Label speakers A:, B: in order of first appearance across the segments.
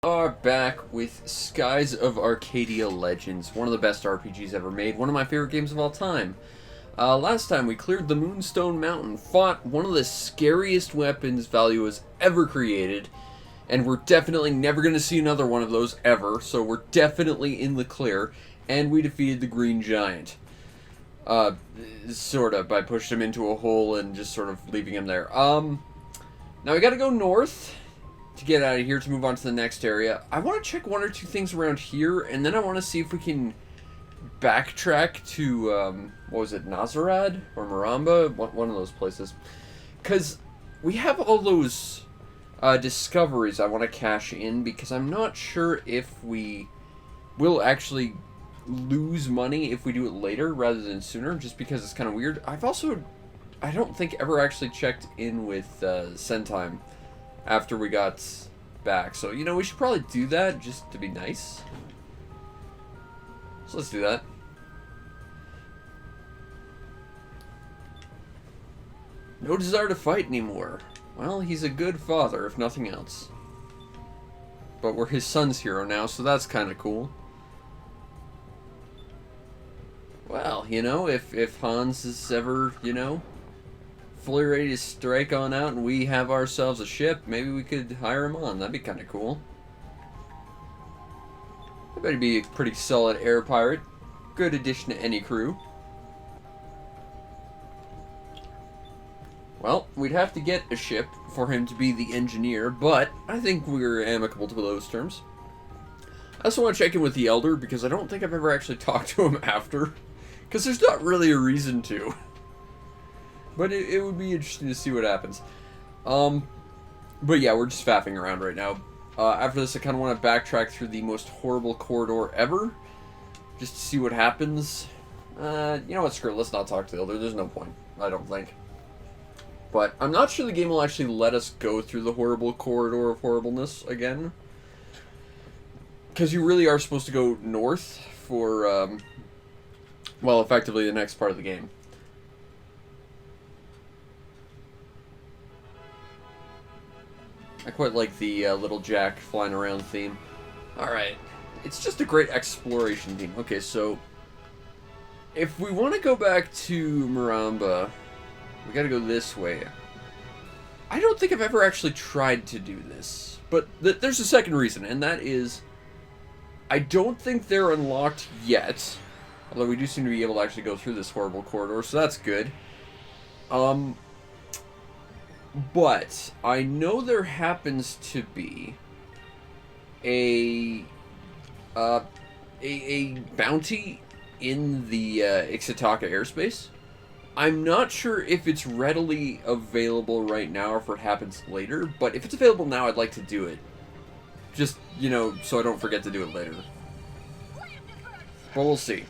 A: Are back with Skies of Arcadia Legends, one of the best RPGs ever made, one of my favorite games of all time. Last time we cleared the Moonstone Mountain, fought one of the scariest weapons Value has ever created, and we're definitely never going to see another one of those ever, so we're definitely in the clear, and we defeated the Green Giant. Sort of, by pushing him into a hole and just sort of leaving him there. Now we gotta go north to get out of here to move on to the next area. I want to check one or two things around here, and then I want to see if we can backtrack to, what was it, Nazarad or Maramba? One of those places. Because we have all those discoveries I want to cash in, because I'm not sure if we will actually lose money if we do it later rather than sooner, just because it's kind of weird. I don't think ever actually checked in with Sentime after we got back. So, you know, we should probably do that just to be nice. So let's do that. No desire to fight anymore. Well, he's a good father, if nothing else. But we're his son's hero now, so that's kind of cool. Well, you know, if Hans is ever, you know, fully ready to strike on out and we have ourselves a ship, maybe we could hire him on. That'd be kind of cool. I bet he'd be a pretty solid air pirate. Good addition to any crew. Well, we'd have to get a ship for him to be the engineer, but I think we're amicable to those terms. I also want to check in with the Elder, because I don't think I've ever actually talked to him after. Because there's not really a reason to. But it would be interesting to see what happens. But yeah, we're just faffing around right now. After this, I kind of want to backtrack through the most horrible corridor ever. Just to see what happens. You know what, screw it, let's not talk to the Elder. There's no point, I don't think. But I'm not sure the game will actually let us go through the horrible corridor of horribleness again. Because you really are supposed to go north for, well, effectively the next part of the game. I quite like the little Jack flying around theme. Alright. It's just a great exploration theme. Okay, so if we want to go back to Maramba, we gotta go this way. I don't think I've ever actually tried to do this. But there's a second reason, and that is I don't think they're unlocked yet. Although we do seem to be able to actually go through this horrible corridor, so that's good. But I know there happens to be a bounty in the Ixitaka airspace. I'm not sure if it's readily available right now or if it happens later, but if it's available now, I'd like to do it. Just, you know, so I don't forget to do it later. But we'll see.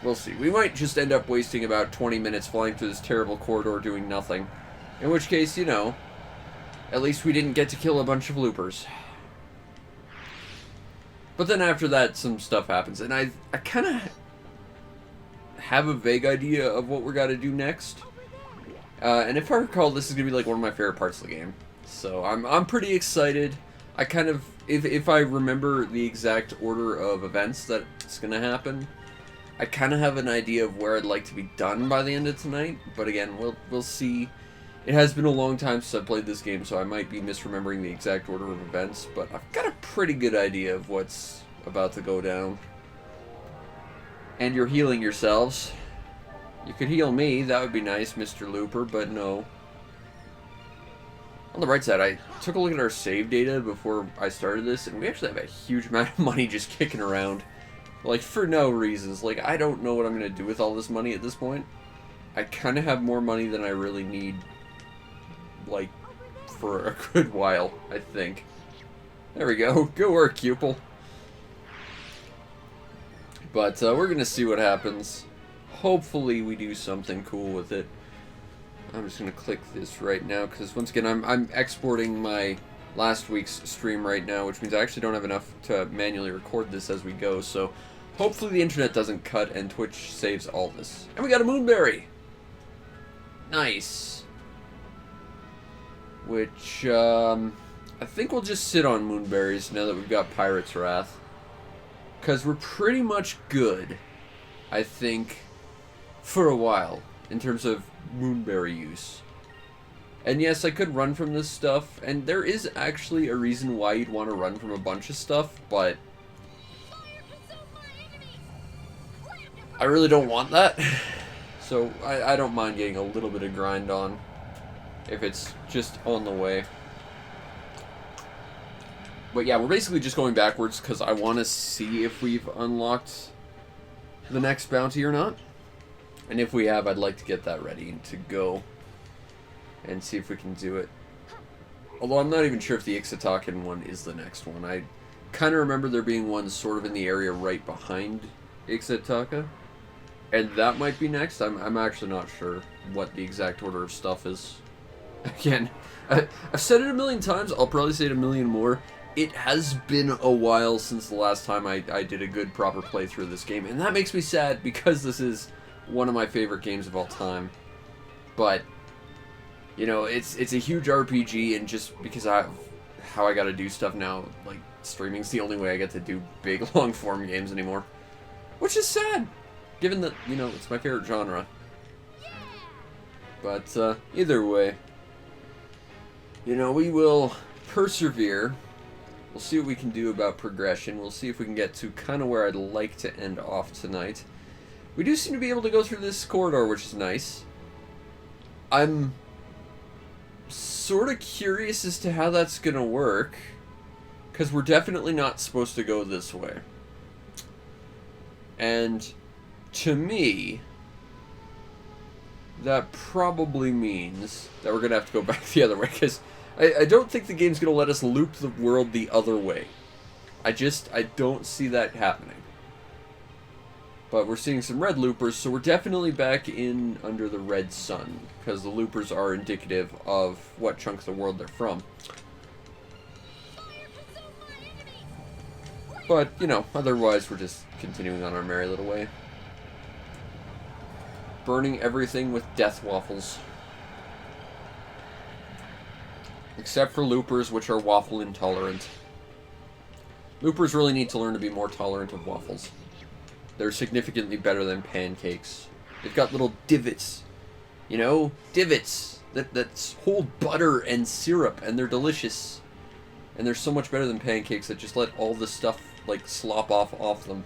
A: We'll see. We might just end up wasting about 20 minutes flying through this terrible corridor doing nothing. In which case, you know, at least we didn't get to kill a bunch of loopers. But then after that, some stuff happens, and I kind of have a vague idea of what we're got to do next. And if I recall, this is going to be like one of my favorite parts of the game. So I'm pretty excited. I kind of, if I remember the exact order of events that's going to happen, I kind of have an idea of where I'd like to be done by the end of tonight. But again, we'll see. It has been a long time since I played this game, so I might be misremembering the exact order of events, but I've got a pretty good idea of what's about to go down. And you're healing yourselves. You could heal me, that would be nice, Mr. Looper, but no. On the right side, I took a look at our save data before I started this, and we actually have a huge amount of money just kicking around. Like, for no reasons. Like, I don't know what I'm going to do with all this money at this point. I kind of have more money than I really need, like, for a good while, I think. There we go. Good work, Cupel. But we're going to see what happens. Hopefully we do something cool with it. I'm just going to click this right now, because once again, I'm exporting my last week's stream right now, which means I actually don't have enough to manually record this as we go, so hopefully the internet doesn't cut and Twitch saves all this. And we got a Moonberry! Nice. Which, I think we'll just sit on moonberries now that we've got Pirate's Wrath. Because we're pretty much good, I think, for a while, in terms of moonberry use. And yes, I could run from this stuff, and there is actually a reason why you'd want to run from a bunch of stuff, but I really don't want that. So I don't mind getting a little bit of grind on if it's just on the way. But yeah, we're basically just going backwards because I want to see if we've unlocked the next bounty or not. And if we have, I'd like to get that ready to go and see if we can do it. Although I'm not even sure if the Ixatakan one is the next one. I kind of remember there being one sort of in the area right behind Ixataka. And that might be next. I'm actually not sure what the exact order of stuff is. Again, I've said it a million times. I'll probably say it a million more. It has been a while since the last time I did a good, proper playthrough of this game. And that makes me sad because this is one of my favorite games of all time. But, you know, it's a huge RPG, and just because how I gotta do stuff now, like, streaming's the only way I get to do big, long-form games anymore. Which is sad, given that, you know, it's my favorite genre. But, either way, you know, we will persevere. We'll see what we can do about progression. We'll see if we can get to kind of where I'd like to end off tonight. We do seem to be able to go through this corridor, which is nice. I'm sort of curious as to how that's going to work, because we're definitely not supposed to go this way. And to me, that probably means that we're going to have to go back the other way, because I don't think the game's going to let us loop the world the other way. I don't see that happening. But we're seeing some red loopers, so we're definitely back in under the red sun, because the loopers are indicative of what chunk of the world they're from. But, you know, otherwise we're just continuing on our merry little way. Burning everything with death waffles. Except for loopers, which are waffle intolerant. Loopers really need to learn to be more tolerant of waffles. They're significantly better than pancakes. They've got little divots. You know? Divots that hold butter and syrup, and they're delicious. And they're so much better than pancakes that just let all the stuff, like, slop off them.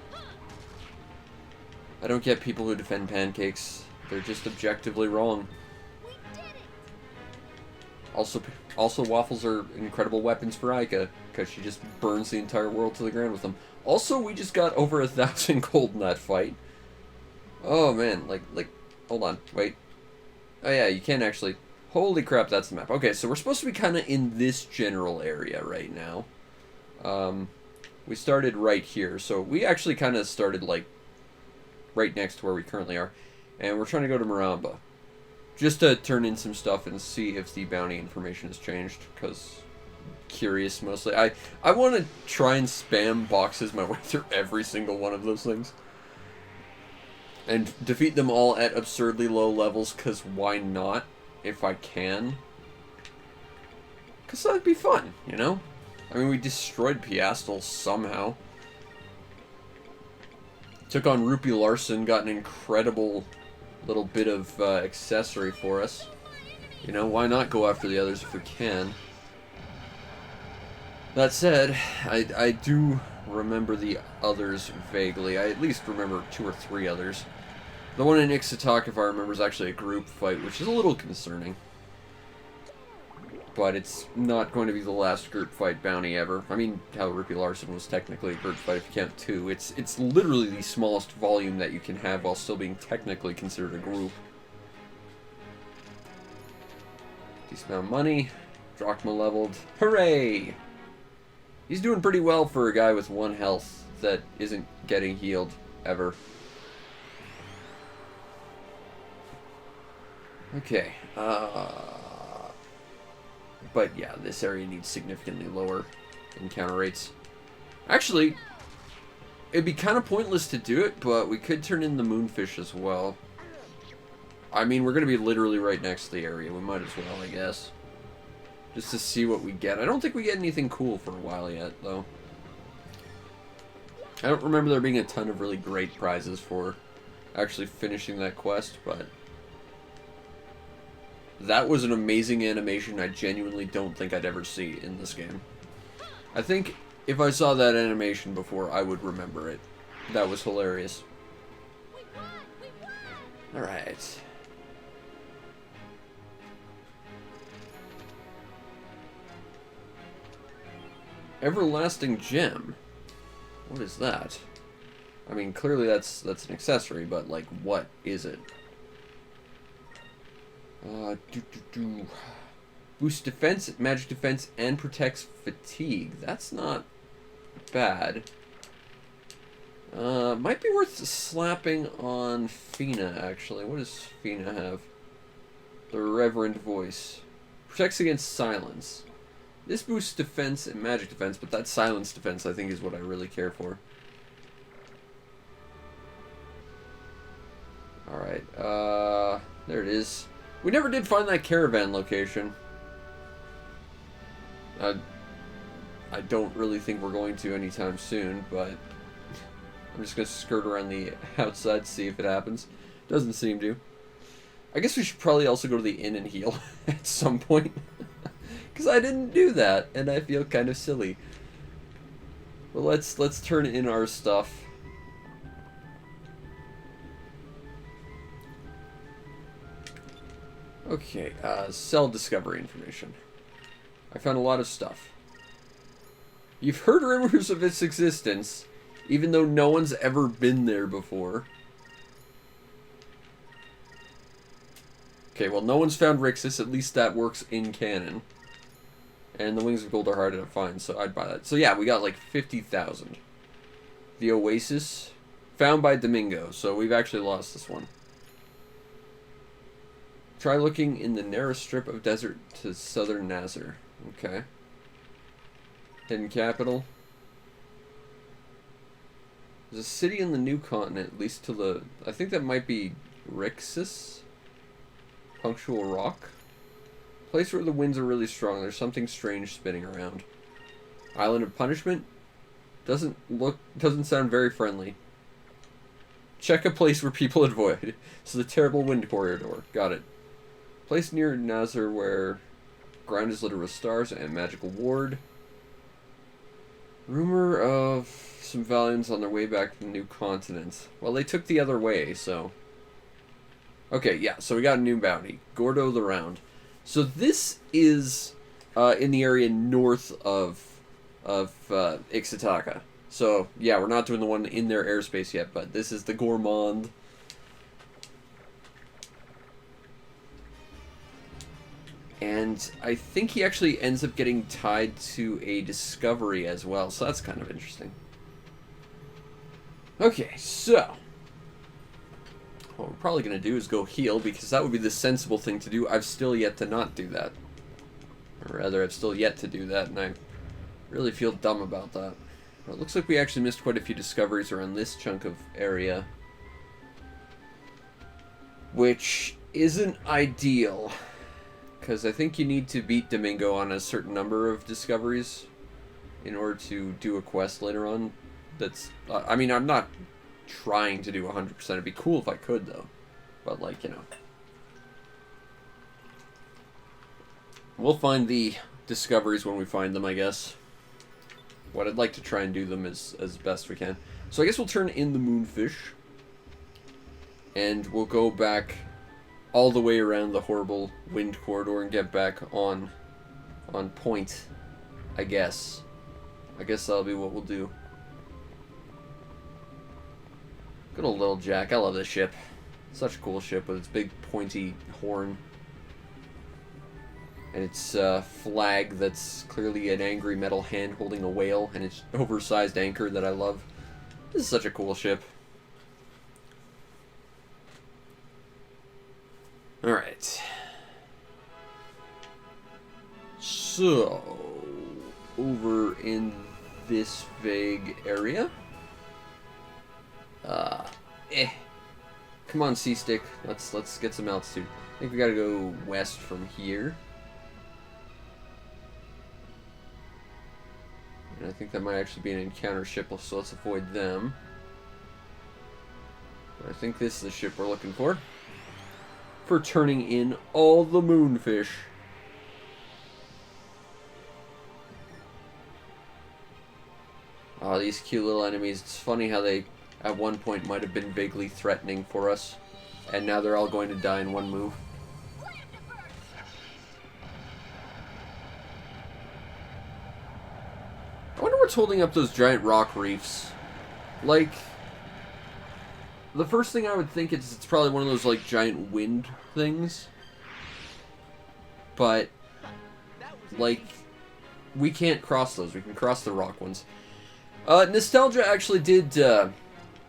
A: I don't get people who defend pancakes. They're just objectively wrong. Also, waffles are incredible weapons for Aika, because she just burns the entire world to the ground with them. Also, we just got over 1,000 gold in that fight. Oh man, like, hold on, wait. Oh yeah, you can't actually... Holy crap, that's the map. Okay, so we're supposed to be kind of in this general area right now. We started right here, so we actually kind of started, like, right next to where we currently are. And we're trying to go to Maramba. Just to turn in some stuff and see if the bounty information has changed, because curious mostly. I want to try and spam boxes my way through every single one of those things. And defeat them all at absurdly low levels, because why not, if I can? Because that'd be fun, you know? I mean, we destroyed Piastel somehow. Took on Rupee Larson, got an incredible little bit of accessory for us. You know, why not go after the others if we can? That said, I do remember the others vaguely. I at least remember 2 or 3 others. The one in Ixatak, if I remember, is actually a group fight, which is a little concerning. But it's not going to be the last group fight bounty ever. I mean, how Rupee Larson was technically a group fight if you count 2. It's literally the smallest volume that you can have while still being technically considered a group. Decent amount of money. Drachma leveled. Hooray! He's doing pretty well for a guy with 1 health that isn't getting healed ever. Okay, but yeah, this area needs significantly lower encounter rates. Actually, it'd be kind of pointless to do it, but we could turn in the moonfish as well. I mean, we're going to be literally right next to the area. We might as well, I guess. just to see what we get. I don't think we get anything cool for a while yet, though. I don't remember there being a ton of really great prizes for actually finishing that quest, but that was an amazing animation I genuinely don't think I'd ever see in this game. I think if I saw that animation before, I would remember it. That was hilarious. Alright. Everlasting Gem. What is that? I mean, clearly that's an accessory, but, like, what is it? Boosts defense, magic defense, and protects fatigue. That's not bad. Might be worth slapping on Fina, actually. What does Fina have? The Reverend Voice. Protects against silence. This boosts defense and magic defense, but that silence defense, I think, is what I really care for. Alright, there it is. We never did find that caravan location. I don't really think we're going to anytime soon, but I'm just going to skirt around the outside to see if it happens. Doesn't seem to. I guess we should probably also go to the inn and heal at some point. Because I didn't do that, and I feel kind of silly. But let's turn in our stuff. Okay, cell discovery information. I found a lot of stuff. You've heard rumors of its existence, even though no one's ever been there before. Okay, well, no one's found Rixus, at least that works in canon. And the Wings of Gold are hard to find, so I'd buy that. So yeah, we got like 50,000. The Oasis, found by Domingo, so we've actually lost this one. Try looking in the narrow strip of desert to southern Nazar. Okay. Hidden capital. There's a city in the new continent, at least to the... I think that might be Rixus? Punctual Rock? Place where the winds are really strong. There's something strange spinning around. Island of Punishment? Doesn't sound very friendly. Check a place where people avoid. So the terrible wind corridor. Got it. Place near Nazar where ground is littered with stars and magical ward. Rumor of some Valiants on their way back to the new continent. Well, they took the other way, so... Okay, yeah, so we got a new bounty. Gordo the Round. So this is in the area north of Ixataka. So, yeah, we're not doing the one in their airspace yet, but this is the Gourmand. And I think he actually ends up getting tied to a discovery as well, so that's kind of interesting. Okay, so what we're probably going to do is go heal, because that would be the sensible thing to do. I've still yet to not do that. Or rather, I've still yet to do that, and I really feel dumb about that. But it looks like we actually missed quite a few discoveries around this chunk of area, which isn't ideal. Because I think you need to beat Domingo on a certain number of discoveries in order to do a quest later on. That's, I mean, I'm not trying to do 100%. It'd be cool if I could, though. But, like, you know. We'll find the discoveries when we find them, I guess. What I'd like to try and do them as best we can. So I guess we'll turn in the Moonfish. And we'll go back all the way around the horrible wind corridor and get back on point, I guess. I guess that'll be what we'll do. Good old little Jack. I love this ship. Such a cool ship with its big pointy horn. And its flag that's clearly an angry metal hand holding a whale, and its oversized anchor that I love. This is such a cool ship. Alright. So, over in this vague area. Come on, Sea Stick. Let's get some altitude. I think we gotta go west from here. And I think that might actually be an encounter ship, so let's avoid them. I think this is the ship we're looking for. For turning in all the moonfish. Oh, these cute little enemies. It's funny how they, at one point, might have been vaguely threatening for us. And now they're all going to die in one move. I wonder what's holding up those giant rock reefs. Like, the first thing I would think is it's probably one of those, like, giant wind things. But, like, we can't cross those. We can cross the rock ones. Nostalgia actually did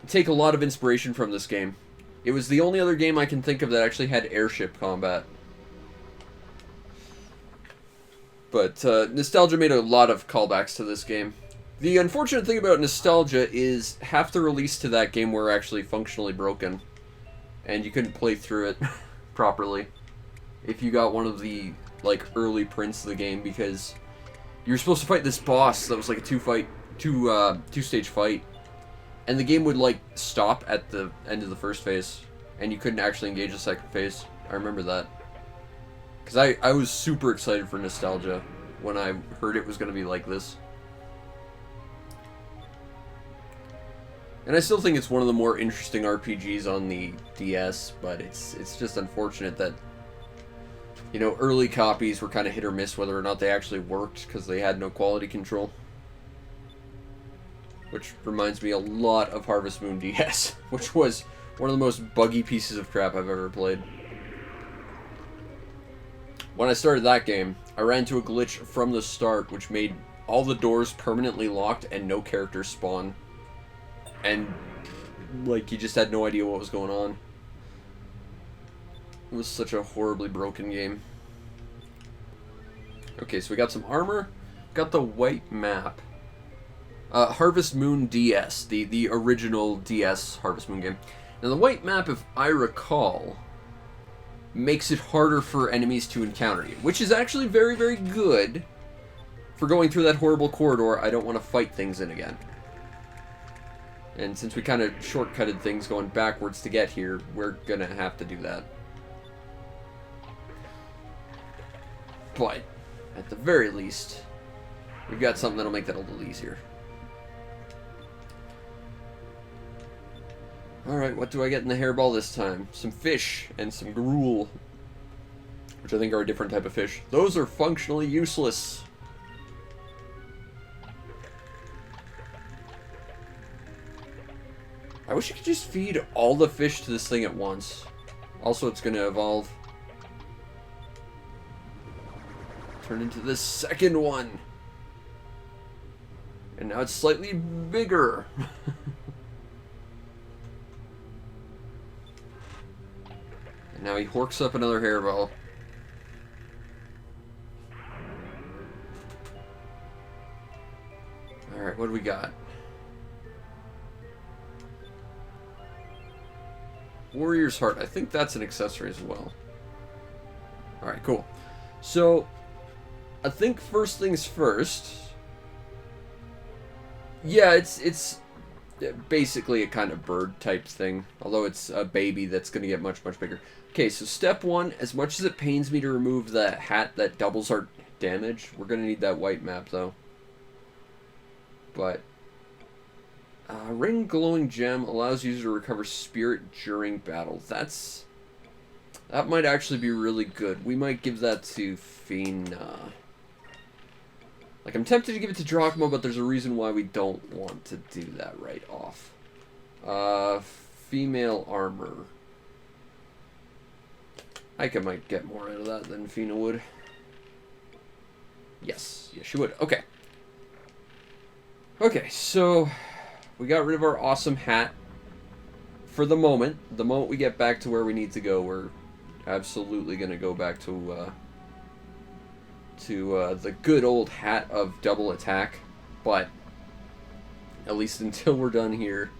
A: take a lot of inspiration from this game. It was the only other game I can think of that actually had airship combat. But Nostalgia made a lot of callbacks to this game. The unfortunate thing about Nostalgia is half the release to that game were actually functionally broken. And you couldn't play through it properly if you got one of the, like, early prints of the game, because you were supposed to fight this boss that was like a two-stage fight, and the game would, like, stop at the end of the first phase, and you couldn't actually engage the second phase. I remember that. Because I was super excited for Nostalgia when I heard it was going to be like this. And I still think it's one of the more interesting RPGs on the DS, but it's just unfortunate that, you know, early copies were kind of hit or miss whether or not they actually worked, because they had no quality control. Which reminds me a lot of Harvest Moon DS, which was one of the most buggy pieces of crap I've ever played. When I started that game, I ran into a glitch from the start which made all the doors permanently locked and no characters spawn. And, like, you just had no idea what was going on. It was such a horribly broken game. Okay, so we got some armor, got the white map. Harvest Moon DS, the original DS Harvest Moon game. Now the white map, if I recall, makes it harder for enemies to encounter you, which is actually very, very good for going through that horrible corridor I don't want to fight things in again. And since we kind of shortcutted things going backwards to get here, we're gonna have to do that. But, at the very least, we've got something that'll make that a little easier. Alright, what do I get in the hairball this time? Some fish and some gruel, which I think are a different type of fish. Those are functionally useless. I wish you could just feed all the fish to this thing at once. Also, it's going to evolve. Turn into the second one. And now it's slightly bigger. And now he horks up another hairball. Alright, what do we got? Warrior's Heart. I think that's an accessory as well. Alright, cool. So, I think first things first. Yeah, it's basically a kind of bird type thing. Although it's a baby that's going to get much, much bigger. Okay, so step one, as much as it pains me to remove the hat that doubles our damage, we're going to need that white map though. But ring glowing gem allows user to recover spirit during battle. That might actually be really good. We might give that to Fina. Like, I'm tempted to give it to Drachma, but there's a reason why we don't want to do that right off. Female armor. I might get more out of that than Fina would. Yes, she would. Okay. Okay, so we got rid of our awesome hat for the moment. The moment we get back to where we need to go, we're absolutely going to go back to the good old hat of double attack. But at least until we're done here,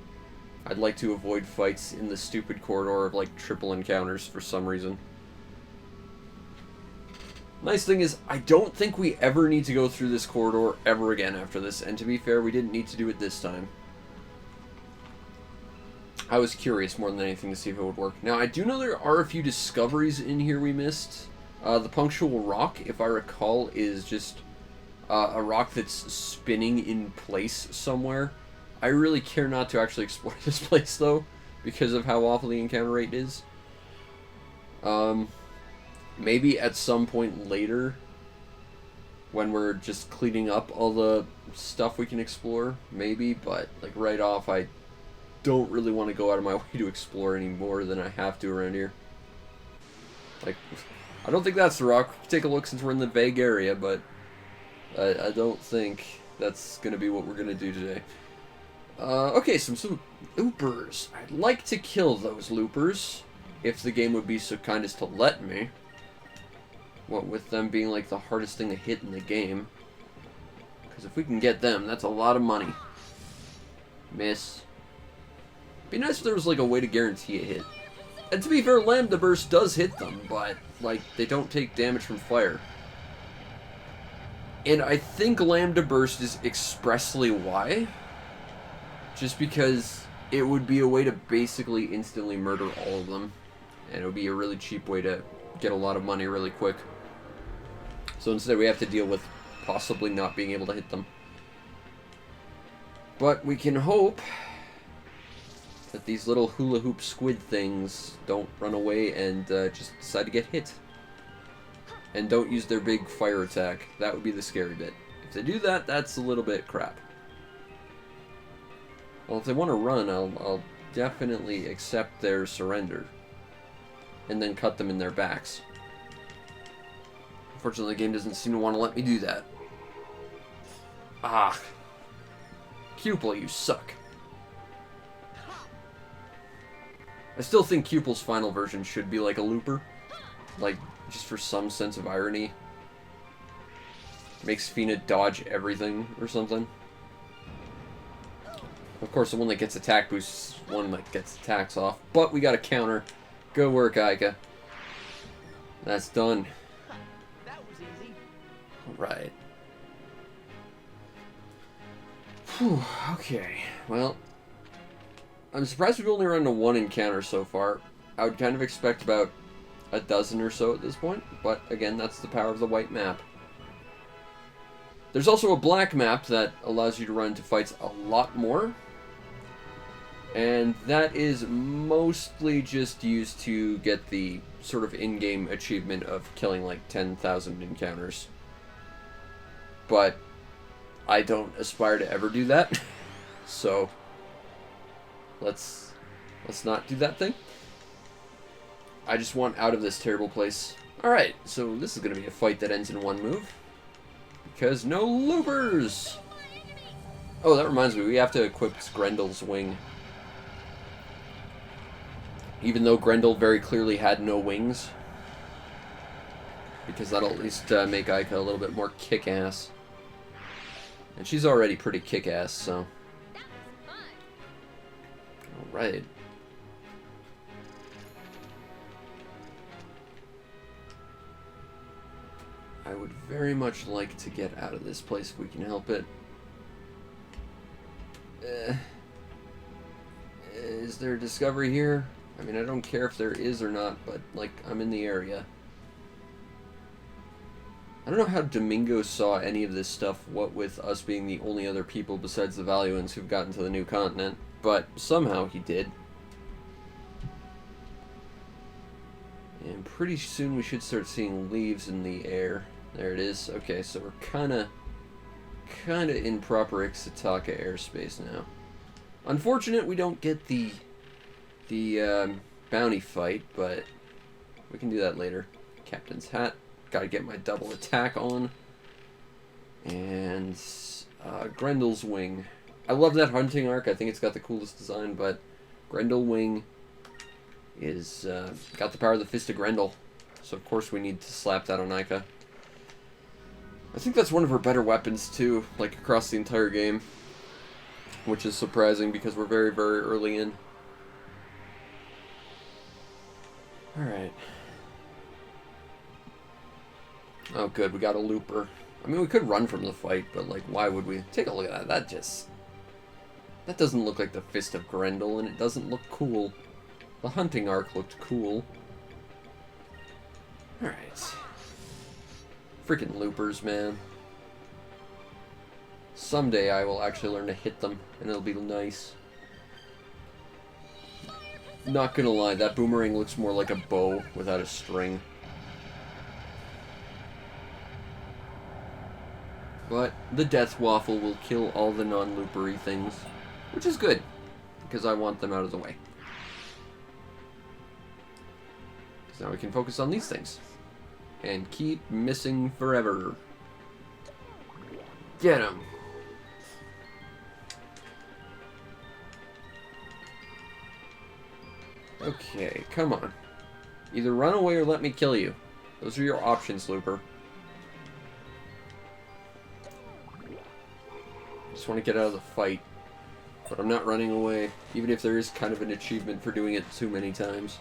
A: I'd like to avoid fights in the stupid corridor of, like, triple encounters for some reason. Nice thing is, I don't think we ever need to go through this corridor ever again after this, and to be fair, we didn't need to do it this time. I was curious more than anything to see if it would work. Now, I do know there are a few discoveries in here we missed. The punctual rock, if I recall, is just a rock that's spinning in place somewhere. I really care not to actually explore this place, though, because of how awful the encounter rate is. Maybe at some point later, when we're just cleaning up all the stuff we can explore, maybe, but like right off, I don't really want to go out of my way to explore any more than I have to around here. Like, I don't think that's the rock. We can take a look since we're in the vague area, but I don't think that's going to be what we're going to do today. Okay, some loopers. I'd like to kill those loopers, if the game would be so kind as to let me. What with them being like the hardest thing to hit in the game. Because if we can get them, that's a lot of money. Miss. Be nice if there was like a way to guarantee a hit. And to be fair, Lambda Burst does hit them, but like they don't take damage from fire. And I think Lambda Burst is expressly why. Just because it would be a way to basically instantly murder all of them. And it would be a really cheap way to get a lot of money really quick. So instead we have to deal with possibly not being able to hit them. But we can hope that these little hula hoop squid things don't run away and just decide to get hit. And don't use their big fire attack. That would be the scary bit. If they do that, that's a little bit crap. Well, if they want to run, I'll definitely accept their surrender. And then cut them in their backs. Unfortunately, the game doesn't seem to want to let me do that. Ah. Cupel, you suck. I still think Cupel's final version should be like a looper. Like, just for some sense of irony. Makes Fina dodge everything or something. Of course, the one that gets attack boosts is one that gets attacks off. But we got a counter. Good work, Aika. That's done.
B: That was easy.
A: Alright. Whew, okay. Well, I'm surprised we've only run into one encounter so far. I would kind of expect about a dozen or so at this point. But again, that's the power of the white map. There's also a black map that allows you to run into fights a lot more. And that is mostly just used to get the sort of in-game achievement of killing like 10,000 encounters. But I don't aspire to ever do that. So let's not do that thing. I just want out of this terrible place. Alright, so this is going to be a fight that ends in one move. Because no loopers! Oh, that reminds me, we have to equip Grendel's wing. Even though Grendel very clearly had no wings. Because that'll at least make Aika a little bit more kick-ass. And she's already pretty kick-ass, so... Alright. I would very much like to get out of this place if we can help it. Is there a discovery here? I mean, I don't care if there is or not, but, like, I'm in the area. I don't know how Domingo saw any of this stuff, what with us being the only other people besides the Valuans who've gotten to the new continent, but somehow he did. And pretty soon we should start seeing leaves in the air. There it is. Okay, so we're kinda in proper Ixtaka airspace now. Unfortunate we don't get the bounty fight, but we can do that later. Captain's hat. Gotta get my double attack on. And Grendel's wing. I love that hunting arc. I think it's got the coolest design, but Grendel wing is got the power of the Fist of Grendel. So of course we need to slap that on Aika. I think that's one of her better weapons too, like across the entire game. Which is surprising because we're very, very early in. Alright. Oh, good, we got a looper. I mean, we could run from the fight, but, like, why would we? Take a look at that. That doesn't look like the Fist of Grendel, and it doesn't look cool. The hunting arc looked cool. Alright. Freaking loopers, man. Someday I will actually learn to hit them, and it'll be nice. Not gonna lie, that boomerang looks more like a bow without a string. But the Death Waffle will kill all the non-loopery things, which is good, because I want them out of the way. So now we can focus on these things. And keep missing forever. Get him! Okay, come on. Either run away or let me kill you. Those are your options, Looper. Just want to get out of the fight. But I'm not running away, even if there is kind of an achievement for doing it too many times.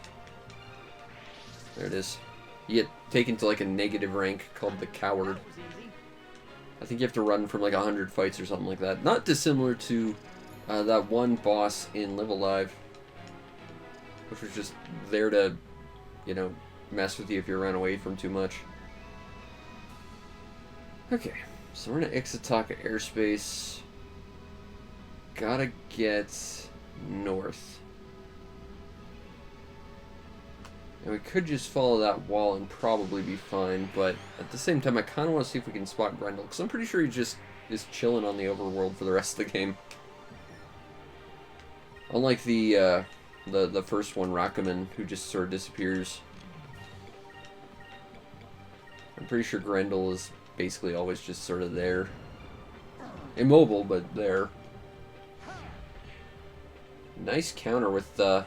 A: There it is. You get taken to like a negative rank called the Coward. I think you have to run from like 100 fights or something like that. Not dissimilar to that one boss in Live Alive, which was just there to, you know, mess with you if you ran away from too much. Okay, so we're in Ixataka airspace. Gotta get north. And we could just follow that wall and probably be fine, but at the same time I kind of want to see if we can spot Grendel, because I'm pretty sure he just is chilling on the overworld for the rest of the game. Unlike the first one, Rakaman, who just sort of disappears. I'm pretty sure Grendel is basically always just sort of there. Immobile, but there. Nice counter with the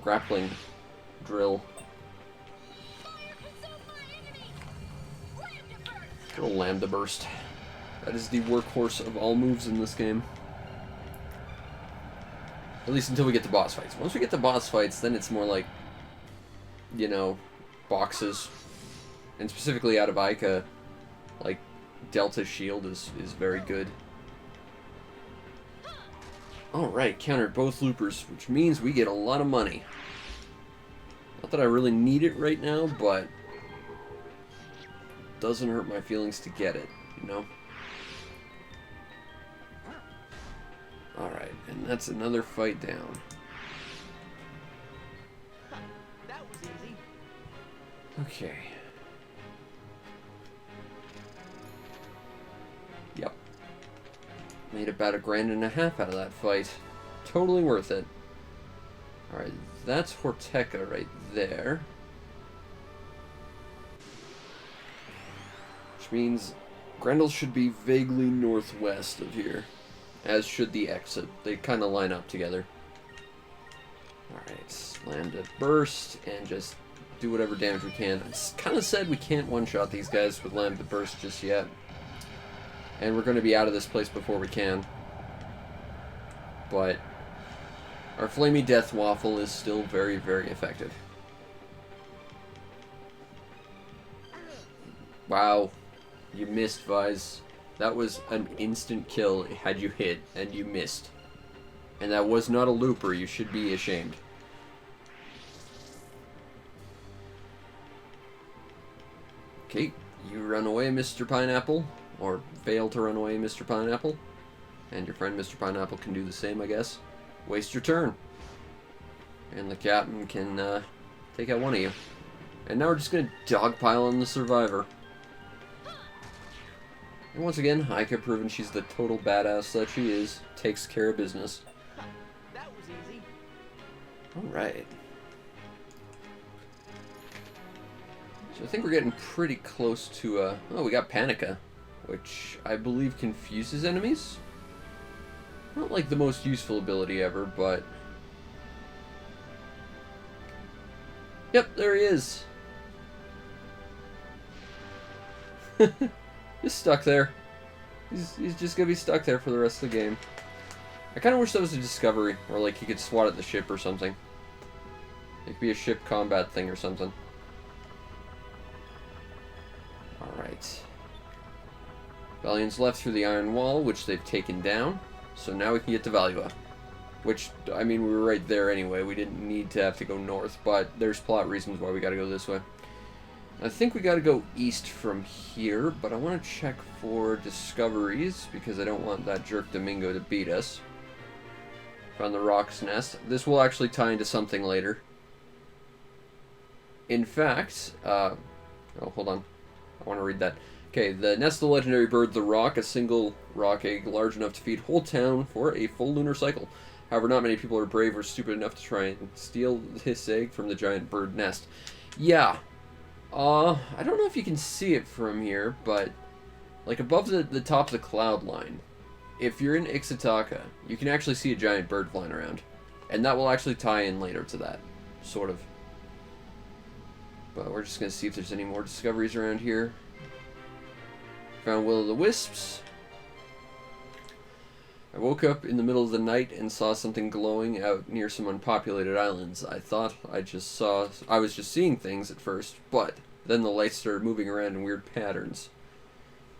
A: grappling drill. Good old Lambda Burst. That is the workhorse of all moves in this game. At least until we get to boss fights. Once we get to boss fights, then it's more like, you know, boxes. And specifically out of Ica, like, Delta's shield is very good. Alright, countered both loopers, which means we get a lot of money. Not that I really need it right now, but doesn't hurt my feelings to get it, you know? Alright, and that's another fight down.
B: That was easy.
A: Okay. Yep. Made about $1.5 grand out of that fight. Totally worth it. Alright, that's Horteca right there. Which means Grendel should be vaguely northwest of here. As should the exit. They kind of line up together. Alright, Lambda Burst, and just do whatever damage we can. It's kind of said we can't one-shot these guys with Lambda Burst just yet. And we're going to be out of this place before we can. But our Flamey Death Waffle is still very, very effective. Wow. You missed, Vise. That was an instant kill had you hit, and you missed. And that was not a looper. You should be ashamed. Okay, you run away, Mr. Pineapple. Or fail to run away, Mr. Pineapple. And your friend Mr. Pineapple can do the same, I guess. Waste your turn. And the captain can take out one of you. And now we're just going to dogpile on the survivor. And once again, Ica proven she's the total badass that she is. Takes care of business.
B: That was easy.
A: Alright. So I think we're getting pretty close to, oh, we got Panica, which I believe confuses enemies. Not like the most useful ability ever, but... Yep, there he is. He's stuck there. He's just gonna be stuck there for the rest of the game. I kind of wish that was a discovery, or like he could swat at the ship or something. It could be a ship combat thing or something. Alright. Valiant's left through the Iron Wall, which they've taken down. So now we can get to Valua. Which, I mean, we were right there anyway. We didn't need to have to go north, but there's plot reasons why we gotta go this way. I think we gotta go east from here, but I want to check for discoveries, because I don't want that jerk Domingo to beat us. Found the Rock's Nest. This will actually tie into something later. In fact, oh, hold on. I want to read that. Okay, the nest of the legendary bird, the Rock, a single rock egg large enough to feed whole town for a full lunar cycle. However, not many people are brave or stupid enough to try and steal this egg from the giant bird nest. Yeah. I don't know if you can see it from here, but like above the top of the cloud line, if you're in Ixataka, you can actually see a giant bird flying around. And that will actually tie in later to that, sort of. But we're just going to see if there's any more discoveries around here. Found Will-o'-the-Wisps. I woke up in the middle of the night and saw something glowing out near some unpopulated islands. I thought I was just seeing things at first, but then the lights started moving around in weird patterns.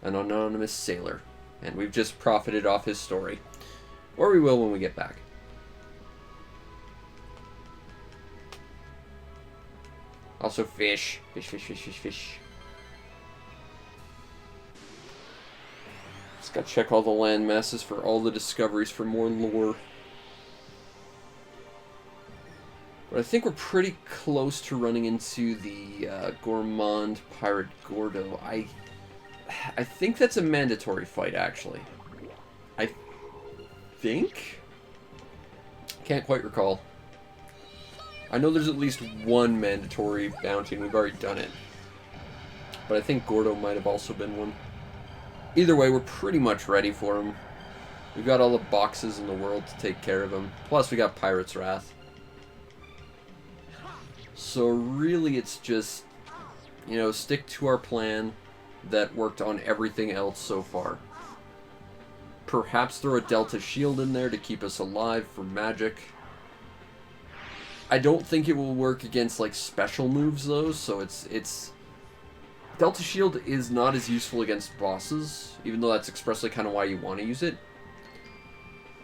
A: An anonymous sailor. And we've just profited off his story. Or we will when we get back. Also fish. Fish, fish, fish, fish, fish. Just gotta check all the land masses for all the discoveries for more lore. But I think we're pretty close to running into the Gourmand Pirate Gordo. I think that's a mandatory fight, actually. I think? Can't quite recall. I know there's at least one mandatory bounty, and we've already done it. But I think Gordo might have also been one. Either way, we're pretty much ready for him. We've got all the boxes in the world to take care of him. Plus, we got Pirate's Wrath. So really, it's just, you know, stick to our plan that worked on everything else so far. Perhaps throw a Delta Shield in there to keep us alive for magic. I don't think it will work against, like, special moves, though, so it's... Delta Shield is not as useful against bosses, even though that's expressly kind of why you want to use it.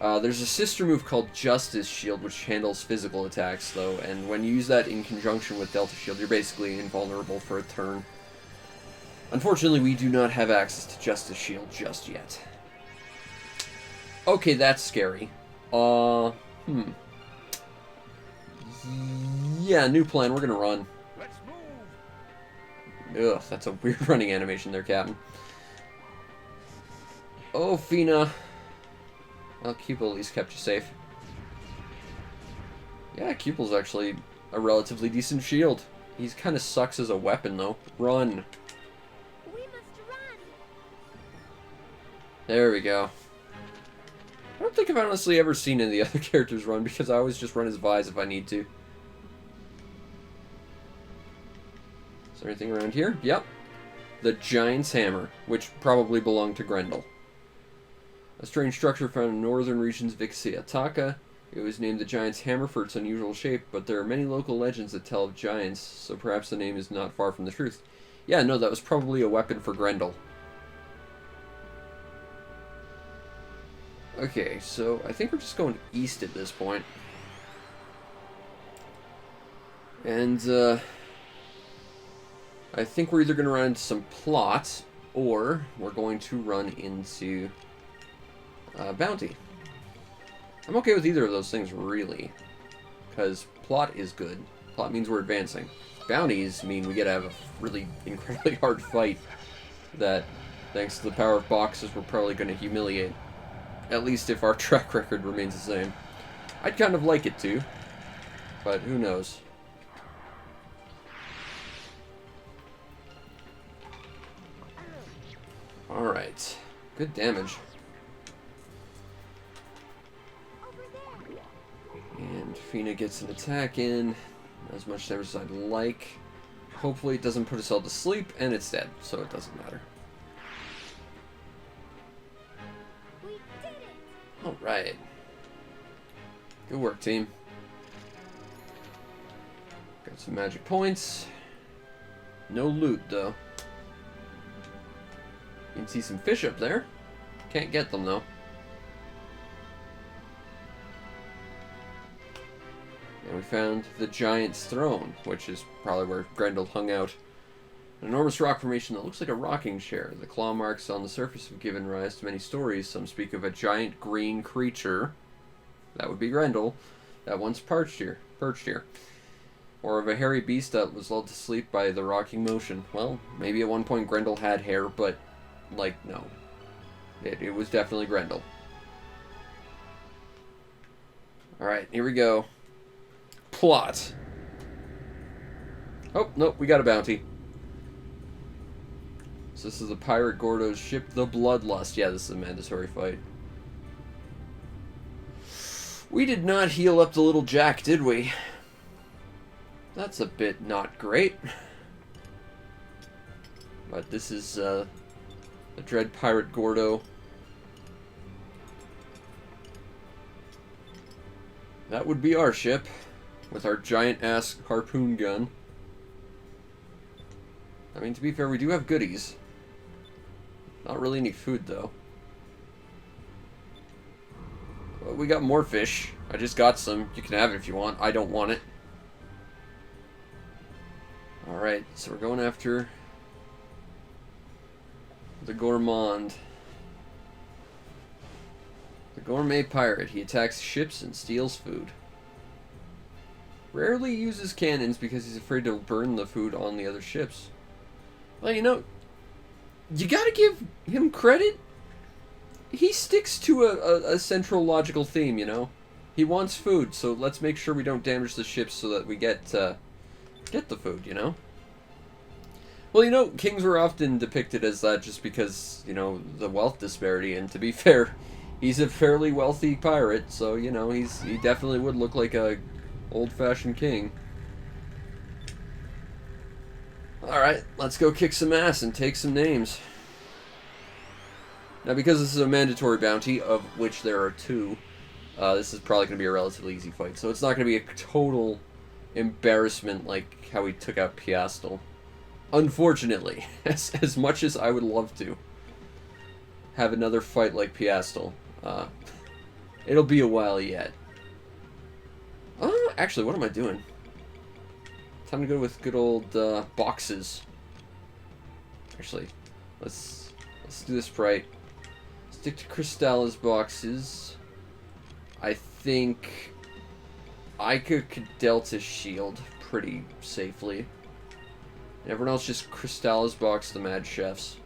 A: There's a sister move called Justice Shield, which handles physical attacks, though, and when you use that in conjunction with Delta Shield, you're basically invulnerable for a turn. Unfortunately, we do not have access to Justice Shield just yet. Okay, that's scary. Yeah, new plan, we're gonna run.
B: Let's move.
A: Ugh, that's a weird running animation there, Captain. Oh, Fina. Well, Cupel at least kept you safe. Yeah, Cupel's actually a relatively decent shield. He kind of sucks as a weapon, though. Run.
C: We must run.
A: There we go. I don't think I've honestly ever seen any of the other characters run, because I always just run as Vise if I need to. Is there anything around here? Yep. The Giant's Hammer, which probably belonged to Grendel. A strange structure found in northern regions of Ixataka. It was named the Giant's Hammer for its unusual shape, but there are many local legends that tell of giants, so perhaps the name is not far from the truth. Yeah, no, that was probably a weapon for Grendel. Okay, so I think we're just going east at this point. And, I think we're either going to run into some plot, or we're going to run into bounty. I'm okay with either of those things, really. Because plot is good. Plot means we're advancing. Bounties mean we get to have a really incredibly hard fight that, thanks to the power of boxes, we're probably going to humiliate. At least if our track record remains the same. I'd kind of like it to, but who knows. Alright. Good damage. And Fina gets an attack in. Not as much damage as I'd like. Hopefully it doesn't put us all to sleep, and it's dead, so it doesn't matter.
C: We did it.
A: Alright. Good work, team. Got some magic points. No loot, though. You can see some fish up there. Can't get them, though. And we found the Giant's Throne, which is probably where Grendel hung out. An enormous rock formation that looks like a rocking chair. The claw marks on the surface have given rise to many stories. Some speak of a giant green creature, that would be Grendel, that once perched here. Or of a hairy beast that was lulled to sleep by the rocking motion. Well, maybe at one point Grendel had hair, but, like, no. It was definitely Grendel. Alright, here we go. Plot. Oh, nope, we got a bounty. So this is the pirate Gordo's ship, the Bloodlust. Yeah, this is a mandatory fight. We did not heal up the little Jack, did we? That's a bit not great. But this is the Dread Pirate Gordo. That would be our ship, with our giant-ass harpoon gun. I mean, to be fair, we do have goodies. Not really any food, though. Well, we got more fish. I just got some. You can have it if you want. I don't want it. Alright, so we're going after the Gourmand. The gourmet pirate. He attacks ships and steals food. Rarely uses cannons because he's afraid to burn the food on the other ships. Well, you know, you gotta give him credit. He sticks to a central logical theme, you know? He wants food, so let's make sure we don't damage the ships so that we get the food, you know? Well, you know, kings were often depicted as that just because, you know, the wealth disparity, and to be fair, he's a fairly wealthy pirate, so, you know, he definitely would look like a old-fashioned king. Alright, let's go kick some ass and take some names. Now, because this is a mandatory bounty, of which there are 2, this is probably going to be a relatively easy fight. So it's not going to be a total embarrassment like how we took out Piastel. Unfortunately, as much as I would love to have another fight like Piastel, it'll be a while yet. Actually, what am I doing? Time to go with good old boxes. Actually, let's do this right. Stick to Crystalla's boxes. I think I could Delta Shield pretty safely. And everyone else just Crystalla's box the Mad Chefs.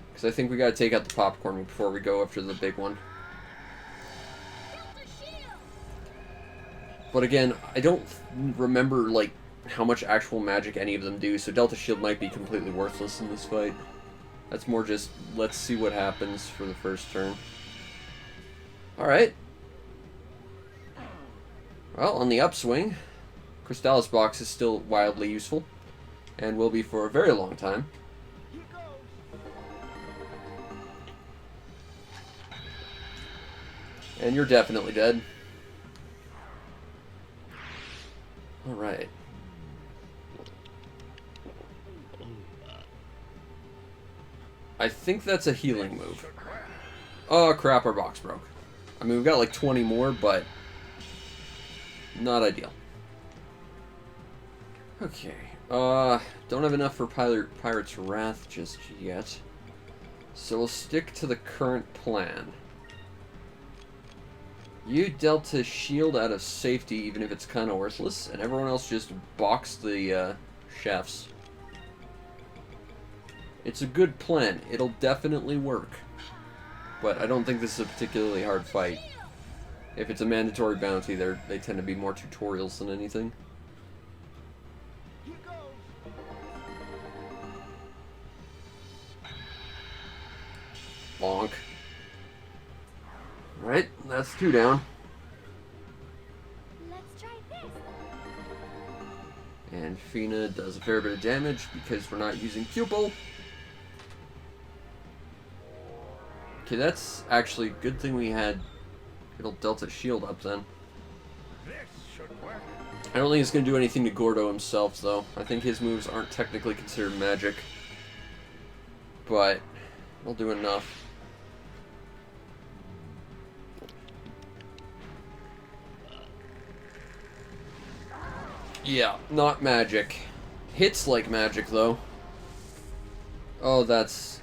A: Because I think we gotta take out the popcorn before we go after the big one. But again, I don't remember, like, how much actual magic any of them do, so Delta Shield might be completely worthless in this fight. That's more just, let's see what happens for the first turn. Alright. Well, on the upswing, Crystalla's box is still wildly useful, and will be for a very long time. And you're definitely dead. Alright. I think that's a healing move. Oh crap, our box broke. I mean, we've got like 20 more, but not ideal. Okay. Don't have enough for Pirate's Wrath just yet. So we'll stick to the current plan. You Delta Shield out of safety, even if it's kind of worthless, and everyone else just box the chefs. It's a good plan. It'll definitely work. But I don't think this is a particularly hard fight. If it's a mandatory bounty, they tend to be more tutorials than anything. Bonk. Right, that's 2 down.
C: Let's try this.
A: And Fina does a fair bit of damage because we're not using Pupil. Okay, that's actually a good thing we had good Delta Shield up then.
B: This should work.
A: I don't think it's going to do anything to Gordo himself, though. I think his moves aren't technically considered magic. But I'll do enough. Yeah, not magic. Hits like magic, though. Oh, that's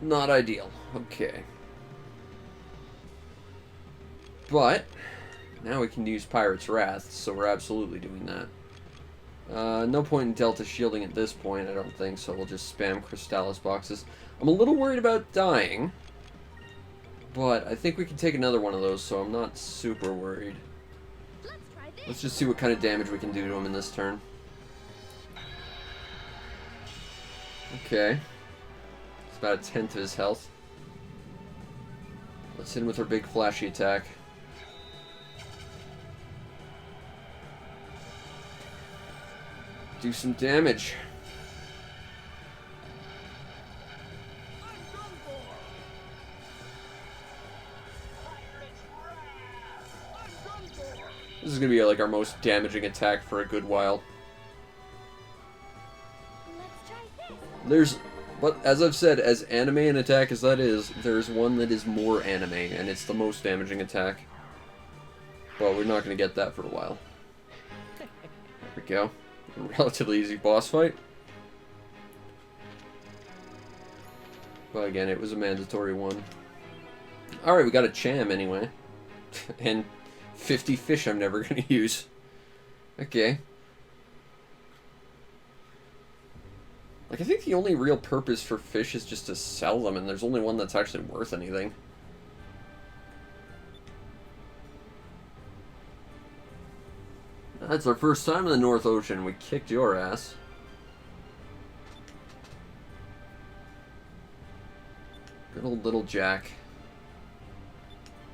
A: not ideal. Okay. But, now we can use Pirate's Wrath, so we're absolutely doing that. No point in Delta shielding at this point, I don't think, so we'll just spam Crystallis boxes. I'm a little worried about dying, but I think we can take another one of those, so I'm not super worried. Let's just see what kind of damage we can do to him in this turn. Okay. It's about a tenth of his health. Let's hit him with our big flashy attack. Do some damage. This is going to be like our most damaging attack for a good while.
C: Let's try this.
A: There's, but as I've said, as anime an attack as that is, there's one that is more anime, and it's the most damaging attack. Well, we're not going to get that for a while. There we go. A relatively easy boss fight. But again, it was a mandatory one. Alright, we got a Cham anyway. And 50 fish I'm never going to use. Okay. Like, I think the only real purpose for fish is just to sell them, and there's only one that's actually worth anything. That's our first time in the North Ocean. We kicked your ass. Good old little Jack.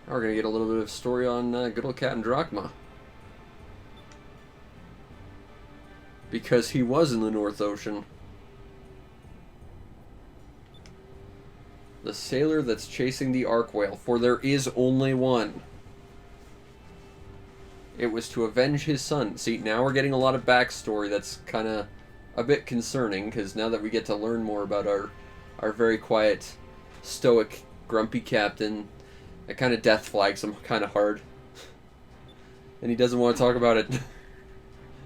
A: Now we're going to get a little bit of story on good old Captain Drachma. Because he was in the North Ocean. The sailor that's chasing the Arc Whale, for there is only one. It was to avenge his son. See, now we're getting a lot of backstory that's kind of a bit concerning, because now that we get to learn more about our very quiet, stoic, grumpy captain, it kind of death flags him kind of hard. And he doesn't want to talk about it.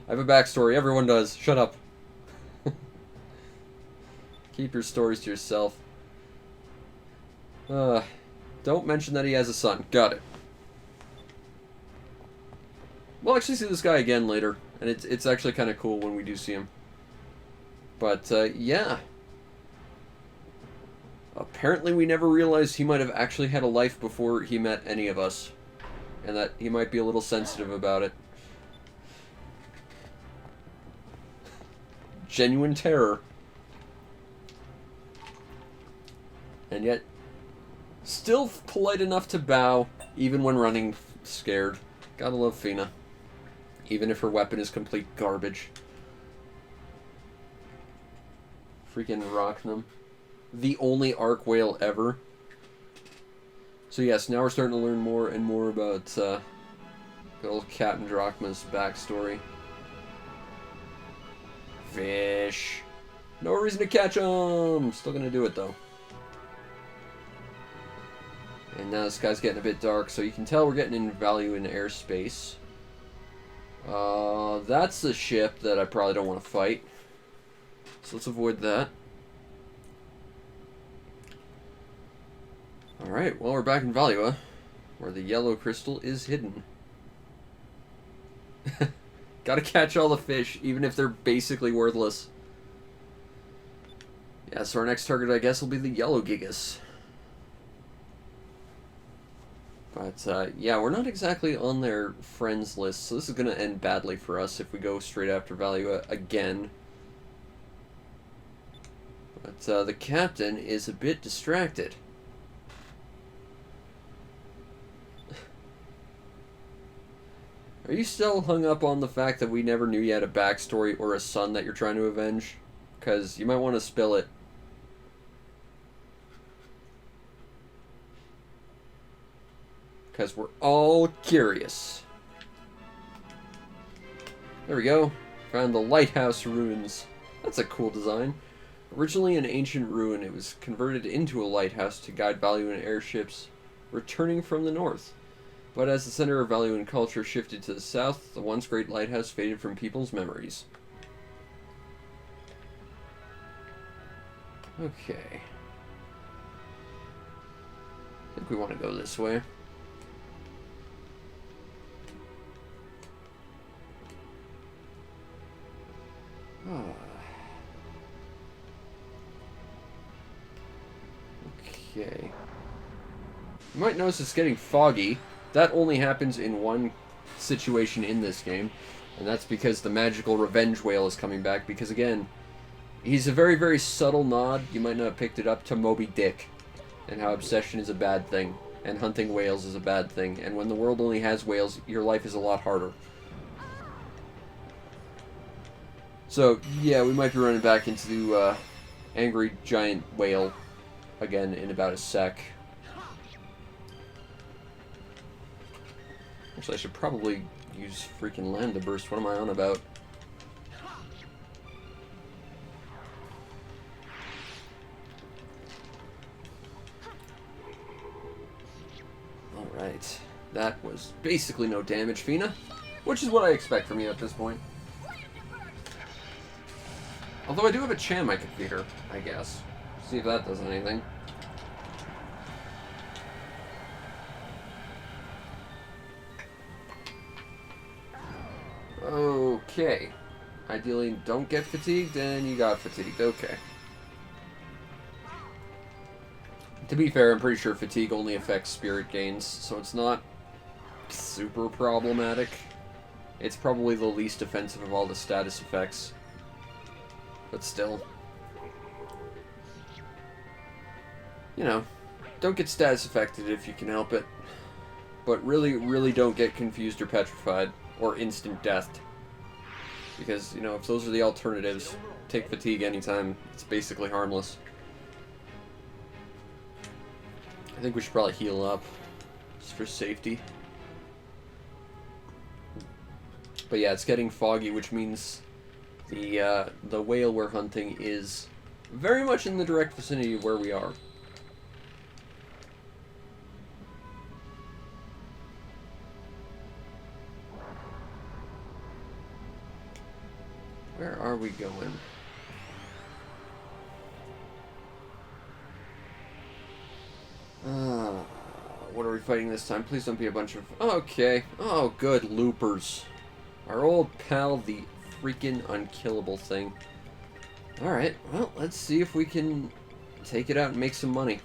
A: I have a backstory. Everyone does. Shut up. Keep your stories to yourself. Don't mention that he has a son. Got it. We'll actually see this guy again later, and it's actually kind of cool when we do see him. But, yeah. Apparently we never realized he might have actually had a life before he met any of us. And that he might be a little sensitive about it. Genuine terror. And yet, still polite enough to bow, even when running scared. Gotta love Fina. Even if her weapon is complete garbage. Freaking Rocknum. The only Arc Whale ever. So yes, now we're starting to learn more and more about good old Captain Drachma's backstory. Fish. No reason to catch them. Still gonna do it though. And now this guy's getting a bit dark, so you can tell we're getting in value in airspace. That's the ship that I probably don't want to fight. So let's avoid that. Alright, well we're back in Valua, where the yellow crystal is hidden. Gotta catch all the fish, even if they're basically worthless. Yeah, so our next target I guess will be the yellow Gigas. But, yeah, we're not exactly on their friends list, so this is going to end badly for us if we go straight after Valua again. But, the captain is a bit distracted. Are you still hung up on the fact that we never knew you had a backstory or a son that you're trying to avenge? Because you might want to spill it. Because we're all curious. There we go. Found the lighthouse ruins. That's a cool design. Originally an ancient ruin, it was converted into a lighthouse to guide Valuan airships returning from the north. But as the center of Valuan culture shifted to the south, the once great lighthouse faded from people's memories. Okay. I think we want to go this way. Okay. You might notice it's getting foggy. That only happens in one situation in this game, and that's because the magical revenge whale is coming back, because again, he's a very, very subtle nod, you might not have picked it up, to Moby Dick, and how obsession is a bad thing, and hunting whales is a bad thing, and when the world only has whales, your life is a lot harder. So, yeah, we might be running back into Angry Giant Whale again in about a sec. Actually, I should probably use freaking Lambda Burst. What am I on about? Alright. That was basically no damage, Fina. Which is what I expect from you at this point. Although I do have a Cham I could feed her, I guess. See if that does anything. Okay. Ideally, don't get fatigued, and you got fatigued. Okay. To be fair, I'm pretty sure fatigue only affects spirit gains, so it's not super problematic. It's probably the least offensive of all the status effects. But still. You know, don't get status affected if you can help it. But really, really don't get confused or petrified, or instant death. Because, you know, if those are the alternatives, take fatigue anytime, it's basically harmless. I think we should probably heal up, just for safety. But yeah, it's getting foggy, which means the whale we're hunting is very much in the direct vicinity of where we are. Where are we going? What are we fighting this time? Please don't be a bunch of... Okay. Oh, good. Loopers. Our old pal, the freaking unkillable thing. Alright, well, let's see if we can take it out and make some money.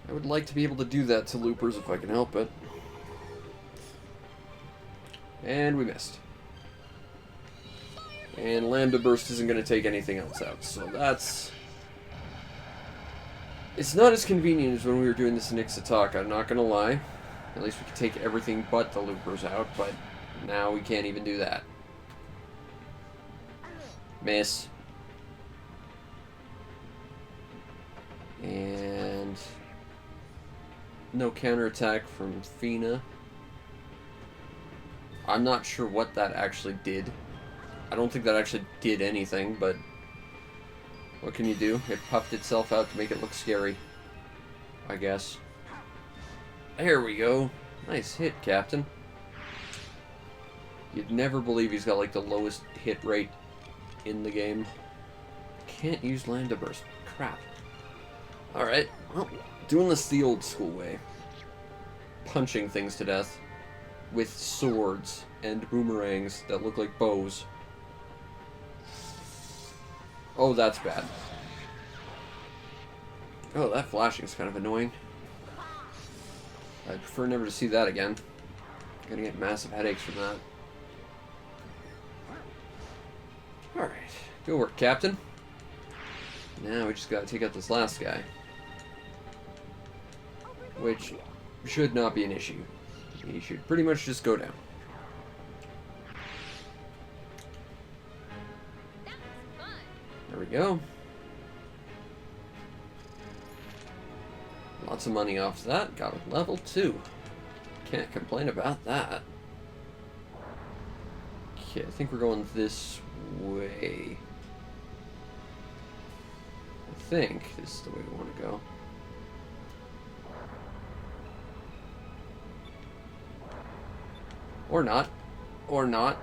A: I would like to be able to do that to loopers if I can help it. And we missed. And Lambda Burst isn't going to take anything else out, so that's... It's not as convenient as when we were doing this in Ixatak, I'm not going to lie. At least we could take everything but the loopers out, but now we can't even do that. Miss. And... no counterattack from Fina. I'm not sure what that actually did. I don't think that actually did anything, but... what can you do? It puffed itself out to make it look scary. I guess. There we go. Nice hit, Captain. You'd never believe he's got like the lowest hit rate in the game. Can't use Lambda Burst. Crap. Alright, well, doing this the old school way. Punching things to death. With swords and boomerangs that look like bows. Oh, that's bad. Oh, that flashing's kind of annoying. I'd prefer never to see that again. I'm gonna get massive headaches from that. Alright. Good work, Captain. Now we just gotta take out this last guy. Which should not be an issue. He should pretty much just go down. There we go. Lots of money off that. Got a level 2. Can't complain about that. Okay, I think we're going this way. I think this is the way we want to go. Or not. Or not.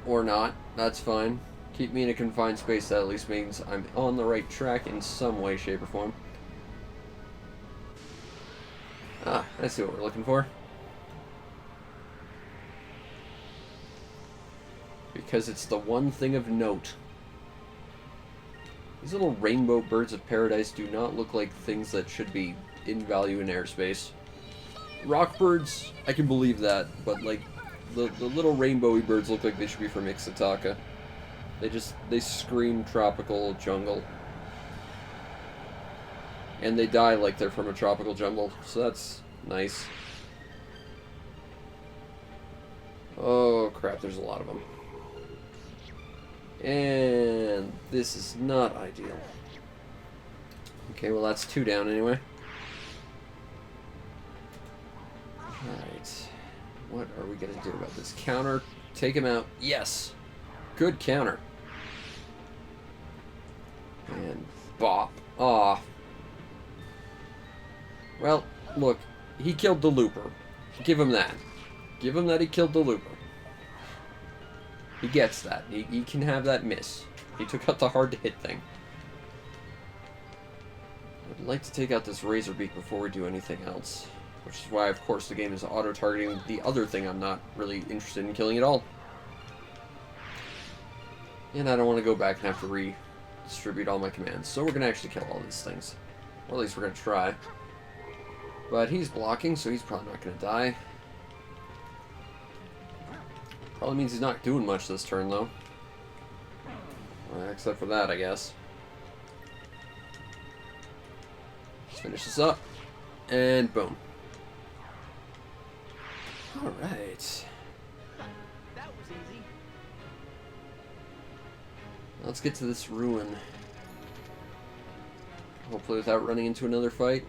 A: Or not. That's fine. Keep me in a confined space. That at least means I'm on the right track in some way, shape, or form. Ah, I see what we're looking for. Because it's the one thing of note. These little rainbow birds of paradise do not look like things that should be in value in airspace. Rock birds, I can believe that, but like the little rainbowy birds look like they should be from Ixataka. They scream tropical jungle. And they die like they're from a tropical jungle, so that's nice. Oh crap, there's a lot of them. And this is not ideal. Okay, well that's 2 down anyway. Alright. What are we gonna do about this? Counter. Take him out. Yes! Good counter. And bop. Aw. Well, look. He killed the looper. Give him that. Give him that he killed the looper. He gets that. He can have that miss. He took out the hard-to-hit thing. I'd like to take out this Razorbeak before we do anything else. Which is why, of course, the game is auto-targeting the other thing I'm not really interested in killing at all. And I don't want to go back and have to redistribute all my commands. So we're going to actually kill all these things. Or at least we're going to try. But he's blocking, so he's probably not going to die. Probably means he's not doing much this turn, though. Except for that, I guess. Let's finish this up. And boom. Alright.
D: That was easy.
A: Let's get to this ruin. Hopefully without running into another fight.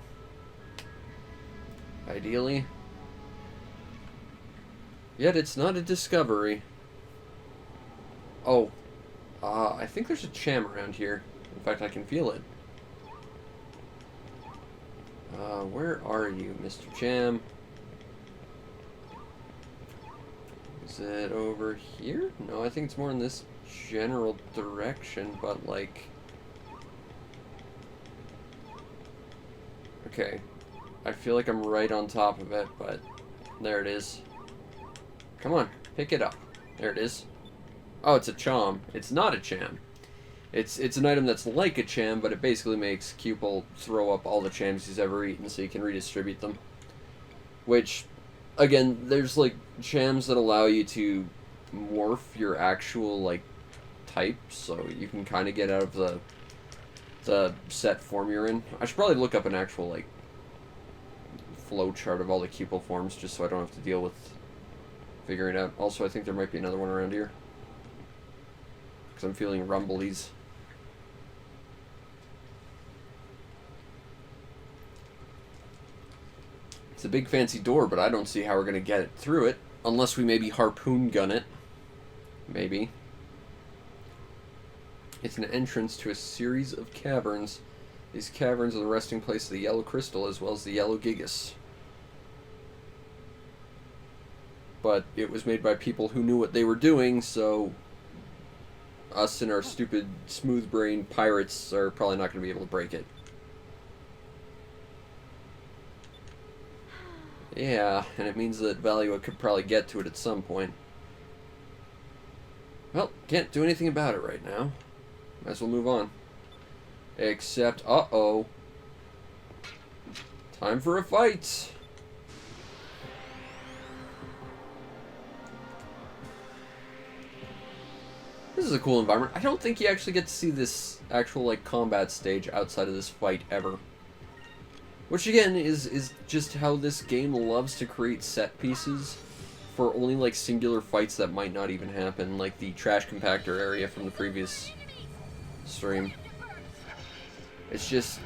A: Ideally. Yet it's not a discovery. Oh. I think there's a Cham around here. In fact, I can feel it. Where are you, Mr. Cham? Is it over here? No, I think it's more in this general direction, but like... Okay. I feel like I'm right on top of it, but there it is. Come on, pick it up. There it is. Oh, it's a Chom. It's not a Cham. It's an item that's like a Cham, but it basically makes Cupil throw up all the Chams he's ever eaten so you can redistribute them. Which, again, there's like Chams that allow you to morph your actual like type, so you can kind of get out of the set form you're in. I should probably look up an actual like flow chart of all the Cupil forms just so I don't have to deal with figuring it out. Also, I think there might be another one around here. Because I'm feeling rumblies. It's a big fancy door, but I don't see how we're going to get it through it. Unless we maybe harpoon gun it. Maybe. It's an entrance to a series of caverns. These caverns are the resting place of the yellow crystal as well as the yellow gigas. But it was made by people who knew what they were doing, so us and our stupid smooth-brained pirates are probably not going to be able to break it. Yeah, and it means that Valua could probably get to it at some point. Well, can't do anything about it right now. Might as well move on. Except, uh-oh. Time for a fight! This is a cool environment. I don't think you actually get to see this actual, like, combat stage outside of this fight ever. Which, again, is just how this game loves to create set pieces for only, like, singular fights that might not even happen, like the trash compactor area from the previous stream. It's just...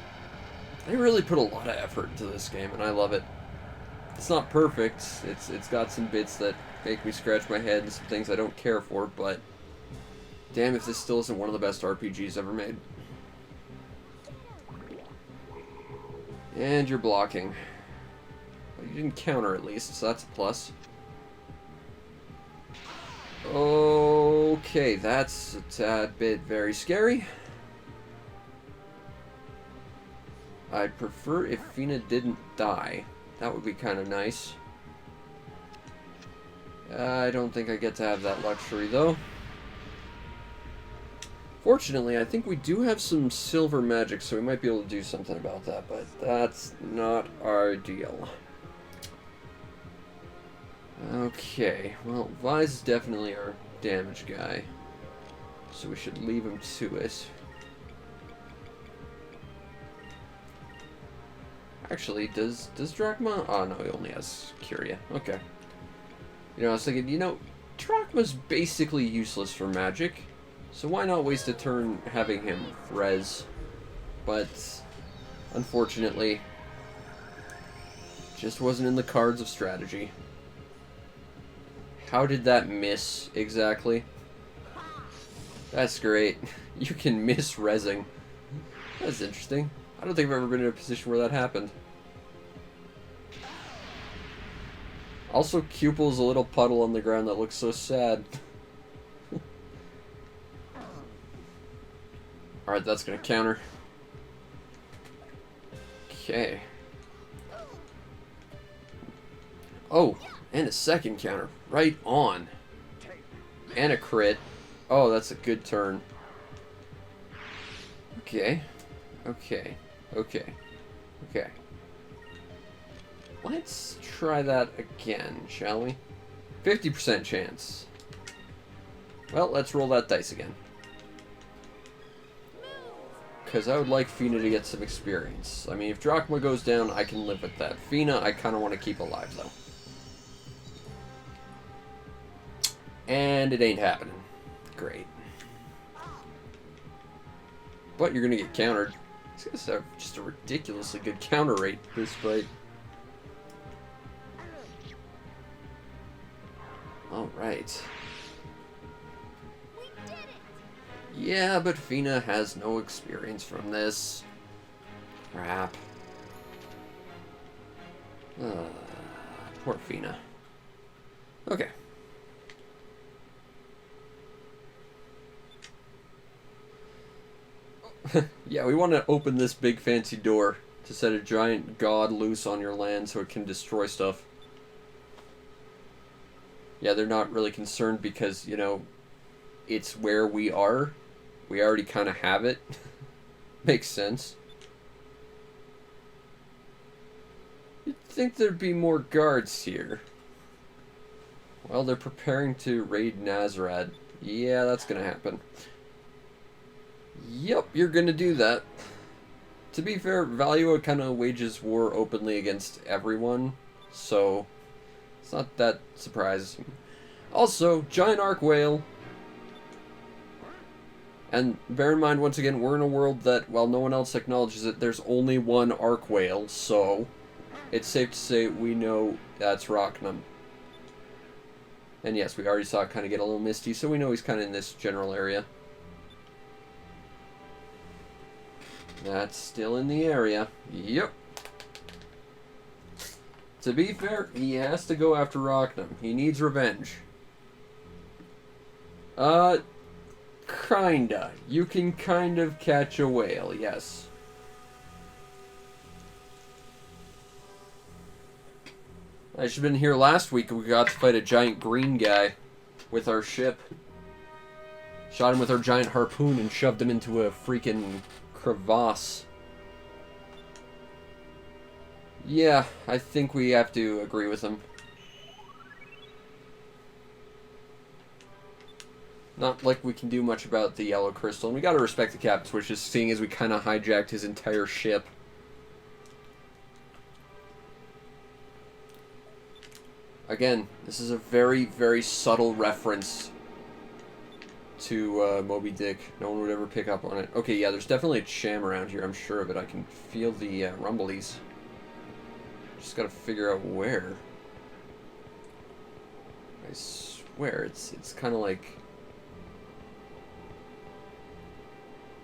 A: they really put a lot of effort into this game, and I love it. It's not perfect. It's got some bits that make me scratch my head and some things I don't care for, but damn if this still isn't one of the best RPGs ever made. And you're blocking. Well, you didn't counter at least, so that's a plus. Okay, that's a tad bit very scary. I'd prefer if Fina didn't die. That would be kind of nice. I don't think I get to have that luxury, though. Fortunately, I think we do have some silver magic, so we might be able to do something about that, but that's not ideal. Okay, well, Vise is definitely our damage guy, so we should leave him to it. Actually, does Drachma? Oh no, he only has Curia. Okay. You know, I was thinking, Drachma's basically useless for magic, so why not waste a turn having him res? But unfortunately, just wasn't in the cards of strategy. How did that miss exactly? That's great. You can miss resing. That's interesting. I don't think I've ever been in a position where that happened. Also, Cupil's a little puddle on the ground that looks so sad. Alright, that's gonna counter. Okay. Oh, and a second counter. Right on. And a crit. Oh, that's a good turn. Okay. Okay. Okay. Okay. Let's try that again, shall we? 50% chance. Well, let's roll that dice again. Because I would like Fina to get some experience. I mean, if Drachma goes down, I can live with that. Fina, I kind of want to keep alive, though. And it ain't happening. Great. But you're going to get countered. These guys have just a ridiculously good counter rate this fight. Alright.
C: We did it!
A: Yeah, but Fina has no experience from this. Crap. Poor Fina. Okay. Yeah, we want to open this big fancy door to set a giant god loose on your land so it can destroy stuff. Yeah, they're not really concerned because, it's where we are. We already kind of have it. Makes sense. You'd think there'd be more guards here. Well, they're preparing to raid Nazarad. Yeah, that's gonna happen. Yep, you're gonna do that. To be fair, Valua kind of wages war openly against everyone, so it's not that surprising. Also, giant arc whale. And bear in mind, once again, we're in a world that, while no one else acknowledges it, there's only one arc whale, so it's safe to say we know that's Rocknum. And yes, we already saw it kind of get a little misty, so we know he's kind of in this general area. That's still in the area. Yep. To be fair, he has to go after Rocknum. He needs revenge. Kinda. You can kind of catch a whale, yes. I should have been here last week and we got to fight a giant green guy with our ship. Shot him with our giant harpoon and shoved him into a freaking crevasse. Yeah, I think we have to agree with him. Not like we can do much about the yellow crystal, and we gotta respect the captain's wishes, seeing as we kind of hijacked his entire ship. Again, this is a very, very subtle reference to Moby Dick. No one would ever pick up on it. Okay, yeah, there's definitely a cham around here. I'm sure of it. I can feel the rumblies. Just gotta figure out where. I swear, it's kind of like...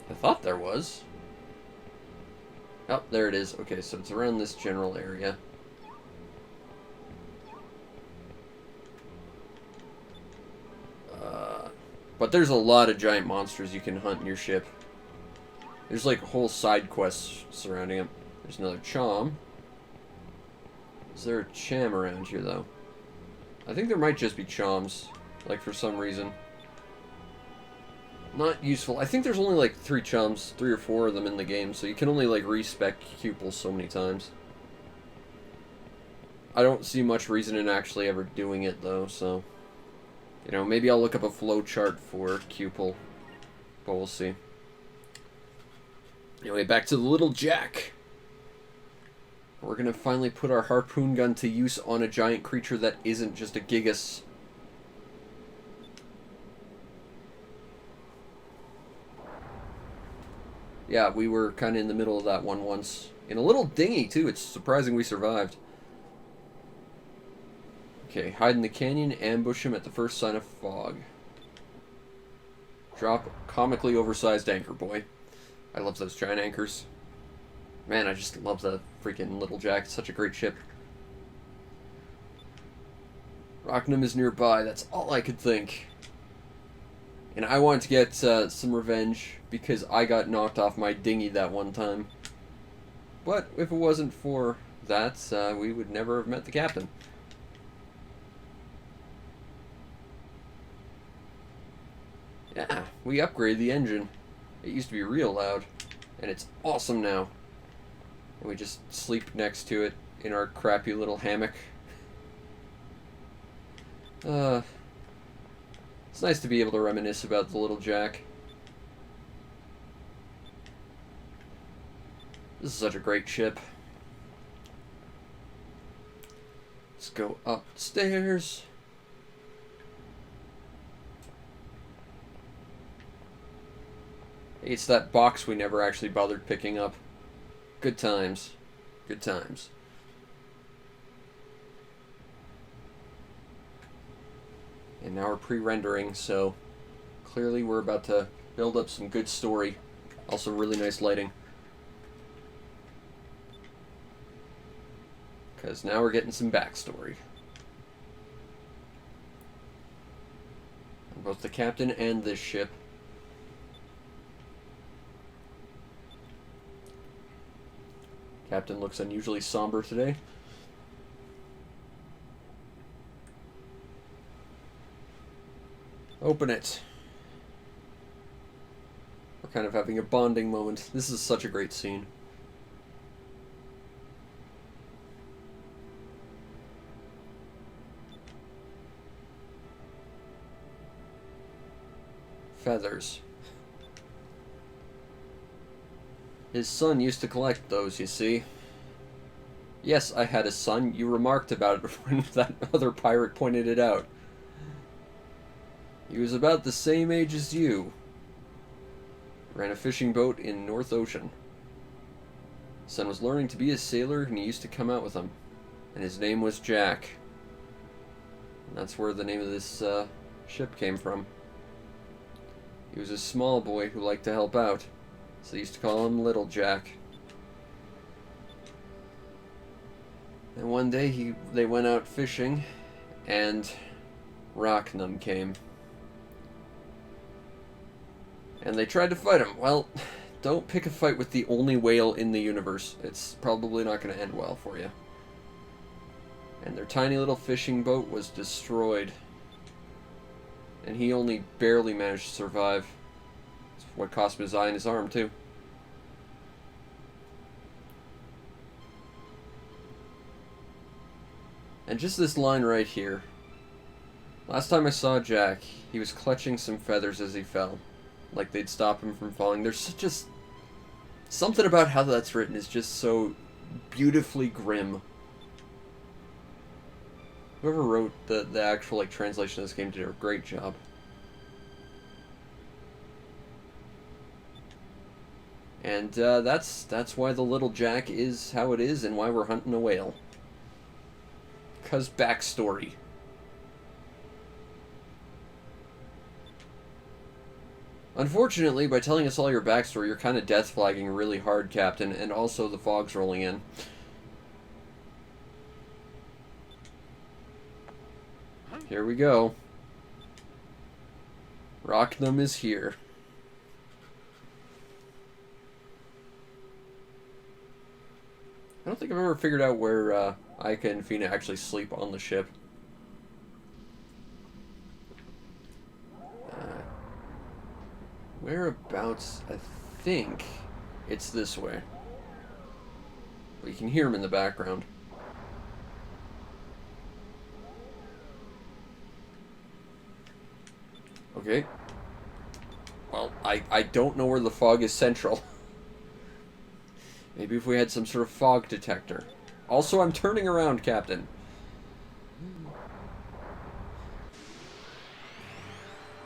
A: I thought there was. Oh, there it is. Okay, so it's around this general area. But there's a lot of giant monsters you can hunt in your ship. There's like whole side quests surrounding them. There's another Chom. Is there a Cham around here, though? I think there might just be Choms, like for some reason. Not useful. I think there's only like 3 Choms, 3 or 4 of them in the game, so you can only like respec pupils so many times. I don't see much reason in actually ever doing it, though, so... You know, maybe I'll look up a flowchart for Cupel, but we'll see. Anyway, back to the little Jack. We're gonna finally put our harpoon gun to use on a giant creature that isn't just a Gigas. Yeah, we were kind of in the middle of that one once. In a little dinghy, too. It's surprising we survived. Okay, hide in the canyon, ambush him at the first sign of fog. Drop comically oversized anchor, boy. I love those giant anchors. Man, I just love the freaking Little Jack. It's such a great ship. Rocknum is nearby. That's all I could think. And I wanted to get some revenge because I got knocked off my dinghy that one time. But if it wasn't for that, we would never have met the captain. Yeah, we upgraded the engine. It used to be real loud, and it's awesome now. And we just sleep next to it in our crappy little hammock. It's nice to be able to reminisce about the Little Jack. This is such a great ship. Let's go upstairs. It's that box we never actually bothered picking up. Good times. Good times. And now we're pre-rendering, so clearly we're about to build up some good story. Also really nice lighting. Because now we're getting some backstory. On both the captain and this ship. Captain looks unusually somber today. Open it. We're kind of having a bonding moment. This is such a great scene. Feathers. His son used to collect those, you see. Yes, I had a son. You remarked about it when that other pirate pointed it out. He was about the same age as you. Ran a fishing boat in North Ocean. His son was learning to be a sailor, and he used to come out with him. And his name was Jack. And that's where the name of this ship came from. He was a small boy who liked to help out. So they used to call him Little Jack. And one day they went out fishing, and Rocknum came. And they tried to fight him. Well, don't pick a fight with the only whale in the universe. It's probably not going to end well for you. And their tiny little fishing boat was destroyed. And he only barely managed to survive. That's what cost him his eye and his arm, too. And just this line right here. Last time I saw Jack, he was clutching some feathers as he fell. Like they'd stop him from falling. There's just... something about how that's written is just so beautifully grim. Whoever wrote the actual like translation of this game did a great job. And that's why the Little Jack is how it is and why we're hunting a whale. Because backstory. Unfortunately, by telling us all your backstory, you're kind of death flagging really hard, Captain, and also the fog's rolling in. Here we go. Rocknum is here. I don't think I've ever figured out where Ica and Fina actually sleep on the ship. Whereabouts? I think it's this way. But you can hear them in the background. Okay. Well, I don't know where the fog is central. Maybe if we had some sort of fog detector. Also, I'm turning around, Captain.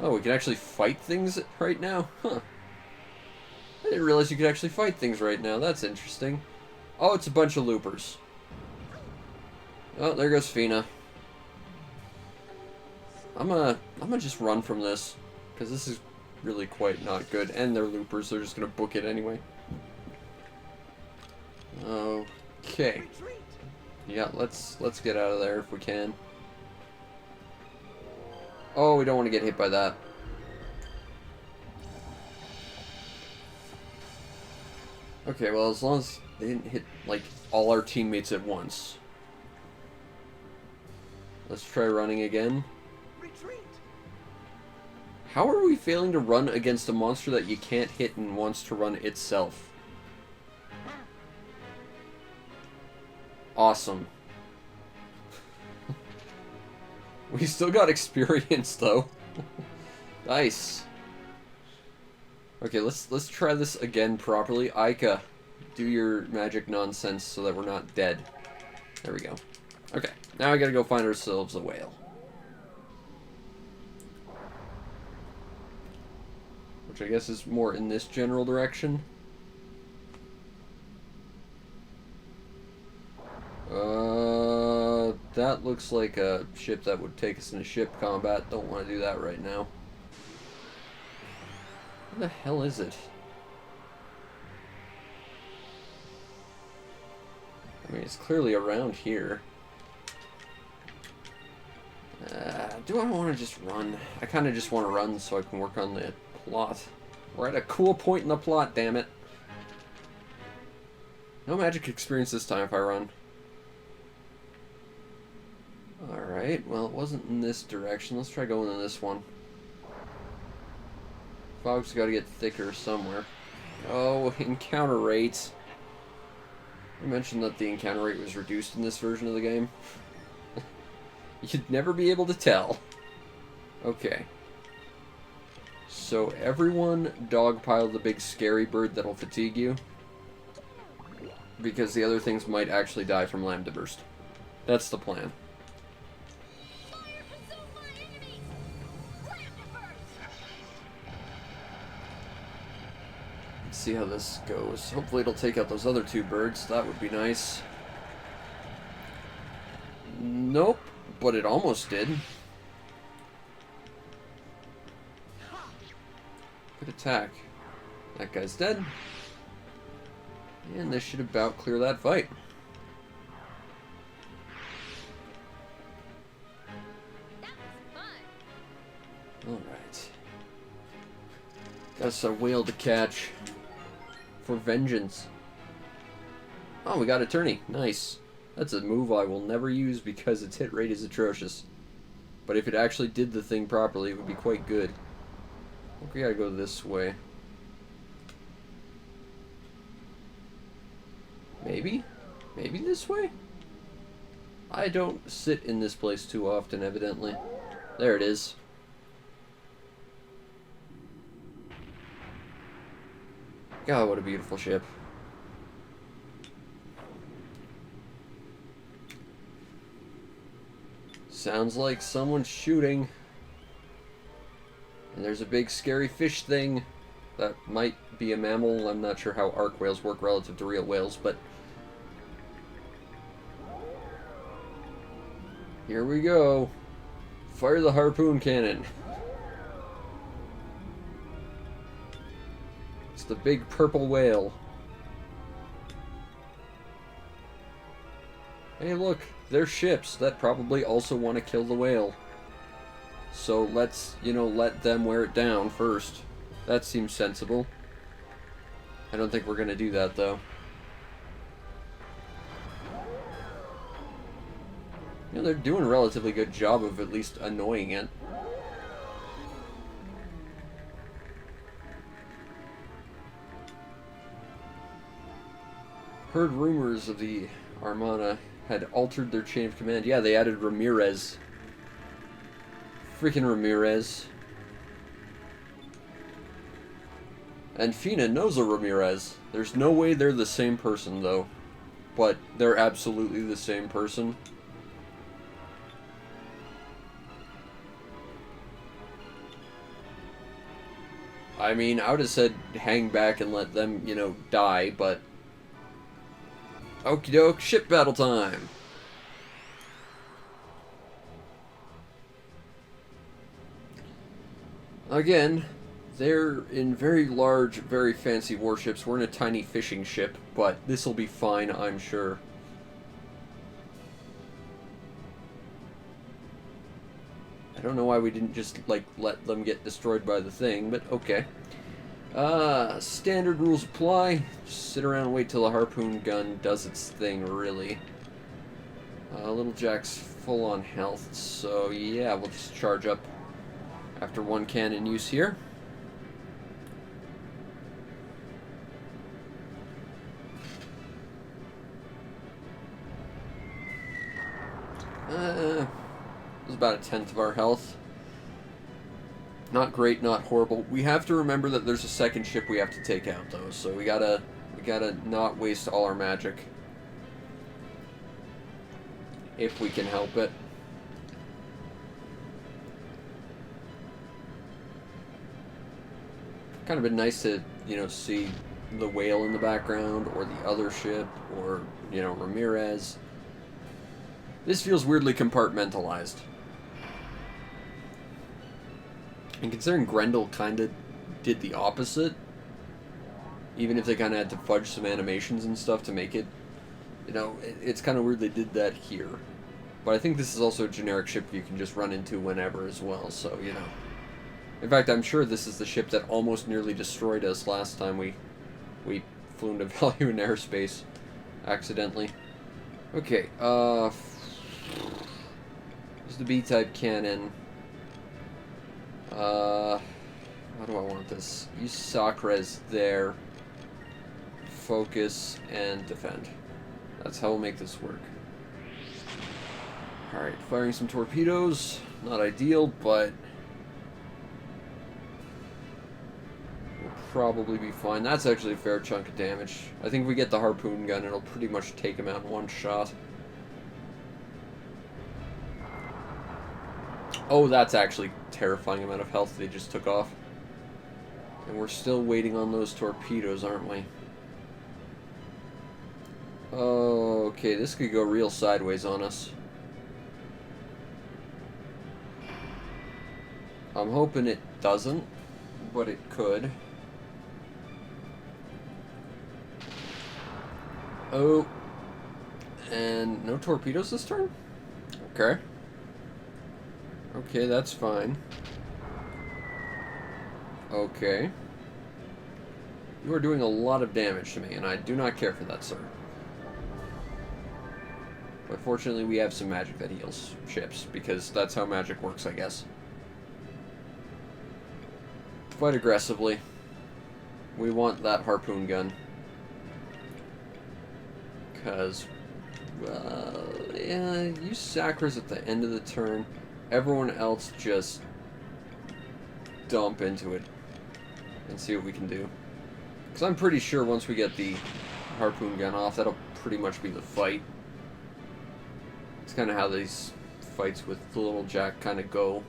A: Oh, we can actually fight things right now? Huh. I didn't realize you could actually fight things right now. That's interesting. Oh, it's a bunch of loopers. Oh, there goes Fina. I'm gonna just run from this, because this is really quite not good. And they're loopers, they're just gonna book it anyway. Okay. Yeah, let's get out of there if we can. Oh, we don't want to get hit by that. Okay, well, as long as they didn't hit, like, all our teammates at once. Let's try running again.
D: Retreat.
A: How are we failing to run against a monster that you can't hit and wants to run itself? Awesome. We still got experience, though. Nice. Okay, let's try this again properly. Ica, do your magic nonsense so that we're not dead. There we go. Okay, now we gotta go find ourselves a whale. Which I guess is more in this general direction. That looks like a ship that would take us into ship combat. Don't want to do that right now. Where the hell is it? I mean, it's clearly around here. Do I want to just run? I kind of just want to run so I can work on the plot. We're at a cool point in the plot, damn it. No magic experience this time if I run. Alright, well, it wasn't in this direction. Let's try going in this one. Fog's got to get thicker somewhere. Oh, encounter rate. You mentioned that the encounter rate was reduced in this version of the game. You'd never be able to tell. Okay. So everyone dogpile the big scary bird that'll fatigue you. Because the other things might actually die from Lambda Burst. That's the plan. Let's see how this goes. Hopefully it'll take out those other two birds. That would be nice. Nope, but it almost did. Good attack. That guy's dead. And this should about clear that fight.
C: That was fun.
A: Alright. Got us a whale to catch. For vengeance. Oh, we got a tourney. Nice. That's a move I will never use because its hit rate is atrocious. But if it actually did the thing properly, it would be quite good. I think we gotta go this way. Maybe? Maybe this way? I don't sit in this place too often, evidently. There it is. God, what a beautiful ship. Sounds like someone's shooting. And there's a big scary fish thing. That might be a mammal. I'm not sure how arc whales work relative to real whales, but... Here we go. Fire the harpoon cannon. It's the big purple whale. Hey, look. They're ships that probably also want to kill the whale. So let's, let them wear it down first. That seems sensible. I don't think we're going to do that, though. They're doing a relatively good job of at least annoying it. Heard rumors of the Armada had altered their chain of command. Yeah, they added Ramirez. Freaking Ramirez. And Fina knows a Ramirez. There's no way they're the same person, though. But they're absolutely the same person. I mean, I would have said hang back and let them, die, but... Okie doke, ship battle time! Again, they're in very large, very fancy warships. We're in a tiny fishing ship, but this'll be fine, I'm sure. I don't know why we didn't just, let them get destroyed by the thing, but okay. Standard rules apply. Just sit around and wait till the harpoon gun does its thing, really. Little Jack's full on health, so yeah, we'll just charge up after one cannon use here. It was about a tenth of our health. Not great, not horrible. We have to remember that there's a second ship we have to take out, though, so we gotta not waste all our magic. If we can help it. Kind of been nice to, see the whale in the background, or the other ship, or, Ramirez. This feels weirdly compartmentalized. And considering Grendel kind of did the opposite, even if they kind of had to fudge some animations and stuff to make it, it's kind of weird they did that here. But I think this is also a generic ship you can just run into whenever as well, so, In fact, I'm sure this is the ship that almost nearly destroyed us last time we flew into value in airspace accidentally. Okay, here's the B-type cannon. How do I want this? Use Sacres there. Focus and defend. That's how we'll make this work. Alright, firing some torpedoes. Not ideal, but we'll probably be fine. That's actually a fair chunk of damage. I think if we get the harpoon gun, it'll pretty much take him out in one shot. Oh, that's actually terrifying amount of health they just took off. And we're still waiting on those torpedoes, aren't we? Oh, okay, this could go real sideways on us. I'm hoping it doesn't, but it could. Oh. And no torpedoes this turn? Okay. Okay, that's fine. Okay. You are doing a lot of damage to me, and I do not care for that, sir. But fortunately, we have some magic that heals ships, because that's how magic works, I guess. Fight aggressively. We want that harpoon gun. Because, yeah, use Sacres at the end of the turn. Everyone else just dump into it and see what we can do. Because I'm pretty sure once we get the harpoon gun off, that'll pretty much be the fight. It's kind of how these fights with the little Jack kind of go.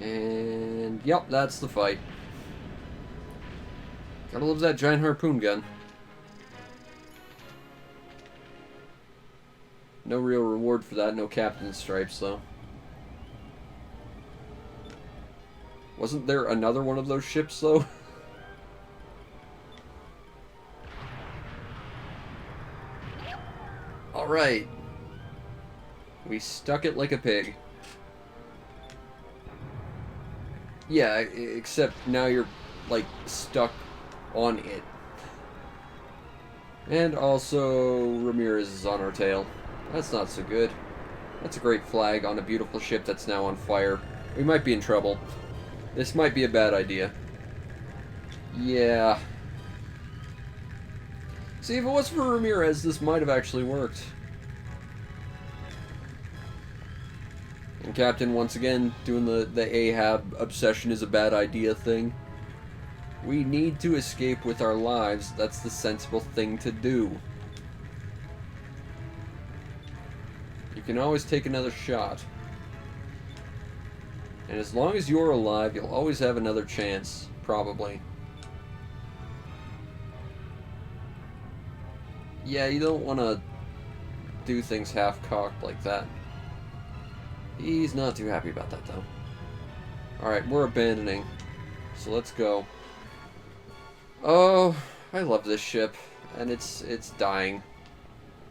A: And, yep, that's the fight. Gotta love that giant harpoon gun. No real reward for that, no captain's stripes, though. Wasn't there another one of those ships, though? Alright. We stuck it like a pig. Yeah, except now you're, like, stuck on it. And also, Ramirez is on our tail. That's not so good. That's a great flag on a beautiful ship that's now on fire. We might be in trouble. This might be a bad idea. Yeah. See, if it wasn't for Ramirez, this might have actually worked. And Captain, once again, doing the Ahab obsession is a bad idea thing. We need to escape with our lives. That's the sensible thing to do. You can always take another shot. And as long as you're alive, you'll always have another chance. Probably. Yeah, you don't want to do things half-cocked like that. He's not too happy about that, though. Alright, we're abandoning. So let's go. Oh, I love this ship. And it's dying.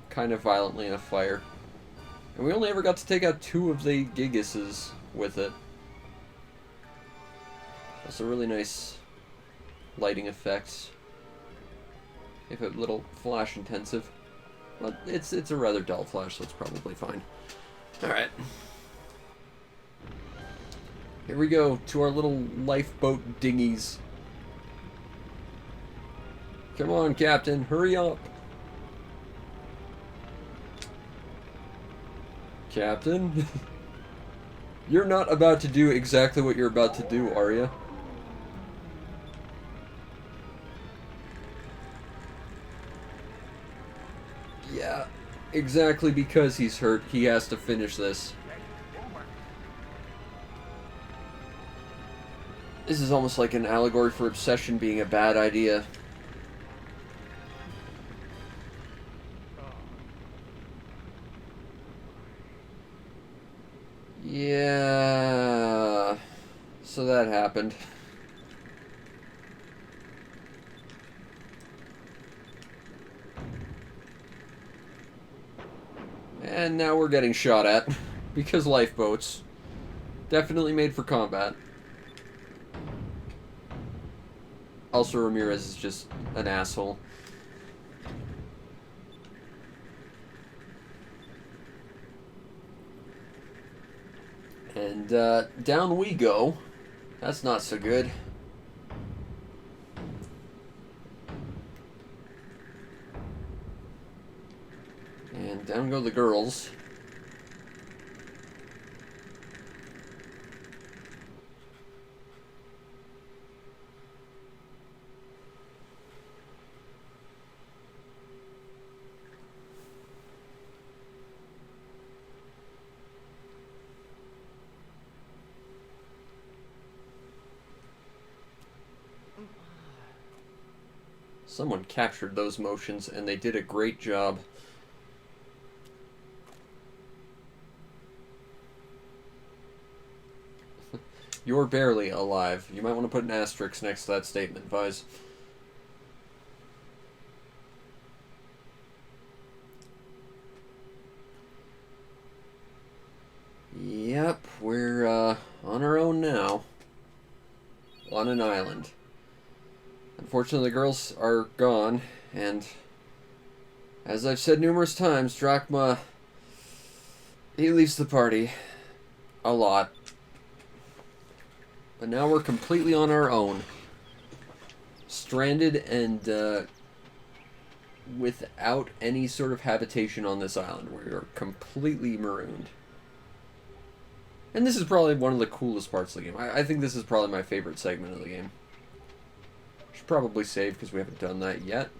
A: Kind of violently in a fire. And we only ever got to take out 2 of the Gigases with it. That's a really nice lighting effect. If a little flash intensive. But it's a rather dull flash, so it's probably fine. Alright. Here we go to our little lifeboat dinghies. Come on, Captain, hurry up. Captain? You're not about to do exactly what you're about to do, are you? Yeah, exactly because he's hurt, he has to finish this. This is almost like an allegory for obsession being a bad idea. Yeah, so that happened. And now we're getting shot at, because lifeboats. Definitely made for combat. Also, Ramirez is just an asshole. And down we go. That's not so good. And down go the girls. Someone captured those motions, and they did a great job. You're barely alive. You might want to put an asterisk next to that statement, Vise. Yep, we're on our own now. On an island. Unfortunately, the girls are gone, and as I've said numerous times, Drachma, he leaves the party a lot. But now we're completely on our own. Stranded and without any sort of habitation on this island. We are completely marooned. And this is probably one of the coolest parts of the game. I think this is probably my favorite segment of the game. Should probably save because we haven't done that yet.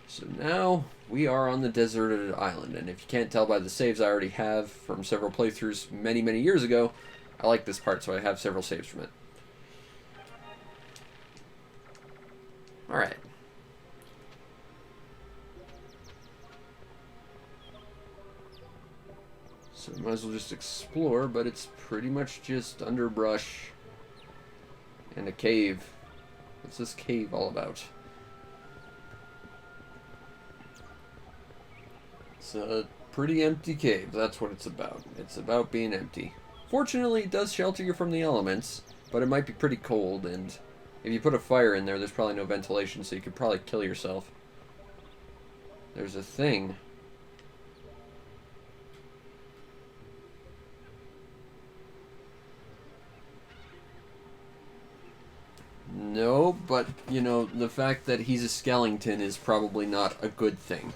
A: So now we are on the deserted island, and if you can't tell by the saves I already have from several playthroughs many, many years ago, I like this part, so I have several saves from it. So we might as well just explore, but it's pretty much just underbrush and a cave. What's this cave all about? It's a pretty empty cave, that's what it's about. It's about being empty. Fortunately, it does shelter you from the elements, but it might be pretty cold, and if you put a fire in there, there's probably no ventilation, so you could probably kill yourself. There's a thing. No, but, you know, the fact that he's a skeleton is probably not a good thing.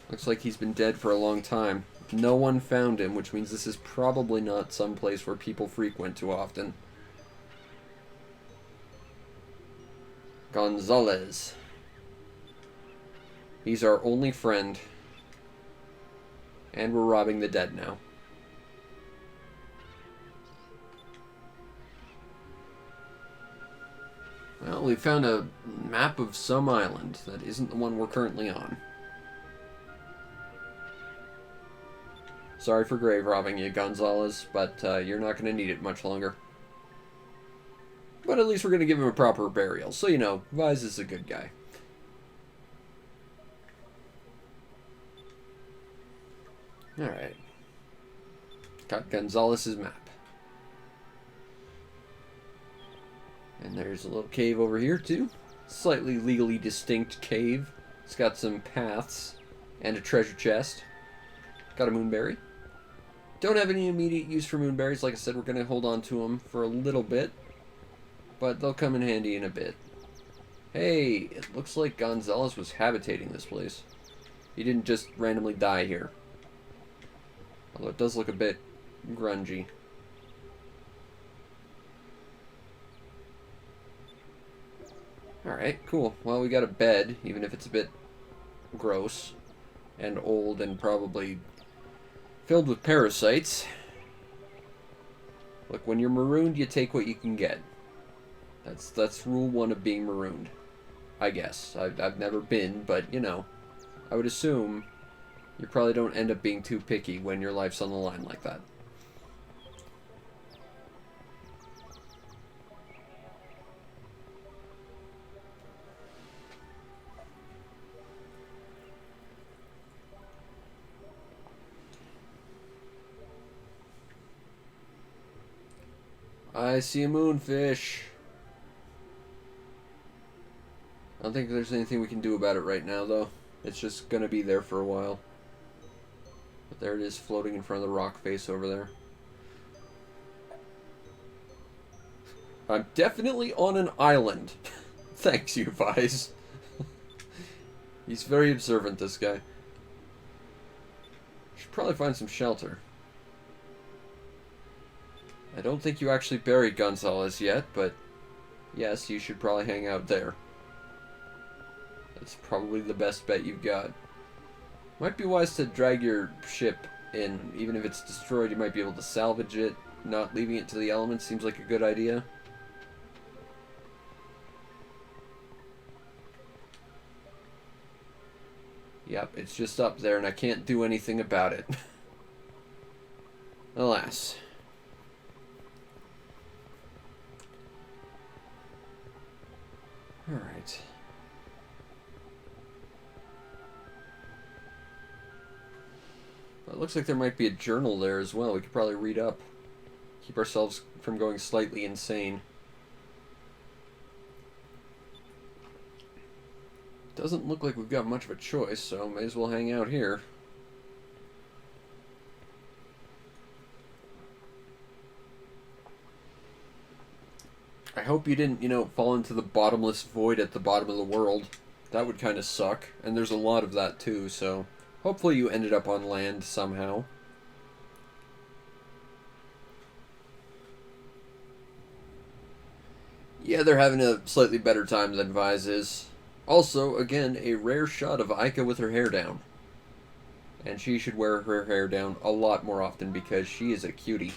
A: Looks like he's been dead for a long time. No one found him, which means this is probably not some place where people frequent too often. Gonzalez. He's our only friend. And we're robbing the dead now. Well, we found a map of some island that isn't the one we're currently on. Sorry for grave robbing you, Gonzalez, but you're not going to need it much longer. But at least we're going to give him a proper burial, so you know, Vise is a good guy. Alright. Got Gonzalez's map. And there's a little cave over here, too. Slightly legally distinct cave. It's got some paths and a treasure chest. Got a moonberry. Don't have any immediate use for moonberries. Like I said, we're going to hold on to them for a little bit. But they'll come in handy in a bit. Hey, it looks like Gonzalez was habitating this place. He didn't just randomly die here. Although it does look a bit grungy. Alright, cool. Well, we got a bed, even if it's a bit gross and old and probably filled with parasites. Look, when you're marooned, you take what you can get. That's rule one of being marooned. I guess. I've never been, but, you know, I would assume you probably don't end up being too picky when your life's on the line like that. I see a moonfish. I don't think there's anything we can do about it right now, though. It's just gonna be there for a while. But there it is, floating in front of the rock face over there. I'm definitely on an island. Thanks, you Vise. He's very observant, this guy. Should probably find some shelter. I don't think you actually buried Gonzalez yet, but yes, you should probably hang out there. That's probably the best bet you've got. Might be wise to drag your ship in. Even if it's destroyed, you might be able to salvage it. Not leaving it to the elements seems like a good idea. Yep, it's just up there and I can't do anything about it. Alas. Alright. It looks like there might be a journal there as well. We could probably read up. Keep ourselves from going slightly insane. Doesn't look like we've got much of a choice, so may as well hang out here. I hope you didn't, you know, fall into the bottomless void at the bottom of the world. That would kind of suck. And there's a lot of that too, so hopefully you ended up on land somehow. Yeah, they're having a slightly better time than Vise is. Also, again, a rare shot of Aika with her hair down. And she should wear her hair down a lot more often because she is a cutie.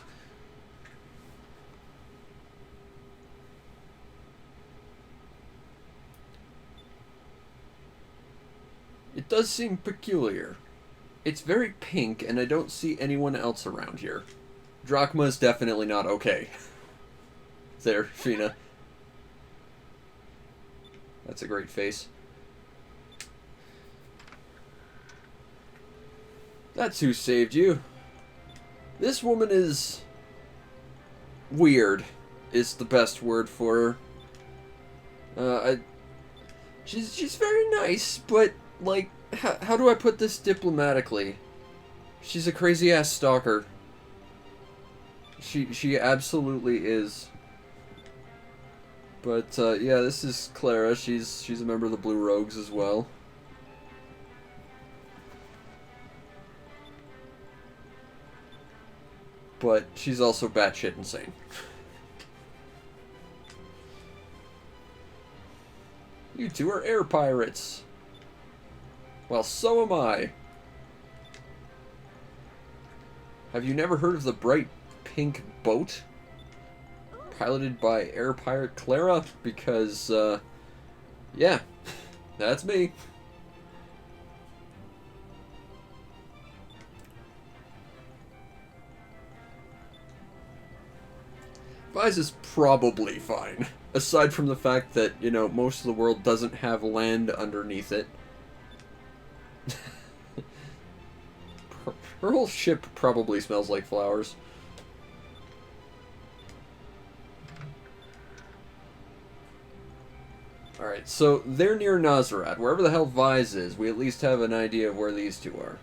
A: It does seem peculiar. It's very pink, and I don't see anyone else around here. Drachma is definitely not okay. There, Fina. That's a great face. That's who saved you. This woman is... weird, is the best word for her. She's very nice, but, like, how do I put this diplomatically? She's a crazy-ass stalker. She absolutely is. But, yeah, this is Clara. She's a member of the Blue Rogues as well. But she's also batshit insane. You two are air pirates. Well, so am I. Have you never heard of the bright pink boat? Piloted by air pirate Clara? Because, yeah, that's me. Vise is probably fine. Aside from the fact that, you know, most of the world doesn't have land underneath it. Her whole ship probably smells like flowers. Alright, so they're near Nazareth. Wherever the hell Vise is, we at least have an idea of where these two are.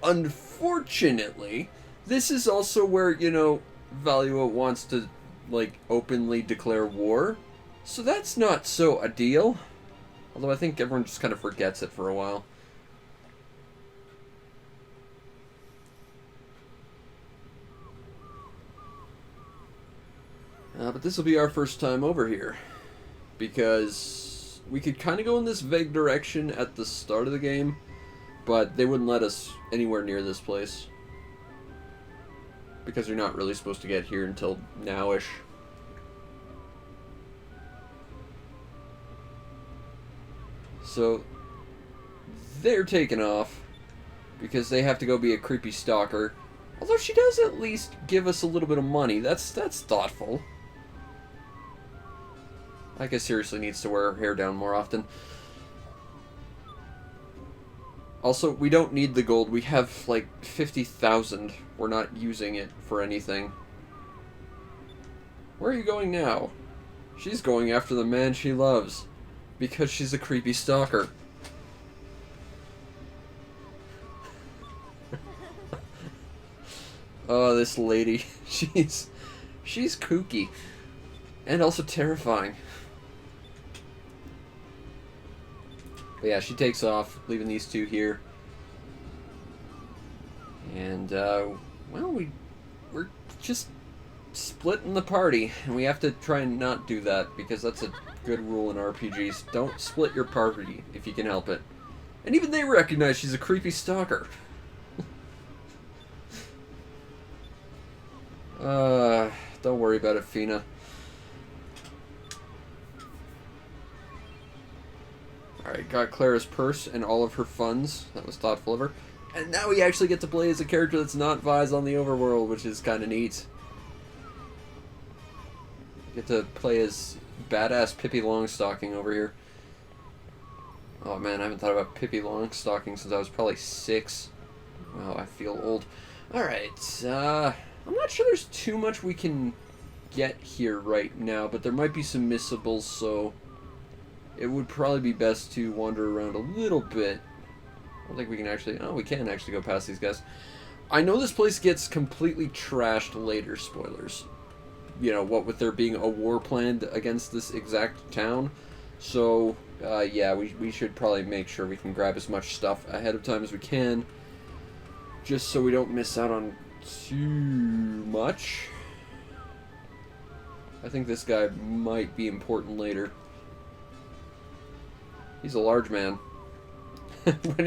A: Unfortunately, this is also where, you know, Valua wants to, like, openly declare war. So that's not so ideal. Although I think everyone just kind of forgets it for a while. But this will be our first time over here. Because we could kind of go in this vague direction at the start of the game, but they wouldn't let us anywhere near this place. Because you're not really supposed to get here until now-ish. So, they're taken off because they have to go be a creepy stalker. Although she does at least give us a little bit of money. That's thoughtful. I guess seriously needs to wear her hair down more often. Also, we don't need the gold. We have, like, 50,000. We're not using it for anything. Where are you going now? She's going after the man she loves. Because she's a creepy stalker. Oh, this lady. She's kooky. And also terrifying. But yeah, she takes off, leaving these two here. And, well, we're just splitting the party. And we have to try and not do that, because that's a good rule in RPGs. Don't split your party if you can help it. And even they recognize she's a creepy stalker. Don't worry about it, Fina. Alright, got Clara's purse and all of her funds. That was thoughtful of her. And now we actually get to play as a character that's not Vise on the overworld, which is kind of neat. Get to play as badass Pippi Longstocking over here. Oh man, I haven't thought about Pippi Longstocking since I was probably 6. Wow, I feel old. Alright, I'm not sure there's too much we can get here right now, but there might be some missables, so it would probably be best to wander around a little bit. I don't think we can actually... Oh, we can actually go past these guys. I know this place gets completely trashed later, spoilers. You know, what with there being a war planned against this exact town. So, yeah, we should probably make sure we can grab as much stuff ahead of time as we can. Just so we don't miss out on too much. I think this guy might be important later. He's a large man. When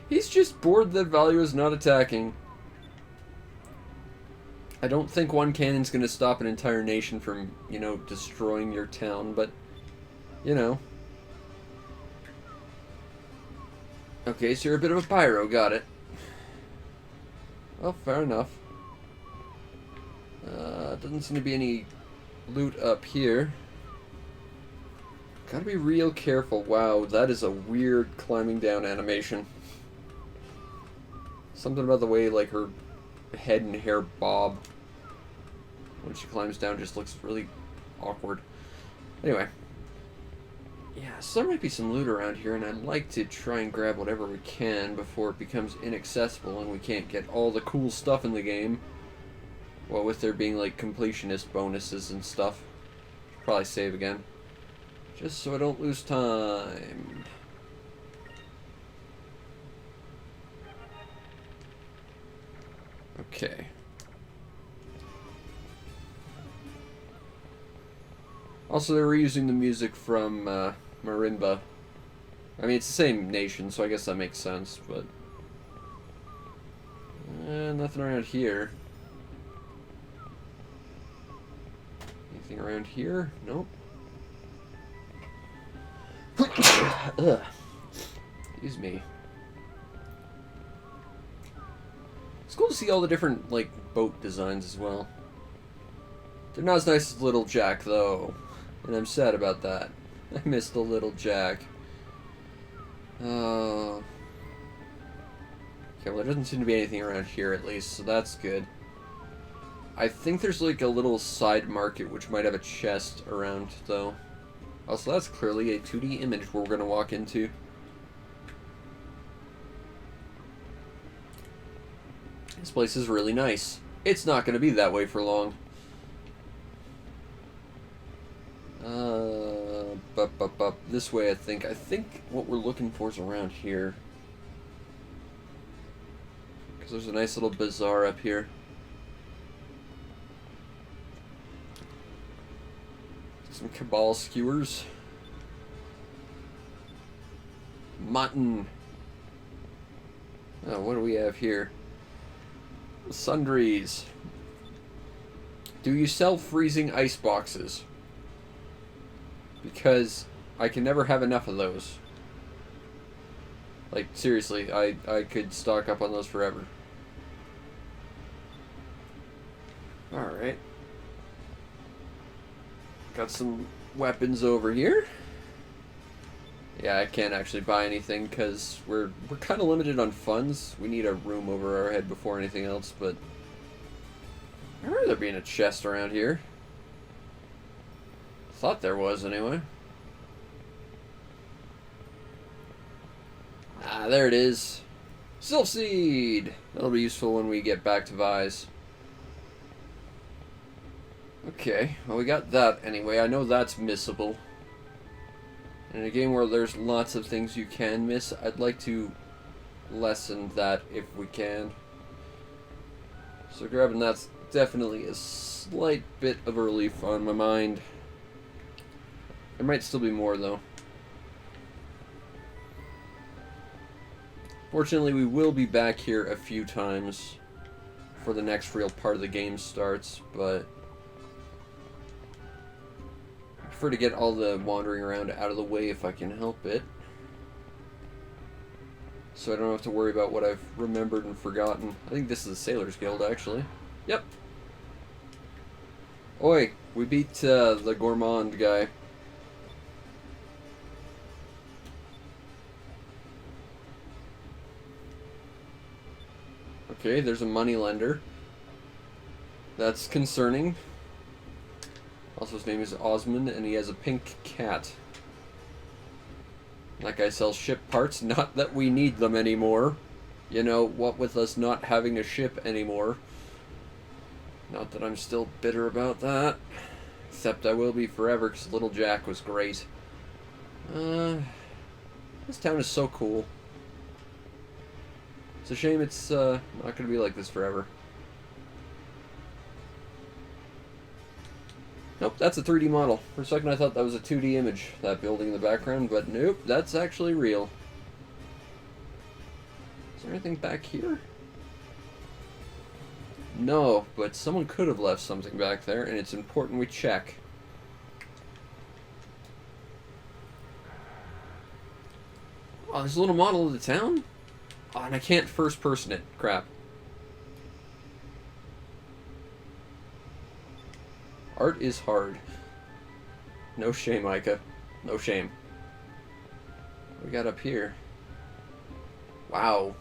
A: he's just bored that Valua is not attacking. I don't think one cannon's going to stop an entire nation from, you know, destroying your town, but, you know. Okay, so you're a bit of a pyro, got it. Well, fair enough. Doesn't seem to be any loot up here. Gotta be real careful. Wow, that is a weird climbing down animation. Something about the way, like, her head and hair bob when she climbs down just looks really awkward. Anyway. Yeah, so there might be some loot around here, and I'd like to try and grab whatever we can before it becomes inaccessible and we can't get all the cool stuff in the game. Well, with there being, like, completionist bonuses and stuff. Probably save again. Just so I don't lose time. Okay. Also, they're reusing the music from Marimba. I mean, it's the same nation, so I guess that makes sense, but... nothing around here. Anything around here? Nope. Ugh. Excuse me. It's cool to see all the different, like, boat designs as well. They're not as nice as Little Jack, though. And I'm sad about that. I miss the Little Jack. Okay, well, there doesn't seem to be anything around here, at least, so that's good. I think there's, like, a little side market which might have a chest around, though. Also, that's clearly a 2D image we're going to walk into. This place is really nice. It's not going to be that way for long. This way, I think. I think what we're looking for is around here. Because there's a nice little bazaar up here. Some Cabal skewers. Mutton. Oh, what do we have here? Sundries. Do you sell freezing ice boxes? Because I can never have enough of those. Like, seriously, I could stock up on those forever. Alright. Got some weapons over here. Yeah, I can't actually buy anything because we're kind of limited on funds. We need a room over our head before anything else, but I remember there being a chest around here. Thought there was, anyway. Ah, there it is. Sylph Seed! That'll be useful when we get back to Vise. Okay, well we got that anyway. I know that's missable. In a game where there's lots of things you can miss, I'd like to lessen that if we can. So grabbing that's definitely a slight bit of a relief on my mind. There might still be more though. Fortunately, we will be back here a few times before the next real part of the game starts, but I prefer to get all the wandering around out of the way if I can help it. So I don't have to worry about what I've remembered and forgotten. I think this is the Sailors Guild, actually. Yep. Oi, we beat the Gourmand guy. Okay, there's a moneylender. That's concerning. Also, his name is Osmond, and he has a pink cat. That guy sells ship parts, not that we need them anymore. You know, what with us not having a ship anymore. Not that I'm still bitter about that. Except I will be forever, because Little Jack was great. This town is so cool. It's a shame it's not going to be like this forever. Nope, that's a 3D model. For a second I thought that was a 2D image, that building in the background, but nope, that's actually real. Is there anything back here? No, but someone could have left something back there, and it's important we check. Oh, there's a little model of the town? Oh, and I can't first person it. Crap. Art is hard. No shame, Ica. No shame. What we got up here? Wow.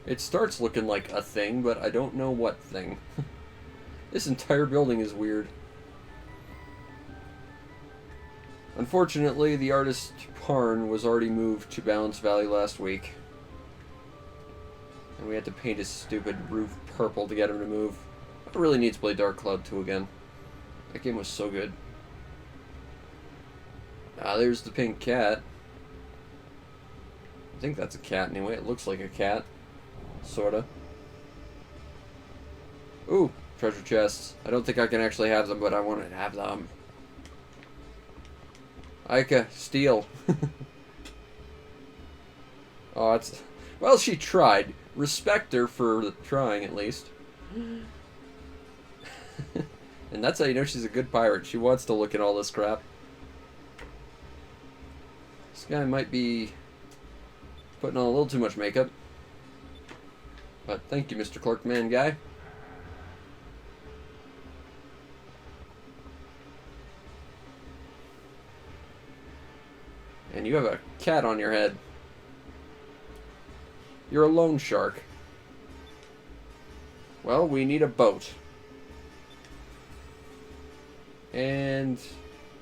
A: It starts looking like a thing, but I don't know what thing. This entire building is weird. Unfortunately, the artist Parn was already moved to Balance Valley last week. And we had to paint his stupid roof purple to get him to move. I really need to play Dark Cloud 2 again. That game was so good. Ah, there's the pink cat. I think that's a cat anyway. It looks like a cat. Sorta. Ooh, treasure chests. I don't think I can actually have them, but I want to have them. Ica, steal. Oh, it's... Well, she tried. Respect her for trying, at least. And that's how you know she's a good pirate. She wants to look at all this crap. This guy might be putting on a little too much makeup. But thank you, Mr. Clerkman guy. And you have a cat on your head. You're a loan shark. Well, we need a boat. And,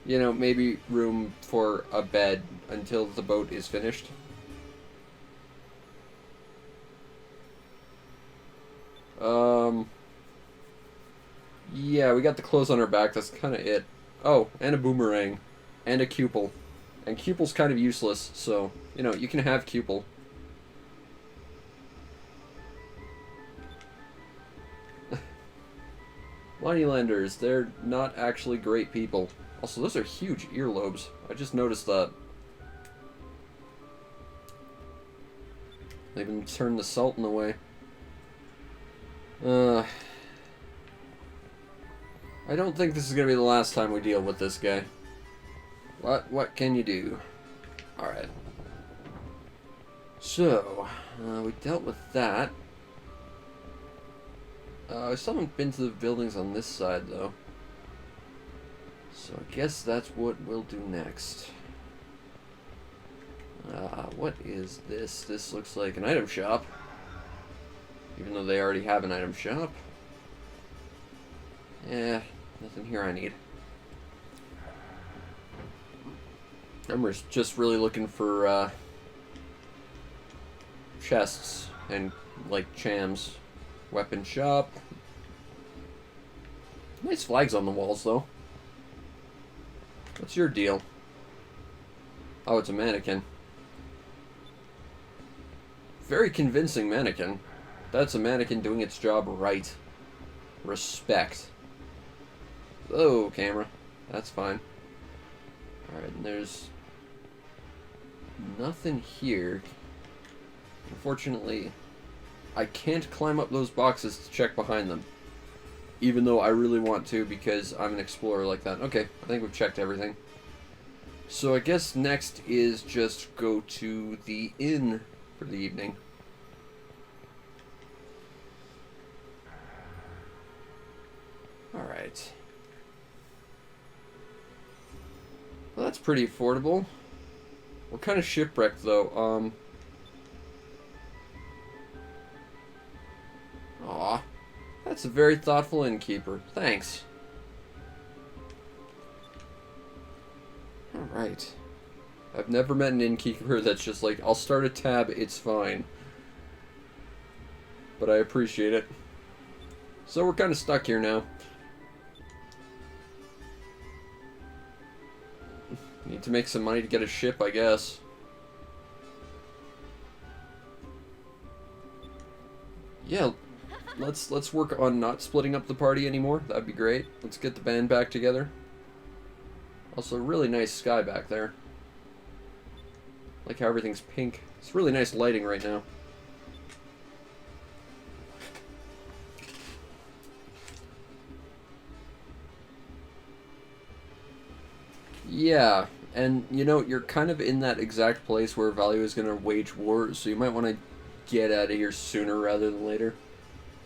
A: you know, maybe room for a bed until the boat is finished. Yeah, we got the clothes on our back. That's kind of it. Oh, and a boomerang. And a cupel. And cupel's kind of useless, so, you know, you can have cupel. Moneylanders, they're not actually great people. Also, those are huge earlobes. I just noticed that. They even turned the Sultan away. I don't think this is going to be the last time we deal with this guy. What can you do? Alright. So, we dealt with that. I still haven't been to the buildings on this side, though. So I guess that's what we'll do next. What is this? This looks like an item shop. Even though they already have an item shop. Eh, nothing here I need. I'm just really looking for, chests and, like, chams. Weapon shop. Nice flags on the walls, though. What's your deal? Oh, it's a mannequin. Very convincing mannequin. That's a mannequin doing its job right. Respect. Oh, camera. That's fine. Alright, and there's nothing here. Unfortunately, I can't climb up those boxes to check behind them. Even though I really want to because I'm an explorer like that. Okay, I think we've checked everything. So I guess next is just go to the inn for the evening. Alright. Well, that's pretty affordable. We're kind of shipwrecked, though. Aw. That's a very thoughtful innkeeper. Thanks. Alright. I've never met an innkeeper that's just like, I'll start a tab, it's fine. But I appreciate it. So we're kind of stuck here now. Need to make some money to get a ship, I guess. Yeah, let's work on not splitting up the party anymore. That'd be great. Let's get the band back together. Also, really nice sky back there. Like how everything's pink. It's really nice lighting right now. Yeah, and you know, you're kind of in that exact place where Value is going to wage war, so you might want to get out of here sooner rather than later.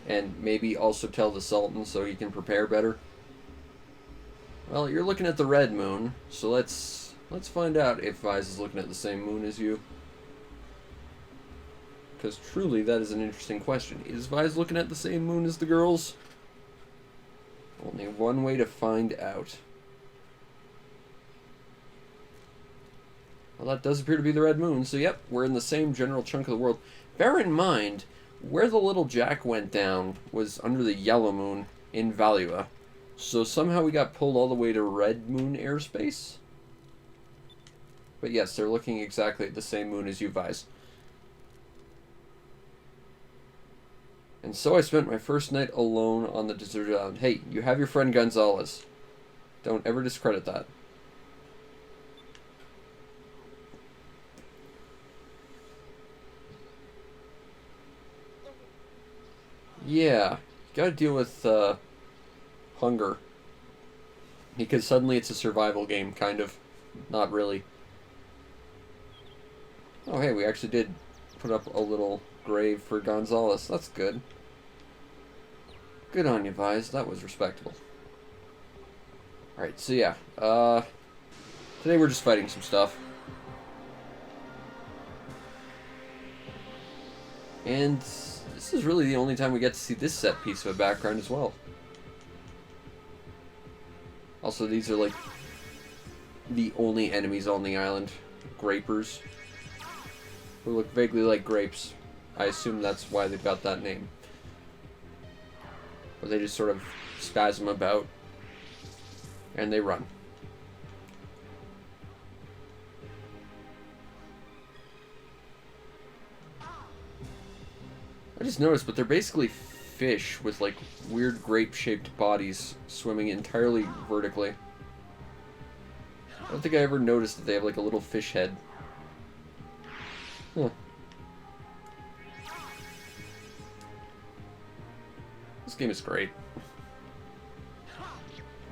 A: And maybe also tell the Sultan so he can prepare better. Well, you're looking at the red moon, so let's find out if Vise is looking at the same moon as you. Because truly, that is an interesting question. Is Vise looking at the same moon as the girls? Only one way to find out. Well, that does appear to be the red moon, so yep, we're in the same general chunk of the world. Bear in mind, where the little Jack went down was under the yellow moon in Valua. So somehow we got pulled all the way to red moon airspace. But yes, they're looking exactly at the same moon as you, Vise. And so I spent my first night alone on the deserted island. Hey, you have your friend Gonzalez. Don't ever discredit that. Yeah, gotta deal with hunger. Because suddenly it's a survival game, kind of. Not really. Oh hey, we actually did put up a little grave for Gonzalez. That's good. Good on you, Vise. That was respectable. Alright, so yeah. Today we're just fighting some stuff. And this is really the only time we get to see this set piece of a background as well. Also, these are like the only enemies on the island. Grapers. Who look vaguely like grapes. I assume that's why they've got that name. Or they just sort of spasm about. And they run. I just noticed, but they're basically fish with like weird grape-shaped bodies swimming entirely vertically. I don't think I ever noticed that they have like a little fish head. Huh. This game is great.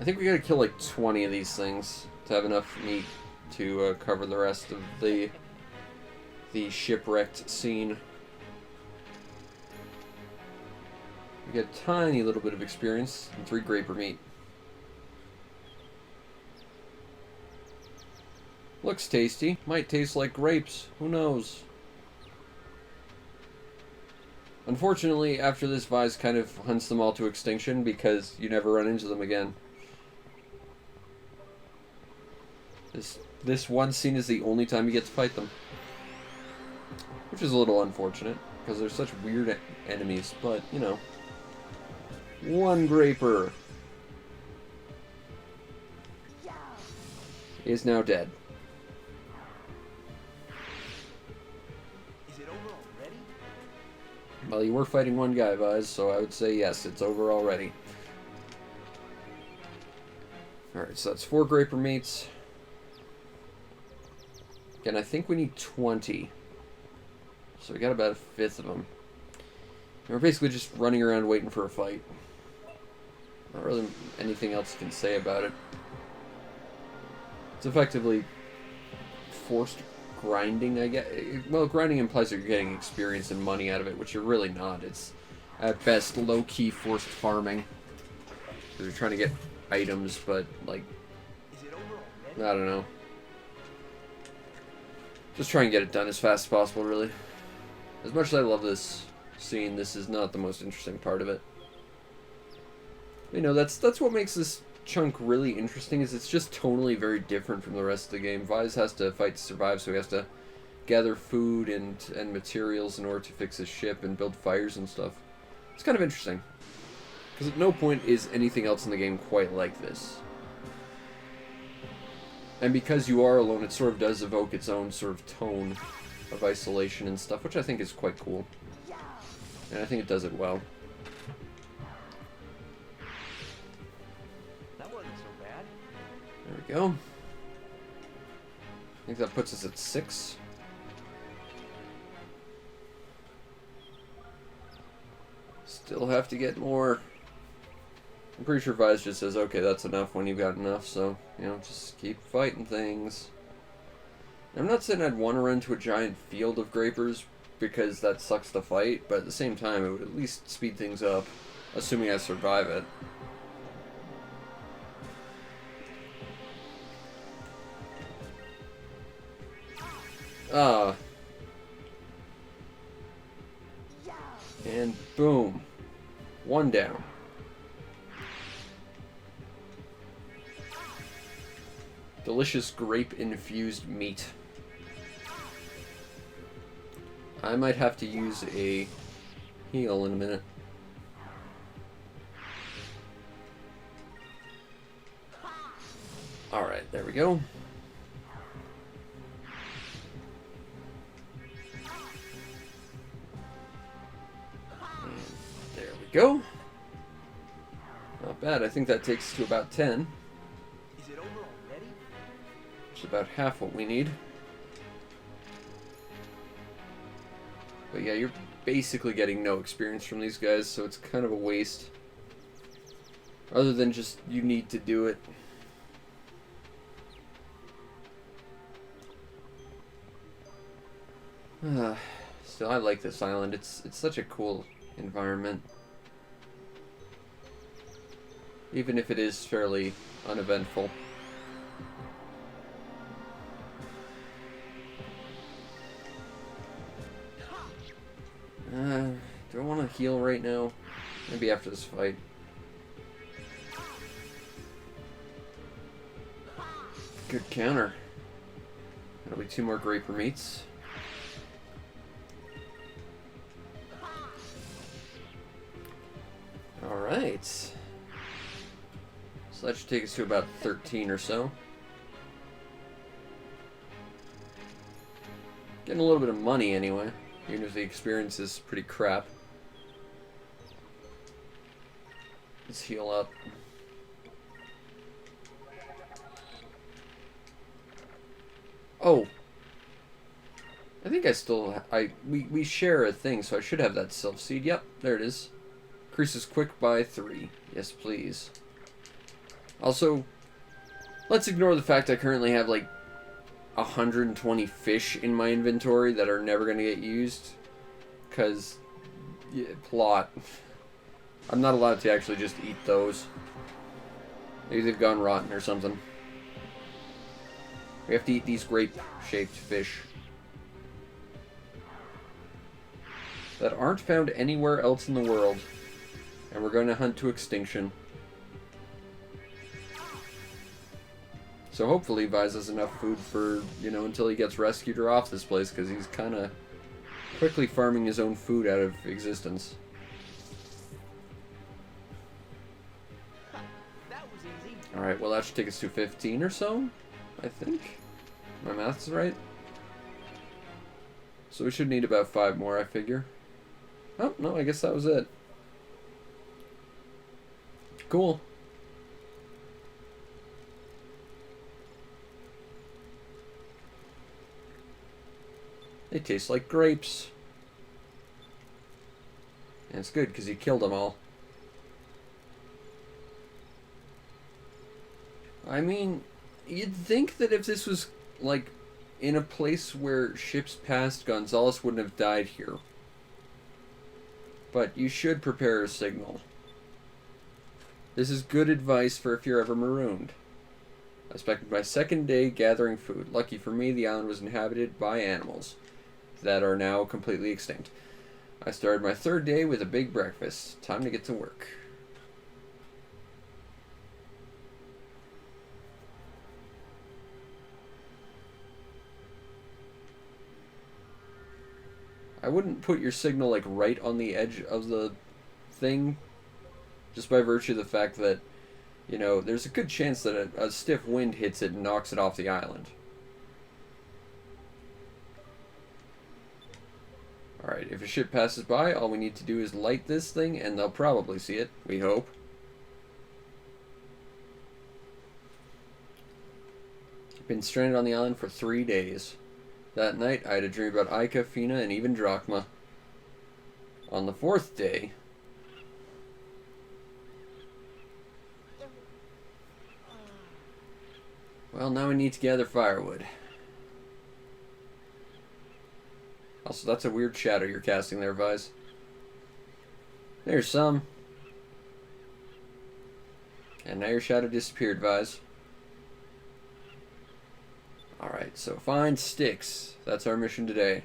A: I think we gotta kill like 20 of these things to have enough meat to cover the rest of the shipwrecked scene. We get a tiny little bit of experience and 3 graper meat. Looks tasty. Might taste like grapes. Who knows? Unfortunately, after this, Vise kind of hunts them all to extinction because you never run into them again. This one scene is the only time you get to fight them. Which is a little unfortunate, because they're such weird enemies, but, you know. 1 graper is now dead.
D: Is it over already?
A: Well, you were fighting 1 guy, Vise, so I would say yes, it's over already. Alright, so that's 4 graper meats. Again, I think we need 20. So we got about a 5th of them. And we're basically just running around waiting for a fight. Not really anything else you can say about it. It's effectively forced grinding, I guess. Well, grinding implies that you're getting experience and money out of it, which you're really not. It's, at best, low-key forced farming. Because you're trying to get items, but, like,
D: Is it over already?
A: I don't know. Just try and get it done as fast as possible, really. As much as I love this scene, this is not the most interesting part of it. You know, that's what makes this chunk really interesting, is it's just tonally very different from the rest of the game. Vise has to fight to survive, so he has to gather food and materials in order to fix his ship and build fires and stuff. It's kind of interesting. Because at no point is anything else in the game quite like this. And because you are alone, it sort of does evoke its own sort of tone of isolation and stuff, which I think is quite cool. And I think it does it well.
D: That wasn't so bad.
A: There we go. I think that puts us at 6. Still have to get more. I'm pretty sure Vise just says, okay, that's enough when you've got enough, so, you know, just keep fighting things. I'm not saying I'd want to run to a giant field of grapers, because that sucks to fight, but at the same time, it would at least speed things up, assuming I survive it. And boom. One down. Delicious grape-infused meat. I might have to use a heal in a minute. Alright, there we go. Go. Not bad. I think that takes us to about 10.
D: Is it over already?
A: Which is about half what we need. But yeah, you're basically getting no experience from these guys, so it's kind of a waste. Other than just, you need to do it. Still, I like this island. It's such a cool environment. Even if it is fairly uneventful. Do I want to heal right now? Maybe after this fight. Good counter. That'll be 2 more Graper meats. Alright. So that should take us to about 13 or so. Getting a little bit of money anyway, even if the experience is pretty crap. Let's heal up. Oh! I think I still... we share a thing, so I should have that Sylph Seed. Yep, there it is. Increases quick by 3. Yes, please. Also, let's ignore the fact I currently have like 120 fish in my inventory that are never going to get used. Because, yeah, plot. I'm not allowed to actually just eat those. Maybe they've gone rotten or something. We have to eat these grape-shaped fish. That aren't found anywhere else in the world. And we're going to hunt to extinction. So hopefully Vise has enough food for, you know, until he gets rescued or off this place, because he's kind of quickly farming his own food out of existence.
D: That was easy.
A: Alright, well that should take us to 15 or so, I think. My math's right. So we should need about 5 more, I figure. Oh, no, I guess that was it. Cool. They taste like grapes. And it's good because you killed them all. I mean, you'd think that if this was, like, in a place where ships passed, Gonzalez wouldn't have died here. But you should prepare a signal. This is good advice for if you're ever marooned. I spent my 2nd day gathering food. Lucky for me, the island was inhabited by animals that are now completely extinct. I started my 3rd day with a big breakfast. Time to get to work. I wouldn't put your signal like right on the edge of the thing, just by virtue of the fact that, you know, there's a good chance that a stiff wind hits it and knocks it off the island. Alright, if a ship passes by, all we need to do is light this thing, and they'll probably see it, we hope. Been stranded on the island for 3 days. That night, I had a dream about Ica, Fina, and even Drachma. On the 4th day, Well, now we need to gather firewood. Also, that's a weird shadow you're casting there, Vise. There's some. And now your shadow disappeared, Vise. Alright, so find sticks. That's our mission today.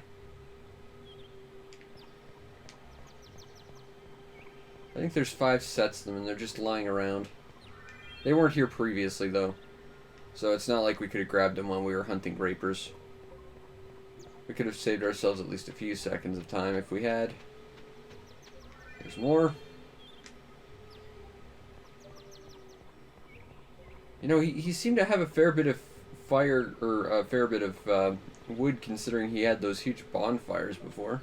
A: I think there's 5 sets of them, and they're just lying around. They weren't here previously, though. So it's not like we could have grabbed them when we were hunting grapers. We could have saved ourselves at least a few seconds of time if we had. There's more. You know, he seemed to have a fair bit of fire, or a fair bit of wood, considering he had those huge bonfires before.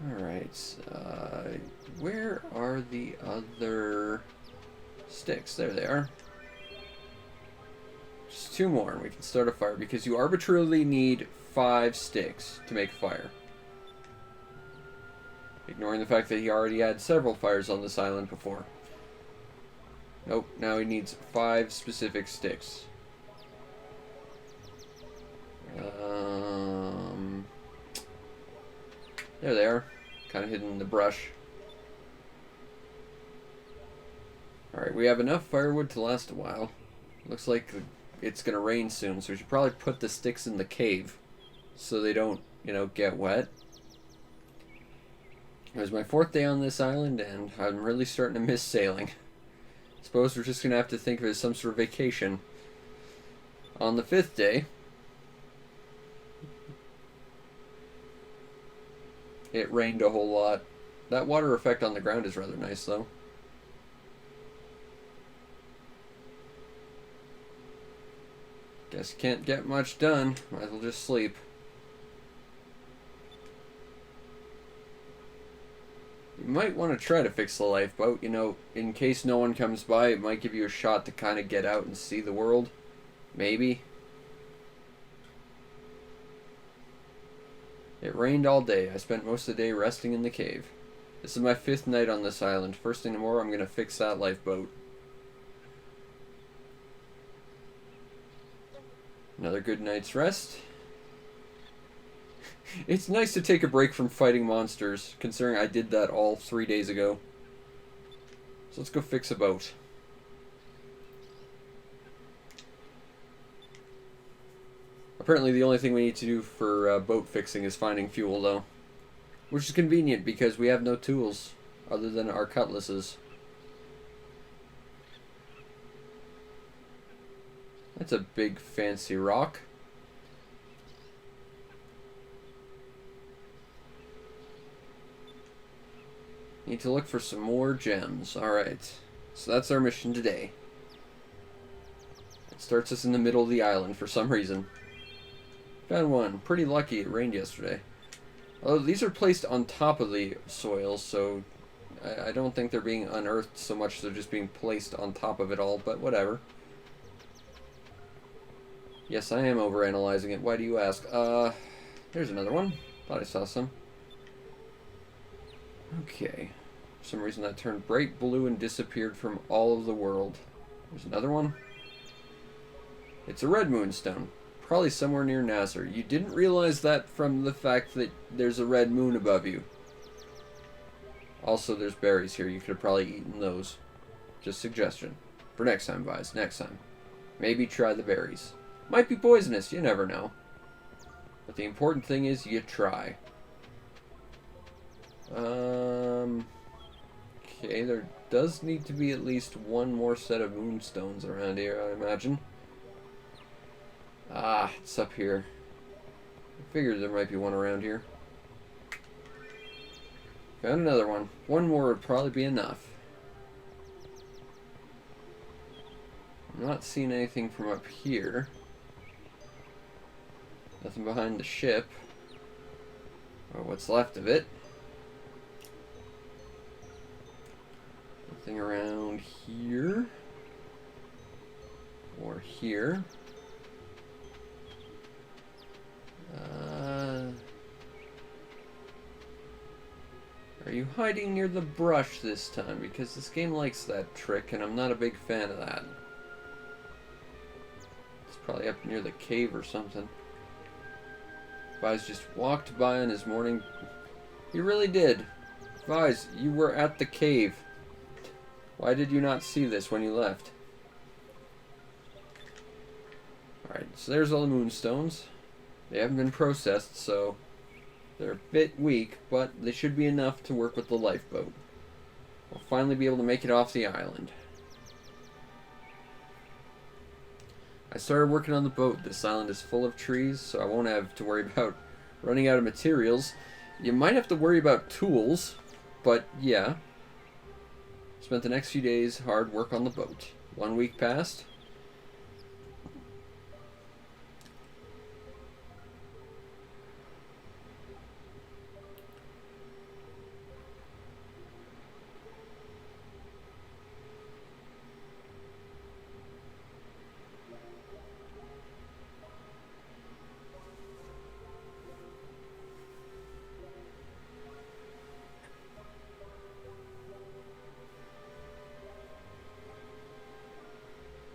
A: Alright, where are the other sticks? There they are. Just 2 more and we can start a fire, because you arbitrarily need 5 sticks to make a fire. Ignoring the fact that he already had several fires on this island before. Nope, now he needs 5 specific sticks. There they are. Kind of hidden in the brush. Alright, we have enough firewood to last a while. Looks like it's going to rain soon, so we should probably put the sticks in the cave so they don't, you know, get wet. It was my 4th day on this island, and I'm really starting to miss sailing. Suppose we're just going to have to think of it as some sort of vacation. On the 5th day, it rained a whole lot. That water effect on the ground is rather nice, though. Guess can't get much done. Might as well just sleep. You might want to try to fix the lifeboat, you know, in case no one comes by. It might give you a shot to kind of get out and see the world. Maybe. It rained all day. I spent most of the day resting in the cave. This is my 5th night on this island. First thing tomorrow, I'm going to fix that lifeboat. Another good night's rest. It's nice to take a break from fighting monsters, considering I did that all 3 days ago. So let's go fix a boat. Apparently the only thing we need to do for boat fixing is finding fuel, though. Which is convenient, because we have no tools other than our cutlasses. That's a big fancy rock. Need to look for some more gems. Alright. So that's our mission today. It starts us in the middle of the island for some reason. Found one. Pretty lucky it rained yesterday. Although these are placed on top of the soil, so I don't think they're being unearthed so much as they're just being placed on top of it all, but whatever. Yes, I am overanalyzing it. Why do you ask? There's another one. Thought I saw some. Okay. For some reason that turned bright blue and disappeared from all of the world. There's another one. It's a red moonstone. Probably somewhere near Nasser. You didn't realize that from the fact that there's a red moon above you. Also, there's berries here. You could have probably eaten those. Just suggestion. For next time, guys. Next time. Maybe try the berries. Might be poisonous. You never know. But the important thing is you try. Okay, there does need to be at least one more set of moonstones around here, I imagine. Ah, it's up here. I figured there might be one around here. Found another one. One more would probably be enough. I'm not seeing anything from up here. Nothing behind the ship. Or what's left of it. Nothing around here. Or here. Are you you hiding near the brush this time? Because this game likes that trick, and I'm not a big fan of that. It's probably up near the cave or something. Vise just walked by on his morning... He really did. Vise, you were at the cave. Why did you not see this when you left? Alright, so there's all the moonstones. They haven't been processed, so they're a bit weak, but they should be enough to work with the lifeboat. We'll finally be able to make it off the island. I started working on the boat. This island is full of trees, so I won't have to worry about running out of materials. You might have to worry about tools, but yeah. Spent the next few days hard work on the boat. 1 week passed.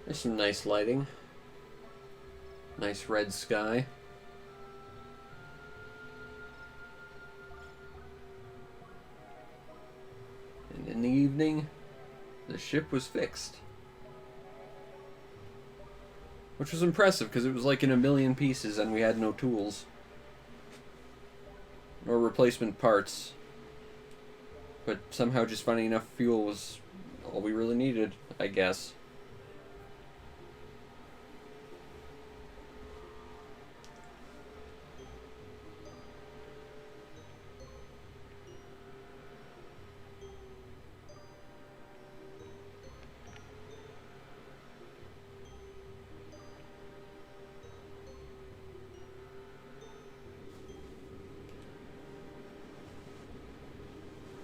A: There's some nice lighting. Nice red sky. And in the evening, the ship was fixed. Which was impressive, because it was like in a million pieces and we had no tools. Nor replacement parts. But somehow just finding enough fuel was all we really needed, I guess.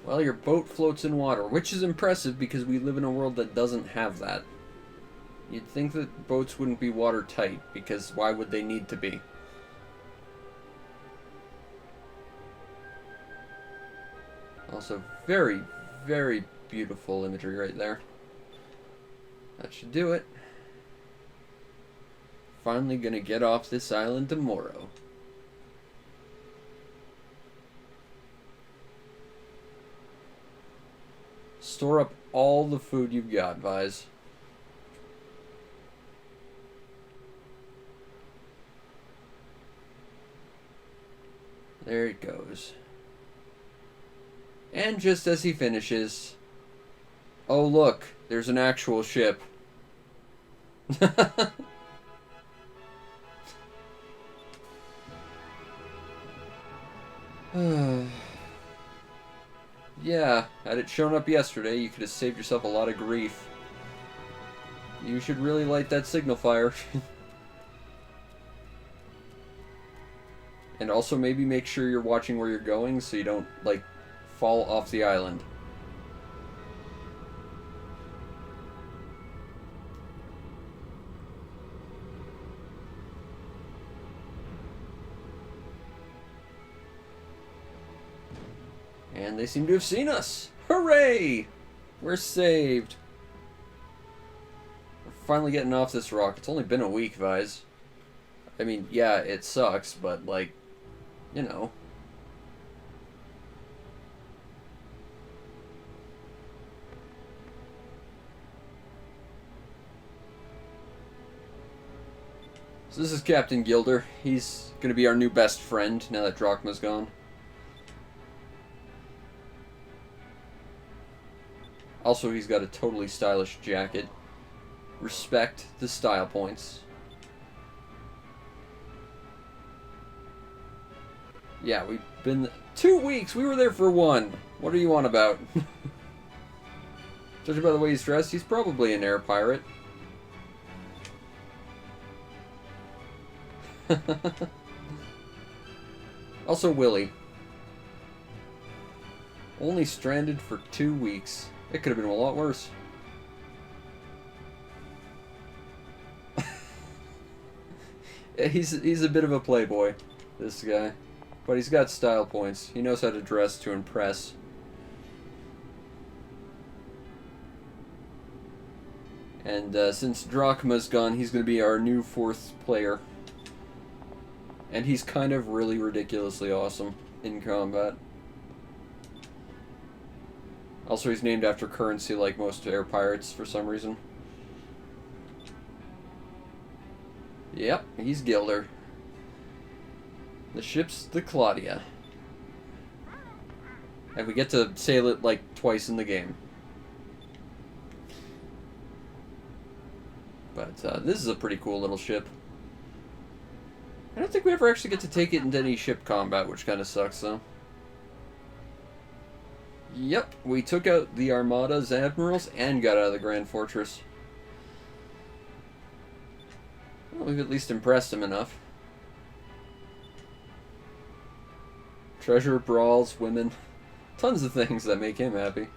A: Well, your boat floats in water, which is impressive because we live in a world that doesn't have that. You'd think that boats wouldn't be watertight, because why would they need to be? Also, very, very beautiful imagery right there. That should do it. Finally gonna get off this island tomorrow. Store up all the food you've got, Vise. There it goes. And just as he finishes... Oh look, there's an actual ship. Yeah, had it shown up yesterday, you could have saved yourself a lot of grief. You should really light that signal fire. And also maybe make sure you're watching where you're going so you don't, like, fall off the island. And they seem to have seen us! Hooray! We're saved! We're finally getting off this rock. It's only been a week, Vise. I mean, yeah, it sucks, but, like, you know. So this is Captain Gilder. He's gonna be our new best friend now that Drachma's gone. Also, he's got a totally stylish jacket. Respect the style points. Yeah, we've been... 2 weeks! We were there for 1! What are you on about? Judging by the way he's dressed, he's probably an air pirate. Also, Willie. Only stranded for 2 weeks. It could have been a lot worse. He's a bit of a playboy, this guy. But he's got style points. He knows how to dress to impress. And since Drachma's gone, he's going to be our new 4th player. And he's kind of really ridiculously awesome in combat. Also, he's named after currency like most air pirates for some reason. Yep, he's Gilder. The ship's the Claudia. And we get to sail it like twice in the game. But this is a pretty cool little ship. I don't think we ever actually get to take it into any ship combat, which kind of sucks, though. Yep, we took out the Armada's admirals and got out of the Grand Fortress. Well, we've at least impressed him enough. Treasure, brawls, women. Tons of things that make him happy.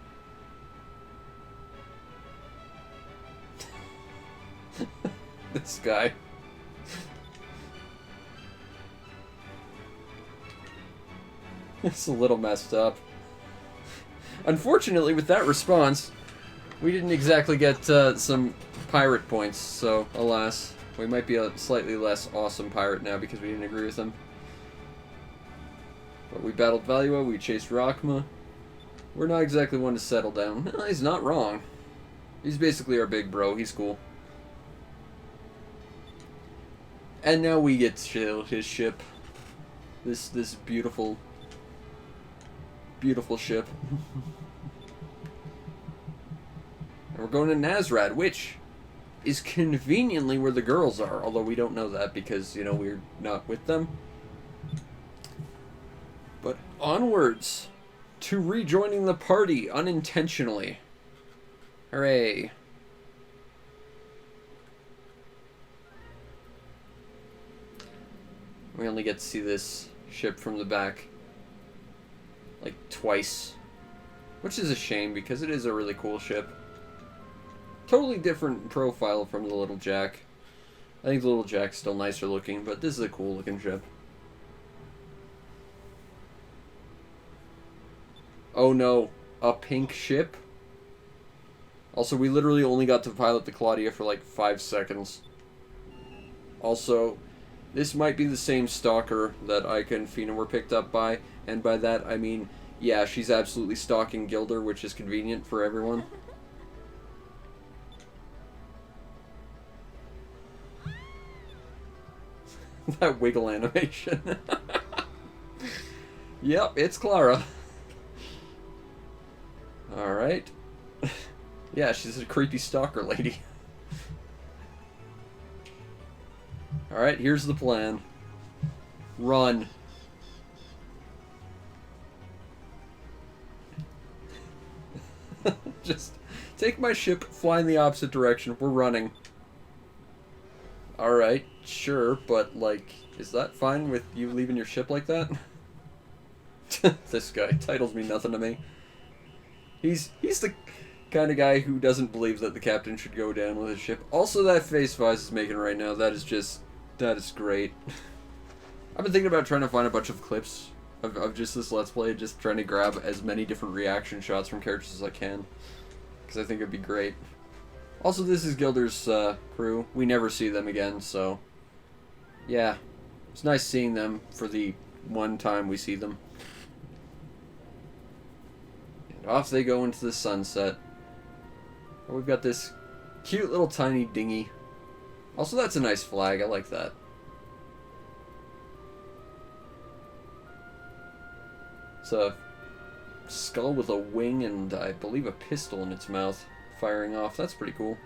A: This guy. It's a little messed up. Unfortunately, with that response, we didn't exactly get some pirate points, so alas. We might be a slightly less awesome pirate now because we didn't agree with him. But we battled Valua, we chased Drachma. We're not exactly one to settle down. No, he's not wrong. He's basically our big bro, he's cool. And now we get to sail his ship. This beautiful ship. And we're going to Nazrad, which is conveniently where the girls are, although we don't know that because, you know, we're not with them. But onwards to rejoining the party unintentionally. Hooray. We only get to see this ship from the back like twice, which is a shame because it is a really cool ship. Totally different profile from the Little Jack. I think the Little Jack's still nicer looking, but this is a cool looking ship. Oh no, a pink ship? Also, we literally only got to pilot the Claudia for like 5 seconds. Also, this might be the same stalker that Ika and Fina were picked up by, and by that I mean, yeah, she's absolutely stalking Gilder, which is convenient for everyone. That wiggle animation. Yep, it's Clara. Alright. Yeah, she's a creepy stalker lady. Alright, here's the plan. Run. Just take my ship, fly in the opposite direction. We're running. Alright, sure, but, like, is that fine with you leaving your ship like that? This guy. Titles mean nothing to me. He's the kind of guy who doesn't believe that the captain should go down with his ship. Also, that face Vise is making right now, that is great. I've been thinking about trying to find a bunch of clips of just this Let's Play, just trying to grab as many different reaction shots from characters as I can. Because I think it'd be great. Also, this is Gilder's crew. We never see them again, so... yeah. It's nice seeing them for the one time we see them. And off they go into the sunset. And we've got this cute little tiny dinghy. Also, that's a nice flag. I like that. It's a skull with a wing and, I believe, a pistol in its mouth firing off. That's pretty cool.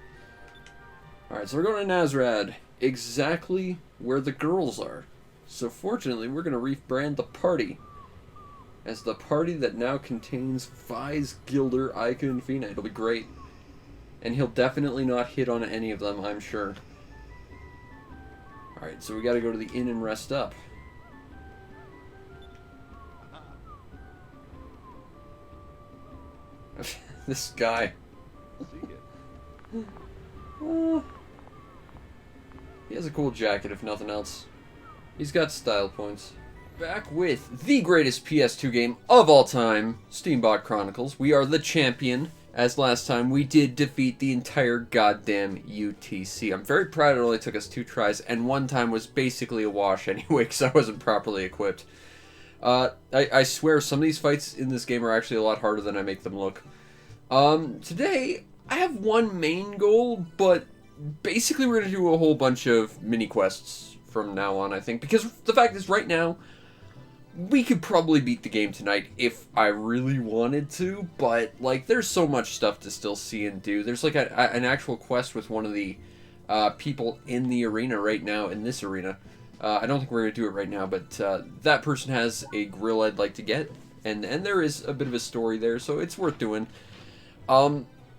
A: Alright, so we're going to Nazrad. Exactly where the girls are. So fortunately, we're going to rebrand the party as the party that now contains Vise, Gilder, Ika, and Fina. It'll be great. And he'll definitely not hit on any of them, I'm sure. Alright, so we gotta go to the inn and rest up. This guy. He has a cool jacket, if nothing else. He's got style points. Back with the greatest PS2 game of all time, Steambot Chronicles. We are the champion, as last time, we did defeat the entire goddamn UTC. I'm very proud it only took us 2 tries, and one time was basically a wash anyway, because I wasn't properly equipped. I swear, some of these fights in this game are actually a lot harder than I make them look. Today, I have one main goal, but basically we're going to do a whole bunch of mini-quests from now on, I think. Because the fact is, right now, we could probably beat the game tonight if I really wanted to, but, like, there's so much stuff to still see and do. There's, like, an actual quest with one of the people in the arena right now, in this arena. I don't think we're going to do it right now, but that person has a grill I'd like to get, and there is a bit of a story there, so it's worth doing.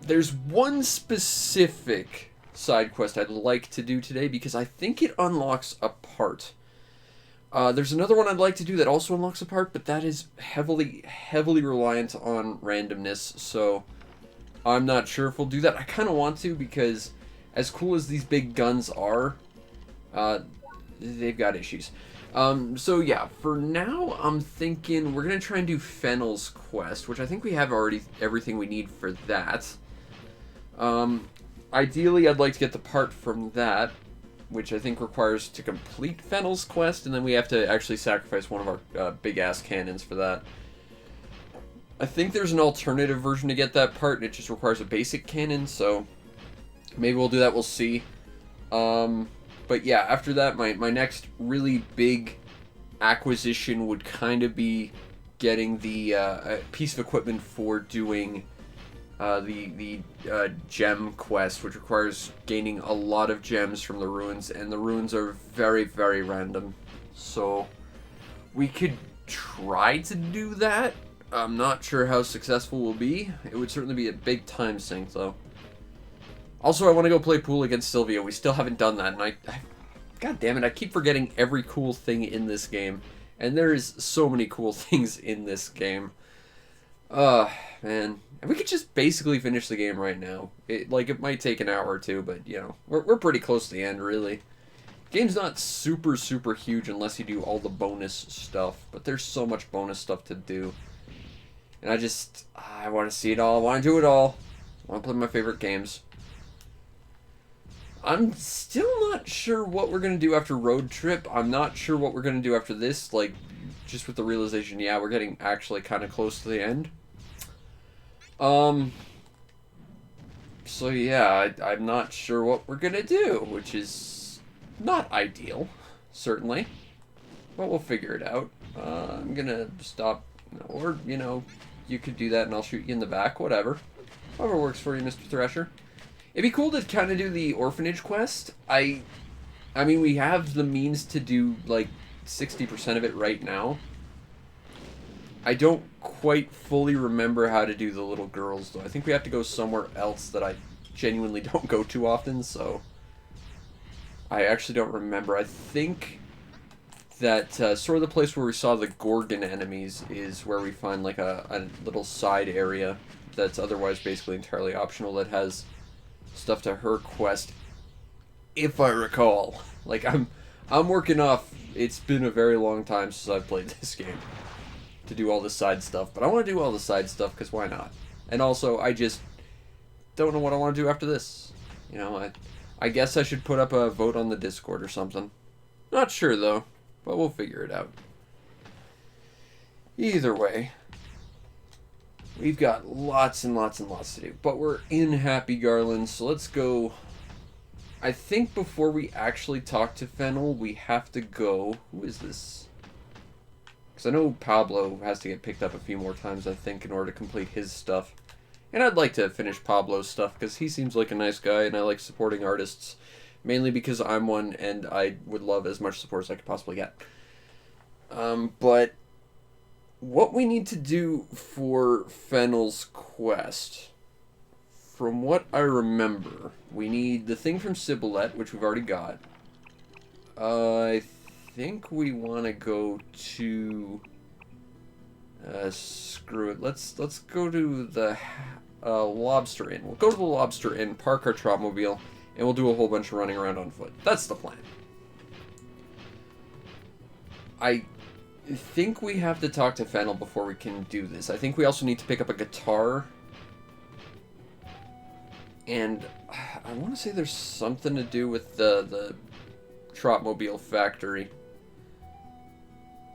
A: There's one specific side quest I'd like to do today, because I think it unlocks a part. There's another one I'd like to do that also unlocks a part, but that is heavily reliant on randomness, so I'm not sure if we'll do that. I kind of want to, because as cool as these big guns are, they've got issues. So yeah, for now, I'm thinking we're going to try and do Fennel's quest, which I think we have already everything we need for that. Ideally, I'd like to get the part from that, which I think requires to complete Fennel's quest, and then we have to actually sacrifice one of our big-ass cannons for that. I think there's an alternative version to get that part, and it just requires a basic cannon, so maybe we'll do that, we'll see. But yeah, after that, my next really big acquisition would kind of be getting the piece of equipment for doing the gem quest, which requires gaining a lot of gems from the ruins, and the ruins are very, very random. So we could try to do that. I'm not sure how successful we'll be. It would certainly be a big time sink, though. Also, I want to go play pool against Sylvia. We still haven't done that, and God damn it, I keep forgetting every cool thing in this game. And there is so many cool things in this game. Man. And we could just basically finish the game right now. It might take an hour or two, but, you know, we're pretty close to the end, really. Game's not super, super huge unless you do all the bonus stuff. But there's so much bonus stuff to do. And I want to see it all. I want to do it all. I want to play my favorite games. I'm still not sure what we're going to do after Road Trip. I'm not sure what we're going to do after this, like, just with the realization, yeah, we're getting actually kind of close to the end. So yeah, I'm not sure what we're going to do, which is not ideal, certainly. But we'll figure it out. I'm going to stop, or, you know, you could do that and I'll shoot you in the back, whatever. Whatever works for you, Mr. Thresher. It'd be cool to kind of do the orphanage quest. I mean, we have the means to do, like, 60% of it right now. I don't quite fully remember how to do the little girls, though. I think we have to go somewhere else that I genuinely don't go too often, so I actually don't remember. I think that sort of the place where we saw the Gorgon enemies is where we find, like, a little side area that's otherwise basically entirely optional that has stuff to her quest, if I recall. Like, I'm working off, it's been a very long time since I've played this game to do all the side stuff, but I want to do all the side stuff because why not? And also, I just don't know what I want to do after this. You know, I guess I should put up a vote on the Discord or something. Not sure though, but we'll figure it out. Either way, we've got lots and lots and lots to do, but we're in Happy Garland, so let's go. I think before we actually talk to Fennel, we have to go. Who is this? Because I know Pablo has to get picked up a few more times, I think, in order to complete his stuff. And I'd like to finish Pablo's stuff, because he seems like a nice guy, and I like supporting artists. Mainly because I'm one, and I would love as much support as I could possibly get. But what we need to do for Fennel's quest, from what I remember, we need the thing from Sibylette, which we've already got. I think we want to go to... screw it. Let's go to the Lobster Inn. We'll go to the Lobster Inn, park our Trotmobile, and we'll do a whole bunch of running around on foot. That's the plan. I think we have to talk to Fennel before we can do this. I think we also need to pick up a guitar. And I want to say there's something to do with the Trotmobile factory.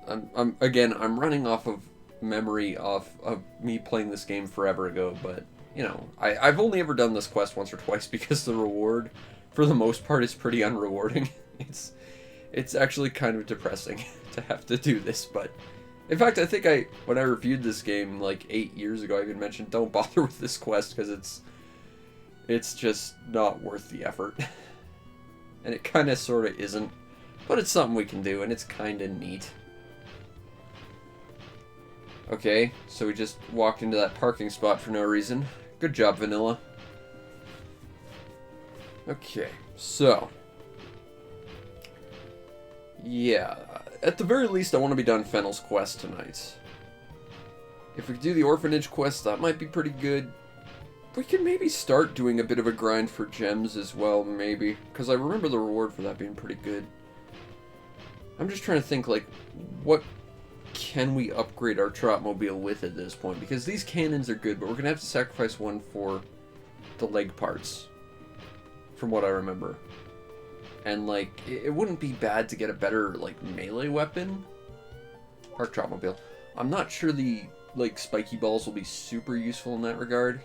A: I'm running off of memory of me playing this game forever ago, but you know, I've only ever done this quest once or twice because the reward, for the most part, is pretty unrewarding. It's actually kind of depressing to have to do this, but in fact, I think when I reviewed this game like 8 years ago, I even mentioned don't bother with this quest because it's just not worth the effort. And it kind of sort of isn't, but it's something we can do, and it's kind of neat. Okay, so we just walked into that parking spot for no reason. Good job, Vanilla. Okay, so yeah, at the very least, I want to be done Fennel's quest tonight. If we could do the orphanage quest, that might be pretty good. We could maybe start doing a bit of a grind for gems as well, maybe. Because I remember the reward for that being pretty good. I'm just trying to think, like, what can we upgrade our Trotmobile with at this point? Because these cannons are good, but we're going to have to sacrifice one for the leg parts. From what I remember. And, like, it wouldn't be bad to get a better, like, melee weapon. Our Trotmobile. I'm not sure the, like, spiky balls will be super useful in that regard.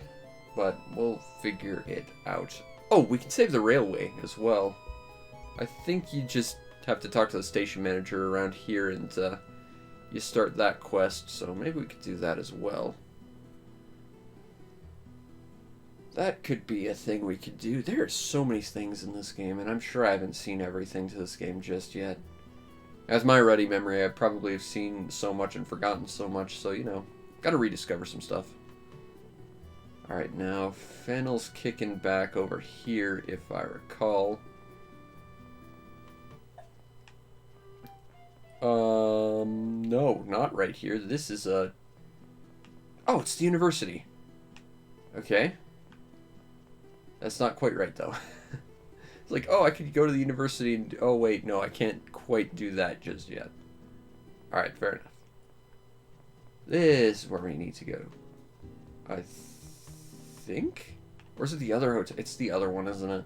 A: But we'll figure it out. Oh, we can save the railway as well. I think you just have to talk to the station manager around here and you start that quest. So maybe we could do that as well. That could be a thing we could do. There are so many things in this game, and I'm sure I haven't seen everything to this game just yet. As my ready memory, I probably have seen so much and forgotten so much, so, you know, gotta rediscover some stuff. Alright, now, Fennel's kicking back over here, if I recall. No, not right here. This is a... Oh, it's the university. Okay. That's not quite right, though. It's like, oh, I could go to the university and... Oh, wait, no, I can't quite do that just yet. Alright, fair enough. This is where we need to go. I think? Or is it the other hotel? It's the other one, isn't it?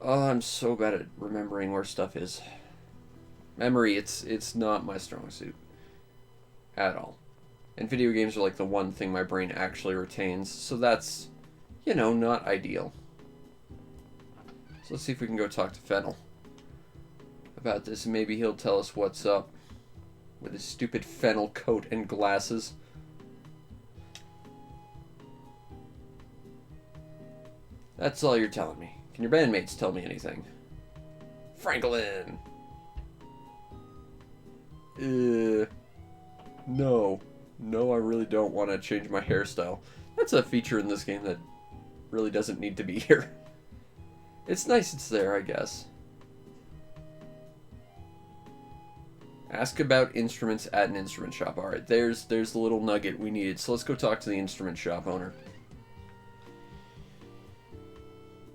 A: Oh, I'm so bad at remembering where stuff is. Memory, it's not my strong suit. At all. And video games are like the one thing my brain actually retains, so that's, you know, not ideal. So let's see if we can go talk to Fennel about this, and maybe he'll tell us what's up with his stupid Fennel coat and glasses. That's all you're telling me. Can your bandmates tell me anything? Franklin! No. No, I really don't want to change my hairstyle. That's a feature in this game that really doesn't need to be here. It's nice it's there, I guess. Ask about instruments at an instrument shop. Alright, there's the little nugget we needed. So let's go talk to the instrument shop owner.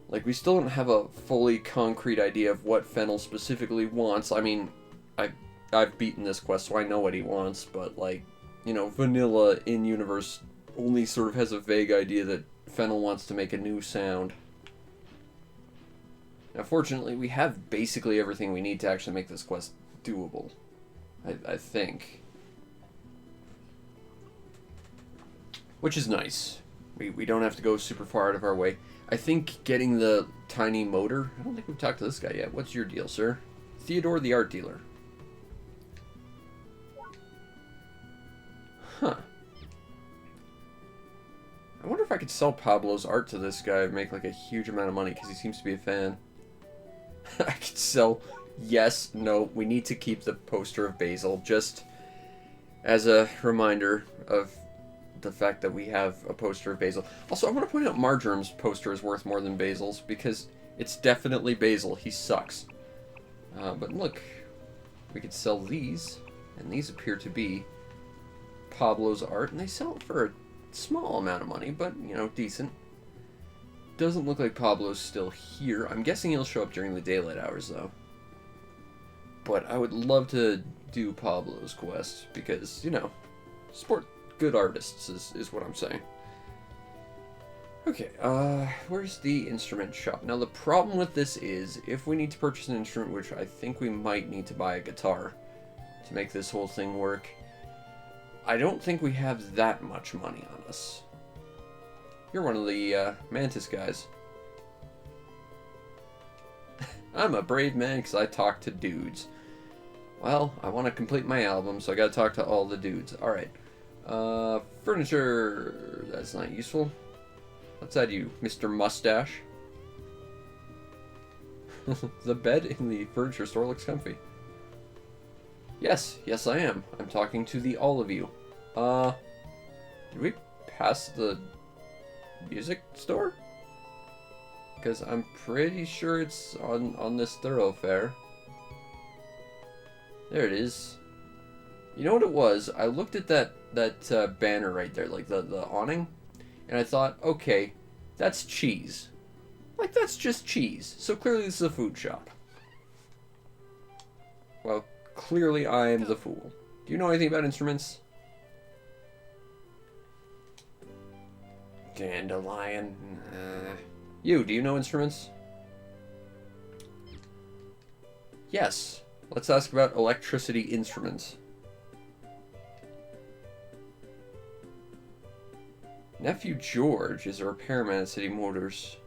A: Like, we still don't have a fully concrete idea of what Fennel specifically wants. I mean, I've beaten this quest, so I know what he wants, but, like, you know, Vanilla in-universe only sort of has a vague idea that Fennel wants to make a new sound. Now, fortunately, we have basically everything we need to actually make this quest doable. I think. Which is nice. We don't have to go super far out of our way. I think getting the tiny motor... I don't think we've talked to this guy yet. What's your deal, sir? Theodore the art dealer. Huh. I wonder if I could sell Pablo's art to this guy and make like a huge amount of money because he seems to be a fan. I could sell... Yes, no, we need to keep the poster of Basil just as a reminder of the fact that we have a poster of Basil. Also, I want to point out Marjorie's poster is worth more than Basil's because it's definitely Basil. He sucks. But look, we could sell these, and these appear to be Pablo's art, and they sell it for a small amount of money, but, you know, decent. Doesn't look like Pablo's still here. I'm guessing he'll show up during the daylight hours, though. But I would love to do Pablo's quest, because, you know, support good artists is what I'm saying. Okay, where's the instrument shop? Now the problem with this is, if we need to purchase an instrument, which I think we might need to buy a guitar to make this whole thing work, I don't think we have that much money on us. You're one of the, Mantis guys. I'm a brave man because I talk to dudes. Well, I want to complete my album, so I gotta talk to all the dudes. Alright. Furniture... That's not useful. Let's add you, Mr. Mustache. The bed in the furniture store looks comfy. Yes, yes I am. I'm talking to the all of you. Did we pass the music store? Because I'm pretty sure it's on this thoroughfare. There it is. You know what it was? I looked at that banner right there, like the awning, and I thought, okay, that's cheese. Like, that's just cheese. So clearly this is a food shop. Well, clearly I am the fool. Do you know anything about instruments? Dandelion. You, do you know instruments? Yes. Let's ask about electricity instruments. Nephew George is a repairman at City Motors.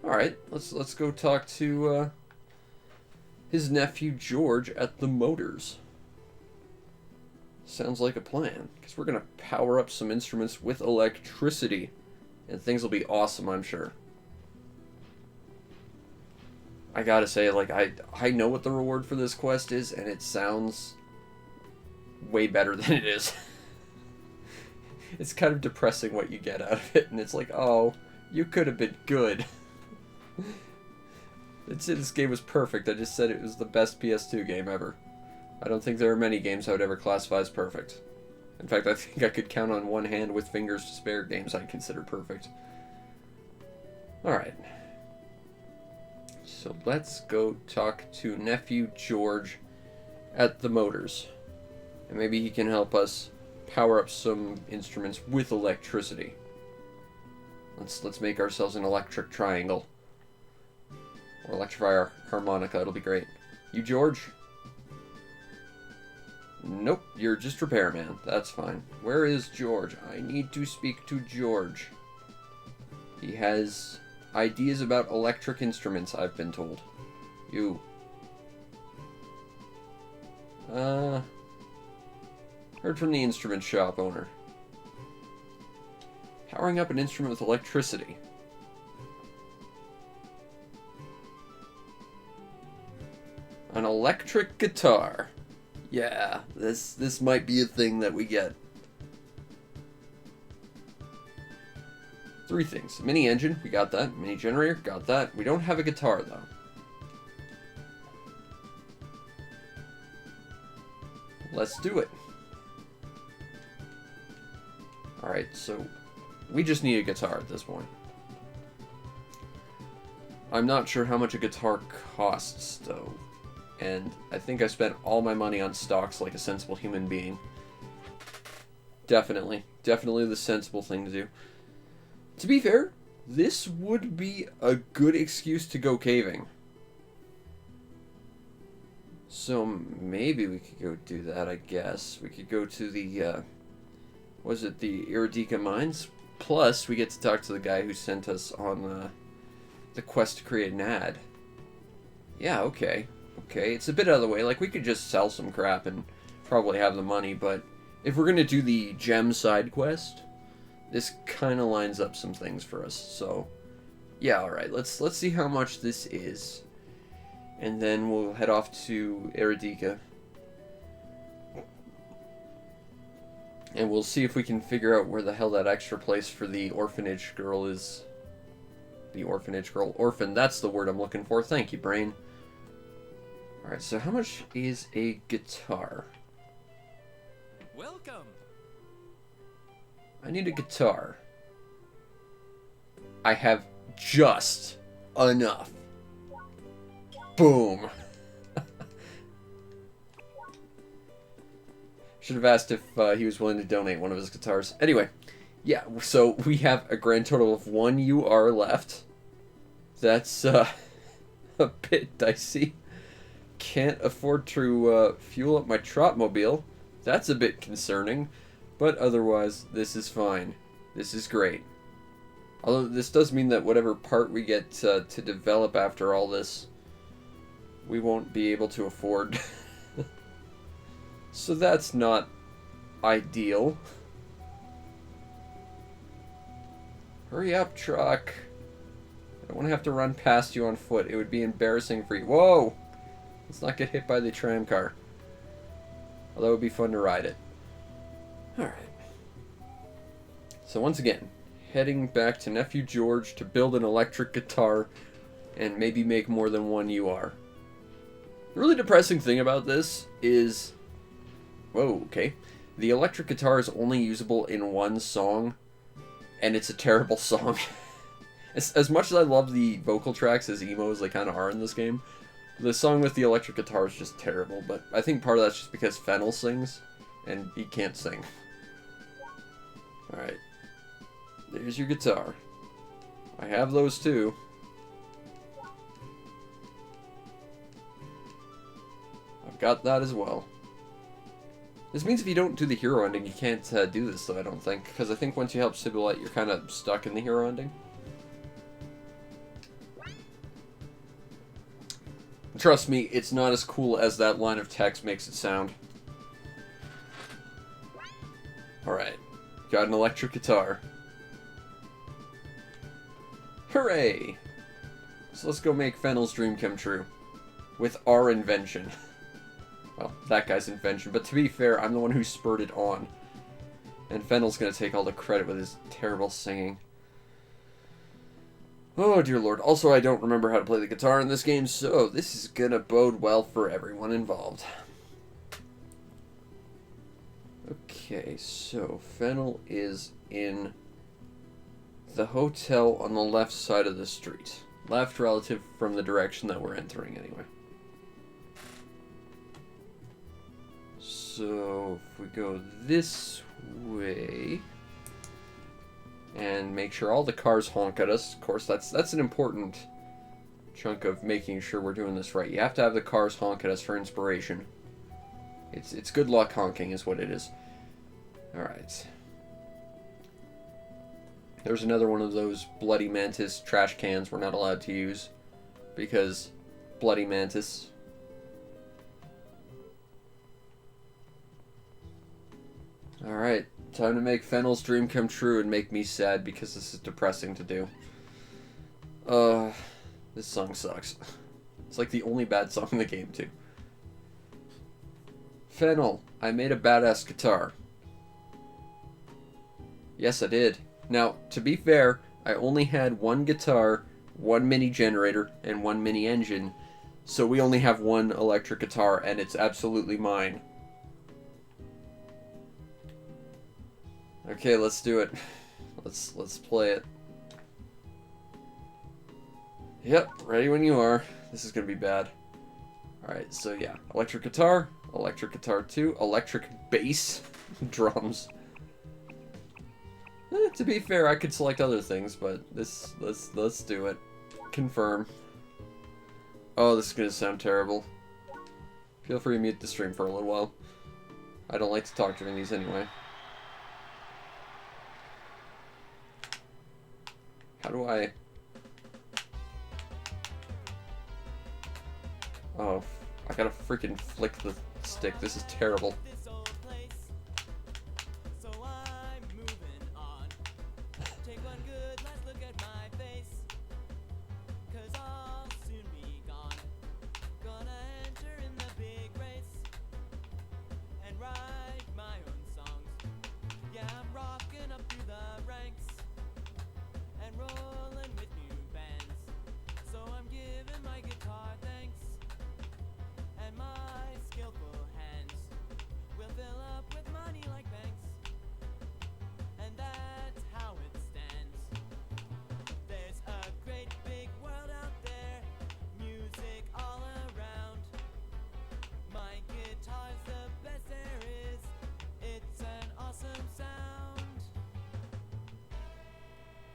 A: Alright, let's go talk to his nephew George at the Motors. Sounds like a plan, because we're gonna power up some instruments with electricity, and things will be awesome, I'm sure. I gotta say, like, I know what the reward for this quest is, and it sounds way better than it is. It's kind of depressing what you get out of it, and it's like, oh, you could have been good. This game was perfect. I just said it was the best PS2 game ever. I don't think there are many games I would ever classify as perfect. In fact, I think I could count on one hand with fingers to spare games I consider perfect. Alright. So let's go talk to nephew George at the Motors. And maybe he can help us power up some instruments with electricity. Let's make ourselves an electric triangle. Or electrify our harmonica, it'll be great. You George? Nope, you're just repairman. That's fine. Where is George? I need to speak to George. He has ideas about electric instruments, I've been told. You. Heard from the instrument shop owner. Powering up an instrument with electricity. An electric guitar. Yeah, this might be a thing that we get. 3 things. Mini engine, we got that. Mini generator, got that. We don't have a guitar, though. Let's do it. Alright, so we just need a guitar at this point. I'm not sure how much a guitar costs, though. And I think I spent all my money on stocks like a sensible human being. Definitely. Definitely the sensible thing to do. To be fair, this would be a good excuse to go caving. So maybe we could go do that, I guess. We could go to the, was it the Arcadia mines? Plus, we get to talk to the guy who sent us on the quest to create an ad. Yeah, okay. Okay, it's a bit out of the way. Like, we could just sell some crap and probably have the money, but if we're going to do the gem side quest, this kind of lines up some things for us. So, yeah, alright. Let's see how much this is. And then we'll head off to Arcadia. And we'll see if we can figure out where the hell that extra place for the orphanage girl is. The orphanage girl. Orphan, that's the word I'm looking for. Thank you, brain. Alright, so how much is a guitar?
E: Welcome.
A: I need a guitar. I have just enough. Boom. Should have asked if he was willing to donate one of his guitars. Anyway, Yeah, so we have a grand total of 1 UR left. That's a bit dicey. Can't afford to fuel up my Trotmobile. That's a bit concerning. But otherwise, this is fine. This is great. Although this does mean that whatever part we get to develop after all this, we won't be able to afford. So that's not ideal. Hurry up, truck. I don't want to have to run past you on foot. It would be embarrassing for you. Whoa! Let's not get hit by the tram car. Although it would be fun to ride it. Alright. So once again, heading back to Nephew George to build an electric guitar and maybe make more than 1 UR. The really depressing thing about this is... Whoa, okay. The electric guitar is only usable in 1 song, and it's a terrible song. As much as I love the vocal tracks as emo as they kind of are in this game, the song with the electric guitar is just terrible, but I think part of that's just because Fennel sings, and he can't sing. Alright. There's your guitar. I have those too. I've got that as well. This means if you don't do the hero ending, you can't do this, though, I don't think. Because I think once you help Sibylite, you're kind of stuck in the hero ending. Trust me, it's not as cool as that line of text makes it sound. Alright. Got an electric guitar. Hooray! So let's go make Fennel's dream come true. With our invention. Well, that guy's invention, but to be fair, I'm the one who spurred it on. And Fennel's gonna take all the credit with his terrible singing. Oh, dear lord. Also, I don't remember how to play the guitar in this game, so this is gonna bode well for everyone involved. Okay, so Fennel is in the hotel on the left side of the street. Left relative from the direction that we're entering, anyway. So, if we go this way, and make sure all the cars honk at us, of course, that's an important chunk of making sure we're doing this right. You have to have the cars honk at us for inspiration. It's good luck honking is what it is. Alright. There's another one of those Bloody Mantis trash cans we're not allowed to use, because Bloody Mantis. Alright, time to make Fennel's dream come true and make me sad because this is depressing to do. This song sucks. It's like the only bad song in the game, too. Fennel, I made a badass guitar. Yes, I did. Now, to be fair, I only had 1 guitar, 1 mini generator, and 1 mini engine, so we only have 1 electric guitar, and it's absolutely mine. Okay, let's do it. Let's play it. Yep, ready when you are. This is gonna be bad. Alright, so yeah. Electric guitar 2, electric bass, drums. To be fair, I could select other things, but let's do it. Confirm. Oh, this is gonna sound terrible. Feel free to mute the stream for a little while. I don't like to talk during these anyway. How do I... Oh, I gotta freaking flick the stick. This is terrible.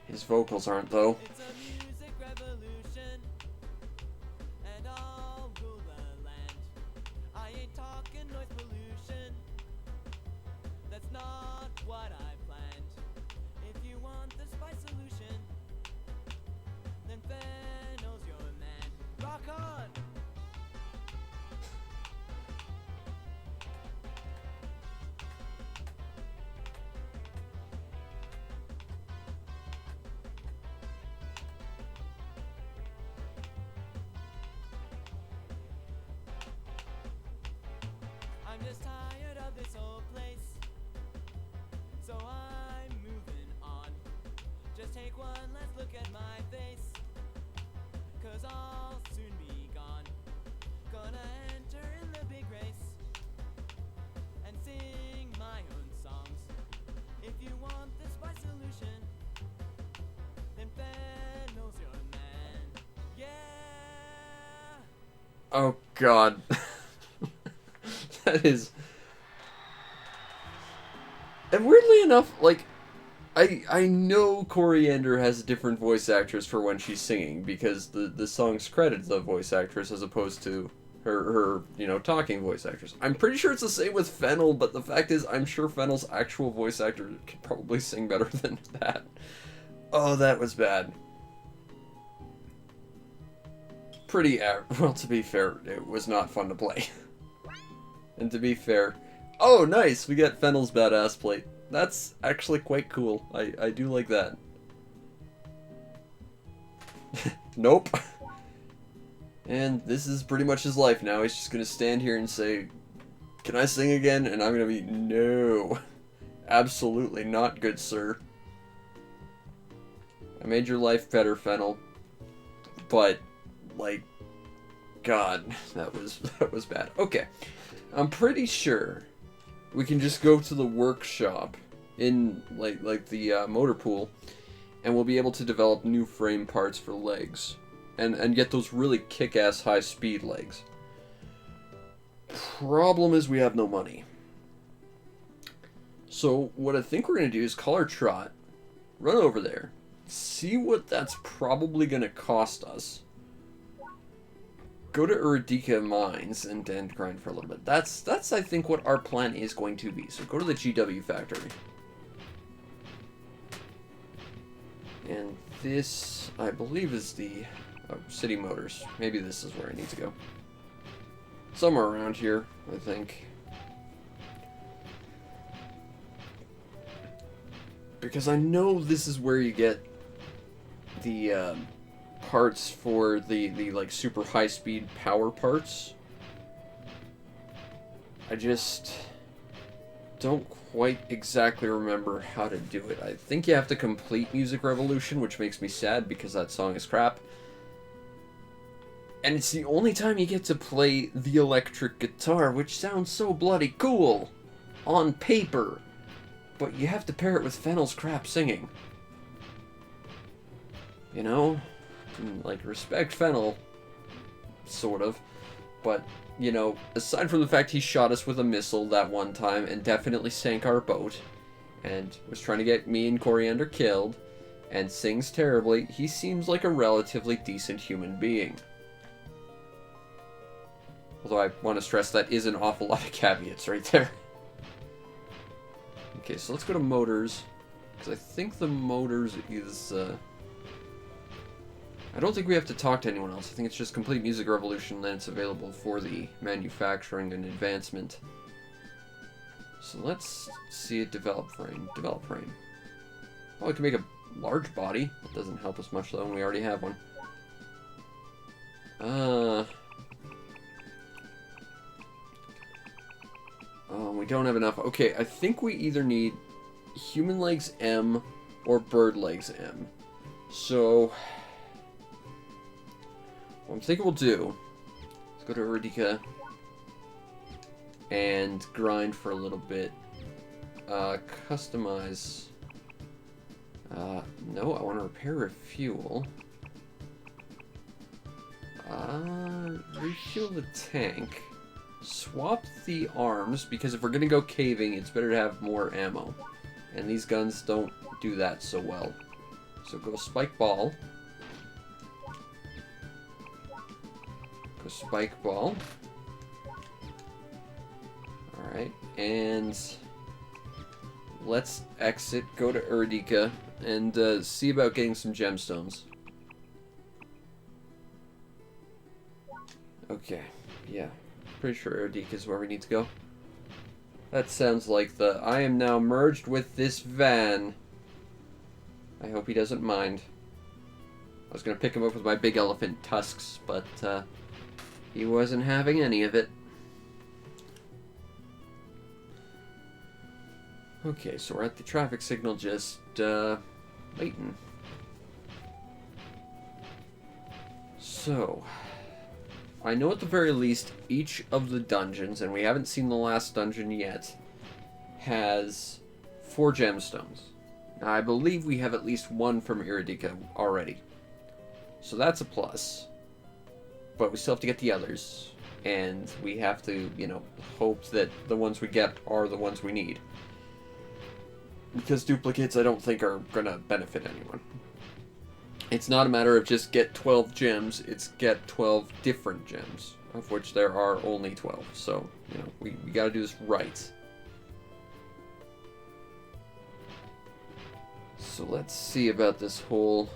A: His vocals aren't, though.
E: It's a music revolution, and I'll rule the land. I ain't talking noise pollution. That's not what I planned. If you want the spice solution, then Fennel's your man. Rock on! I'm just tired of this old place, so I'm moving on. Just take one last look at my face, 'cause I'll soon be gone. Gonna enter in the big race and sing my own songs. If you want this by solution, then Fennel's your man. Yeah!
A: Oh, God. That is... And weirdly enough, like, I know Coriander has a different voice actress for when she's singing, because the songs credit the voice actress as opposed to her, you know, talking voice actress. I'm pretty sure it's the same with Fennel, but the fact is, I'm sure Fennel's actual voice actor can probably sing better than that. Oh, that was bad. Pretty well, to be fair, it was not fun to play. And to be fair... Oh, nice! We get Fennel's badass plate. That's actually quite cool. I do like that. Nope. And this is pretty much his life now. He's just gonna stand here and say, "Can I sing again?" And I'm gonna be, "No. Absolutely not, good sir. I made your life better, Fennel. But, like, God, that was bad." Okay. I'm pretty sure we can just go to the workshop in like the motor pool, and we'll be able to develop new frame parts for legs, and get those really kick-ass high-speed legs. Problem is we have no money. So what I think we're gonna do is call our trot, run over there, see what that's probably gonna cost us. Go to Arcadia Mines and grind for a little bit. That's I think what our plan is going to be. So go to the GW factory. And this, I believe, is the City Motors. Maybe this is where I need to go. Somewhere around here, I think. Because I know this is where you get the parts for the like super high speed power parts. I just don't quite exactly remember how to do it. I think you have to complete Music Revolution, which makes me sad because that song is crap. And it's the only time you get to play the electric guitar, which sounds so bloody cool on paper. But you have to pair it with Fennel's crap singing. You know? Like, respect Fennel, sort of, but, you know, aside from the fact he shot us with a missile that one time and definitely sank our boat, and was trying to get me and Coriander killed, and sings terribly, he seems like a relatively decent human being. Although I want to stress that is an awful lot of caveats right there. Okay, so let's go to Motors, because I think the Motors is, I don't think we have to talk to anyone else. I think it's just complete Music Revolution, then it's available for the manufacturing and advancement. So let's see it develop frame. Develop frame. Oh, we can make a large body. That doesn't help us much though, and we already have one. We don't have enough. Okay, I think we either need human legs M or bird legs M. So what I'm thinking we'll do is go to Arcadia and grind for a little bit. Customize. No, I want to repair refuel. Refuel the tank. Swap the arms, because if we're going to go caving, it's better to have more ammo. And these guns don't do that so well. So go spike ball. Go spike ball. Alright, and let's exit, go to Arcadia, and see about getting some gemstones. Okay, yeah. Pretty sure Arcadia is where we need to go. That sounds like the I am now merged with this van. I hope he doesn't mind. I was going to pick him up with my big elephant tusks, but he wasn't having any of it. Okay, so we're at the traffic signal just waiting. So, I know at the very least each of the dungeons, and we haven't seen the last dungeon yet, has 4 gemstones. Now, I believe we have at least one from Arcadia already. So that's a plus. But we still have to get the others. And we have to, you know, hope that the ones we get are the ones we need. Because duplicates, I don't think, are going to benefit anyone. It's not a matter of just get 12 gems, it's get 12 different gems, of which there are only 12. So, you know, we gotta do this right. So let's see about this whole...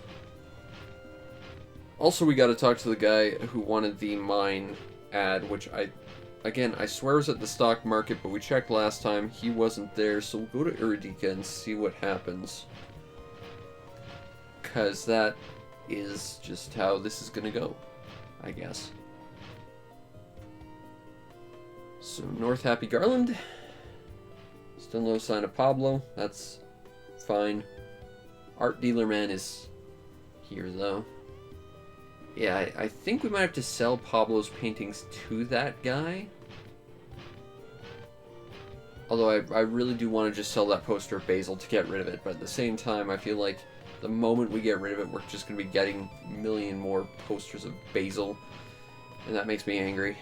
A: Also, we gotta talk to the guy who wanted the mine ad, which I swear was at the stock market, but we checked last time, he wasn't there, so we'll go to Arcadia and see what happens. Because that is just how this is going to go, I guess. So, North Happy Garland. Still no sign of Pablo. That's fine. Art Dealer Man is here, though. Yeah, I think we might have to sell Pablo's paintings to that guy. Although I really do want to just sell that poster of Basil to get rid of it. But at the same time, I feel like the moment we get rid of it, we're just going to be getting a million more posters of Basil. And that makes me angry.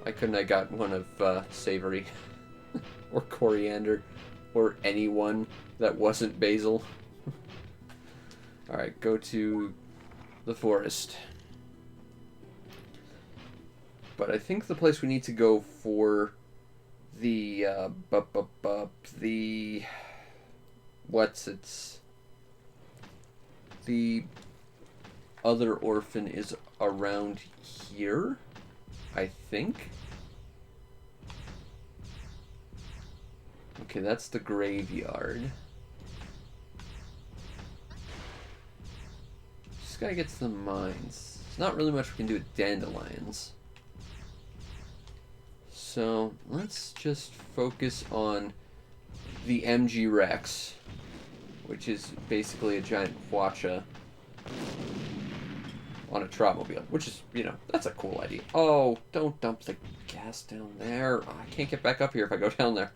A: Why couldn't I got one of Savory? Or Coriander? Or anyone that wasn't Basil? Alright, go to the forest. But I think the place we need to go for the, the other orphan is around here, I think. Okay, that's the graveyard. This guy gets the mines. There's not really much we can do with dandelions. So, let's just focus on the MG Rex, which is basically a giant Hwacha on a Trotmobile, which is, you know, that's a cool idea. Oh, don't dump the gas down there. Oh, I can't get back up here if I go down there.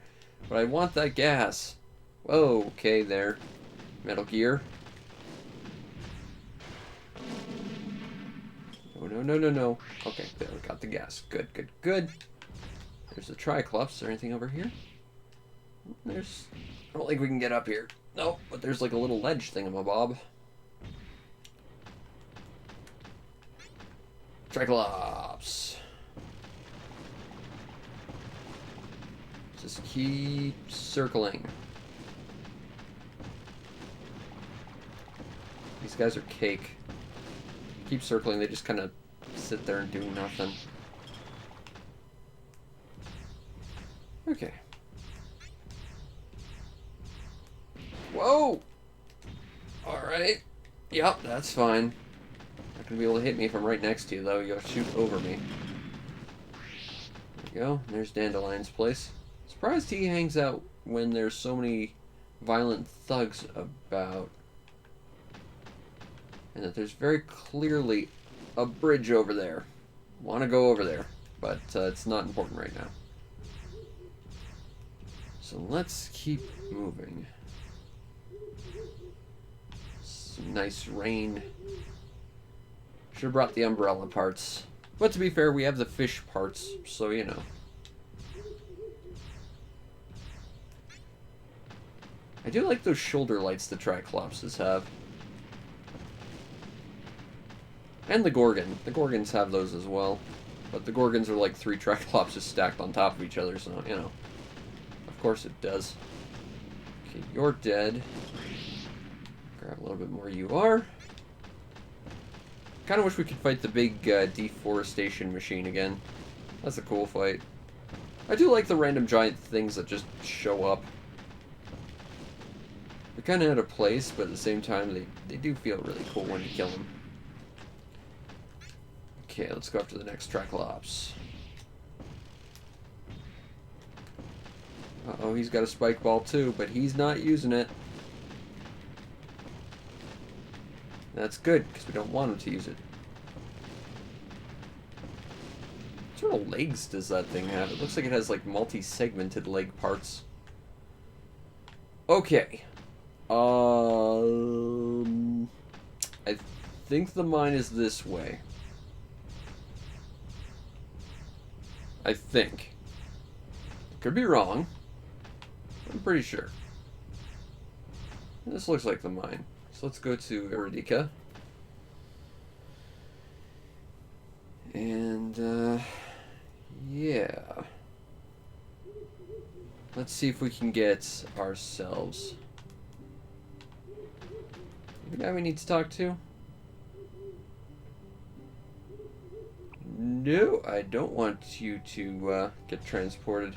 A: But I want that gas. Whoa, okay, there. Metal Gear. No. Okay, there, we got the gas. Good. There's the Triclops. Is there anything over here? I don't think we can get up here. No, but there's like a little ledge thingamabob. Triclops. Just keep circling. These guys are cake. Keep circling, they just kind of sit there and do nothing. Okay. Whoa! Alright. Yep, that's fine. Not gonna be able to hit me if I'm right next to you, though. You gotta shoot over me. There we go. There's Dandelion's place. Surprised he hangs out when there's so many violent thugs about. And that there's very clearly a bridge over there. Want to go over there, but it's not important right now. So let's keep moving. Some nice rain. Should have brought the umbrella parts. But to be fair, we have the fish parts, so you know. I do like those shoulder lights the Triclopses have. And the Gorgon. The Gorgons have those as well. But the Gorgons are like 3 Triclopses stacked on top of each other, so, you know. Of course it does. Okay, you're dead. Grab a little bit more you are. Kinda wish we could fight the big deforestation machine again. That's a cool fight. I do like the random giant things that just show up. They're kinda out of place, but at the same time they do feel really cool when you kill them. Okay, let's go after the next Triclops. Uh-oh, he's got a spike ball too, but he's not using it. That's good, because we don't want him to use it. What sort of legs does that thing have? It looks like it has, like, multi-segmented leg parts. Okay. I think the mine is this way. I think. Could be wrong. I'm pretty sure. This looks like the mine. So let's go to Arcadia. And, yeah. Let's see if we can get ourselves the guy we need to talk to. No, I don't want you to get transported.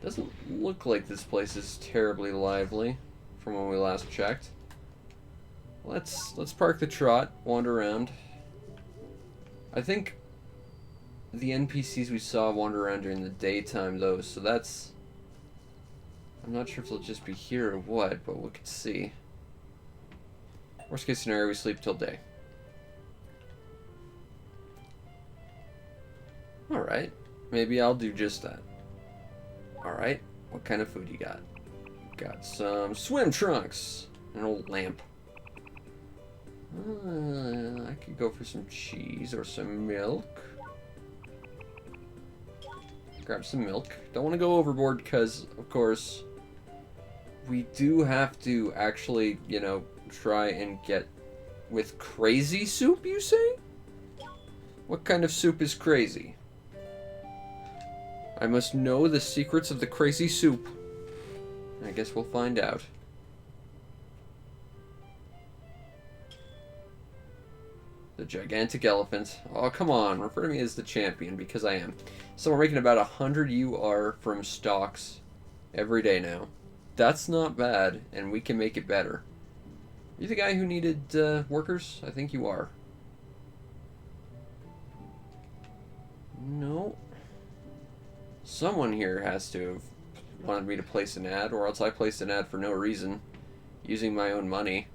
A: Doesn't look like this place is terribly lively from when we last checked. Let's park the trot, wander around. I think the NPCs we saw wander around during the daytime though, so that's... I'm not sure if they'll just be here or what, but we could see. Worst case scenario, we sleep till day. Alright, maybe I'll do just that. Alright, what kind of food you got? Got some swim trunks, an old lamp. I could go for some cheese or some milk. Grab some milk. Don't want to go overboard because, of course, we do have to actually, you know, try and get with crazy soup, you say? What kind of soup is crazy? I must know the secrets of the crazy soup. I guess we'll find out. The gigantic elephant. Oh, come on. Refer to me as the champion, because I am. So we're making about 100 UR from stocks every day now. That's not bad, and we can make it better. You the guy who needed workers? I think you are. No. Someone here has to have wanted me to place an ad, or else I placed an ad for no reason, using my own money.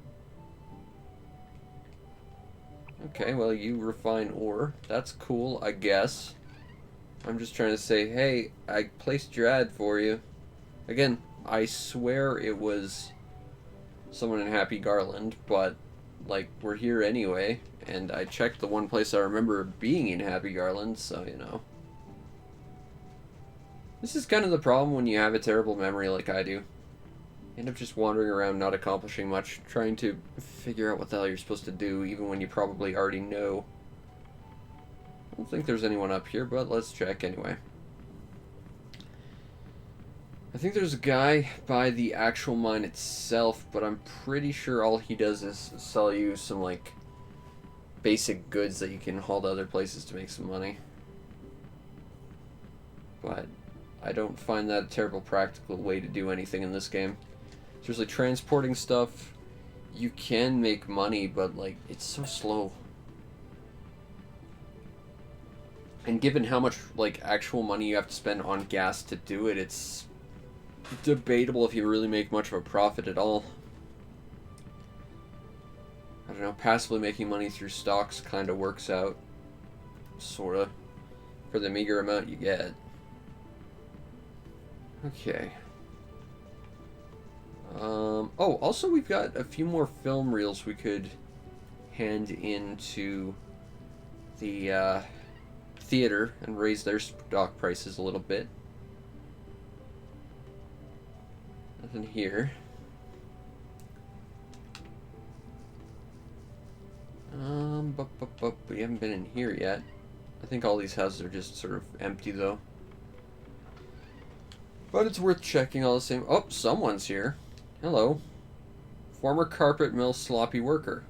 A: Okay, well, you refine ore. That's cool, I guess. I'm just trying to say, hey, I placed your ad for you. Again, I swear it was someone in Happy Garland, but, like, we're here anyway, and I checked the one place I remember being in Happy Garland, so, you know. This is kind of the problem when you have a terrible memory like I do. You end up just wandering around, not accomplishing much, trying to figure out what the hell you're supposed to do, even when you probably already know. I don't think there's anyone up here, but let's check anyway. I think there's a guy by the actual mine itself, but I'm pretty sure all he does is sell you some, like, basic goods that you can haul to other places to make some money. But I don't find that a terrible practical way to do anything in this game. Seriously, transporting stuff, you can make money, but, like, it's so slow. And given how much, like, actual money you have to spend on gas to do it, it's debatable if you really make much of a profit at all. I don't know, passively making money through stocks kind of works out. Sorta. For the meager amount you get. Okay. Oh, also we've got a few more film reels we could hand into the theater and raise their stock prices a little bit. Nothing here. But we haven't been in here yet. I think all these houses are just sort of empty, though. But it's worth checking all the same. Oh, someone's here. Hello. Former carpet mill sloppy worker.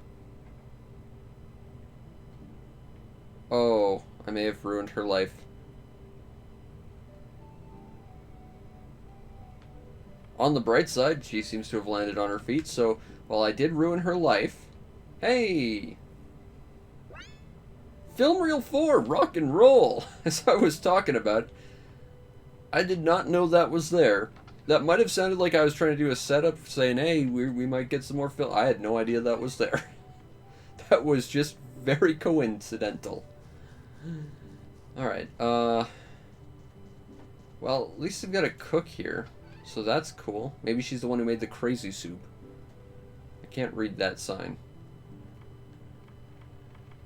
A: Oh, I may have ruined her life. On the bright side, she seems to have landed on her feet, so while I did ruin her life... Hey! Film Reel 4, rock and roll! As I was talking about, I did not know that was there. That might have sounded like I was trying to do a setup saying, hey, we might get some more film. I had no idea that was there. That was just very coincidental. Alright, well, at least we've got a cook here, so that's cool. Maybe she's the one who made the crazy soup. I can't read that sign.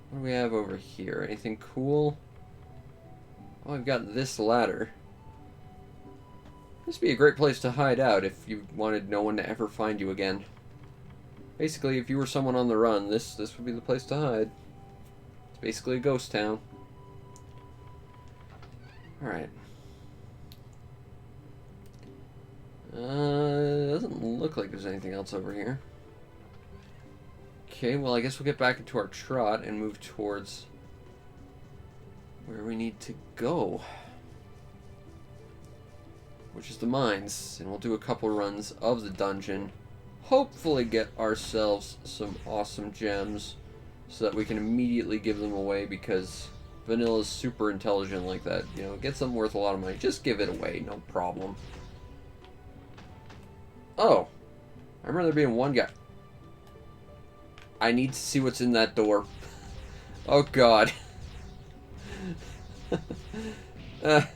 A: What do we have over here? Anything cool? Oh, I've got this ladder. This would be a great place to hide out if you wanted no one to ever find you again. Basically, if you were someone on the run, this would be the place to hide. It's basically a ghost town. Alright. Doesn't look like there's anything else over here. Okay, well, I guess we'll get back into our trot and move towards where we need to go, which is the mines, and we'll do a couple runs of the dungeon, hopefully get ourselves some awesome gems so that we can immediately give them away, because Vanilla's super intelligent like that. You know, get something worth a lot of money, just give it away, no problem. Oh, I remember there being one guy. I need to see what's in that door. Oh god. I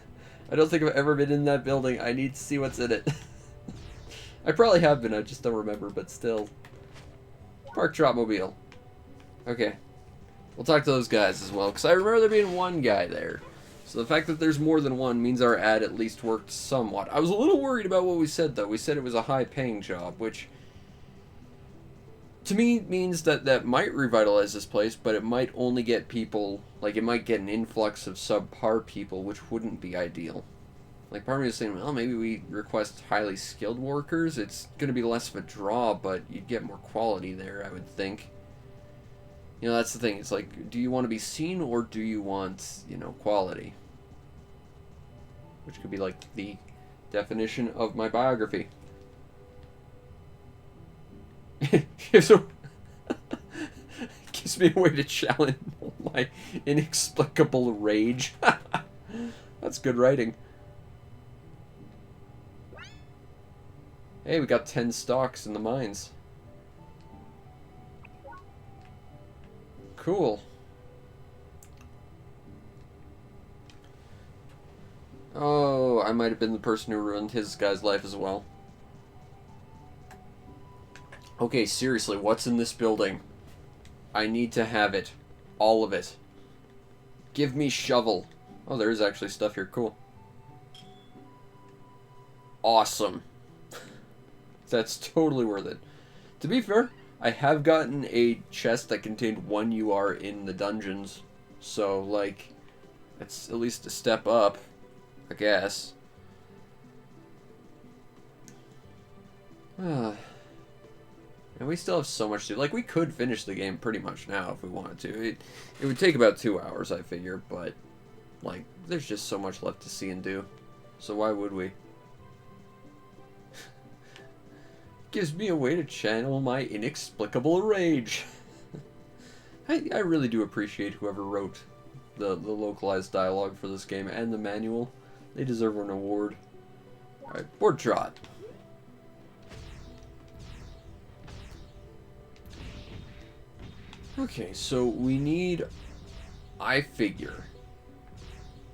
A: don't think I've ever been in that building. I need to see what's in it. I probably have been, I just don't remember, but still. Park Dropmobile. Okay. We'll talk to those guys as well, because I remember there being one guy there. So the fact that there's more than one means our ad at least worked somewhat. I was a little worried about what we said, though. We said it was a high-paying job, which... to me, means that that might revitalize this place, but it might only get people, like, it might get an influx of subpar people, which wouldn't be ideal. Like, part of me is saying, well, maybe we request highly skilled workers. It's going to be less of a draw, but you'd get more quality there, I would think. You know, that's the thing. It's like, do you want to be seen, or do you want, you know, quality? Which could be, like, the definition of my biography. gives me a way to challenge my inexplicable rage. That's good writing. Hey, we got 10 stocks in the mines. Cool. Oh, I might have been the person who ruined his guy's life as well. Okay, seriously, what's in this building? I need to have it. All of it. Give me shovel. Oh, there is actually stuff here. Cool. Awesome. That's totally worth it. To be fair, I have gotten a chest that contained 1 UR in the dungeons. So, like, it's at least a step up, I guess. And we still have so much to do. Like, we could finish the game pretty much now if we wanted to. It would take about 2 hours, I figure, but, like, there's just so much left to see and do. So why would we? Gives me a way to channel my inexplicable rage. I really do appreciate whoever wrote the localized dialogue for this game and the manual. They deserve an award. Alright, board trot. Okay, so we need, I figure,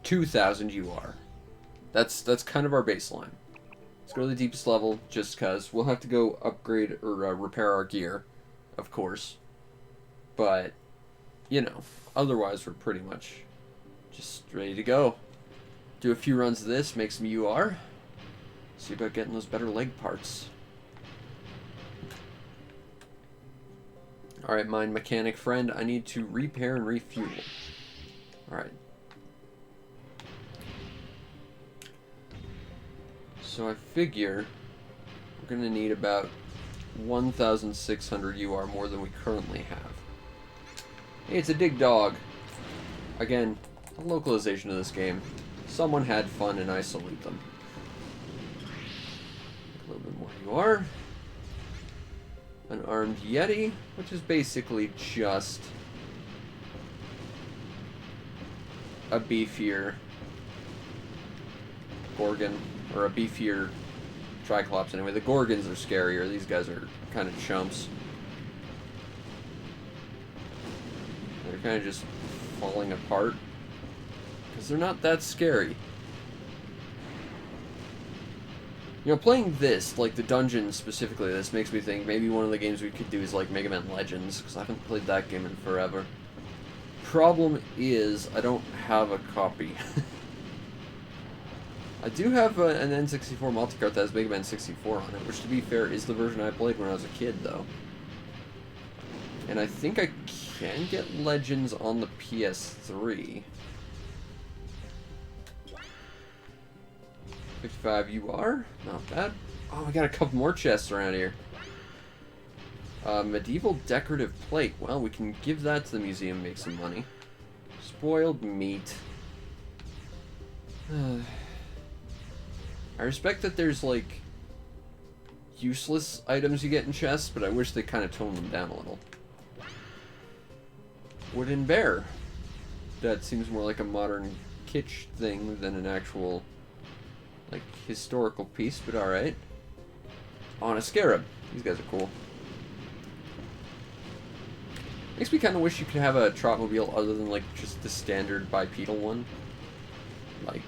A: 2,000 UR. That's kind of our baseline. Let's go to the deepest level, just because we'll have to go upgrade or repair our gear, of course. But, you know, otherwise we're pretty much just ready to go. Do a few runs of this, make some UR. See about getting those better leg parts. Alright, mine mechanic friend, I need to repair and refuel. Alright. So I figure we're going to need about 1,600 UR more than we currently have. Hey, it's a dig dog. Again, a localization of this game. Someone had fun and I salute them. A little bit more UR. An armed Yeti, which is basically just a beefier Gorgon, or a beefier Triclops anyway. The Gorgons are scarier, these guys are kind of chumps. They're kind of just falling apart, because they're not that scary. You know, playing this, like the dungeon specifically, this makes me think maybe one of the games we could do is like Mega Man Legends, because I haven't played that game in forever. Problem is, I don't have a copy. I do have an N64 multicart that has Mega Man 64 on it, which to be fair is the version I played when I was a kid, though. And I think I can get Legends on the PS3. 55 UR? Not bad. Oh, we got a couple more chests around here. Medieval decorative plate. Well, we can give that to the museum, make some money. Spoiled meat. I respect that there's, like, useless items you get in chests, but I wish they kind of toned them down a little. Wooden bear. That seems more like a modern kitsch thing than an actual, like, historical piece, but alright. On a scarab. These guys are cool. Makes me kind of wish you could have a Trotmobile other than, like, just the standard bipedal one. Like,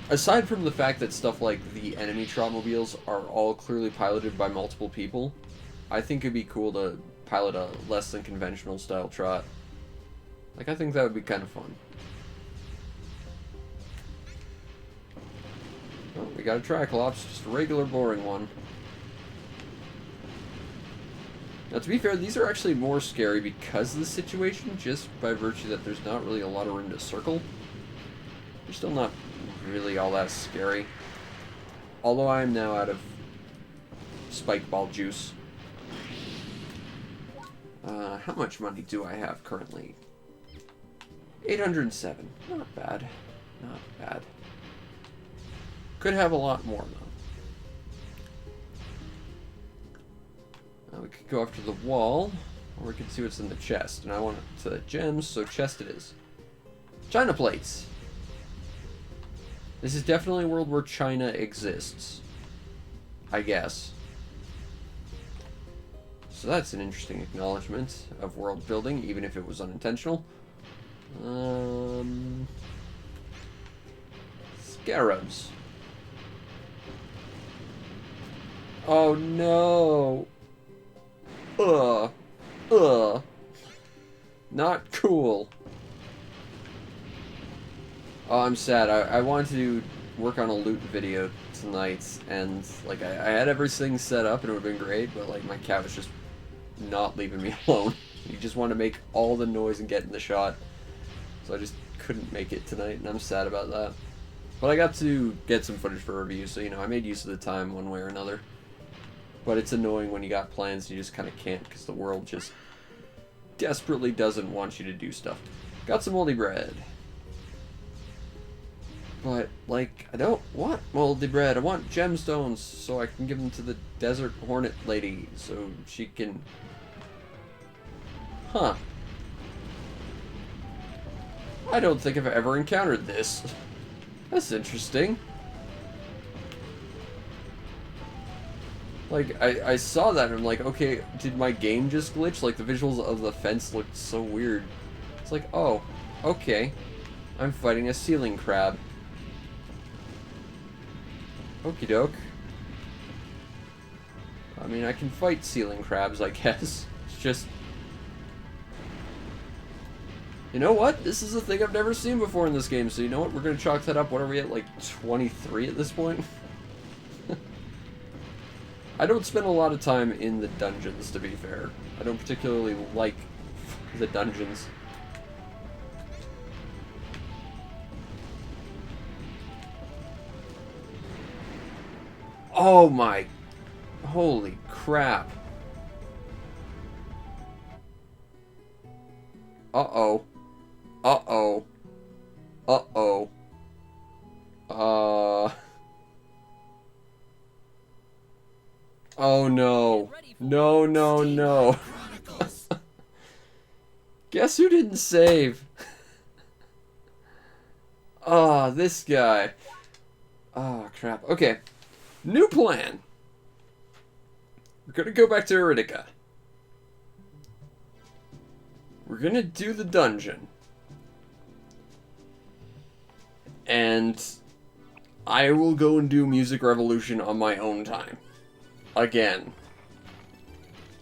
A: aside from the fact that stuff like the enemy Trotmobiles are all clearly piloted by multiple people, I think it'd be cool to pilot a less than conventional style Trot. Like, I think that would be kind of fun. Oh, we got a Triclops, just a regular boring one. Now, to be fair, these are actually more scary because of the situation, just by virtue that there's not really a lot of room to circle. They're still not really all that scary. Although I am now out of spike ball juice. How much money do I have currently? 807. Not bad. Not bad. Could have a lot more, though. We could go up to the wall, or we could see what's in the chest. And I want it to gems, so chest it is. China plates! This is definitely a world where China exists. I guess. So that's an interesting acknowledgement of world building, even if it was unintentional. Scarabs. Oh no! Not cool. Oh, I'm sad. I wanted to work on a loot video tonight, and like I had everything set up and it would have been great, but like my cat was just not leaving me alone. He just wanted to make all the noise and get in the shot. So I just couldn't make it tonight, and I'm sad about that. But I got to get some footage for review, so you know, I made use of the time one way or another. But it's annoying when you got plans and you just kind of can't, because the world just desperately doesn't want you to do stuff. Got some moldy bread. But, like, I don't want moldy bread. I want gemstones so I can give them to the desert hornet lady so she can... Huh. I don't think I've ever encountered this. That's interesting. Like, I saw that and I'm like, okay, did my game just glitch? Like, the visuals of the fence looked so weird. It's like, oh, okay. I'm fighting a ceiling crab. Okie doke. I mean, I can fight ceiling crabs, I guess. It's just... You know what? This is a thing I've never seen before in this game, so you know what? We're gonna chalk that up. What are we at, like, 23 at this point? I don't spend a lot of time in the dungeons, to be fair. I don't particularly like the dungeons. Oh my... Holy crap. Uh-oh. Uh-oh. Uh-oh. Oh no. No, no, no. Guess who didn't save? Oh, this guy. Oh, crap. Okay. New plan. We're gonna go back to Arcadia. We're gonna do the dungeon. And I will go and do Music Revolution on my own time. Again.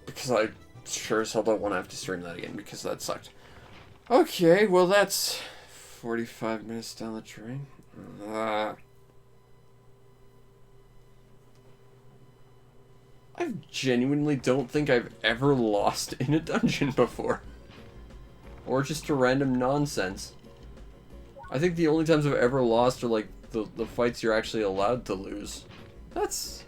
A: Because I sure as hell don't want to have to stream that again, because that sucked. Okay, well that's 45 minutes down the train. I genuinely don't think I've ever lost in a dungeon before. Or just to random nonsense. I think the only times I've ever lost are like the fights you're actually allowed to lose. That's...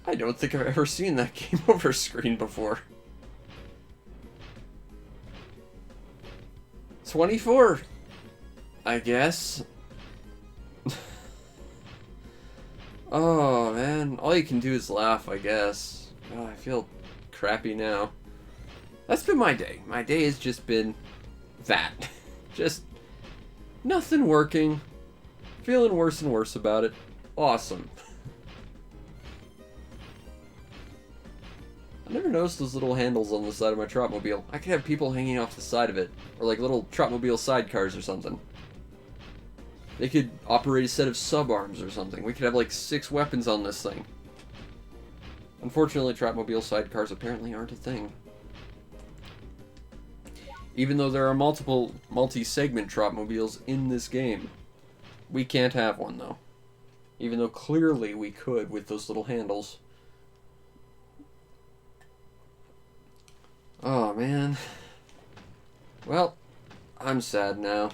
A: I don't think I've ever seen that game over screen before. 24, I guess. Oh man, all you can do is laugh, I guess. Oh, I feel crappy now. That's been my day. My day has just been that. Just nothing working. Feeling worse and worse about it. Awesome. I never noticed those little handles on the side of my Trotmobile. I could have people hanging off the side of it. Or like little Trotmobile sidecars or something. They could operate a set of sub-arms or something. We could have like 6 weapons on this thing. Unfortunately, Trotmobile sidecars apparently aren't a thing. Even though there are multiple multi-segment Trotmobiles in this game. We can't have one though. Even though clearly we could with those little handles. Oh man. Well, I'm sad now.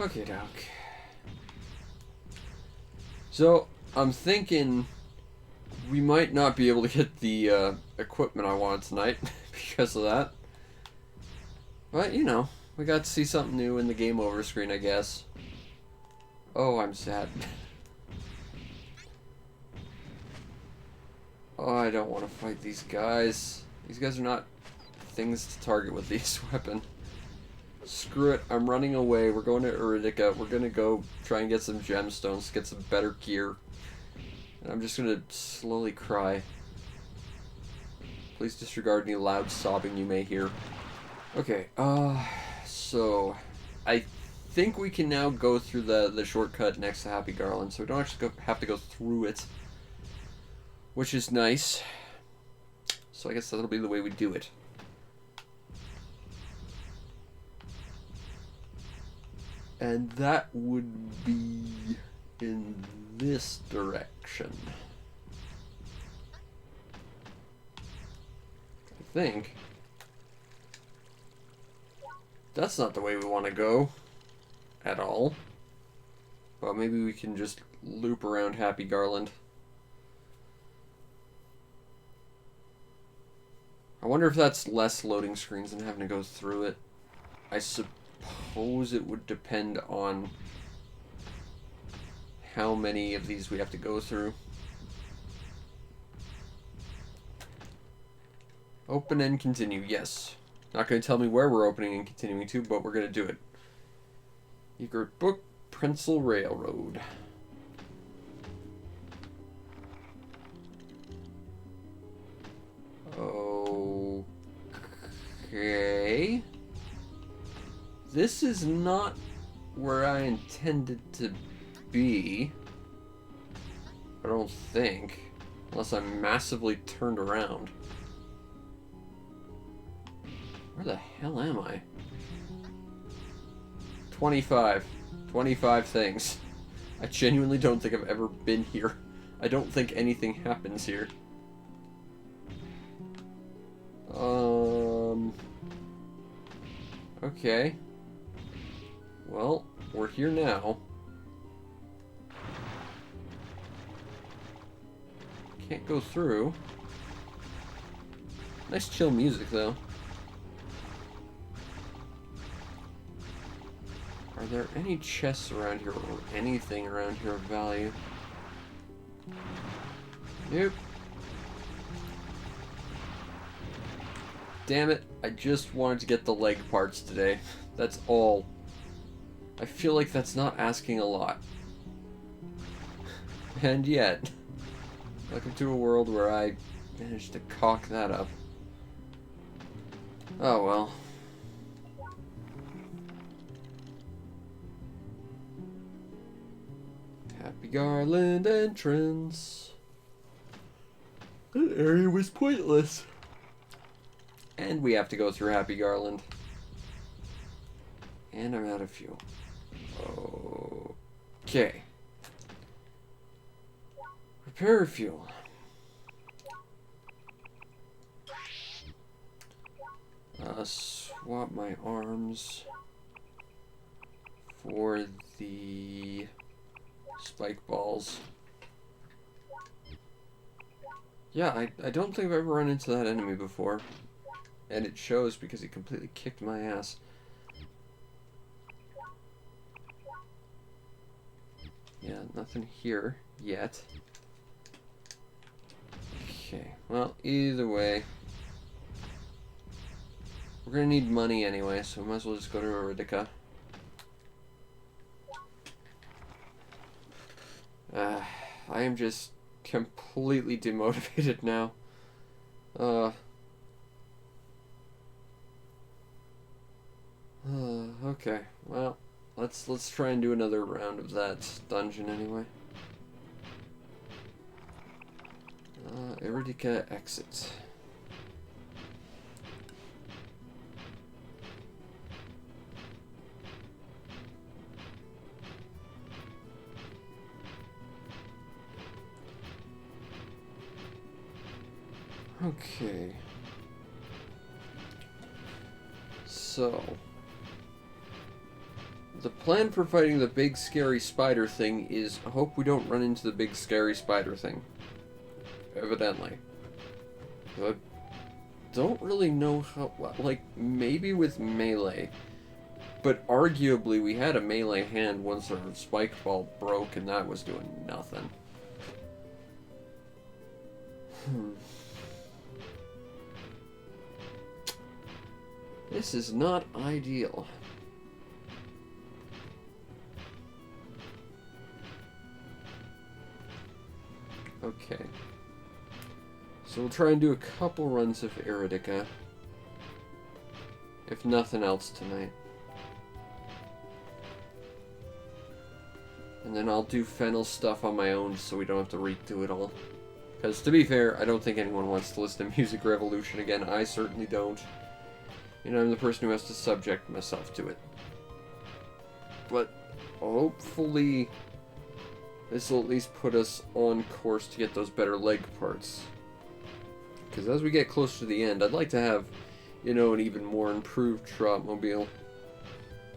A: Okay, doc. So, I'm thinking we might not be able to get the equipment I wanted tonight because of that. But, you know, we got to see something new in the game over screen, I guess. Oh, I'm sad. Oh, I don't want to fight these guys. These guys are not things to target with this weapon. Screw it, I'm running away. We're going to Arcadia. We're going to go try and get some gemstones, get some better gear. And I'm just going to slowly cry. Please disregard any loud sobbing you may hear. Okay, so I think we can now go through the shortcut next to Happy Garland, so we don't actually have to go through it. Which is nice. So I guess that'll be the way we do it. And that would be in this direction. I think. That's not the way we want to go. At all. But maybe we can just loop around Happy Garland. I wonder if that's less loading screens than having to go through it. I suppose it would depend on how many of these we have to go through. Open and continue, yes. Not going to tell me where we're opening and continuing to, but we're going to do it. Egret Book, Prenzel Railroad. Okay. This is not where I intended to be. I don't think. Unless I'm massively turned around. Where the hell am I? 25. 25 things. I genuinely don't think I've ever been here. I don't think anything happens here. Okay. Well, we're here now. Can't go through. Nice chill music, though. Are there any chests around here or anything around here of value? Nope. Damn it, I just wanted to get the leg parts today. That's all. I feel like that's not asking a lot. And yet, welcome to a world where I managed to cock that up. Oh well. Happy Garland entrance. That area was pointless. And we have to go through Happy Garland. And I'm out of fuel. Okay. Repair fuel. Swap my arms for the spike balls. Yeah, I don't think I've ever run into that enemy before. And it shows because he completely kicked my ass. Yeah, nothing here yet. Okay, well, either way. We're gonna need money anyway, so we might as well just go to Arcadia. I am just completely demotivated now. Okay, well, let's try and do another round of that dungeon anyway. Arcadia exit. Okay. So, the plan for fighting the big scary spider thing is I hope we don't run into the big scary spider thing. Evidently. I don't really know how, like, maybe with melee. But arguably we had a melee hand once our spike ball broke and that was doing nothing. This is not ideal. Okay. So we'll try and do a couple runs of Arcadia. If nothing else tonight. And then I'll do Fennel stuff on my own so we don't have to redo it all. Because to be fair, I don't think anyone wants to listen to Music Revolution again. I certainly don't. You know, I'm the person who has to subject myself to it. But hopefully this will at least put us on course to get those better leg parts. Because as we get closer to the end, I'd like to have, you know, an even more improved Trotmobile.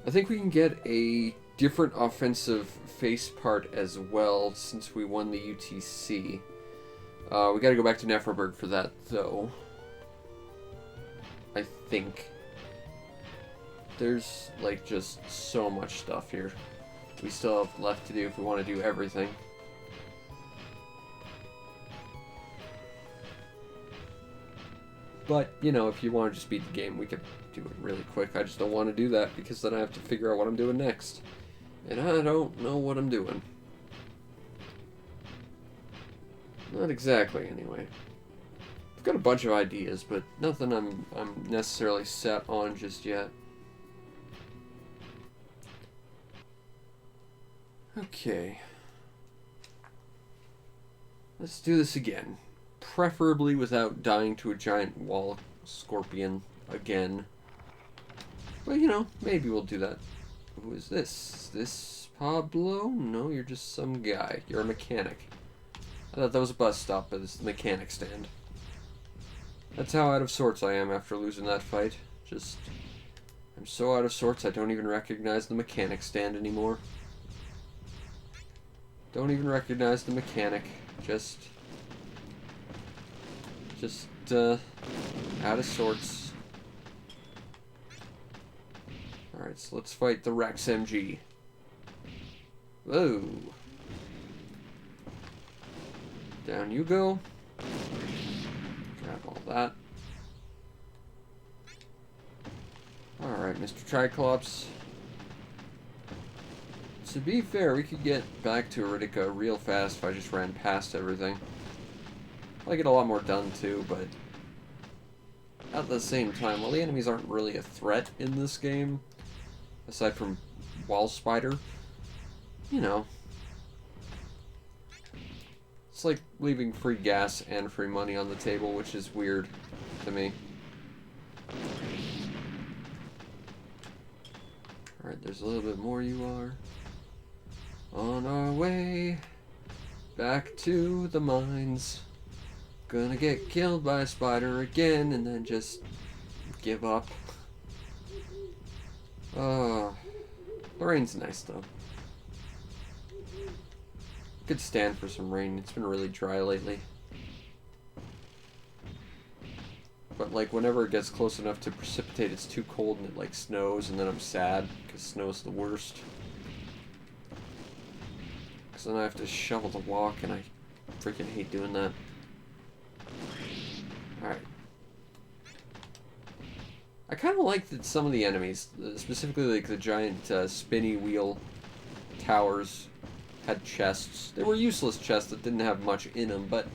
A: I think we can get a different offensive face part as well since we won the UTC. We gotta go back to Neferberg for that, though. I think. There's, like, just so much stuff here we still have left to do if we want to do everything. But, you know, if you want to just beat the game, we could do it really quick. I just don't want to do that because then I have to figure out what I'm doing next. And I don't know what I'm doing. Not exactly, anyway. I've got a bunch of ideas, but nothing I'm necessarily set on just yet. Okay. Let's do this again. Preferably without dying to a giant wall scorpion again. But, you know, maybe we'll do that. Who is this? Is this Pablo? No, you're just some guy. You're a mechanic. I thought that was a bus stop, but it's the mechanic stand. That's how out of sorts I am after losing that fight. Just... I'm so out of sorts I don't even recognize the mechanic stand anymore. Don't even recognize the mechanic. Just out of sorts. Alright, so let's fight the Rex MG. Whoa. Down you go. Grab all that. Alright, Mr. Triclops. To be fair, we could get back to Arcadia real fast if I just ran past everything. I get a lot more done too, but at the same time, while the enemies aren't really a threat in this game, aside from Wall Spider, you know, it's like leaving free gas and free money on the table, which is weird to me. Alright, there's a little bit more you are. On our way back to the mines. Gonna get killed by a spider again and then just give up. The rain's nice though. Could stand for some rain. It's been really dry lately. But like whenever it gets close enough to precipitate, it's too cold and it like snows, and then I'm sad because snow's the worst. Because then I have to shovel the walk, and I freaking hate doing that. Alright. I kind of like that some of the enemies, specifically like the giant spinny wheel towers, had chests. They were useless chests that didn't have much in them, but it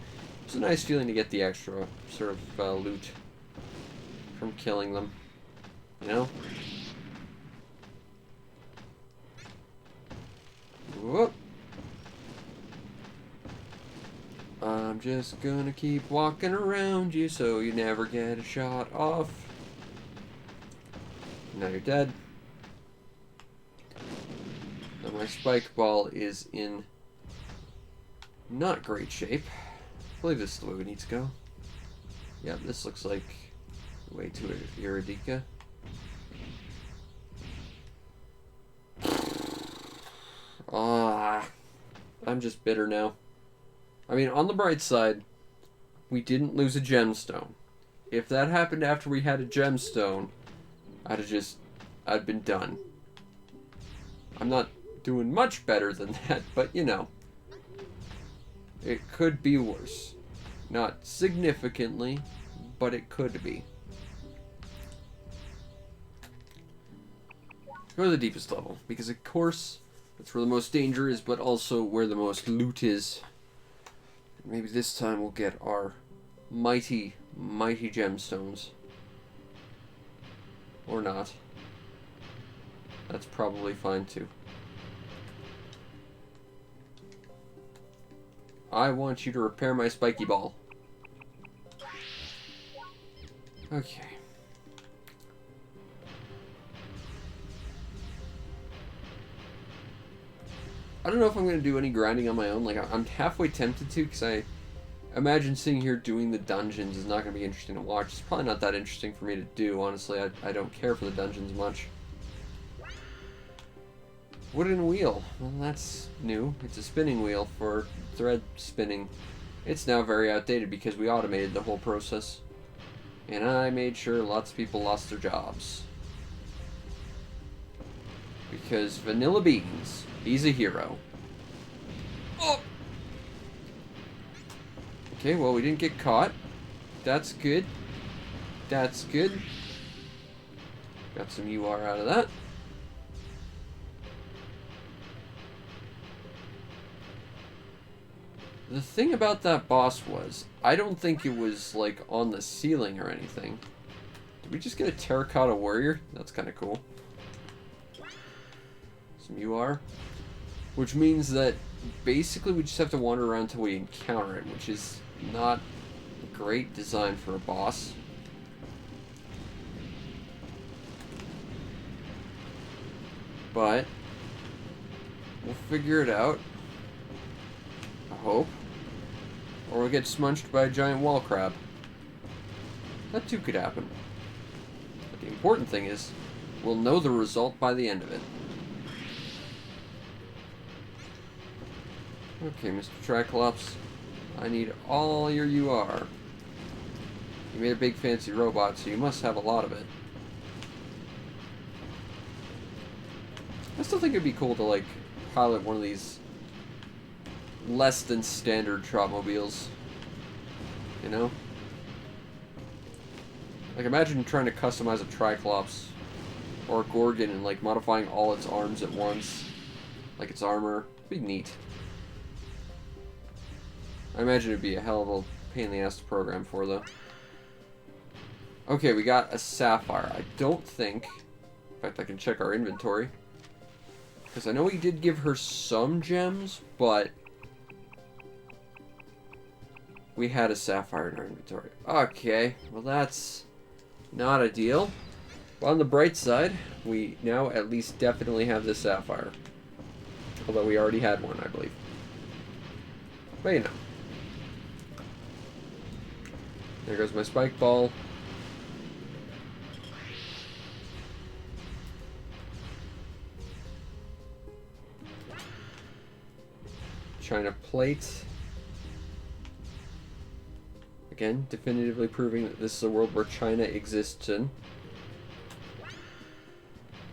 A: was a nice feeling to get the extra sort of loot from killing them. You know? Whoop. I'm just gonna keep walking around you so you never get a shot off. Now you're dead. Now my spike ball is in not great shape. I believe this is the way we need to go. Yeah, this looks like the way to Arcadia. I'm just bitter now. I mean, on the bright side, we didn't lose a gemstone. If that happened after we had a gemstone, I'd been done. I'm not doing much better than that, but you know. It could be worse. Not significantly, but it could be. Go to the deepest level, because of course, that's where the most danger is, but also where the most loot is. Maybe this time we'll get our mighty, mighty gemstones. Or not. That's probably fine too. I want you to repair my spiky ball. Okay. I don't know if I'm going to do any grinding on my own. Like, I'm halfway tempted to, because I imagine sitting here doing the dungeons is not going to be interesting to watch. It's probably not that interesting for me to do, honestly. I don't care for the dungeons much. Wooden wheel. Well, that's new. It's a spinning wheel for thread spinning. It's now very outdated because we automated the whole process. And I made sure lots of people lost their jobs. Because Vanilla Beans, he's a hero. Oh! Okay, well, we didn't get caught. That's good. That's good. Got some UR out of that. The thing about that boss was, I don't think it was, like, on the ceiling or anything. Did we just get a terracotta warrior? That's kind of cool. Some UR. Which means that, basically, we just have to wander around until we encounter it, which is not a great design for a boss. But We'll figure it out. I hope. Or we'll get smunched by a giant wall crab. That too could happen. But the important thing is, we'll know the result by the end of it. Okay, Mr. Triclops. I need all your UR. You made a big fancy robot, so you must have a lot of it. I still think it'd be cool to, like, pilot one of these less than standard Trotmobiles. You know? Like, imagine trying to customize a Triclops or a Gorgon and, like, modifying all its arms at once. Like its armor. It'd be neat. I imagine it'd be a hell of a pain in the ass to program for, though. Okay, we got a Sapphire. I don't think... In fact, I can check our inventory. Because I know we did give her some gems, but... we had a Sapphire in our inventory. Okay, well that's not ideal. But on the bright side, we now at least definitely have this Sapphire. Although we already had one, I believe. But you know. There goes my spike ball. China plate. Again, definitively proving that this is a world where China exists in.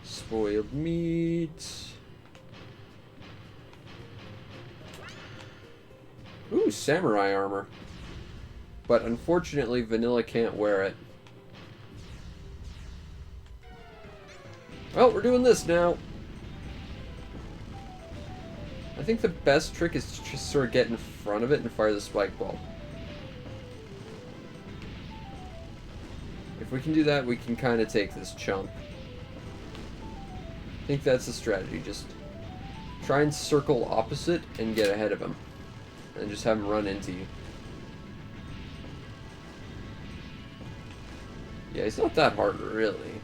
A: Spoiled meat. Ooh, samurai armor. But unfortunately, Vanilla can't wear it. Well, we're doing this now. I think the best trick is to just sort of get in front of it and fire the spike ball. If we can do that, we can kind of take this chunk. I think that's the strategy. Just try and circle opposite and get ahead of him. And just have him run into you. Yeah, he's not that hard, really.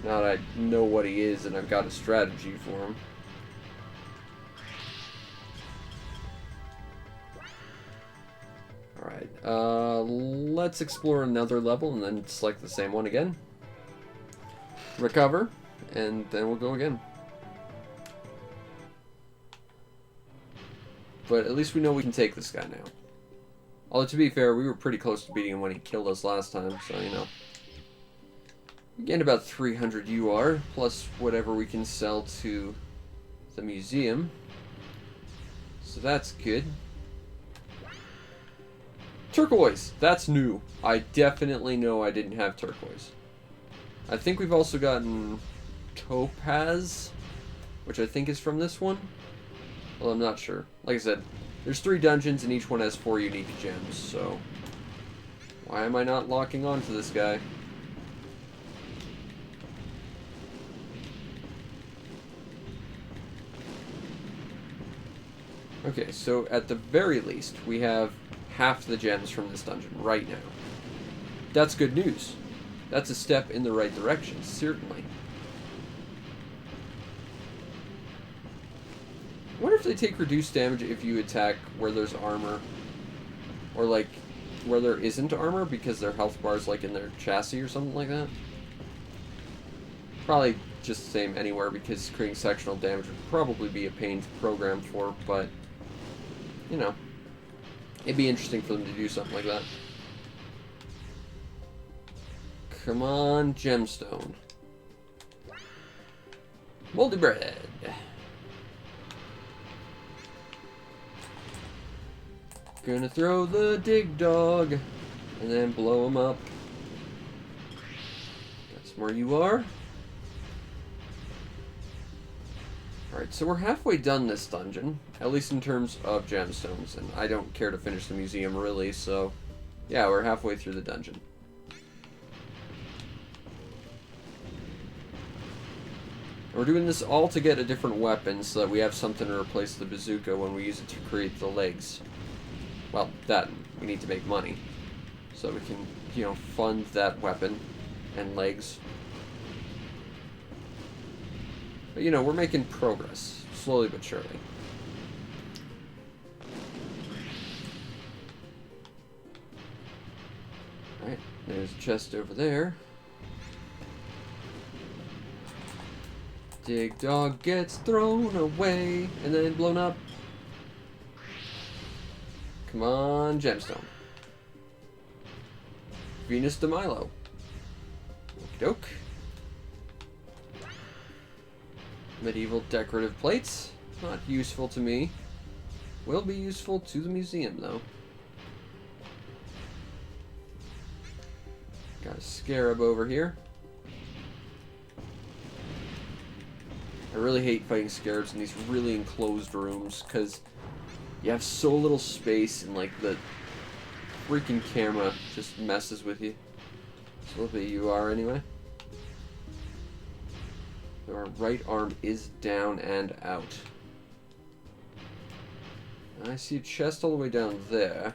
A: Now that I know what he is and I've got a strategy for him. Alright, let's explore another level and then select the same one again. Recover, and then we'll go again. But at least we know we can take this guy now. Although, to be fair, we were pretty close to beating him when he killed us last time, so, you know. We gained about 300 UR, plus whatever we can sell to the museum. So that's good. Turquoise! That's new. I definitely know I didn't have turquoise. I think we've also gotten topaz, which I think is from this one. Well, I'm not sure. Like I said, there's 3 dungeons and each one has 4 unique gems, so... why am I not locking onto this guy? Okay, so at the very least, we have half the gems from this dungeon right now. That's good news. That's a step in the right direction, certainly. I wonder if they take reduced damage if you attack where there's armor. Or, like, where there isn't armor because their health bar is, like, in their chassis or something like that. Probably just the same anywhere because creating sectional damage would probably be a pain to program for, but, you know. It'd be interesting for them to do something like that. Come on, gemstone. Moldy bread. Gonna throw the dig dog and then blow him up. Got some more UR. Alright, so we're halfway done this dungeon, at least in terms of gemstones, and I don't care to finish the museum really, so yeah, we're halfway through the dungeon. We're doing this all to get a different weapon so that we have something to replace the bazooka when we use it to create the legs. Well, that, we need to make money. So we can, you know, fund that weapon and legs. But, you know, we're making progress. Slowly but surely. Alright, there's a chest over there. Dig dog gets thrown away and then blown up. Come on, gemstone. Venus de Milo. Okie doke. Medieval decorative plates. Not useful to me. Will be useful to the museum, though. Got a scarab over here. I really hate fighting scarabs in these really enclosed rooms, because you have so little space and, like, the freaking camera just messes with you. So what you are, anyway. Our right arm is down and out. I see a chest all the way down there.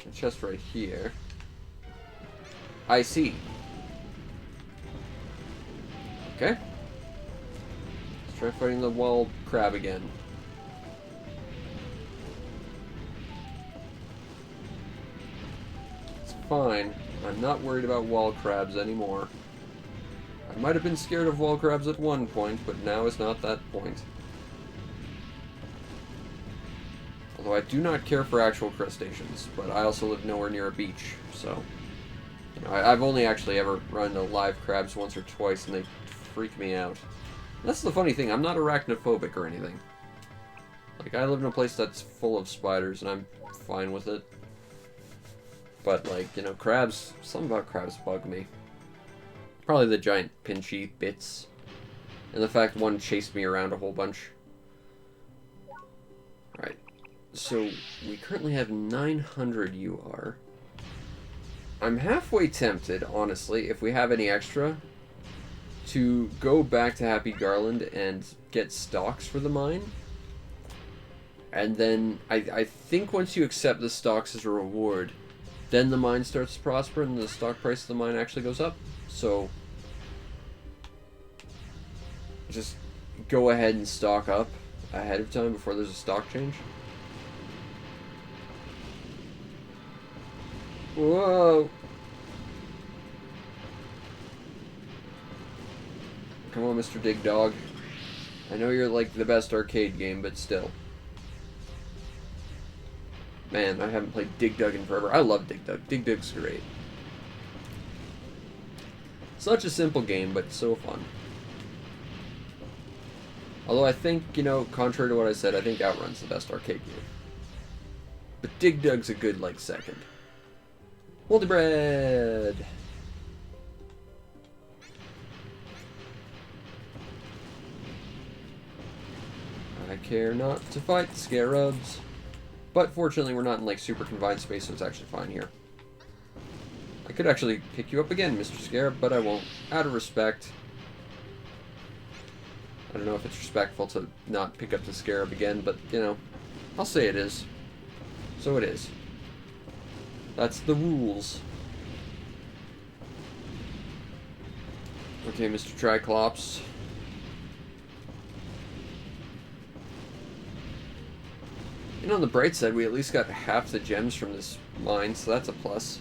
A: A chest right here. I see. Okay. Let's try fighting the wall crab again. It's fine. I'm not worried about wall crabs anymore. I might have been scared of wall crabs at one point, but now is not that point. Although I do not care for actual crustaceans, but I also live nowhere near a beach, so... You know, I've only actually ever run into live crabs once or twice, and they freak me out. That's the funny thing, I'm not arachnophobic or anything. Like, I live in a place that's full of spiders, and I'm fine with it. But, like, you know, crabs, something about crabs bug me. Probably the giant pinchy bits. And the fact one chased me around a whole bunch. Right. So, we currently have 900 UR. I'm halfway tempted, honestly, if we have any extra, to go back to Happy Garland and get stocks for the mine. And then, I think once you accept the stocks as a reward, then the mine starts to prosper and the stock price of the mine actually goes up. So, just go ahead and stock up ahead of time before there's a stock change. Whoa! Come on, Mr. Dig Dog. I know you're like the best arcade game, but still. Man, I haven't played Dig Dug in forever. I love Dig Dug. Dig Dug's great. Such a simple game, but so fun. Although I think, you know, contrary to what I said, I think Outrun's the best arcade game. But Dig Dug's a good, like, second. Moldy bread! I care not to fight scarabs. But fortunately we're not in, like, super confined space, so it's actually fine here. I could actually pick you up again, Mr. Scarab, but I won't. Out of respect. I don't know if it's respectful to not pick up the Scarab again, but, you know, I'll say it is. So it is. That's the rules. Okay, Mr. Triclops. You know, on the bright side, we at least got half the gems from this mine, so that's a plus.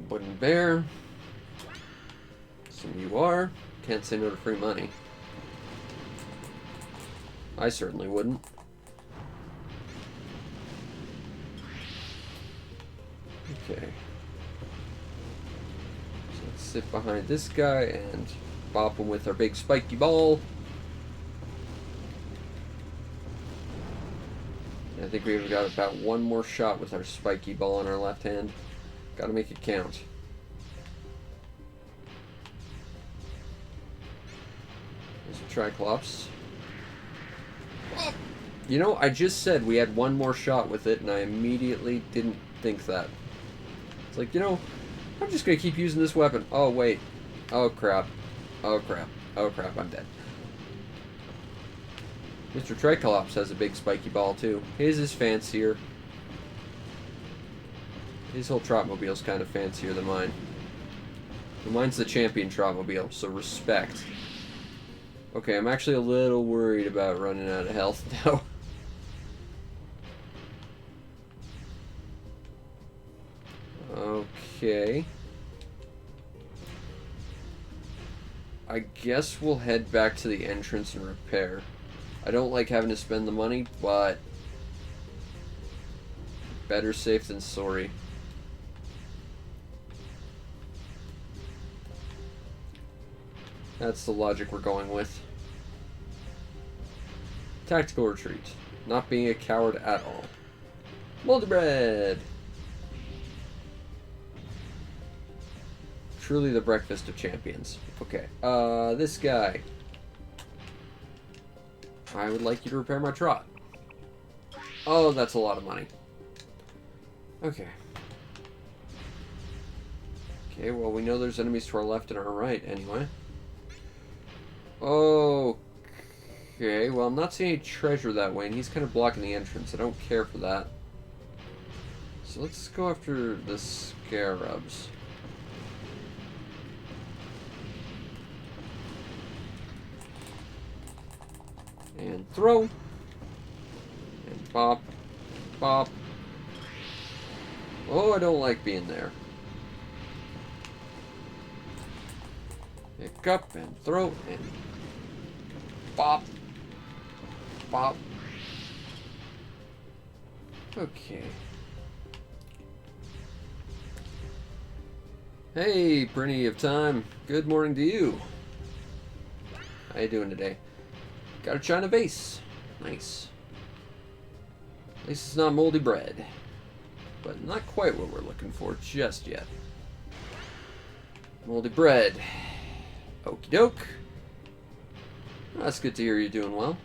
A: Wooden bear. Some UR. Can't say no to free money. I certainly wouldn't. Okay. So let's sit behind this guy and bop him with our big spiky ball. I think we've got about one more shot with our spiky ball in our left hand. Gotta make it count. There's a Triclops. You know, I just said we had one more shot with it, and I immediately didn't think that. It's like, you know, I'm just gonna keep using this weapon. Oh, wait. Oh, crap. Oh, crap. Oh, crap, I'm dead. Mr. Triclops has a big spiky ball, too. His is fancier. His whole Trotmobile's kind of fancier than mine. But mine's the champion Trotmobile, so respect. Okay, I'm actually a little worried about running out of health now. Okay. I guess we'll head back to the entrance and repair. I don't like having to spend the money, but better safe than sorry. That's the logic we're going with. Tactical retreat. Not being a coward at all. Moldy bread! Truly the breakfast of champions. Okay, this guy. I would like you to repair my trot. Oh, that's a lot of money. Okay. Okay, well, we know there's enemies to our left and our right, anyway. Okay, well, I'm not seeing any treasure that way, and he's kind of blocking the entrance. I don't care for that. So let's go after the scarabs. And throw. And bop. Bop. Oh, I don't like being there. Pick up and throw and bop. Bop. Okay. Hey, plenty of time. Good morning to you. How you doing today? Got a china vase. Nice. At least it's not moldy bread. But not quite what we're looking for just yet. Moldy bread. Okie doke. That's good to hear you're doing well.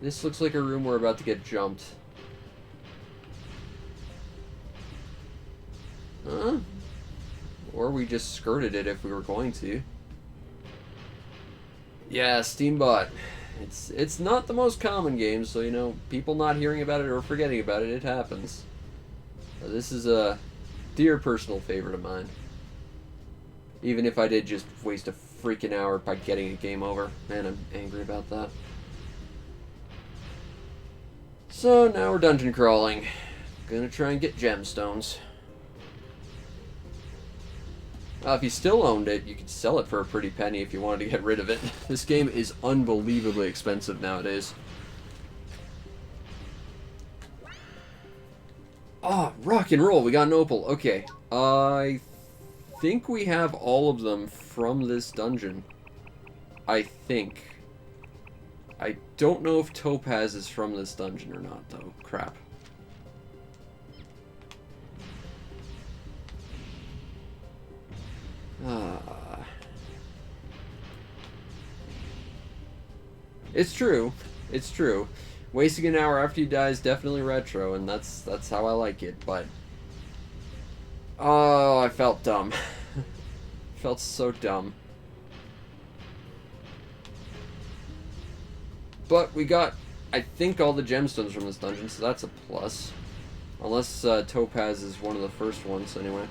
A: This looks like a room we're about to get jumped. Huh? Or we just skirted it if we were going to. Yeah, Steambot. It's not the most common game, so you know, people not hearing about it or forgetting about it, it happens. This is a dear personal favorite of mine. Even if I did just waste a freaking hour by getting a game over. Man, I'm angry about that. So now we're dungeon crawling. Gonna try and get gemstones. If you still owned it, you could sell it for a pretty penny if you wanted to get rid of it. This game is unbelievably expensive nowadays. Ah, rock and roll. We got an opal. Okay. I think we have all of them from this dungeon. I think. I don't know if Topaz is from this dungeon or not, though. Crap. It's true. It's true. Wasting an hour after you die is definitely retro, and that's how I like it, but... Oh, I felt dumb. Felt so dumb. But we got, I think, all the gemstones from this dungeon, so that's a plus. Unless Topaz is one of the first ones, anyway.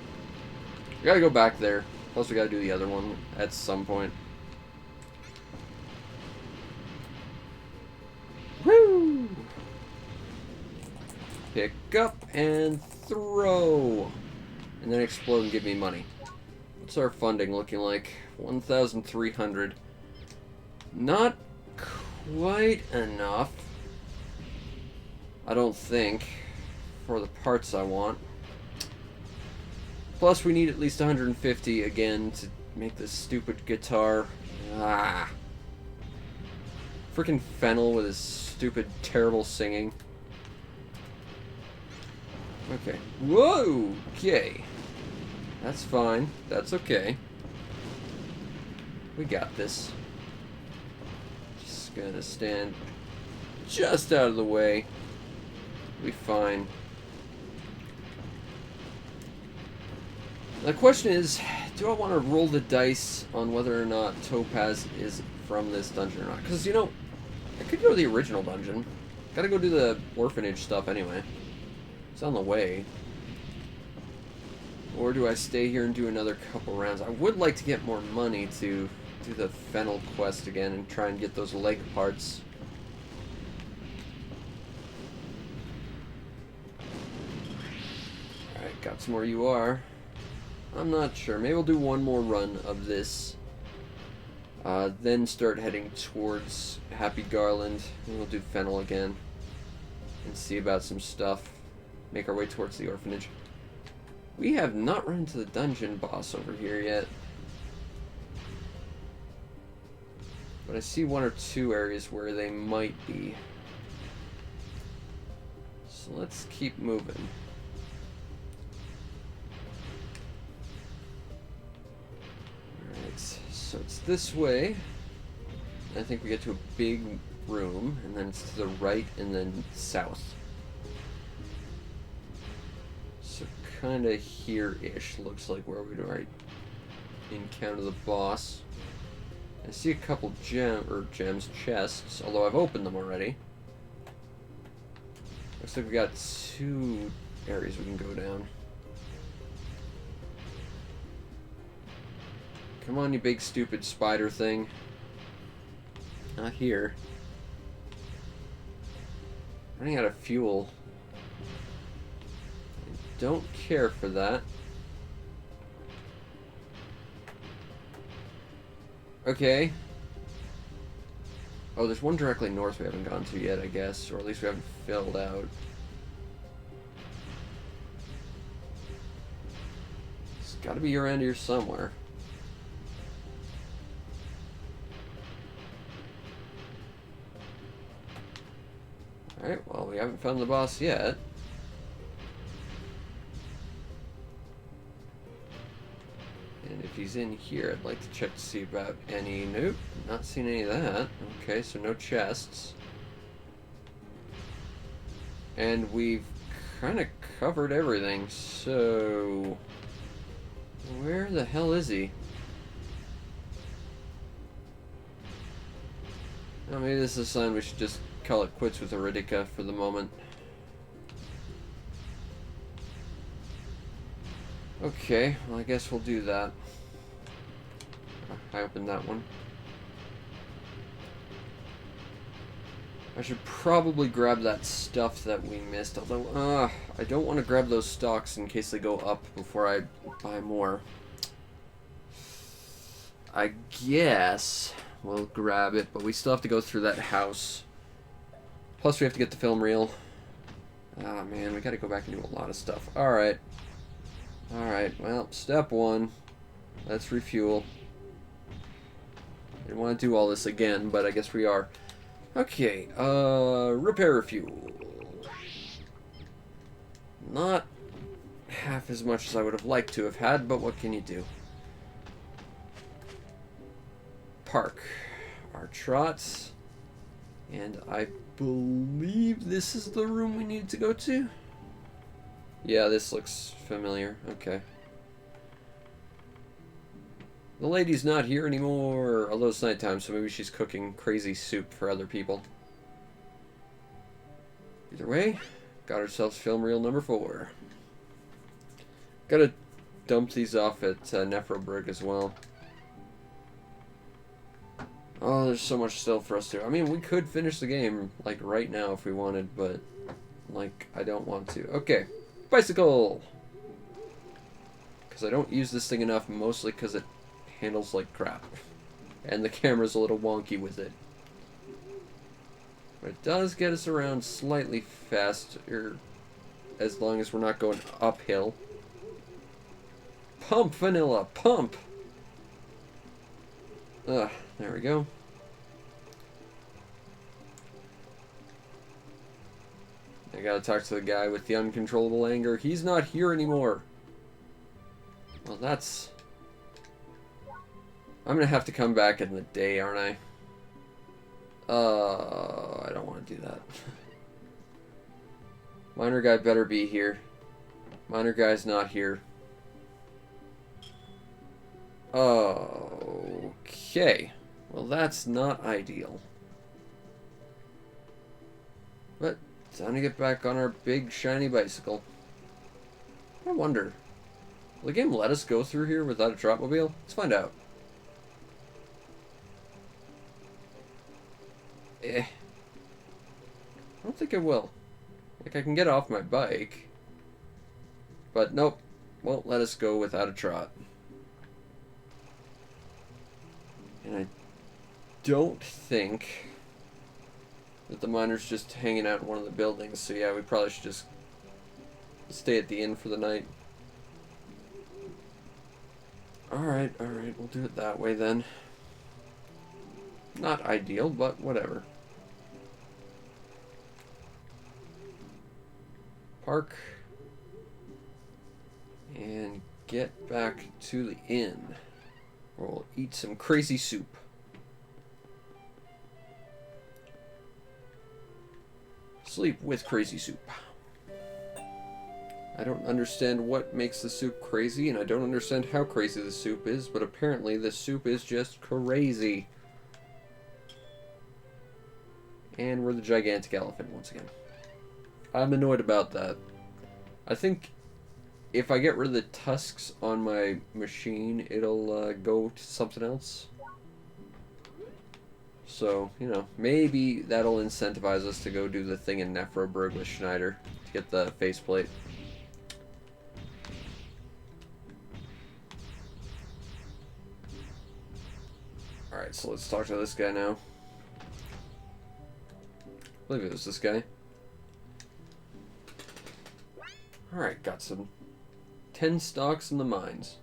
A: We gotta go back there. Plus we gotta do the other one at some point. Woo! Pick up and throw. And then explode and give me money. What's our funding looking like? 1,300. Not quite enough. I don't think. For the parts I want. Plus we need at least 150 again to make this stupid guitar. Ah. Frickin' Fennel with his stupid, terrible singing. Okay. Whoa! Okay. That's fine. That's okay. We got this. Just gonna stand just out of the way. We'll be fine. The question is, do I want to roll the dice on whether or not Topaz is from this dungeon or not? Because, you know, I could go to the original dungeon. Gotta go do the orphanage stuff anyway. It's on the way. Or do I stay here and do another couple rounds? I would like to get more money to do the Fennel quest again and try and get those leg parts. Alright, got some more UR. I'm not sure. Maybe we'll do one more run of this. Then start heading towards Happy Garland. And we'll do Fennel again. And see about some stuff. Make our way towards the orphanage. We have not run into the dungeon boss over here yet. But I see one or two areas where they might be. So let's keep moving. Alright, so it's this way. I think we get to a big room, and then it's to the right and then south. So kind of here-ish looks like where we'd right encounter the boss. I see a couple gems chests, although I've opened them already. Looks like we got two areas we can go down. Come on, you big stupid spider thing. Not here. Running out of fuel. I don't care for that. Okay. Oh, there's one directly north we haven't gone to yet, I guess. Or at least we haven't filled out. It's gotta be around here somewhere. Alright, well, we haven't found the boss yet. And if he's in here, I'd like to check to see about any... Nope, not seen any of that. Okay, so no chests. And we've kind of covered everything, so... Where the hell is he? Oh, maybe this is a sign we should just call it quits with Arcadia for the moment. Okay, well I guess we'll do that. I opened that one. I should probably grab that stuff that we missed, although I don't want to grab those stocks in case they go up before I buy more. I guess we'll grab it, but we still have to go through that house. Plus we have to get the film reel. Ah man, we gotta go back and do a lot of stuff. Alright. Alright, well, step one. Let's refuel. Didn't want to do all this again, but I guess we are. Okay, repair fuel. Not half as much as I would have liked to have had, but what can you do? Park our trots. And I believe this is the room we need to go to. Yeah, this looks familiar. Okay. The lady's not here anymore, although it's nighttime, so maybe she's cooking crazy soup for other people. Either way, got ourselves film reel number 4. Gotta dump these off at Nephroburg as well. Oh, there's so much still for us to do. I mean, we could finish the game, like, right now if we wanted, but, like, I don't want to. Okay. Bicycle! Because I don't use this thing enough, mostly because it handles like crap. And the camera's a little wonky with it. But it does get us around slightly faster, as long as we're not going uphill. Pump, Vanilla, pump! Ugh, there we go. I gotta talk to the guy with the uncontrollable anger. He's not here anymore. Well, that's... I'm gonna have to come back in the day, aren't I? I don't want to do that. Miner guy better be here. Miner guy's not here. Okay. Well, that's not ideal. But, time to get back on our big, shiny bicycle. I wonder, Will the game let us go through here without a Trotmobile? Let's find out. I don't think it will. Like, I can get off my bike. But nope. Won't let us go without a trot. And I don't think that the miner's just hanging out in one of the buildings. So yeah, we probably should just stay at the inn for the night. Alright, we'll do it that way then. Not ideal, but whatever. Park. And get back to the inn. We'll eat some crazy soup. Sleep with crazy soup. I don't understand what makes the soup crazy, and I don't understand how crazy the soup is, but apparently the soup is just crazy. And we're the gigantic elephant once again. I'm annoyed about that. I think if I get rid of the tusks on my machine, it'll go to something else. So, you know, maybe that'll incentivize us to go do the thing in Nephroburg with Schneider to get the faceplate. Alright, so let's talk to this guy now. I believe it was this guy. Alright, got some 10 stocks in the mines.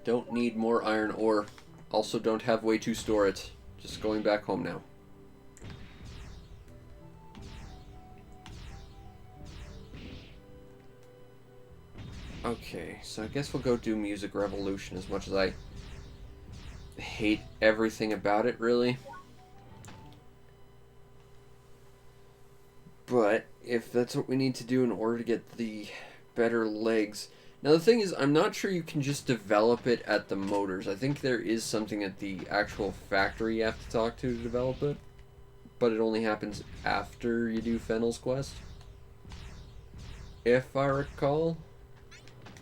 A: Don't need more iron ore. Also don't have way to store it. Just going back home now. Okay, so I guess we'll go do Music Revolution, as much as I hate everything about it, really. But if that's what we need to do in order to get the better legs. Now the thing is, I'm not sure you can just develop it at the motors. I think there is something at the actual factory you have to talk to develop it. But it only happens after you do Fennel's quest, if I recall.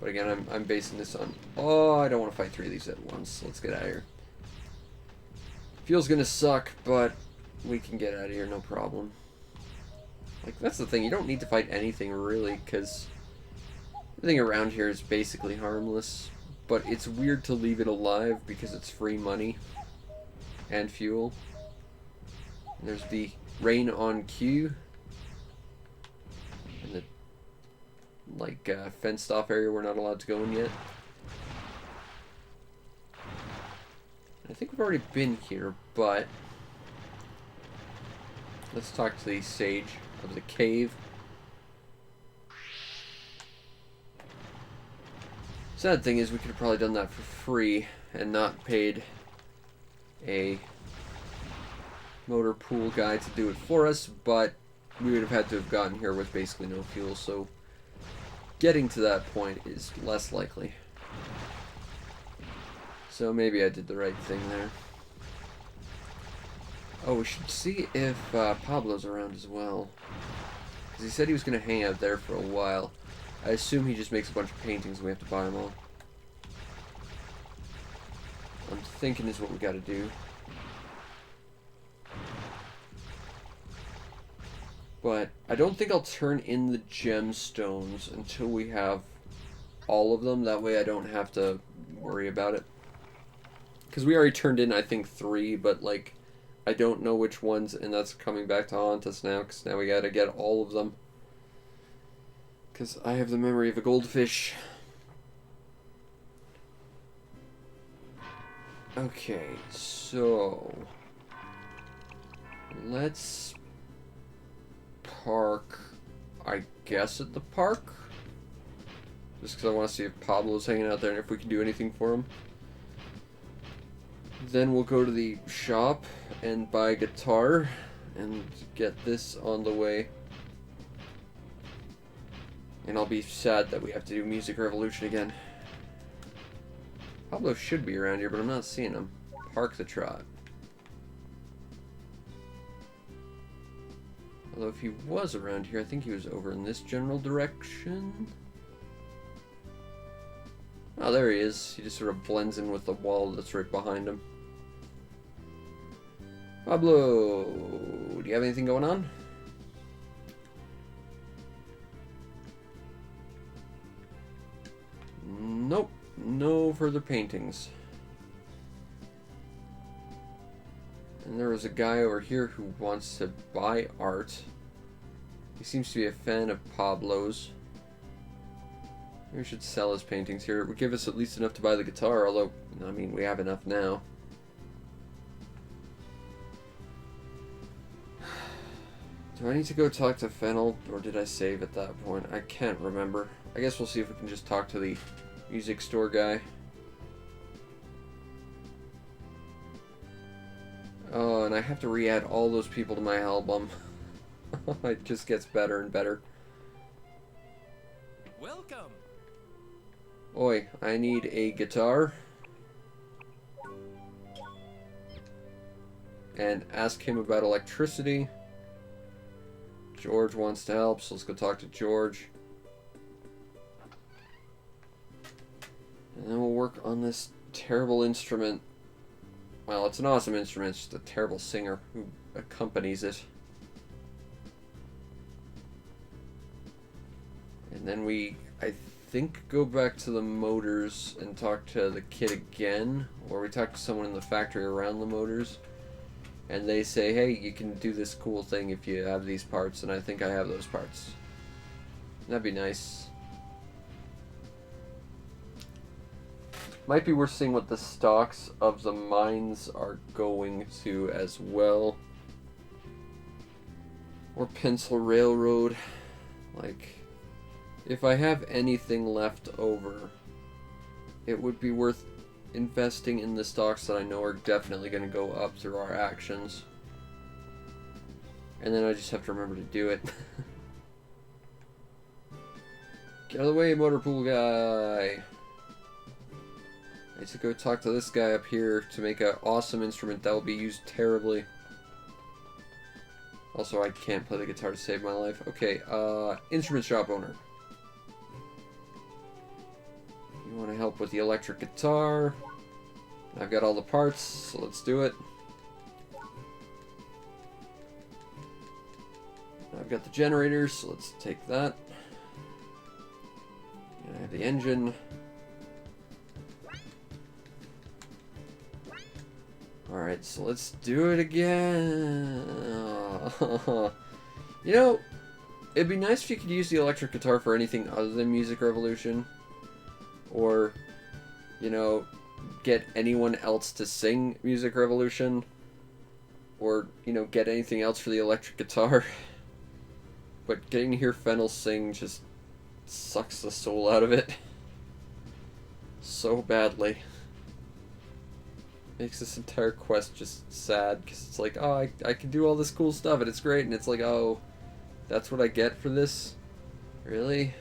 A: But again, I'm basing this on... Oh, I don't want to fight 3 of these at once. Let's get out of here. Fuel's gonna suck, but we can get out of here, no problem. Like, that's the thing. You don't need to fight anything, really, because everything around here is basically harmless. But it's weird to leave it alive because it's free money and fuel. And there's the rain on cue. And the, like, fenced off area we're not allowed to go in yet. I think we've already been here, but let's talk to the sage of the cave. Sad thing is we could have probably done that for free and not paid a motor pool guy to do it for us, but we would have had to have gotten here with basically no fuel, so getting to that point is less likely. So maybe I did the right thing there. Oh, we should see if Pablo's around as well. Because he said he was going to hang out there for a while. I assume he just makes a bunch of paintings and we have to buy them all. I'm thinking is what we got to do. But I don't think I'll turn in the gemstones until we have all of them. That way I don't have to worry about it. Because we already turned in, I think, 3, but, like, I don't know which ones, and that's coming back to haunt us now, because now we gotta get all of them. Because I have the memory of a goldfish. Okay, so let's park, I guess, at the park. Just because I want to see if Pablo's hanging out there and if we can do anything for him. Then we'll go to the shop and buy a guitar and get this on the way. And I'll be sad that we have to do Music Revolution again. Pablo should be around here, but I'm not seeing him. Park the trot. Although if he was around here, I think he was over in this general direction. Oh, there he is. He just sort of blends in with the wall that's right behind him. Pablo, do you have anything going on? Nope, no further paintings. And there was a guy over here who wants to buy art. He seems to be a fan of Pablo's. Maybe we should sell his paintings here. It would give us at least enough to buy the guitar, although, I mean, we have enough now. Do I need to go talk to Fennel, or did I save at that point? I can't remember. I guess we'll see if we can just talk to the music store guy. Oh, and I have to re-add all those people to my album. It just gets better and better.
E: Welcome.
A: Oi, I need a guitar. And ask him about electricity. George wants to help, so let's go talk to George. And then we'll work on this terrible instrument. Well, it's an awesome instrument, it's just a terrible singer who accompanies it. And then we, I think, go back to the motors and talk to the kid again. Or we talk to someone in the factory around the motors. And they say, hey, you can do this cool thing if you have these parts. And I think I have those parts. That'd be nice. Might be worth seeing what the stocks of the mines are going to as well. Or Pencil Railroad. Like, if I have anything left over, it would be worth investing in the stocks that I know are definitely going to go up through our actions. And then I just have to remember to do it. Get out of the way, motor pool guy! I need to go talk to this guy up here to make an awesome instrument that will be used terribly. Also, I can't play the guitar to save my life. Okay, instrument shop owner. You want to help with the electric guitar? I've got all the parts, so let's do it. I've got the generators, so let's take that. And I have the engine. Alright, so let's do it again. You know, it'd be nice if you could use the electric guitar for anything other than Music Revolution. Or, you know, get anyone else to sing Music Revolution. Or, you know, get anything else for the electric guitar. But getting to hear Fennel sing just sucks the soul out of it. So badly. Makes this entire quest just sad, because it's like, oh, I can do all this cool stuff, and it's great, and it's like, oh, that's what I get for this? Really?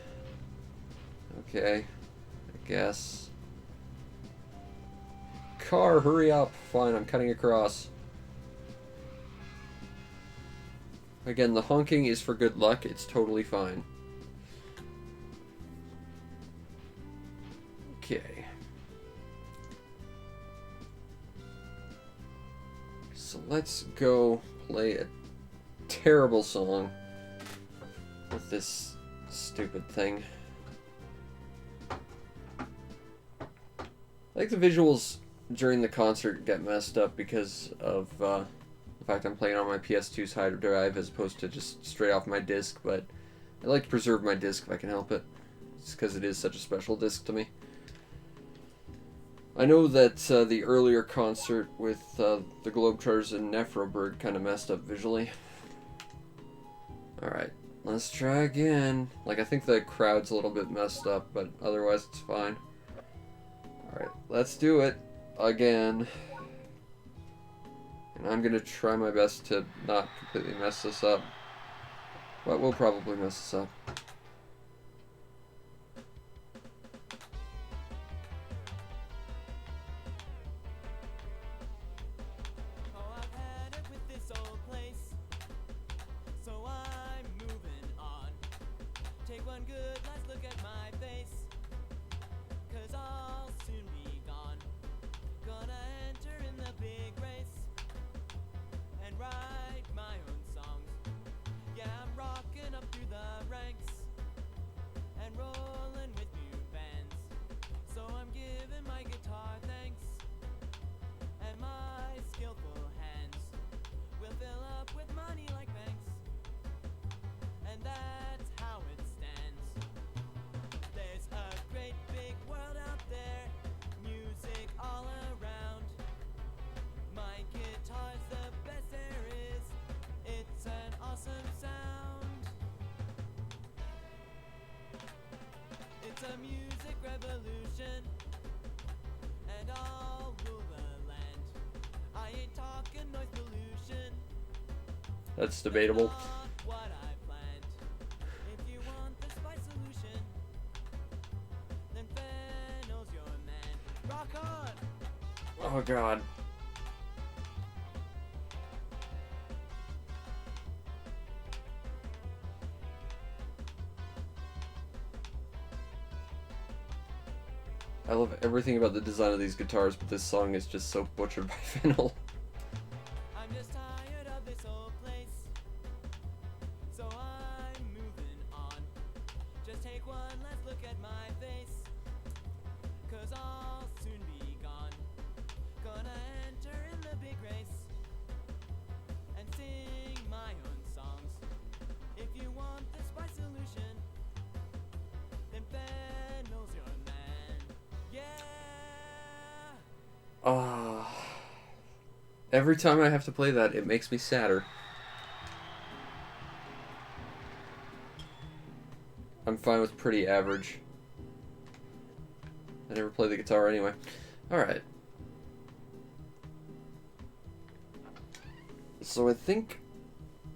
A: Okay, I guess. Car, hurry up! Fine, I'm cutting across. Again, the honking is for good luck, it's totally fine. Okay. So let's go play a terrible song with this stupid thing. I think the visuals during the concert get messed up because of the fact I'm playing on my PS2's hard drive as opposed to just straight off my disc, but I like to preserve my disc if I can help it. It's because it is such a special disc to me. I know that the earlier concert with the Globetrotters and Nephroberg kind of messed up visually. Alright, let's try again. Like, I think the crowd's a little bit messed up, but otherwise it's fine. Alright, let's do it again. And I'm gonna try my best to not completely mess this up. But we'll probably mess this up.
E: Oh, I've had it with this old place. So I a music revolution, and I'll rule the land. I ain't talking noise pollution.
A: That's debatable.
E: Not what I planned. If you want the spice solution, then Fennel's your man. Rock on!
A: Oh god. I love everything about the design of these guitars, but this song is just so butchered by Fennel.
E: I'm just tired of this old place, so I'm moving on. Just take one last look at my face, 'cause I'll soon be gone. Gonna enter in the big race and sing my own songs. If you want the spice solution, then Fennel's your man. Yeah!
A: Ah. Every time I have to play that, it makes me sadder. I'm fine with pretty average. I never play the guitar anyway. Alright. So I think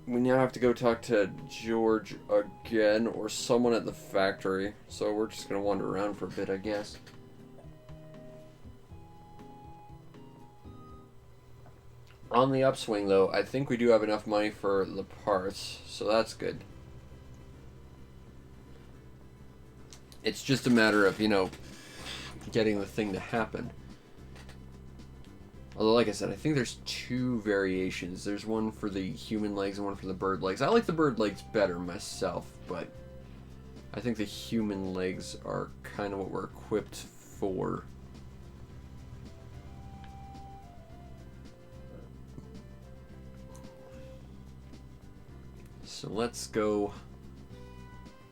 A: we now have to go talk to George again, or someone at the factory. So we're just gonna wander around for a bit, I guess. On the upswing, though, I think we do have enough money for the parts, so that's good. It's just a matter of, you know, getting the thing to happen. Although, like I said, I think there's two variations. There's one for the human legs and one for the bird legs. I like the bird legs better myself, but I think the human legs are kind of what we're equipped for. So let's go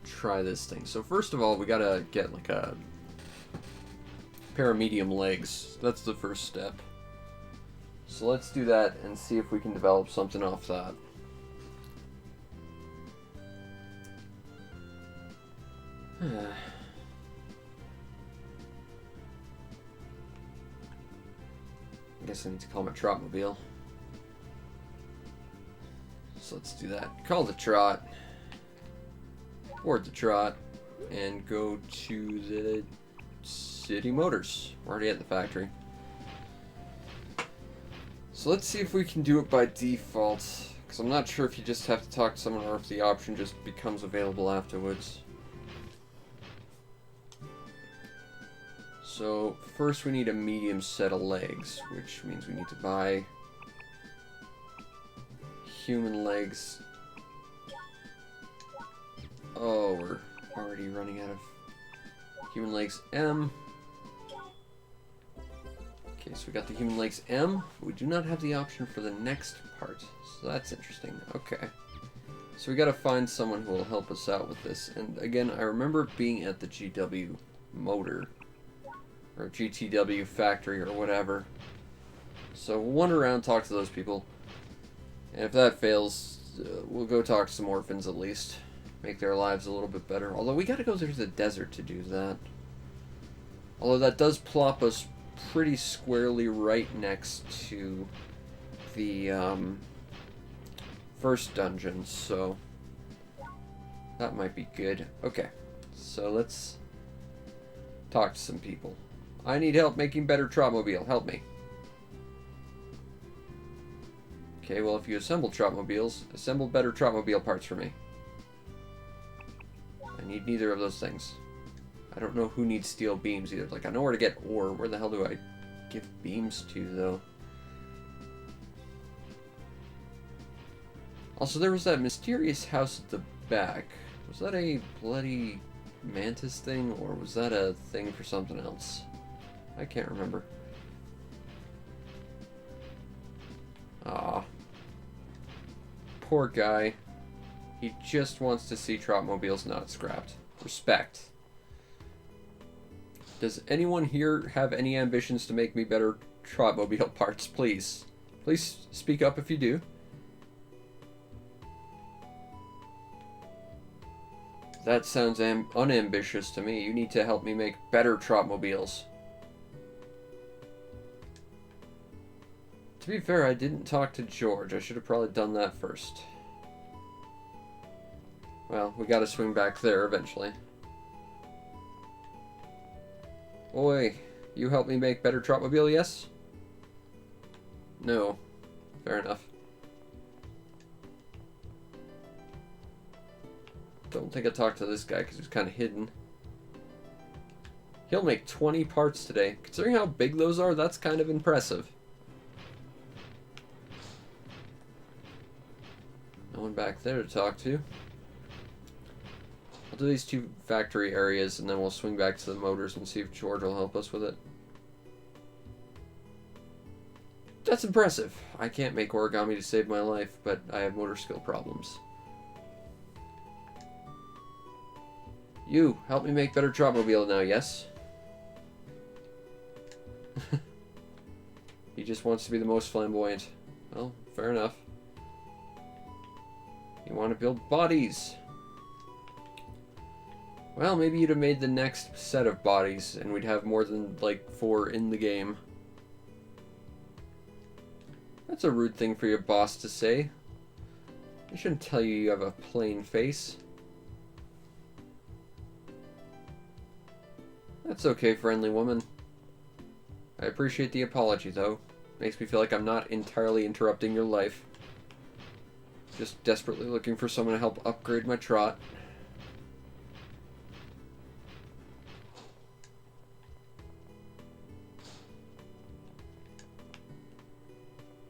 A: try this thing. So first of all, we gotta get like a pair of medium legs. That's the first step. So let's do that and see if we can develop something off that. I guess I need to call my Trotmobile. So let's do that. Call the Trot. Board the Trot. And go to the City Motors. We're already at the factory. So let's see if we can do it by default. Because I'm not sure if you just have to talk to someone or if the option just becomes available afterwards. So first we need a medium set of legs, which means we need to buy human legs. Oh, we're already running out of human legs M. Okay, so we got the human legs M. We do not have the option for the next part, so that's interesting. Okay. So we gotta find someone who will help us out with this. And again, I remember being at the GW motor, or GTW factory, or whatever. So we'll wander around, talk to those people. And if that fails, we'll go talk to some orphans at least. Make their lives a little bit better. Although we gotta go through the desert to do that. Although that does plop us pretty squarely right next to the first dungeon, so that might be good. Okay, so let's talk to some people. I need help making better Trotmobile. Help me. Okay, well, if you assemble Trotmobiles, assemble better Trotmobile parts for me. I need neither of those things. I don't know who needs steel beams either. Like, I know where to get ore. Where the hell do I give beams to, though? Also, there was that mysterious house at the back. Was that a bloody mantis thing, or was that a thing for something else? I can't remember. Ah. Poor guy. He just wants to see Trotmobiles not scrapped. Respect. Does anyone here have any ambitions to make me better Trotmobile parts, please? Please speak up if you do. That sounds unambitious to me. You need to help me make better Trotmobiles. To be fair, I didn't talk to George. I should have probably done that first. Well, we gotta swing back there eventually. Oi, you help me make better Trotmobile, yes? No. Fair enough. Don't think I talked to this guy because he's kind of hidden. He'll make 20 parts today. Considering how big those are, that's kind of impressive. No one back there to talk to. I'll do these 2 factory areas and then we'll swing back to the motors and see if George will help us with it. That's impressive. I can't make origami to save my life, but I have motor skill problems. You, help me make better Trotmobile now, yes? He just wants to be the most flamboyant. Well, fair enough. You want to build bodies. Well, maybe you'd have made the next set of bodies, and we'd have more than, like, 4 in the game. That's a rude thing for your boss to say. I shouldn't tell you you have a plain face. That's okay, friendly woman. I appreciate the apology, though. Makes me feel like I'm not entirely interrupting your life. Just desperately looking for someone to help upgrade my trot.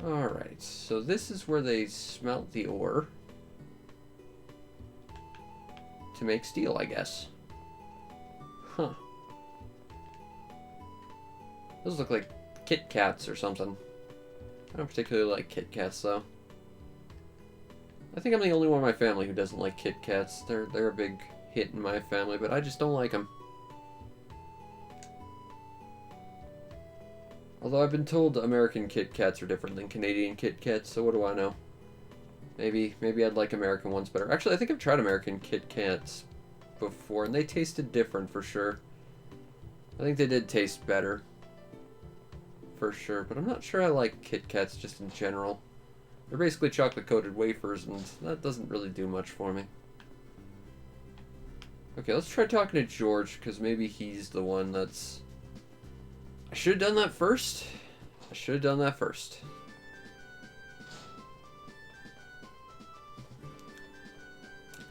A: Alright, so this is where they smelt the ore to make steel, I guess. Huh. Those look like Kit Kats or something. I don't particularly like Kit Kats, though. I think I'm the only one in my family who doesn't like Kit Kats. They're a big hit in my family, but I just don't like them. Although I've been told American Kit Kats are different than Canadian Kit Kats, so what do I know? Maybe I'd like American ones better. Actually, I think I've tried American Kit Kats before, and they tasted different for sure. I think they did taste better. For sure, but I'm not sure I like Kit Kats just in general. They're basically chocolate-coated wafers, and that doesn't really do much for me. Okay, let's try talking to George, because maybe he's the one that's... I should have done that first. I should have done that first.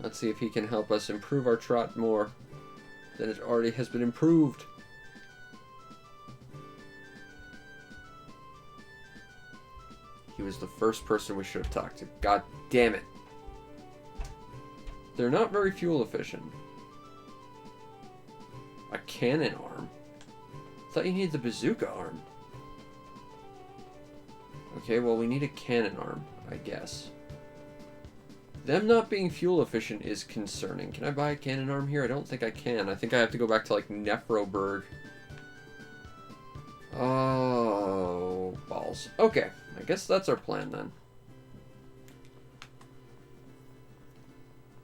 A: Let's see if he can help us improve our trot more than it already has been improved. He was the first person we should have talked to. God damn it. They're not very fuel efficient. A cannon arm? I thought you needed the bazooka arm. Okay, well, we need a cannon arm, I guess. Them not being fuel efficient is concerning. Can I buy a cannon arm here? I don't think I can. I think I have to go back to, like, Nefroburg. Oh, balls. Okay, I guess that's our plan then.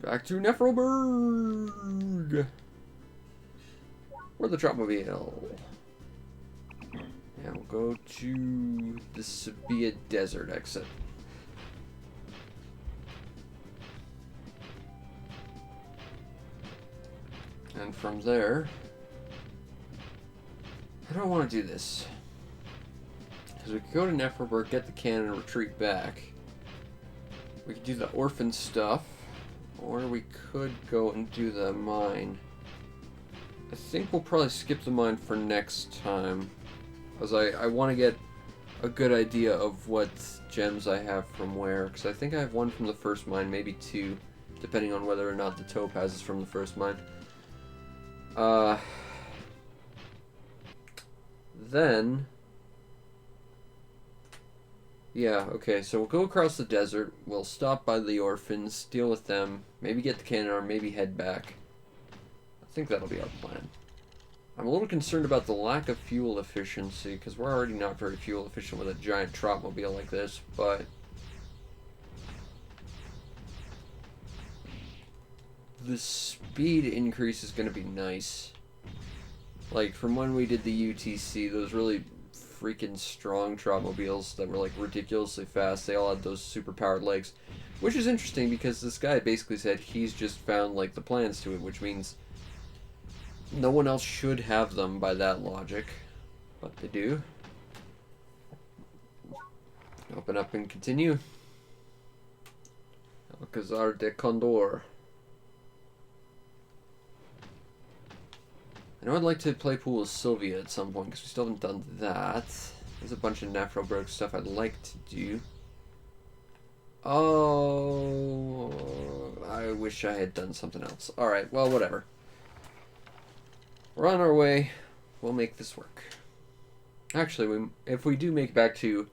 A: Back to Nefroburg! Where's the Trotmobile? And we'll go to the Sabia Desert exit. And from there... How do I want to do this? Because we could go to Nefroburg, get the cannon, and retreat back. We could do the orphan stuff. Or we could go and do the mine. I think we'll probably skip the mine for next time. Because I want to get a good idea of what gems I have from where. Because I think I have one from the first mine, maybe 2. Depending on whether or not the topaz is from the first mine. Then... Yeah, okay, so we'll go across the desert. We'll stop by the orphans, deal with them. Maybe get the cannon arm, maybe head back. I think that'll be our plan. I'm a little concerned about the lack of fuel efficiency, because we're already not very fuel efficient with a giant Trotmobile like this, but... the speed increase is going to be nice. Like, from when we did the UTC, those really freaking strong Trotmobiles that were, like, ridiculously fast, they all had those super-powered legs. Which is interesting, because this guy basically said he's just found, like, the plans to it, which means no one else should have them by that logic. But they do. Open up and continue. Alcazar de Condor. I know I'd like to play pool with Sylvia at some point, because we still haven't done that. There's a bunch of Nephro-Broke stuff I'd like to do. Oh, I wish I had done something else. Alright, well, whatever. We're on our way. We'll make this work. Actually, if we do make it back to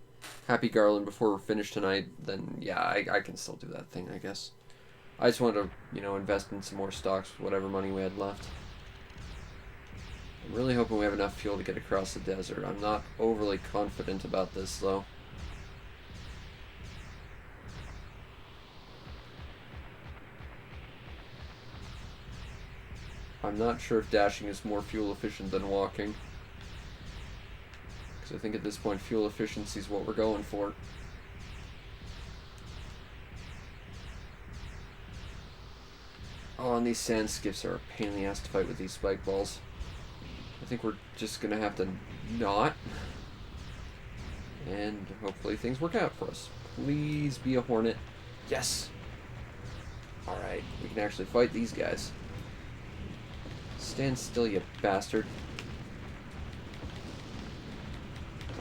A: Happy Garland before we're finished tonight, then yeah, I can still do that thing, I guess. I just wanted to, you know, invest in some more stocks with whatever money we had left. I'm really hoping we have enough fuel to get across the desert. I'm not overly confident about this, though. I'm not sure if dashing is more fuel efficient than walking. Because I think at this point fuel efficiency is what we're going for. Oh, and these sand skiffs are a pain in the ass to fight with these spike balls. I think we're just going to have to not. And hopefully things work out for us. Please be a hornet. Yes! Alright, we can actually fight these guys. Stand still, you bastard.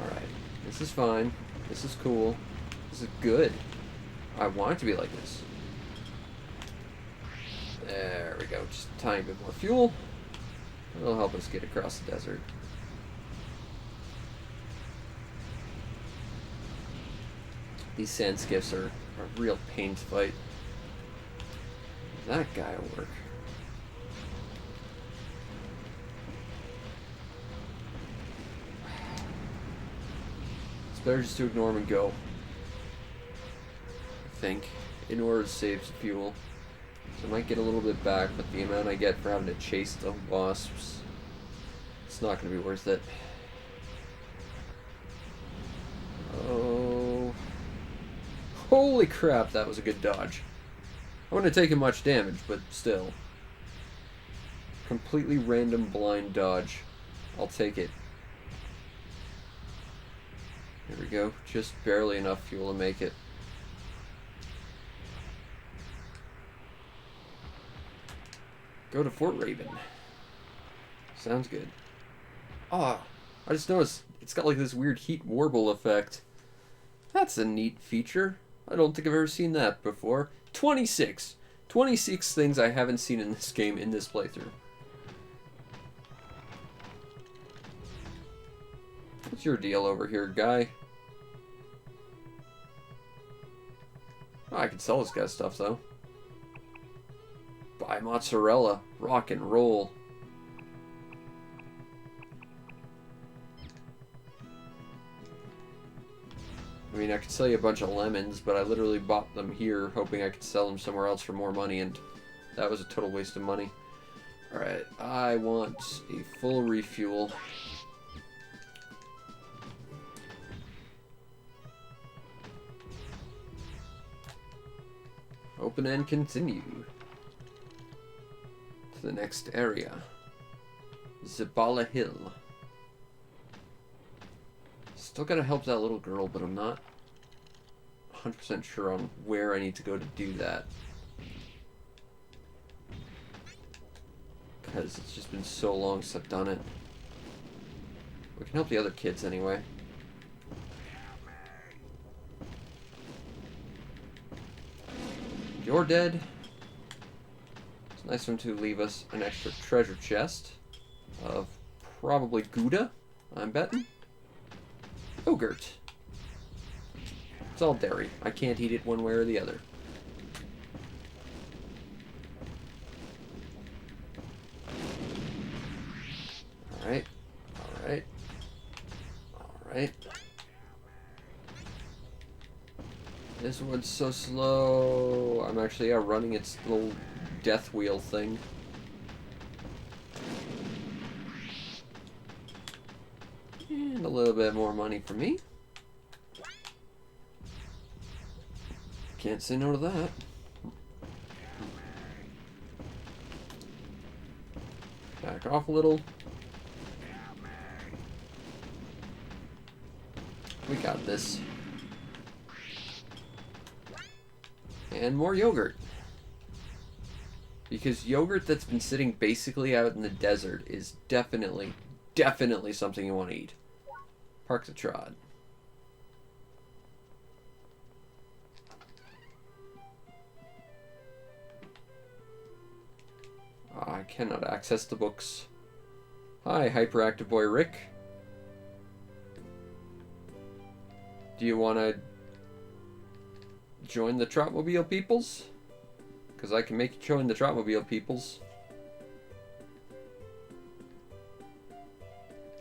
A: Alright, this is fine. This is cool. This is good. I want it to be like this. There we go. Just a tiny bit more fuel. It'll help us get across the desert. These sand skiffs are a real pain to fight. That guy will work. It's better just to ignore him and go. I think. In order to save some fuel. So I might get a little bit back, but the amount I get for having to chase the wasps, it's not going to be worth it. Oh. Holy crap, that was a good dodge. I wouldn't have taken much damage, but still. Completely random blind dodge. I'll take it. Here we go. Just barely enough fuel to make it. Go to Fort Raven. Sounds good. Ah, I just noticed it's got like this weird heat warble effect. That's a neat feature. I don't think I've ever seen that before. 26. 26 things I haven't seen in this game in this playthrough. What's your deal over here, guy? Oh, I can sell this guy's stuff, though. Buy mozzarella. Rock and roll. I mean, I could sell you a bunch of lemons, but I literally bought them here hoping I could sell them somewhere else for more money, and that was a total waste of money. Alright, I want a full refuel. Open and continue to the next area. Zabala Hill. Still gotta help that little girl, but I'm not 100% sure on where I need to go to do that. Because it's just been so long since I've done it. We can help the other kids anyway. You're dead. It's nice of him to leave us an extra treasure chest of probably Gouda, I'm betting. Yogurt. It's all dairy. I can't eat it one way or the other. Alright. Alright. Alright. This one's so slow. I'm actually running its little death wheel thing. And a little bit more money for me. Can't say no to that. Back off a little. We got this. And more yogurt. Because yogurt that's been sitting basically out in the desert is definitely something you want to eat. Park the Trod. I cannot access the books. Hi, hyperactive boy Rick. Do you want to join the Trotmobile peoples? Because I can make you join the Trotmobile peoples.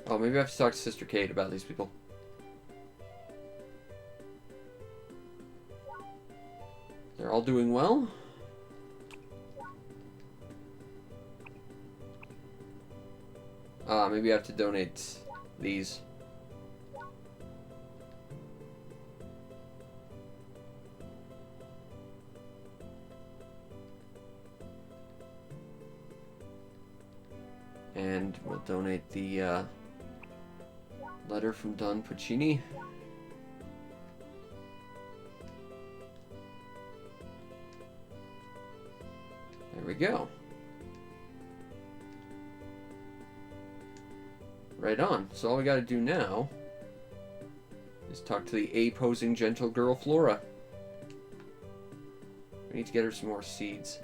A: Oh, maybe I have to talk to Sister Kate about these people. They're all doing well. Maybe I have to donate these. And we'll donate the letter from Don Puccini. There we go. Right on. So all we gotta do now is talk to the A-posing gentle girl Flora. We need to get her some more seeds.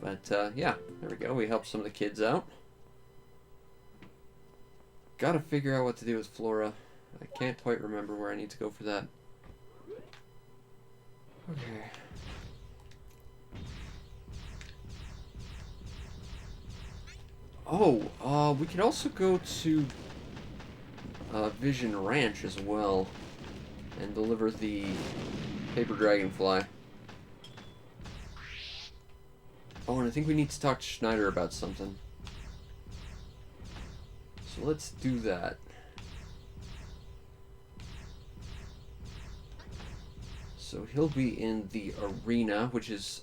A: But yeah, there we go. We helped some of the kids out. Gotta figure out what to do with Flora. I can't quite remember where I need to go for that. Okay. Oh, we could also go to Vision Ranch as well and deliver the paper dragonfly. Oh, and I think we need to talk to Schneider about something. So let's do that. So he'll be in the arena, which is...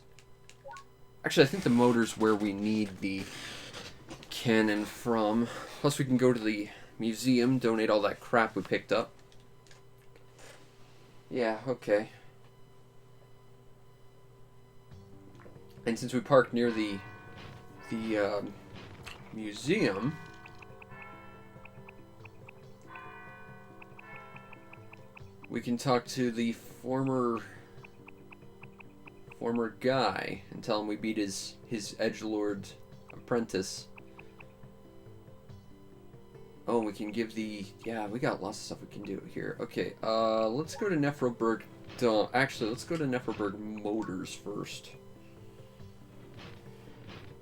A: Actually, I think the motor's where we need the cannon from. Plus we can go to the museum, donate all that crap we picked up. Yeah, okay. And since we parked near the museum, we can talk to the former guy and tell him we beat his edgelord apprentice. Oh, we can give the... Yeah, we got lots of stuff we can do here. Okay, let's go to Nephroburg... Actually, let's go to Nephroburg Motors first.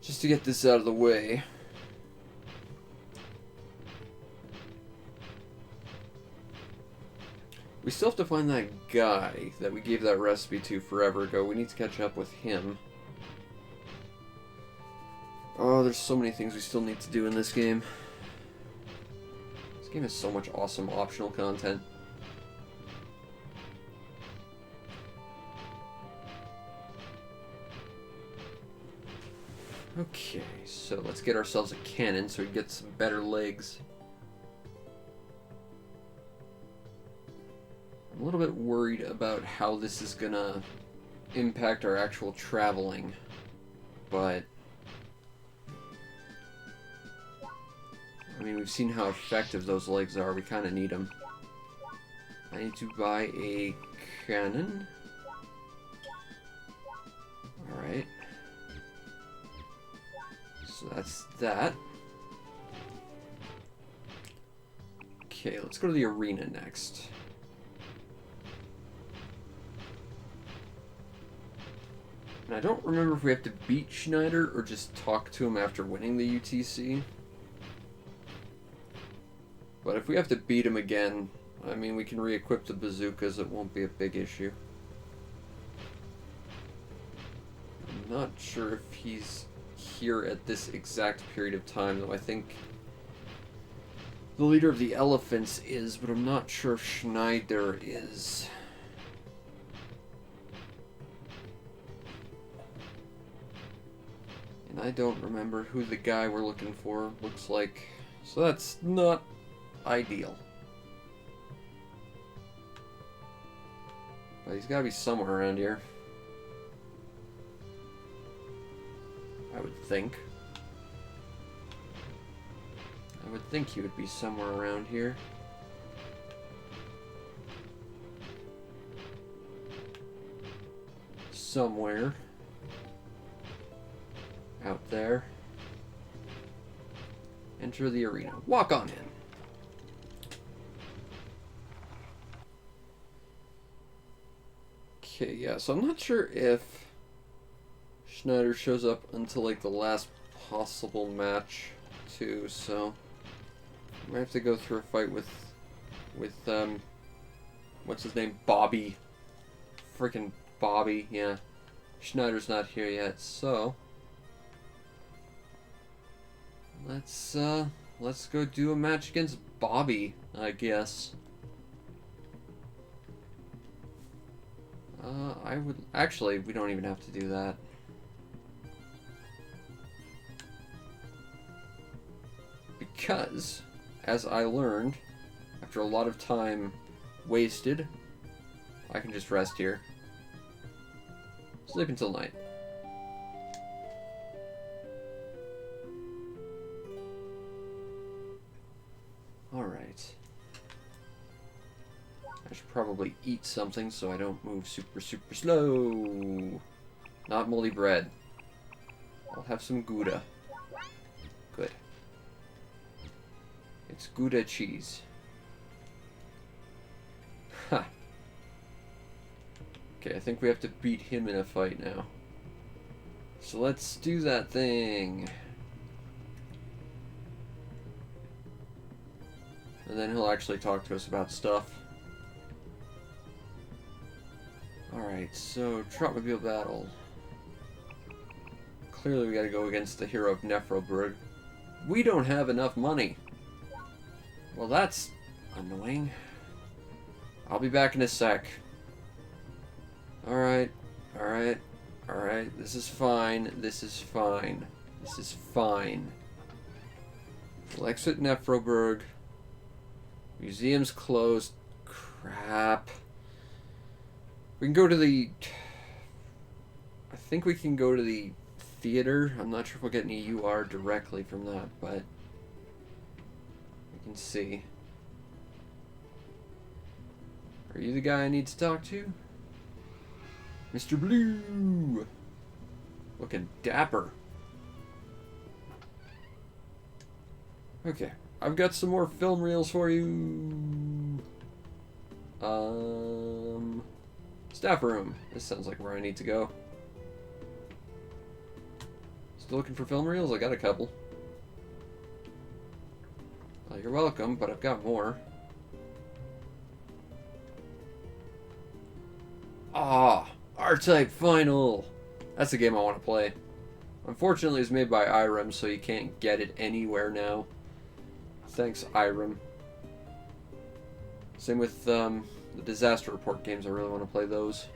A: Just to get this out of the way. We still have to find that guy that we gave that recipe to forever ago. We need to catch up with him. Oh, there's so many things we still need to do in this game. This game has so much awesome optional content. Okay, so let's get ourselves a cannon so we get some better legs. I'm a little bit worried about how this is gonna impact our actual traveling, but I mean, we've seen how effective those legs are. We kind of need them. I need to buy a cannon. Alright. So that's that. Okay, let's go to the arena next. And I don't remember if we have to beat Schneider or just talk to him after winning the UTC. But if we have to beat him again, I mean, we can re-equip the bazookas. It won't be a big issue. not sure if he's here at this exact period of time, though I think the leader of the elephants is, but I'm not sure if Schneider is. And I don't remember who the guy we're looking for looks like, so that's not ideal. But he's gotta be somewhere around here. I would think. I would think he would be somewhere around here. Somewhere. Out there. Enter the arena. Walk on in. Okay, yeah, so I'm not sure if Schneider shows up until like the last possible match too, so I might have to go through a fight with what's his name? Bobby. Freaking Bobby, yeah. Schneider's not here yet, so let's go do a match against Bobby, I guess. I would actually, we don't even have to do that. Because, as I learned, after a lot of time wasted, I can just rest here. Sleep until night. Alright. I should probably eat something so I don't move super slow. Not moldy bread. I'll have some Gouda. Good. It's Gouda cheese. Ha! Okay, I think we have to beat him in a fight now. So let's do that thing. And then he'll actually talk to us about stuff. Alright, so Trotmobile battle. Clearly we gotta go against the hero of Nefroburg. We don't have enough money. Well, that's annoying. I'll be back in a sec. Alright, alright, alright. This is fine. This is fine. This is fine. We'll exit Nefroburg. Museum's closed. Crap. We can go to the... I think we can go to the theater. I'm not sure if we'll get any UR directly from that, but... we can see. Are you the guy I need to talk to? Mr. Blue! Looking dapper. Okay, I've got some more film reels for you. Staff room. This sounds like where I need to go. Still looking for film reels? I got a couple. Well, you're welcome, but I've got more. Ah, R-Type Final! That's the game I want to play. Unfortunately, it's made by Irem, so you can't get it anywhere now. Thanks, Irem. Same with the Disaster Report games. I really want to play those.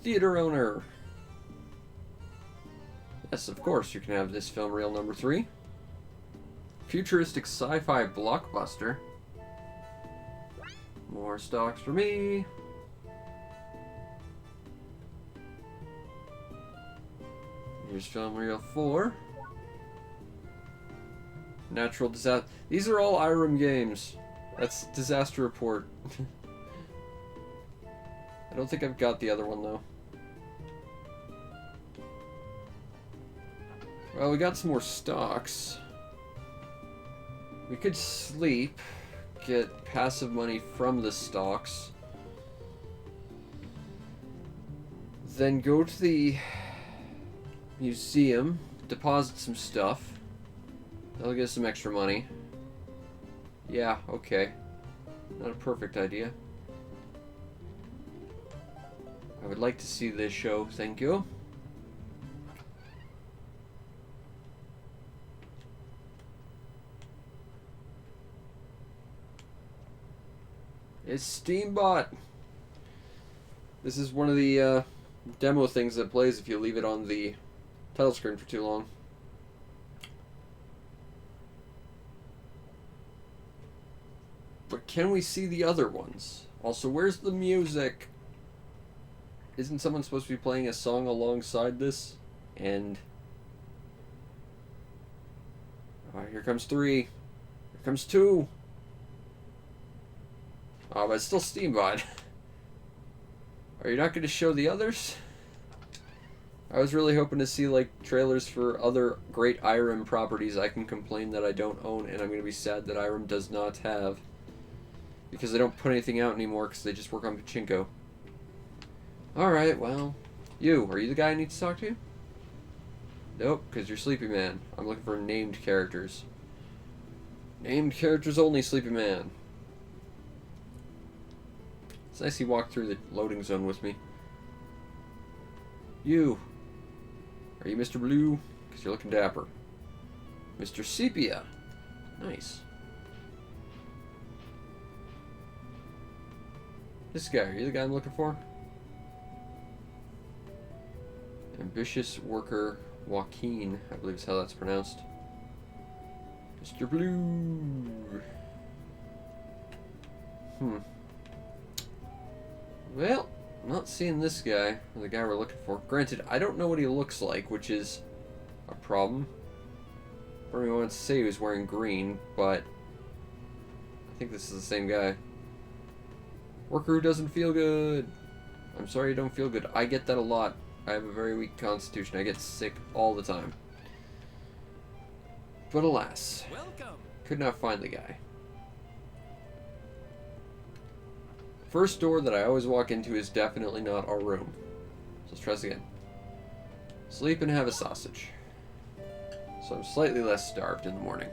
A: Theater owner. Yes, of course, you can have this film reel number 3. Futuristic sci-fi blockbuster. More stocks for me. Here's film reel 4. Natural disaster. These are all Irem games. That's Disaster Report. I don't think I've got the other one though. Well, we got some more stocks. We could sleep, get passive money from the stocks, then go to the museum, deposit some stuff. That'll get us some extra money. Yeah, okay. Not a perfect idea. I would like to see this show, thank you. It's Steambot! This is one of the demo things that plays if you leave it on the title screen for too long. But can we see the other ones? Also, where's the music? Isn't someone supposed to be playing a song alongside this? And... oh, here comes 3. Here comes 2. Oh, but it's still Steambot. Are you not going to show the others? I was really hoping to see, like, trailers for other great Irem properties I can complain that I don't own, and I'm going to be sad that Irem does not have. Because they don't put anything out anymore, because they just work on Pachinko. Alright, well... you, are you the guy I need to talk to? Nope, because you're Sleepy Man. I'm looking for named characters. Named characters only, Sleepy Man. It's nice he walked through the loading zone with me. You. Are you Mr. Blue? Because you're looking dapper. Mr. Sepia. Nice. This guy, are you the guy I'm looking for? Ambitious worker Joaquin, I believe is how that's pronounced. Mr. Blue. Well, I'm not seeing this guy, or the guy we're looking for. Granted, I don't know what he looks like, which is a problem. Part of me wants to say he was wearing green, but I think this is the same guy. Worker who doesn't feel good. I'm sorry you don't feel good. I get that a lot. I have a very weak constitution. I get sick all the time. But alas,
E: Welcome.
A: could not find the guy. First door that I always walk into is definitely not our room. So let's try this again. Sleep and have a sausage. So I'm slightly less starved in the morning.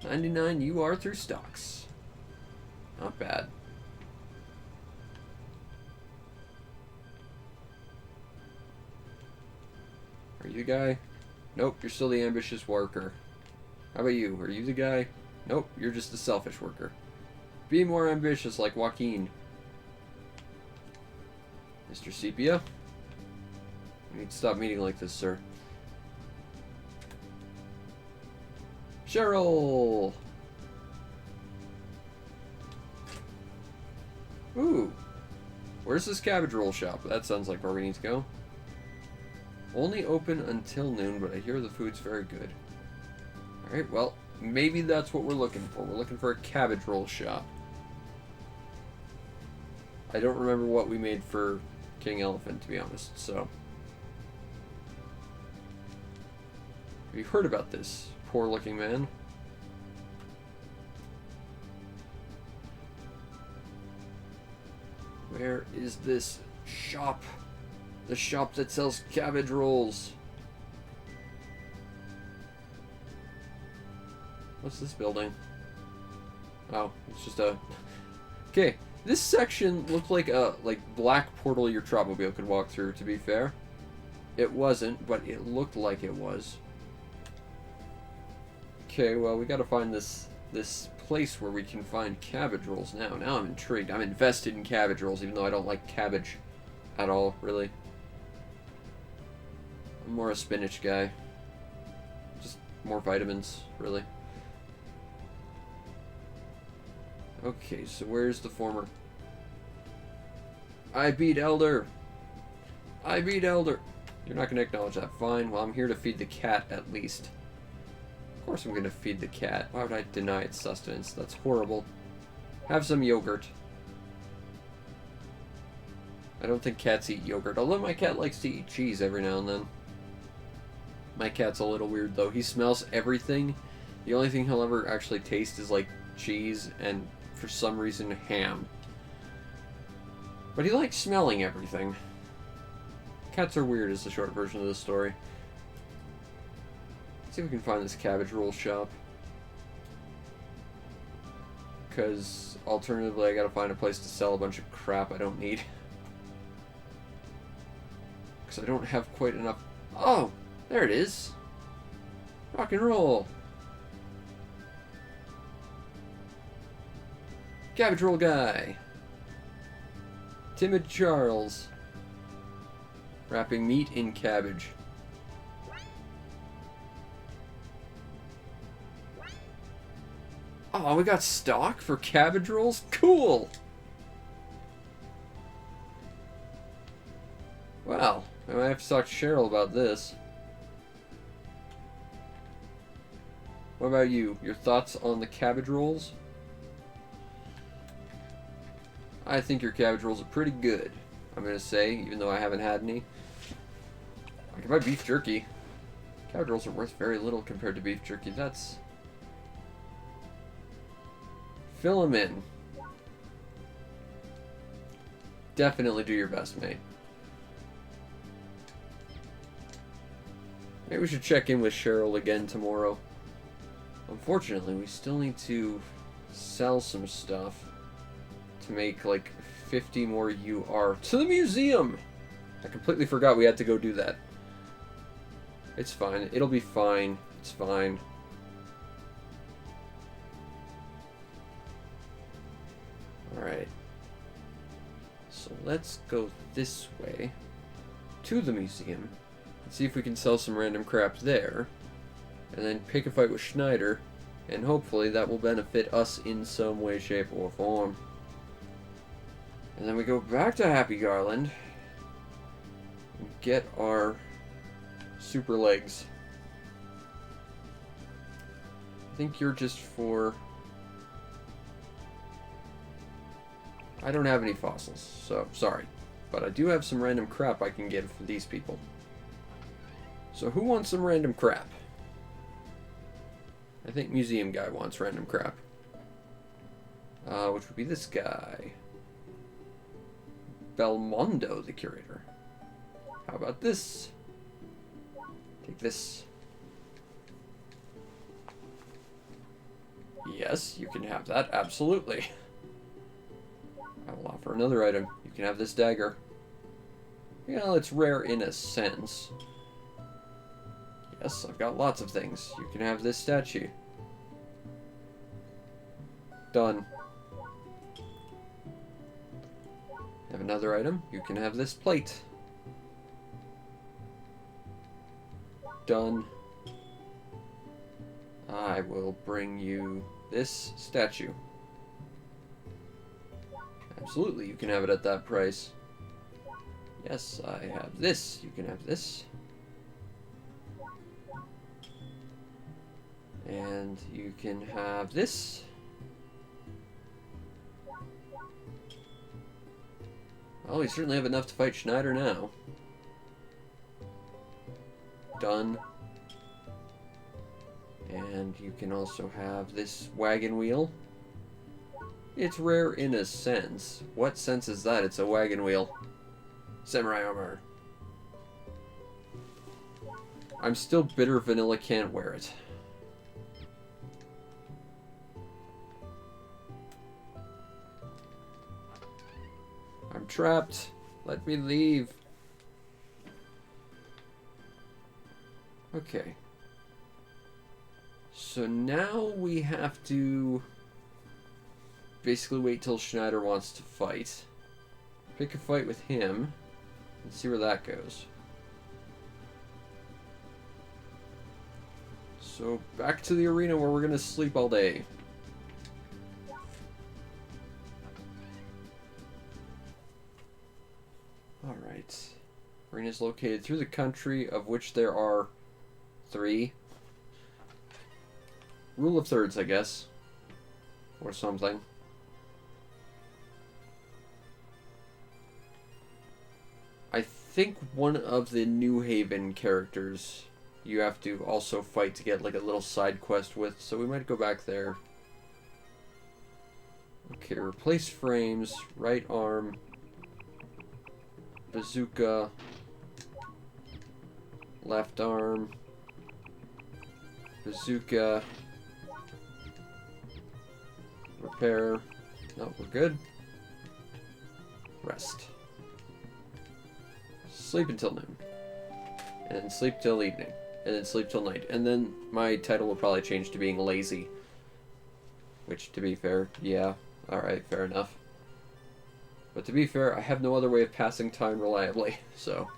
A: $99 you are through stocks. Not bad. Are you the guy? Nope, you're still the ambitious worker. How about you? Are you the guy? Nope, you're just the selfish worker. Be more ambitious like Joaquin. Mr. Sepia? You need to stop meeting like this, sir. Cheryl! Ooh. Where's this cabbage roll shop? That sounds like where we need to go. Only open until noon, but I hear the food's very good. Alright, well, maybe that's what we're looking for. We're looking for a cabbage roll shop. I don't remember what we made for King Elephant, to be honest, so... have you heard about this? Poor looking man. Where is this shop? The shop that sells cabbage rolls. What's this building? Oh, it's just a... okay, this section looked like a black portal your Trotmobile could walk through, to be fair. It wasn't, but it looked like it was. Okay, well, we gotta find this place where we can find cabbage rolls now. Now I'm intrigued. I'm invested in cabbage rolls, even though I don't like cabbage at all, really. I'm more a spinach guy. Just more vitamins, really. Okay, so where's the former? I beat Elder! I beat Elder! You're not gonna acknowledge that. Fine, well, I'm here to feed the cat, at least. Of course I'm gonna feed the cat. Why would I deny its sustenance? That's horrible. Have some yogurt. I don't think cats eat yogurt, although my cat likes to eat cheese every now and then. My cat's a little weird, though. He smells everything. The only thing he'll ever actually taste is, like, cheese and, for some reason, ham. But he likes smelling everything. Cats are weird is the short version of this story. Let's see if we can find this cabbage roll shop. Because alternatively I gotta find a place to sell a bunch of crap I don't need. Because I don't have quite enough... Oh! There it is! Rock and roll! Cabbage roll guy! Timid Charles. Wrapping meat in cabbage. Oh, we got stock for cabbage rolls? Cool! Well, I might have to talk to Cheryl about this. What about you? Your thoughts on the cabbage rolls? I think your cabbage rolls are pretty good, I'm gonna say, even though I haven't had any. I can buy beef jerky. Cabbage rolls are worth very little compared to beef jerky. That's... Fill them in. Definitely do your best, mate. Maybe we should check in with Cheryl again tomorrow. Unfortunately, we still need to sell some stuff to make like 50 more UR to the museum. I completely forgot we had to go do that. It's fine. It'll be fine. It's fine. Alright. So let's go this way to the museum and see if we can sell some random crap there. And then pick a fight with Schneider. And hopefully that will benefit us in some way, shape, or form. And then we go back to Happy Garland and get our super legs. I think you're just for... I don't have any fossils, so sorry. But I do have some random crap I can give for these people. So who wants some random crap? I think museum guy wants random crap. Which would be this guy. Belmondo, the curator. How about this? Take this. Yes, you can have that, absolutely. I will offer another item. You can have this dagger. Well, it's rare in a sense. Yes, I've got lots of things. You can have this statue. Done. Have another item. You can have this plate. Done. I will bring you this statue. Absolutely, you can have it at that price. Yes, I have this. You can have this. And you can have this. Well, we certainly have enough to fight Schneider now. Done. And you can also have this wagon wheel. It's rare in a sense. What sense is that? It's a wagon wheel. Samurai armor. I'm still bitter Vanilla can't wear it. I'm trapped. Let me leave. Okay. So now we have to basically wait till Schneider wants to fight. Pick a fight with him and see where that goes. So back to the arena where we're gonna sleep all day. Alright. Arena is located through the country, of which there are 3. Rule of thirds, I guess. Or something. I think one of the New Haven characters you have to also fight to get like a little side quest with, so we might go back there. Okay, replace frames, right arm, bazooka, left arm, bazooka, repair. No, we're good. Rest. Sleep until noon. And then sleep till evening. And then sleep till night. And then my title will probably change to being lazy. Which, to be fair, yeah. Alright, fair enough. But to be fair, I have no other way of passing time reliably, so.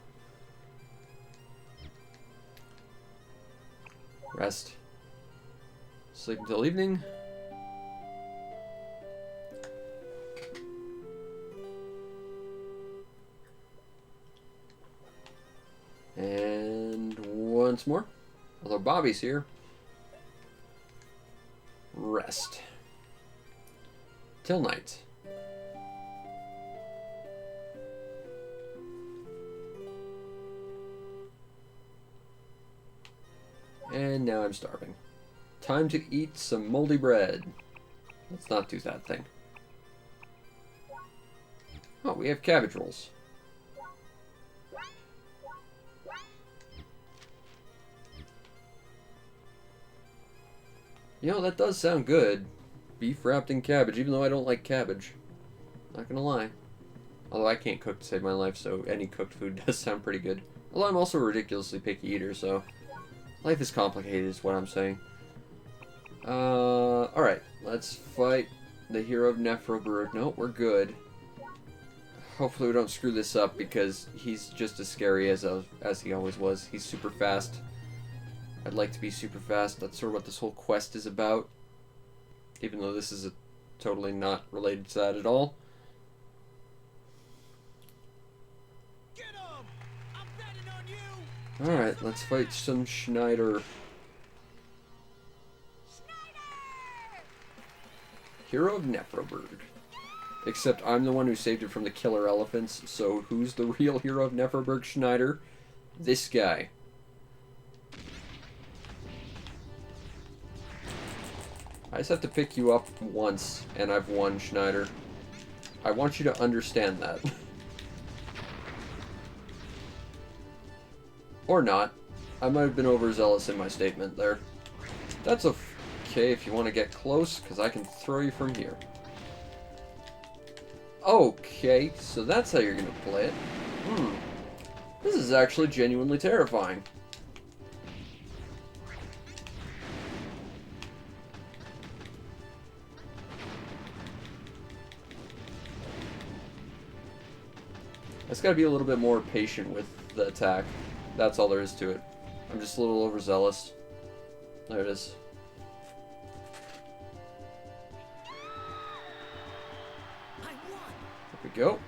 A: Rest. Sleep until evening. And once more. Although Bobby's here. Rest. Till night. And now I'm starving. Time to eat some moldy bread. Let's not do that thing. Oh, we have cabbage rolls. You know, that does sound good. Beef wrapped in cabbage, even though I don't like cabbage. Not gonna lie. Although I can't cook to save my life, so any cooked food does sound pretty good. Although I'm also a ridiculously picky eater, so... life is complicated, is what I'm saying. Alright. Let's fight the hero of Nephroberg. No, we're good. Hopefully we don't screw this up, because he's just as scary as he always was. He's super fast. I'd like to be super fast. That's sort of what this whole quest is about. Even though this is totally not related to that at all.
E: Get 'em! I'm betting on you!
A: Alright, let's fight some Schneider. Hero of Nephroberg. Except I'm the one who saved it from the killer elephants, so who's the real hero of Nephroberg, Schneider? This guy. I just have to pick you up once, and I've won, Schneider. I want you to understand that. Or not. I might have been overzealous in my statement there. That's okay if you want to get close, because I can throw you from here. Okay, so that's how you're going to play it. This is actually genuinely terrifying. I just gotta be a little bit more patient with the attack. That's all there is to it. I'm just a little overzealous. There it is. There we go.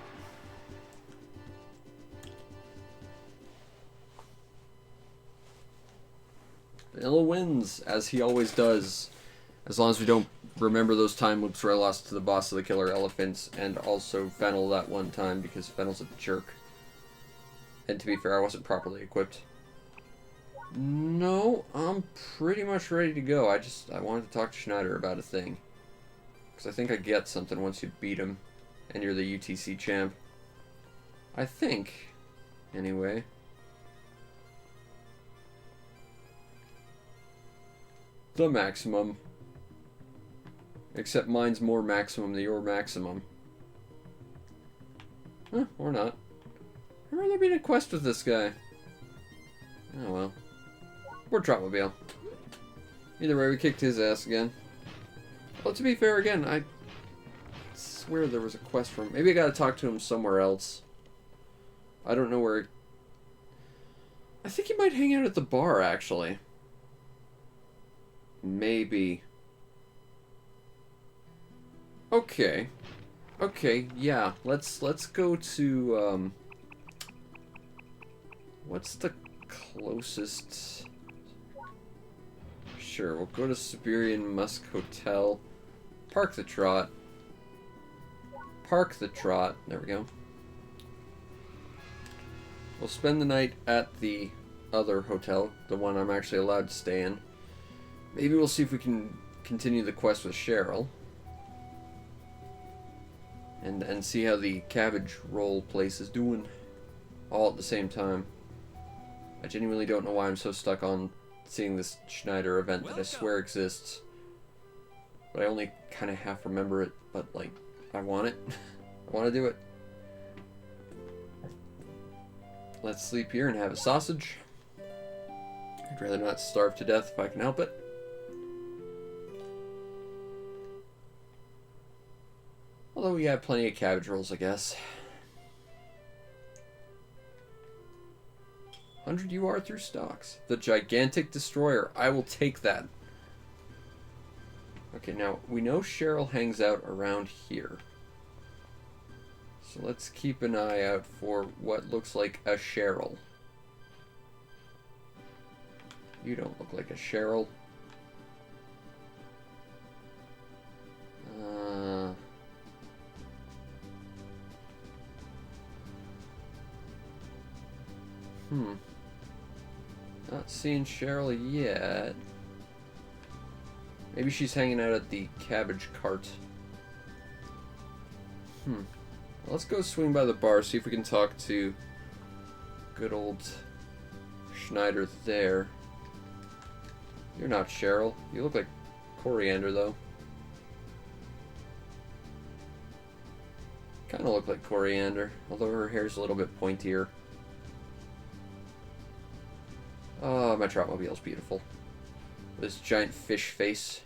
A: Vanilla wins, as he always does. As long as we don't remember those time loops where I lost to the boss of the killer elephants, and also Fennel that one time, because Fennel's a jerk. And to be fair, I wasn't properly equipped. No, I'm pretty much ready to go. I wanted to talk to Schneider about a thing. Because I think I get something once you beat him, and you're the UTC champ. I think, anyway. The maximum. Except mine's more maximum than your maximum. Huh, or not. I'd rather be in a quest with this guy. Oh well. We're Trotmobile. Either way, we kicked his ass again. Well, to be fair again, I swear there was a quest for him. Maybe I gotta talk to him somewhere else. I don't know where... I think he might hang out at the bar, actually. Maybe. Okay. Okay, yeah. Let's go to, what's the closest... Sure, we'll go to Siberian Musk Hotel. Park the Trot. Park the Trot. There we go. We'll spend the night at the other hotel, the one I'm actually allowed to stay in. Maybe we'll see if we can continue the quest with Cheryl. And see how the cabbage roll place is doing. all at the same time. I genuinely don't know why I'm so stuck on seeing this Schneider event that I swear exists. But I only kind of half remember it, but like, I want it. I want to do it. Let's sleep here and have a sausage. I'd rather not starve to death if I can help it. Although we have plenty of cabbage rolls, I guess. 100 UR through stocks. The gigantic destroyer. I will take that. Okay, now we know Cheryl hangs out around here. So let's keep an eye out for what looks like a Cheryl. You don't look like a Cheryl. Not seeing Cheryl yet. Maybe she's hanging out at the cabbage cart. Well, let's go swing by the bar, see if we can talk to good old Schneider there. You're not Cheryl. You look like Coriander, though. Kind of look like Coriander, although her hair's a little bit pointier. Oh, my Trotmobile's beautiful. This giant fish face.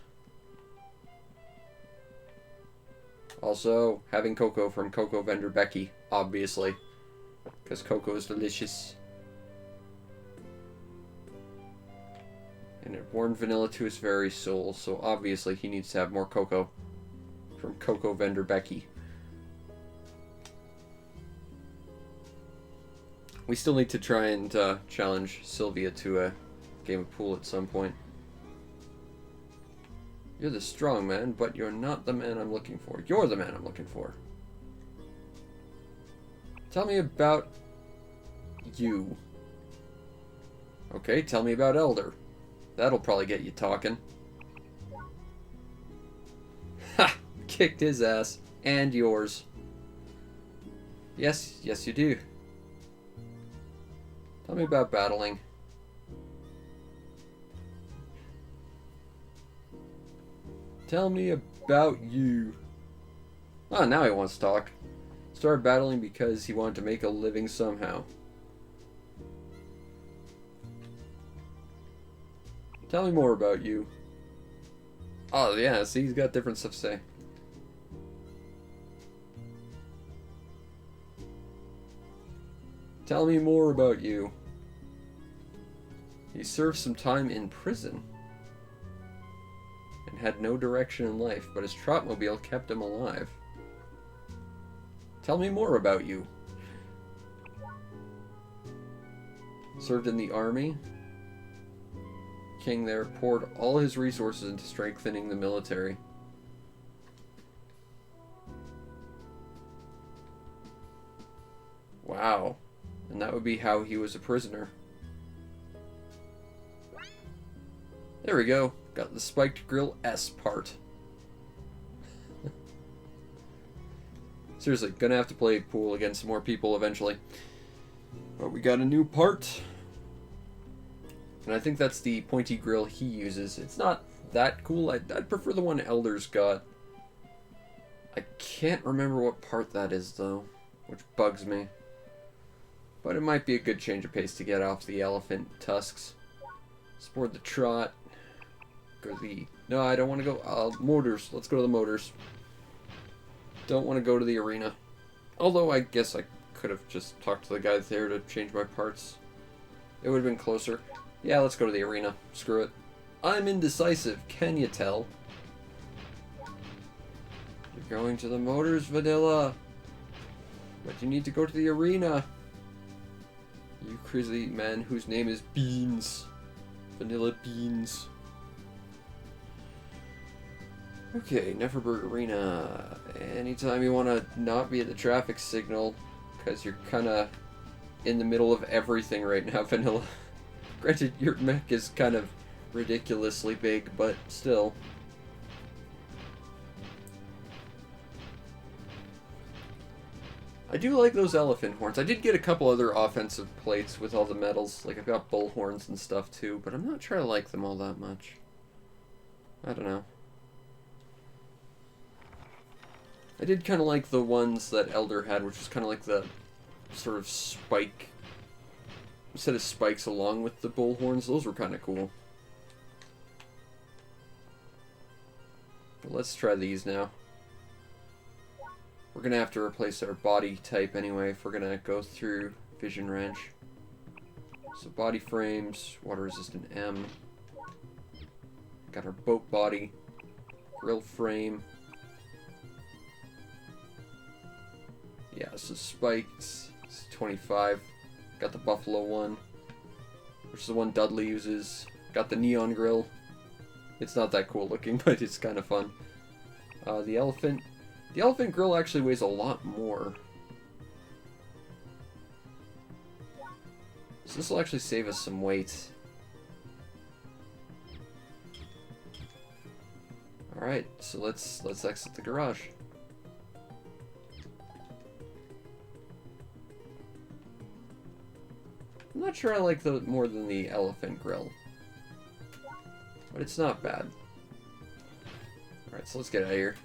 A: Also, having cocoa from cocoa vendor Becky, obviously. Because cocoa is delicious. And it warmed vanilla to his very soul, so obviously he needs to have more cocoa from cocoa vendor Becky. We still need to try and challenge Sylvia to a game of pool at some point. You're the strong man, but you're not the man I'm looking for. You're the man I'm looking for. Tell me about you. Okay, tell me about Elder. That'll probably get you talking. Ha! Kicked his ass. And yours. Yes, yes you do. Tell me about battling. Tell me about you. Oh, now he wants to talk. Started battling because he wanted to make a living somehow. Tell me more about you. Oh, yeah, see, he's got different stuff to say. Tell me more about you. He served some time in prison and had no direction in life, but his Trotmobile kept him alive. Tell me more about you. Served in the army. King there poured all his resources into strengthening the military. Wow. And that would be how he was a prisoner. There we go. Got the spiked grill S part. Seriously, gonna have to play pool against some more people eventually. But we got a new part. And I think that's the pointy grill he uses. It's not that cool. I'd prefer the one Elder's got. I can't remember what part that is, though, which bugs me. But it might be a good change of pace to get off the elephant tusks. Sport the trot. Go to the... No, I don't want to go... motors. Let's go to the motors. Don't want to go to the arena. Although I guess I could have just talked to the guy there to change my parts. It would have been closer. Yeah, let's go to the arena. Screw it. I'm indecisive, can you tell? You're going to the motors, Vanilla. But you need to go to the arena. You crazy man whose name is Beans. Vanilla Beans. Okay, Neferberg Arena. Anytime you want to not be at the traffic signal, because you're kind of in the middle of everything right now, Vanilla. Granted, your mech is kind of ridiculously big, but still. I do like those elephant horns. I did get a couple other offensive plates with all the medals. Like, I've got bull horns and stuff too, but I'm not sure I like them all that much. I don't know. I did kind of like the ones that Elder had, which was kind of like the sort of spike, set of spikes along with the bull horns. Those were kind of cool. But let's try these now. We're gonna have to replace our body type anyway if we're gonna go through Vision Ranch. So body frames, water resistant M. Got our boat body, grill frame. Yeah, so spikes, it's 25. Got the buffalo one, which is the one Dudley uses. Got the neon grill. It's not that cool looking, but it's kind of fun. The elephant grill actually weighs a lot more. So this will actually save us some weight. Alright, so let's exit the garage. I'm not sure I like the more than the elephant grill, but it's not bad. Alright, so let's get out of here.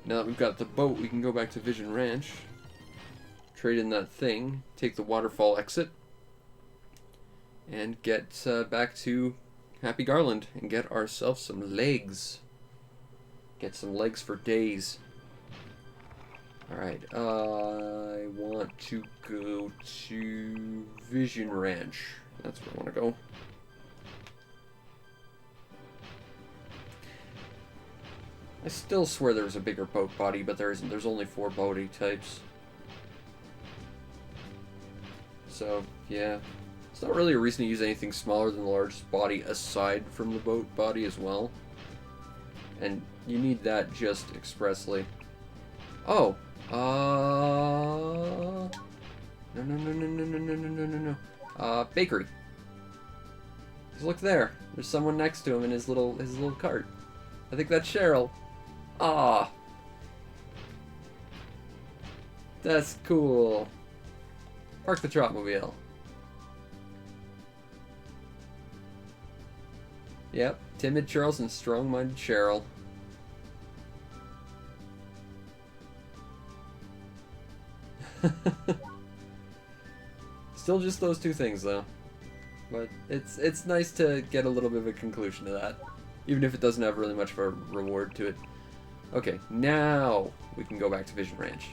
A: Now that we've got the boat, we can go back to Vision Ranch, trade in that thing, take the waterfall exit, and get back to Happy Garland and get ourselves some legs. Get some legs for days. Alright, I want to go to Vision Ranch. That's where I want to go. I still swear there was a bigger boat body, but there isn't. There's only 4 body types. So, yeah. It's not really a reason to use anything smaller than the largest body aside from the boat body as well. And you need that just expressly. Oh! No. Bakery. Just look there. There's someone next to him in his little cart. I think that's Cheryl. Ah. That's cool. Park the Trotmobile. Yep, timid Charles and strong-minded Cheryl. Still just those 2 things though. But it's nice to get a little bit of a conclusion to that. Even if it doesn't have really much of a reward to it. Okay, now we can go back to Vision Ranch.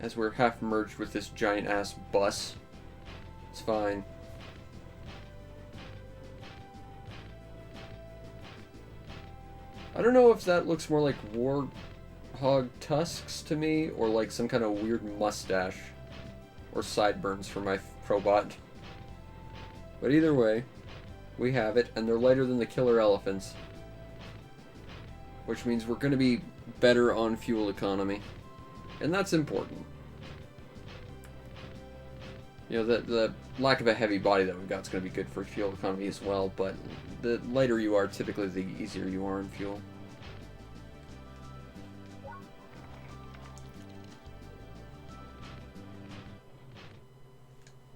A: As we're half merged with this giant ass bus. It's fine. I don't know if that looks more like warthog tusks to me, or like some kind of weird mustache, or sideburns for my probot. But either way, we have it, and they're lighter than the killer elephants. Which means we're going to be better on fuel economy. And that's important. You know, the lack of a heavy body that we've got is going to be good for fuel economy as well, but the lighter you are, typically the easier you are on fuel.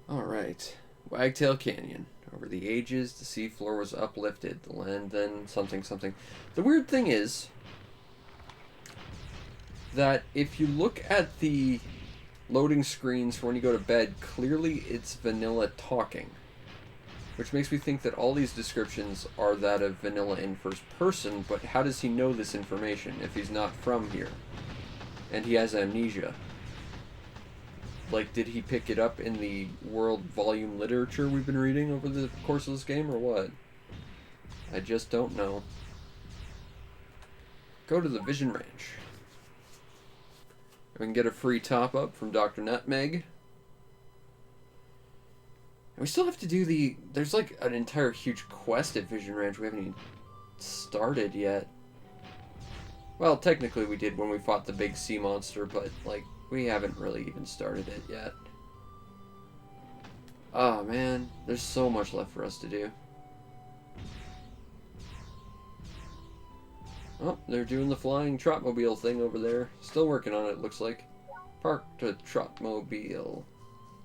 A: Alright. Wagtail Canyon. Over the ages, the seafloor was uplifted. The land then something something. The weird thing is that if you look at the loading screens for when you go to bed, clearly it's Vanilla talking. Which makes me think that all these descriptions are that of Vanilla in first person, but how does he know this information if he's not from here? And he has amnesia. Like, did he pick it up in the world volume literature we've been reading over the course of this game, or what? I just don't know. Go to the Vision Ranch. We can get a free top-up from Dr. Nutmeg. And we still have to do the... There's like an entire huge quest at Vision Ranch we haven't even started yet. Well, technically we did when we fought the big sea monster, but, like, we haven't really even started it yet. Oh, man. There's so much left for us to do. Oh, they're doing the flying Trotmobile thing over there. Still working on it, looks like. Park to Trotmobile.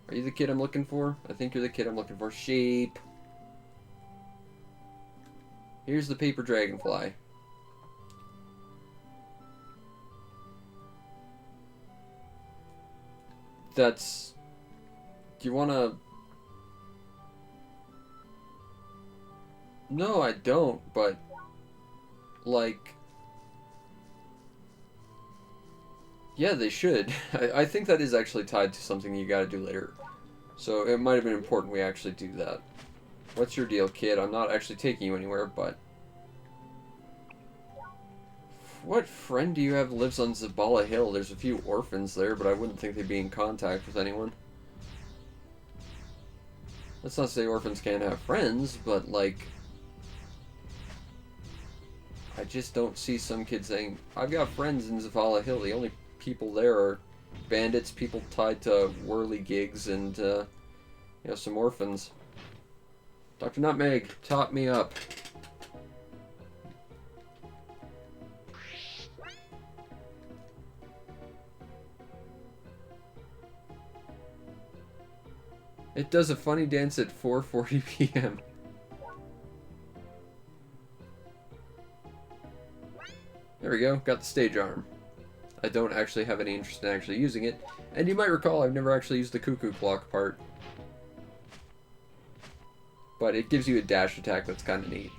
A: Are you the kid I'm looking for? I think you're the kid I'm looking for. Sheep. Here's the paper dragonfly. That's... Do you wanna... No, I don't, but... Like... Yeah, they should. I think that is actually tied to something you gotta do later. So it might have been important we actually do that. What's your deal, kid? I'm not actually taking you anywhere, but... What friend do you have that lives on Zabala Hill? There's a few orphans there, but I wouldn't think they'd be in contact with anyone. Let's not say orphans can't have friends, but, like... I just don't see some kids saying, I've got friends in Zavala Hill. The only people there are bandits, people tied to whirligigs, and, you know, some orphans. Dr. Nutmeg, top me up. It does a funny dance at 4:40 p.m. There we go, got the stage arm. I don't actually have any interest in actually using it, and you might recall I've never actually used the cuckoo clock part. But it gives you a dash attack that's kind of neat.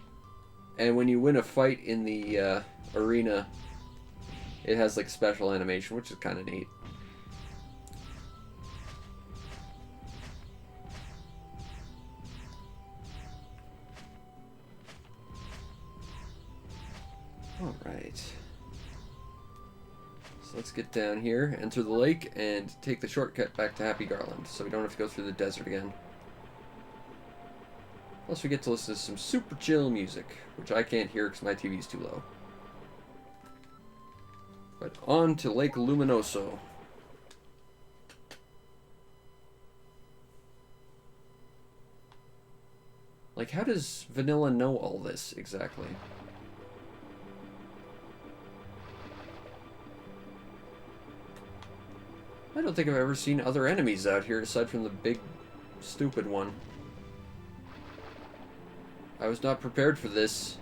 A: And when you win a fight in the arena, it has like special animation, which is kind of neat. Alright. So let's get down here, enter the lake, and take the shortcut back to Happy Garland, so we don't have to go through the desert again. Plus we get to listen to some super chill music, which I can't hear because my TV's too low. But on to Lake Luminoso. Like, how does Vanilla know all this exactly? I don't think I've ever seen other enemies out here aside from the big, stupid one. I was not prepared for this.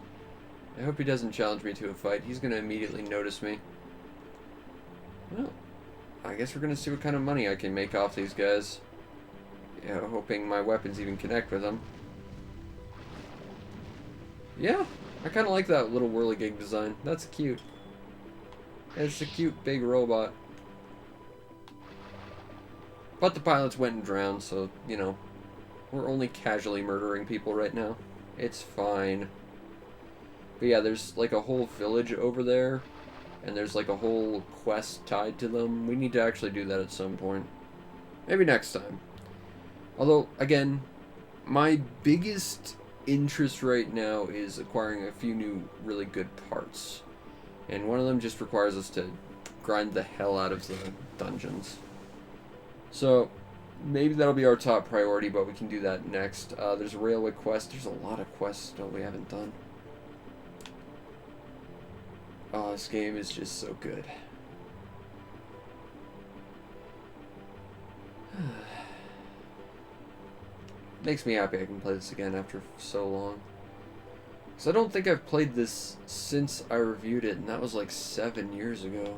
A: I hope he doesn't challenge me to a fight. He's going to immediately notice me. Well, I guess we're going to see what kind of money I can make off these guys. Yeah, hoping my weapons even connect with them. Yeah, I kind of like that little whirligig design. That's cute. It's a cute big robot. But the pilots went and drowned, so, you know, we're only casually murdering people right now. It's fine. But yeah, there's like a whole village over there, and there's like a whole quest tied to them. We need to actually do that at some point. Maybe next time. Although, again, my biggest interest right now is acquiring a few new really good parts. And one of them just requires us to grind the hell out of the dungeons. So, maybe that'll be our top priority, but we can do that next. There's a railway quest. There's a lot of quests still we haven't done. Oh, this game is just so good. Makes me happy I can play this again after so long. Because I don't think I've played this since I reviewed it, and that was like 7 years ago.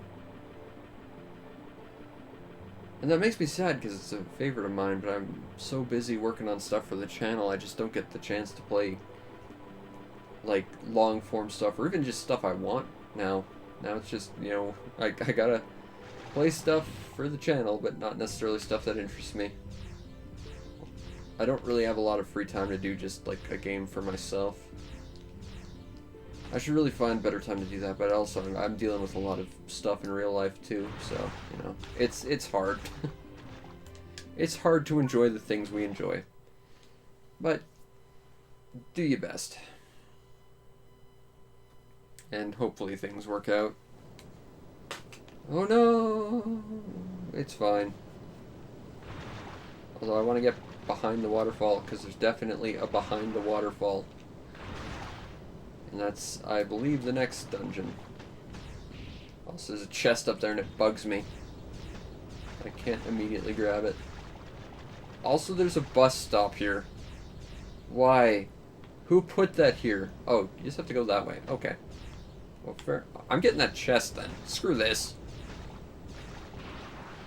A: And that makes me sad because it's a favorite of mine, but I'm so busy working on stuff for the channel, I just don't get the chance to play, like, long-form stuff, or even just stuff I want now. Now it's just, you know, I gotta play stuff for the channel, but not necessarily stuff that interests me. I don't really have a lot of free time to do just, like, a game for myself. I should really find better time to do that, but also I'm dealing with a lot of stuff in real life too, so, you know, it's hard. It's hard to enjoy the things we enjoy. But do your best. And hopefully things work out. Oh no! It's fine. Although I want to get behind the waterfall, because there's definitely a behind the waterfall. And that's, I believe, the next dungeon. Also, there's a chest up there and it bugs me. I can't immediately grab it. Also, there's a bus stop here. Why? Who put that here? Oh, you just have to go that way. Okay. Well, fair. I'm getting that chest then. Screw this.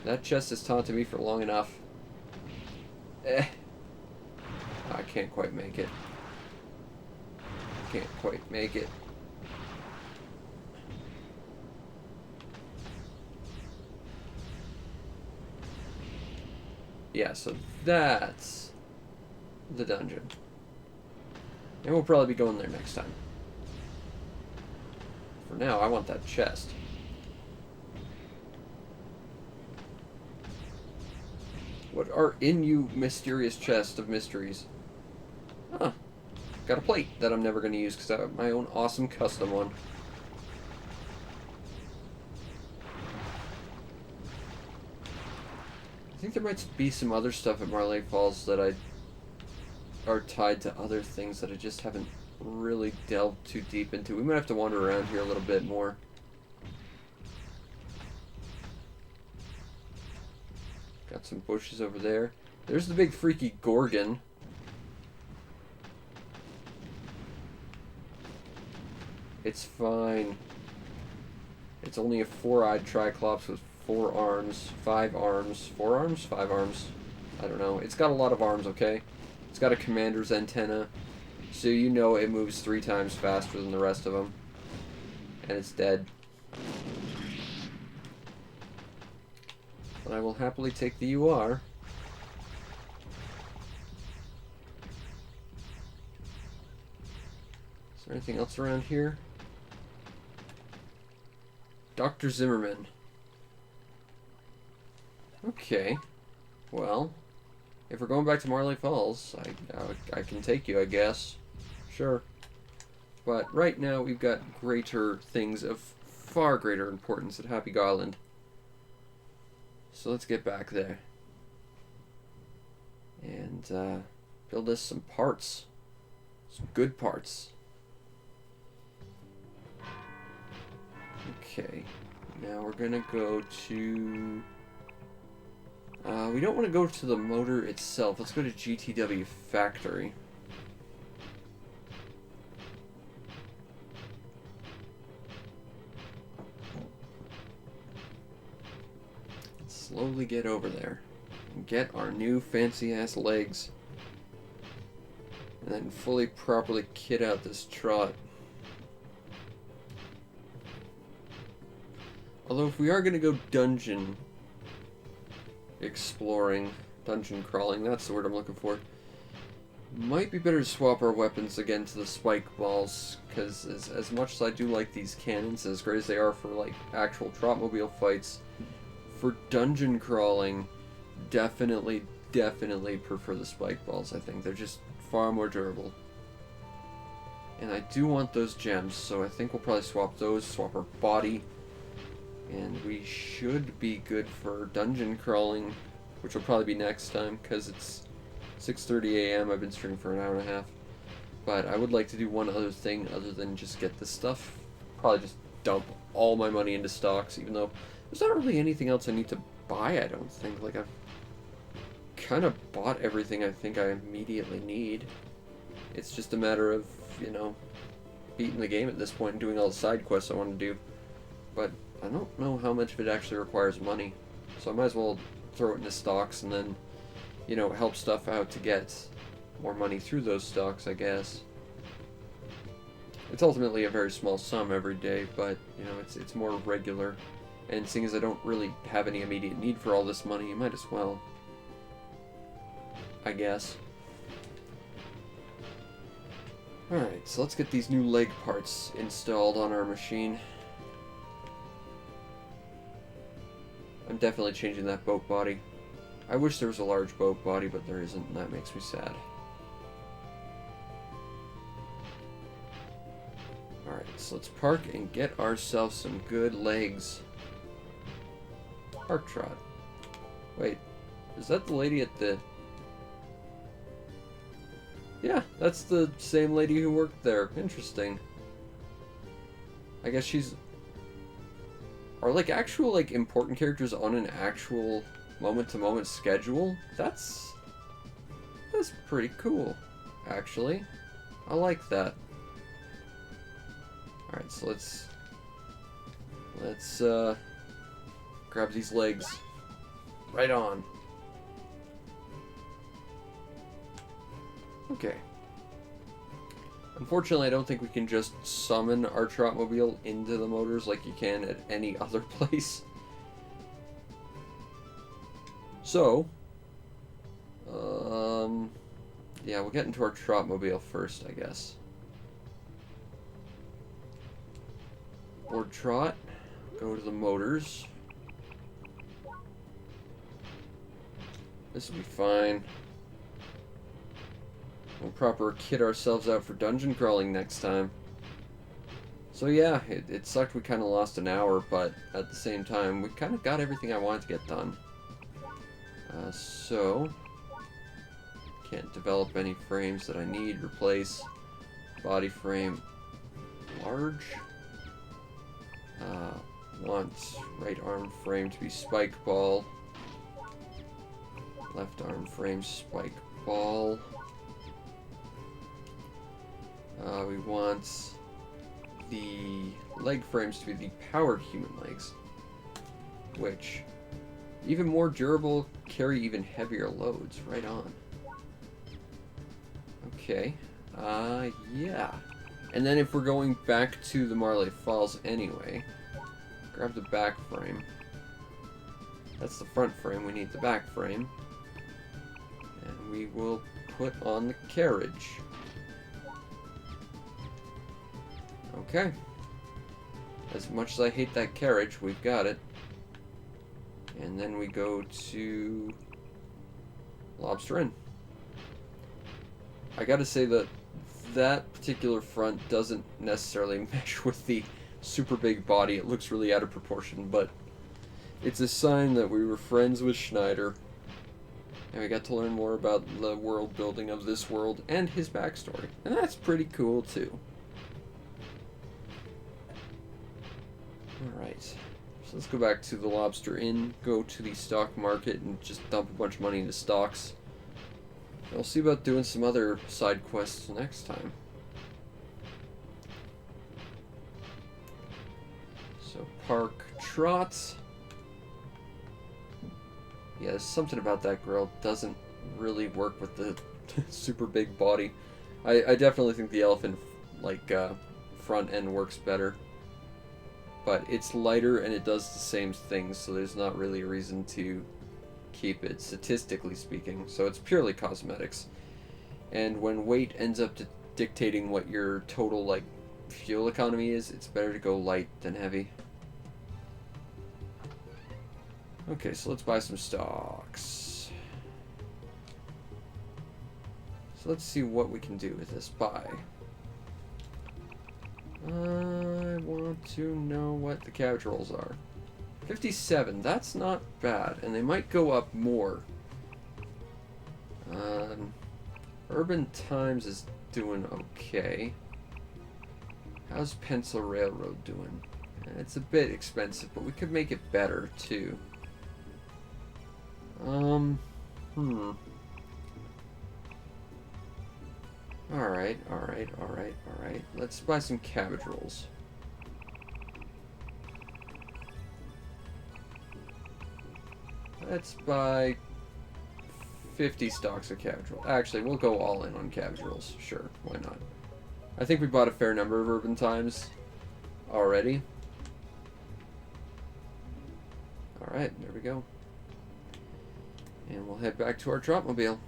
A: That chest has taunted me for long enough. I can't quite make it. Can't quite make it. Yeah, so that's the dungeon. And we'll probably be going there next time. For now, I want that chest. What are in you, mysterious chest of mysteries? Huh. Got a plate that I'm never going to use because I have my own awesome custom one. I think there might be some other stuff at Marley Falls that are tied to other things that I just haven't really delved too deep into. We might have to wander around here a little bit more. Got some bushes over there. There's the big freaky Gorgon. It's fine. It's only a four-eyed Triclops with 4 arms, 5 arms, 4 arms, 5 arms. I don't know. It's got a lot of arms, okay? It's got a commander's antenna, so you know it moves 3 times faster than the rest of them. And it's dead. But I will happily take the UR. Is there anything else around here? Dr. Zimmerman. Okay. Well, if we're going back to Marley Falls, I can take you, I guess. Sure. But right now, we've got greater things of far greater importance at Happy Garland. So let's get back there. And build us some parts. Some good parts. Okay. Now we're gonna go to... we don't want to go to the motor itself. Let's go to GTW Factory. Slowly get over there and get our new fancy ass legs, and then fully properly kit out this trot. Although if we are going to go dungeon exploring, dungeon crawling, that's the word I'm looking for, might be better to swap our weapons again to the spike balls, because as much as I do like these cannons, as great as they are for like actual trotmobile fights, for dungeon crawling, definitely prefer the spike balls. I think they're just far more durable. And I do want those gems, so I think we'll probably swap those, swap our body, and we should be good for dungeon crawling, which will probably be next time, because it's 6:30 a.m. I've been streaming for an hour and a half. But I would like to do one other thing other than just get this stuff. Probably just dump all my money into stocks, even though there's not really anything else I need to buy, I don't think. Like, I've kind of bought everything I think I immediately need. It's just a matter of, you know, beating the game at this point and doing all the side quests I want to do. But I don't know how much of it actually requires money. So I might as well throw it into stocks and then, you know, help stuff out to get more money through those stocks, I guess. It's ultimately a very small sum every day, but, you know, it's more regular. And seeing as I don't really have any immediate need for all this money, you might as well, I guess. Alright, so let's get these new leg parts installed on our machine. I'm definitely changing that boat body. I wish there was a large boat body, but there isn't, and that makes me sad. Alright, so let's park and get ourselves some good legs. Park trot. Wait, is that the lady at the... Yeah, that's the same lady who worked there. Interesting. I guess she's... Are, like, actual, like, important characters on an actual moment-to-moment schedule? That's pretty cool, actually. I like that. Alright, so let's grab these legs. Right on. Okay. Unfortunately, I don't think we can just summon our Trotmobile into the motors like you can at any other place. So, yeah, we'll get into our Trotmobile first, I guess. Board Trot, go to the motors. This will be fine. We'll proper kit ourselves out for dungeon crawling next time. So yeah, it sucked we kind of lost an hour, but at the same time, we kind of got everything I wanted to get done. So, can't develop any frames that I need. Replace body frame large. Want right arm frame to be spike ball. Left arm frame spike ball. We want the leg frames to be the powered human legs, which even more durable, carry even heavier loads. Right on. Okay. Yeah. And then if we're going back to the Marley Falls anyway, grab the back frame. That's the front frame. We need the back frame. And we will put on the carriage. Okay. As much as I hate that carriage, we've got it. And then we go to Lobster Inn. I gotta say that that particular front doesn't necessarily mesh with the super big body. It looks really out of proportion, but it's a sign that we were friends with Schneider. And we got to learn more about the world building of this world and his backstory. And that's pretty cool, too. Alright. So let's go back to the Lobster Inn, go to the stock market, and just dump a bunch of money into stocks. We'll see about doing some other side quests next time. So, Park Trot. Yeah, there's something about that girl doesn't really work with the super big body. I definitely think the elephant, like, front end works better. But it's lighter and it does the same things, so there's not really a reason to keep it, statistically speaking. So it's purely cosmetics. And when weight ends up dictating what your total, like, fuel economy is, it's better to go light than heavy. Okay, so let's buy some stocks. So let's see what we can do with this buy. I want to know what the cabbage rolls are. 57, that's not bad, and they might go up more. Urban Times is doing okay. How's Pencil Railroad doing? It's a bit expensive, but we could make it better, too. Alright. Let's buy some cabbage rolls. Let's buy 50 stocks of cabbage rolls. Actually, we'll go all in on cabbage rolls. Sure, why not? I think we bought a fair number of Urban Times already. Alright, there we go. And we'll head back to our Trotmobile.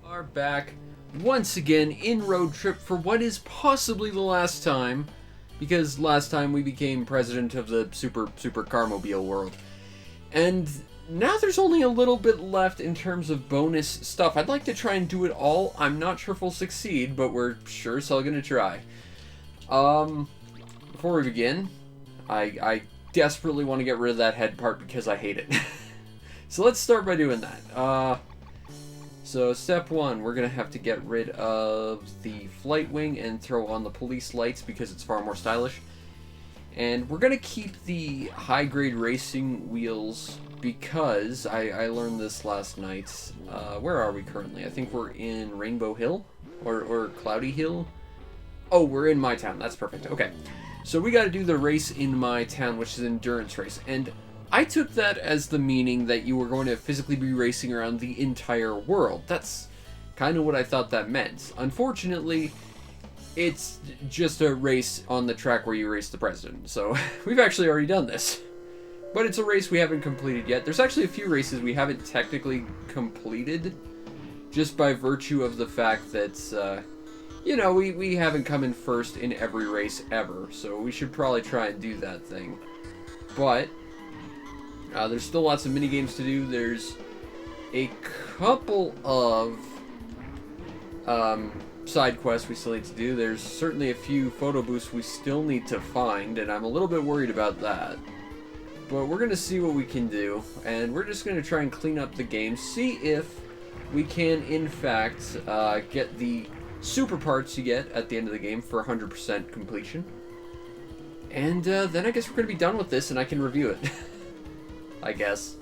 A: Are back once again in road trip for what is possibly the last time, because last time we became president of the super carmobile world. And now there's only a little bit left in terms of bonus stuff. I'd like to try and do it all. I'm not sure if we'll succeed, but we're sure as hell gonna try. Before we begin, I desperately want to get rid of that head part because I hate it. So let's start by doing that. So step one, we're going to have to get rid of the flight wing and throw on the police lights because it's far more stylish. And we're going to keep the high-grade racing wheels because I learned this last night. Where are we currently? I think we're in Rainbow Hill or Cloudy Hill. Oh, we're in my town. That's perfect. Okay. So we got to do the race in my town, which is an endurance race. And I took that as the meaning that you were going to physically be racing around the entire world. That's kind of what I thought that meant. Unfortunately, it's just a race on the track where you race the president. So we've actually already done this. But it's a race we haven't completed yet. There's actually a few races we haven't technically completed, just by virtue of the fact that, you know, we haven't come in first in every race ever. So we should probably try and do that thing. But there's still lots of mini games to do. There's a couple of side quests we still need to do. There's certainly a few photo booths we still need to find, and I'm a little bit worried about that. But we're going to see what we can do, and we're just going to try and clean up the game, see if we can, in fact, get the super parts you get at the end of the game for 100% completion. And then I guess we're going to be done with this, and I can review it. I guess.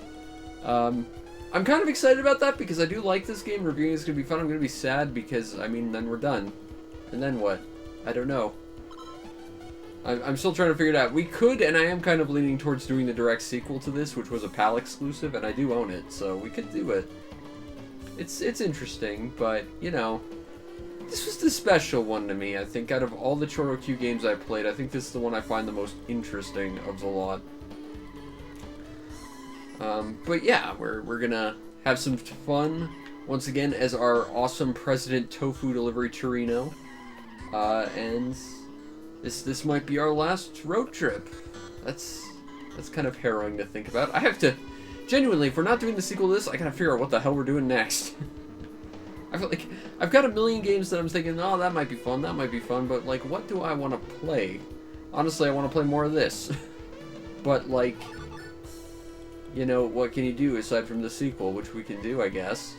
A: I'm kind of excited about that because I do like this game. Reviewing is going to be fun. I'm going to be sad because, I mean, then we're done. And then what? I don't know. I'm still trying to figure it out. We could, and I am kind of leaning towards doing the direct sequel to this, which was a PAL exclusive, and I do own it, so we could do it. It's interesting, but, you know, this was the special one to me. I think out of all the Choro Q games I played, I think this is the one I find the most interesting of the lot. But yeah, we're gonna have some fun once again as our awesome President Tofu Delivery Torino, and this might be our last road trip. That's kind of harrowing to think about. I have to genuinely, if we're not doing the sequel to this, I gotta figure out what the hell we're doing next. I feel like I've got a million games that I'm thinking, oh, that might be fun, but like, what do I want to play? Honestly, I want to play more of this, but like, you know, what can you do aside from the sequel, which we can do, I guess.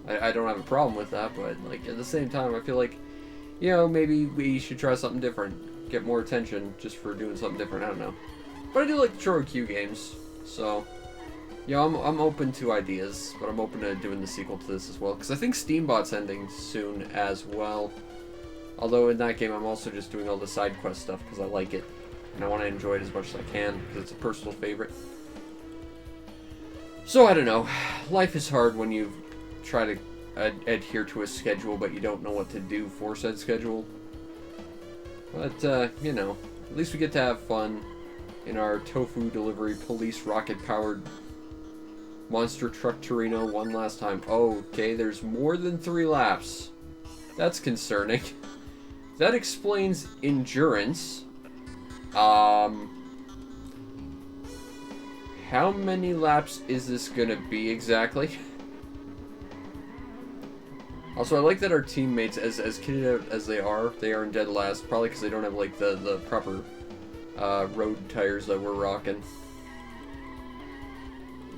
A: I don't have a problem with that, but, like, at the same time, I feel like, you know, maybe we should try something different. Get more attention just for doing something different, I don't know. But I do like the Choro Q games, so, you know, I'm open to ideas, but I'm open to doing the sequel to this as well, because I think Steambot's ending soon as well. Although in that game, I'm also just doing all the side quest stuff, because I like it, and I want to enjoy it as much as I can, because it's a personal favorite. So, I don't know. Life is hard when you try to adhere to a schedule, but you don't know what to do for said schedule. But, you know, at least we get to have fun in our Tofu Delivery Police rocket-powered monster truck Torino one last time. Oh, okay, there's more than 3 laps. That's concerning. That explains endurance. How many laps is this gonna be exactly? Also, I like that our teammates, as kitted out as they are in dead last, probably because they don't have, like, the proper road tires that we're rocking.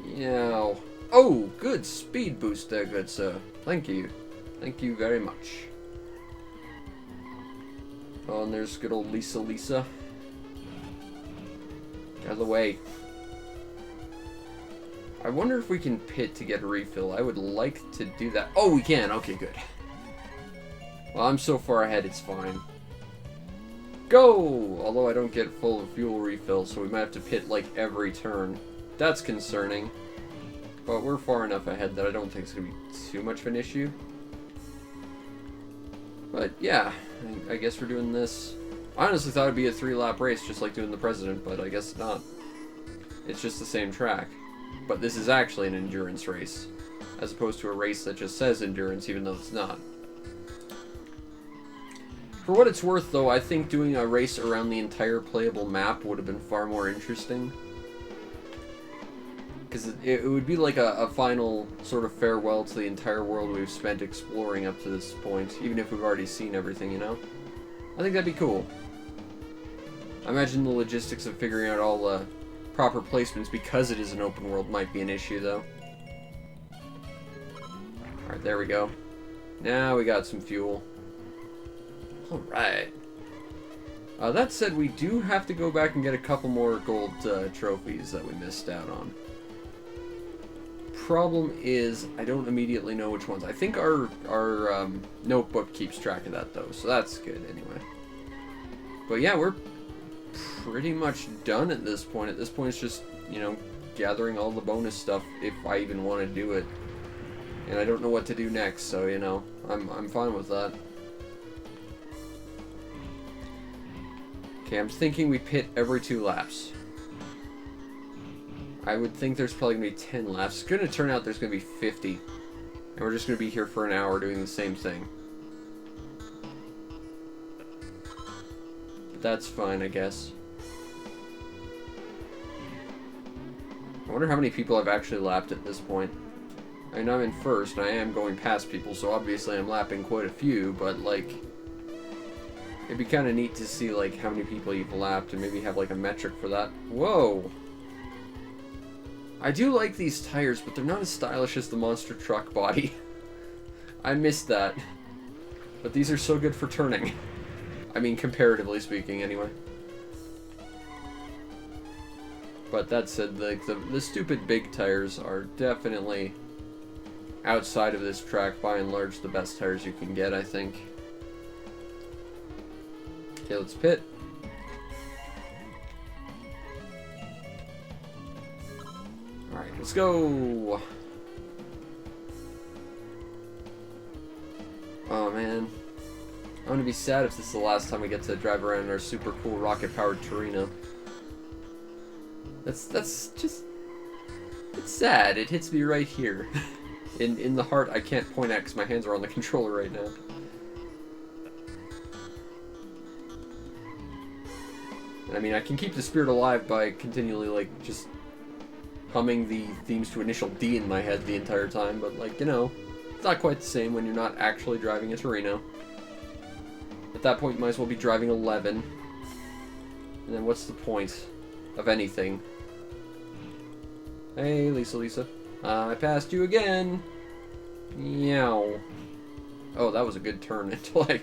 A: Yeah. Oh, good speed boost there, good sir. Thank you. Thank you very much. Oh, and there's good old Lisa. Get out of the way. I wonder if we can pit to get a refill. I would like to do that. Oh, we can. Okay, good. Well, I'm so far ahead, it's fine. Go! Although I don't get full fuel refill, so we might have to pit, like, every turn. That's concerning. But we're far enough ahead that I don't think it's going to be too much of an issue. But, yeah. I guess we're doing this. I honestly thought it'd be a 3-lap race, just like doing the President, but I guess not. It's just the same track. But this is actually an endurance race, as opposed to a race that just says endurance, even though it's not. For what it's worth, though, I think doing a race around the entire playable map would have been far more interesting. Because it would be like a final sort of farewell to the entire world we've spent exploring up to this point, even if we've already seen everything, you know? I think that'd be cool. I imagine the logistics of figuring out all the proper placements, because it is an open world, might be an issue, though. Alright, there we go. Now we got some fuel. Alright. That said, we do have to go back and get a couple more gold trophies that we missed out on. Problem is, I don't immediately know which ones. I think our notebook keeps track of that, though, so that's good anyway. But yeah, we're pretty much done at this point. At this point, it's just, you know, gathering all the bonus stuff if I even want to do it. And I don't know what to do next, so, you know, I'm fine with that. Okay, I'm thinking we pit every 2 laps. I would think there's probably going to be 10 laps. It's going to turn out there's going to be 50. And we're just going to be here for an hour doing the same thing. But that's fine, I guess. I wonder how many people I've actually lapped at this point. I mean, I'm in first, and I am going past people, so obviously I'm lapping quite a few, but, like, it'd be kind of neat to see, like, how many people you've lapped, and maybe have, like, a metric for that. Whoa! I do like these tires, but they're not as stylish as the monster truck body. I missed that. But these are so good for turning. I mean, comparatively speaking, anyway. But that said, the stupid big tires are definitely, outside of this track, by and large, the best tires you can get, I think. Okay, let's pit. Alright, let's go! Oh man. I'm gonna be sad if this is the last time we get to drive around in our super cool rocket-powered Torino. That's just... It's sad. It hits me right here. In the heart, I can't point at because my hands are on the controller right now. And I mean, I can keep the spirit alive by continually, like, just humming the themes to Initial D in my head the entire time, but, like, you know, it's not quite the same when you're not actually driving a Torino. At that point, you might as well be driving 11. And then what's the point of anything? Hey, Lisa. I passed you again. Meow. Oh, that was a good turn until I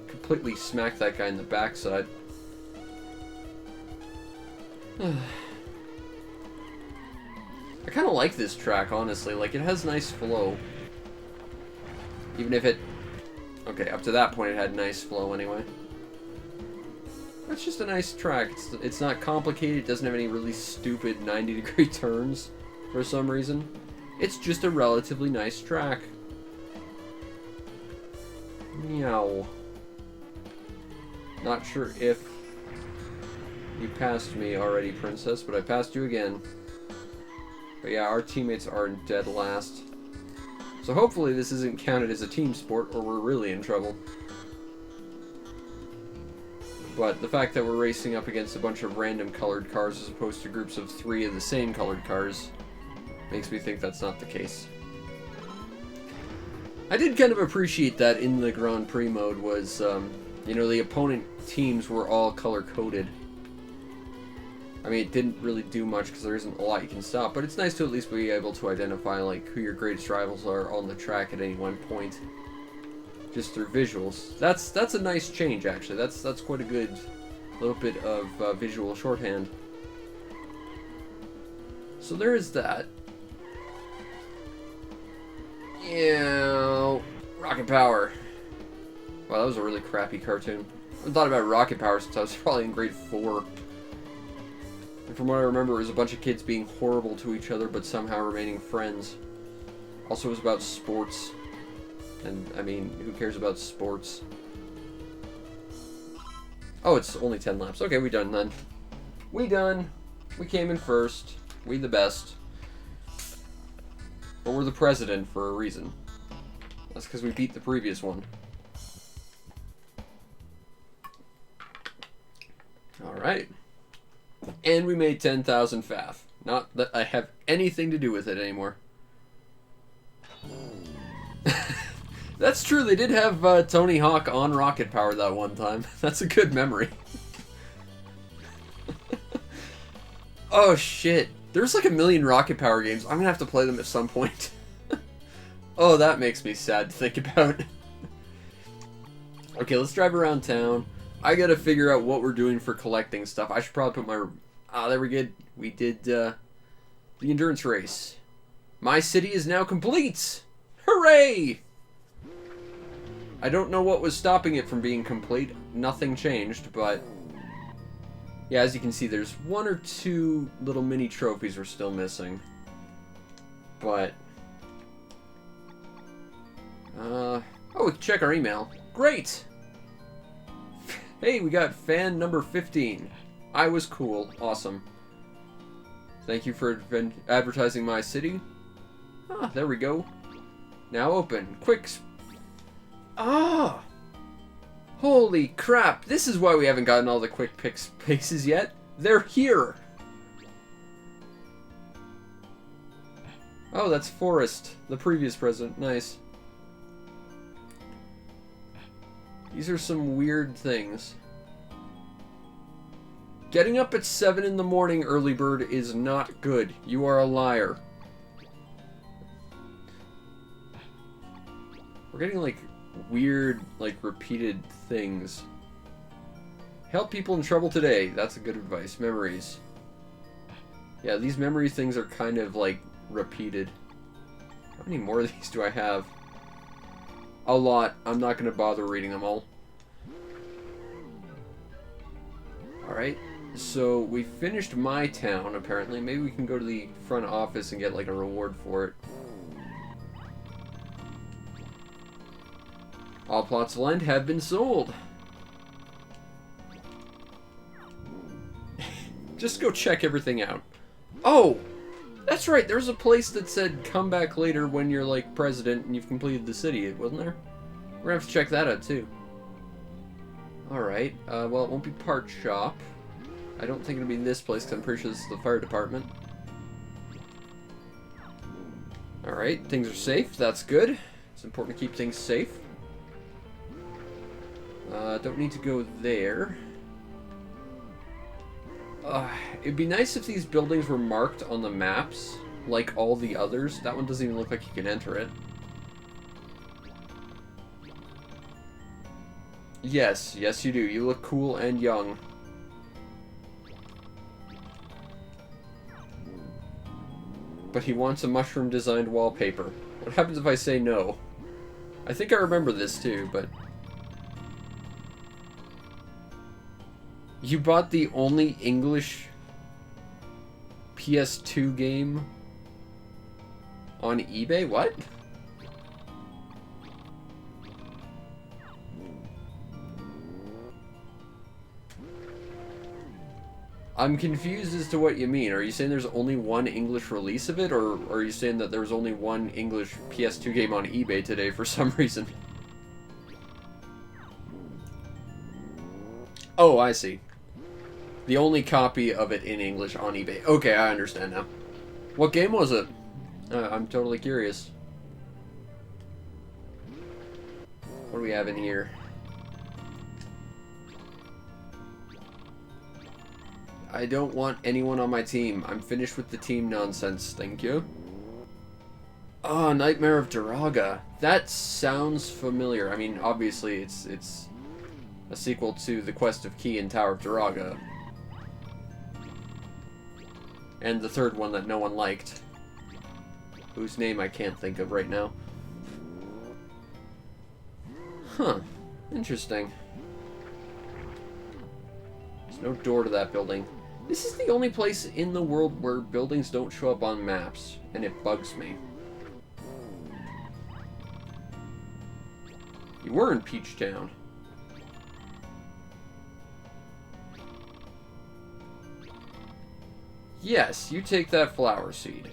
A: completely smacked that guy in the backside. I kind of like this track, honestly. Like, it has nice flow. Even if it... Okay, up to that point it had nice flow anyway. That's just a nice track. It's not complicated. It doesn't have any really stupid 90-degree turns for some reason. It's just a relatively nice track. Meow. Not sure if you passed me already, Princess, but I passed you again. But yeah, our teammates are in dead last. So hopefully this isn't counted as a team sport, or we're really in trouble. But the fact that we're racing up against a bunch of random colored cars as opposed to groups of 3 of the same colored cars makes me think that's not the case. I did kind of appreciate that in the Grand Prix mode was, you know, the opponent teams were all color-coded. I mean, it didn't really do much because there isn't a lot you can stop, but it's nice to at least be able to identify, like, who your greatest rivals are on the track at any one point. Just through visuals. That's a nice change, actually. That's quite a good little bit of visual shorthand. So there is that. Yeah, Rocket Power. Wow, that was a really crappy cartoon. I haven't thought about Rocket Power since I was probably in grade 4. And from what I remember, it was a bunch of kids being horrible to each other, but somehow remaining friends. Also, it was about sports. And, I mean, who cares about sports? Oh, it's only 10 laps. Okay, we done then. We done. We came in first. We the best. But we're the president for a reason. That's because we beat the previous one. Alright. And we made 10,000 FAF. Not that I have anything to do with it anymore. That's true, they did have Tony Hawk on Rocket Power that one time. That's a good memory. Oh shit. There's like a million Rocket Power games. I'm gonna have to play them at some point. Oh, that makes me sad to think about. Okay, let's drive around town. I gotta figure out what we're doing for collecting stuff. I should probably put my... Ah, there we go. We did the endurance race. My city is now complete! Hooray! I don't know what was stopping it from being complete. Nothing changed, but... Yeah, as you can see, there's one or two little mini trophies we're still missing. But... oh, we can check our email. Great! Hey, we got fan number 15. I was cool. Awesome. Thank you for advertising my city. Ah, there we go. Now open. Quick. Ah! Holy crap. This is why we haven't gotten all the quick pick spaces yet. They're here. Oh, that's Forrest, the previous president. Nice. These are some weird things. Getting up at 7 in the morning, early bird, is not good. You are a liar. We're getting, like, weird, like, repeated things. Help people in trouble today. That's a good advice. Memories. Yeah, these memory things are kind of, like, repeated. How many more of these do I have? A lot. I'm not going to bother reading them all. Alright, so we finished my town, apparently. Maybe we can go to the front office and get, like, a reward for it. All plots of land have been sold. Just go check everything out. Oh! That's right, there was a place that said come back later when you're, like, president and you've completed the city, wasn't there? We're gonna have to check that out, too. Alright, well, it won't be part shop. I don't think it'll be this place, because I'm pretty sure this is the fire department. Alright, things are safe, that's good. It's important to keep things safe. Don't need to go there. It'd be nice if these buildings were marked on the maps, like all the others. That one doesn't even look like you can enter it. Yes, yes you do. You look cool and young. But he wants a mushroom-designed wallpaper. What happens if I say no? I think I remember this too, but... You bought the only English PS2 game on eBay? What? I'm confused as to what you mean. Are you saying there's only one English release of it, or are you saying that there's only one English PS2 game on eBay today for some reason? Oh, I see. The only copy of it in English on eBay. Okay, I understand now. What game was it? I'm totally curious. What do we have in here? I don't want anyone on my team. I'm finished with the team nonsense. Thank you. Oh, Nightmare of Duraga. That sounds familiar. I mean, obviously, it's a sequel to The Quest of Key and Tower of Duraga. And the third one that no one liked. Whose name I can't think of right now. Huh. Interesting. There's no door to that building. This is the only place in the world where buildings don't show up on maps, and it bugs me. You were in Peach Town. Yes, you take that flower seed.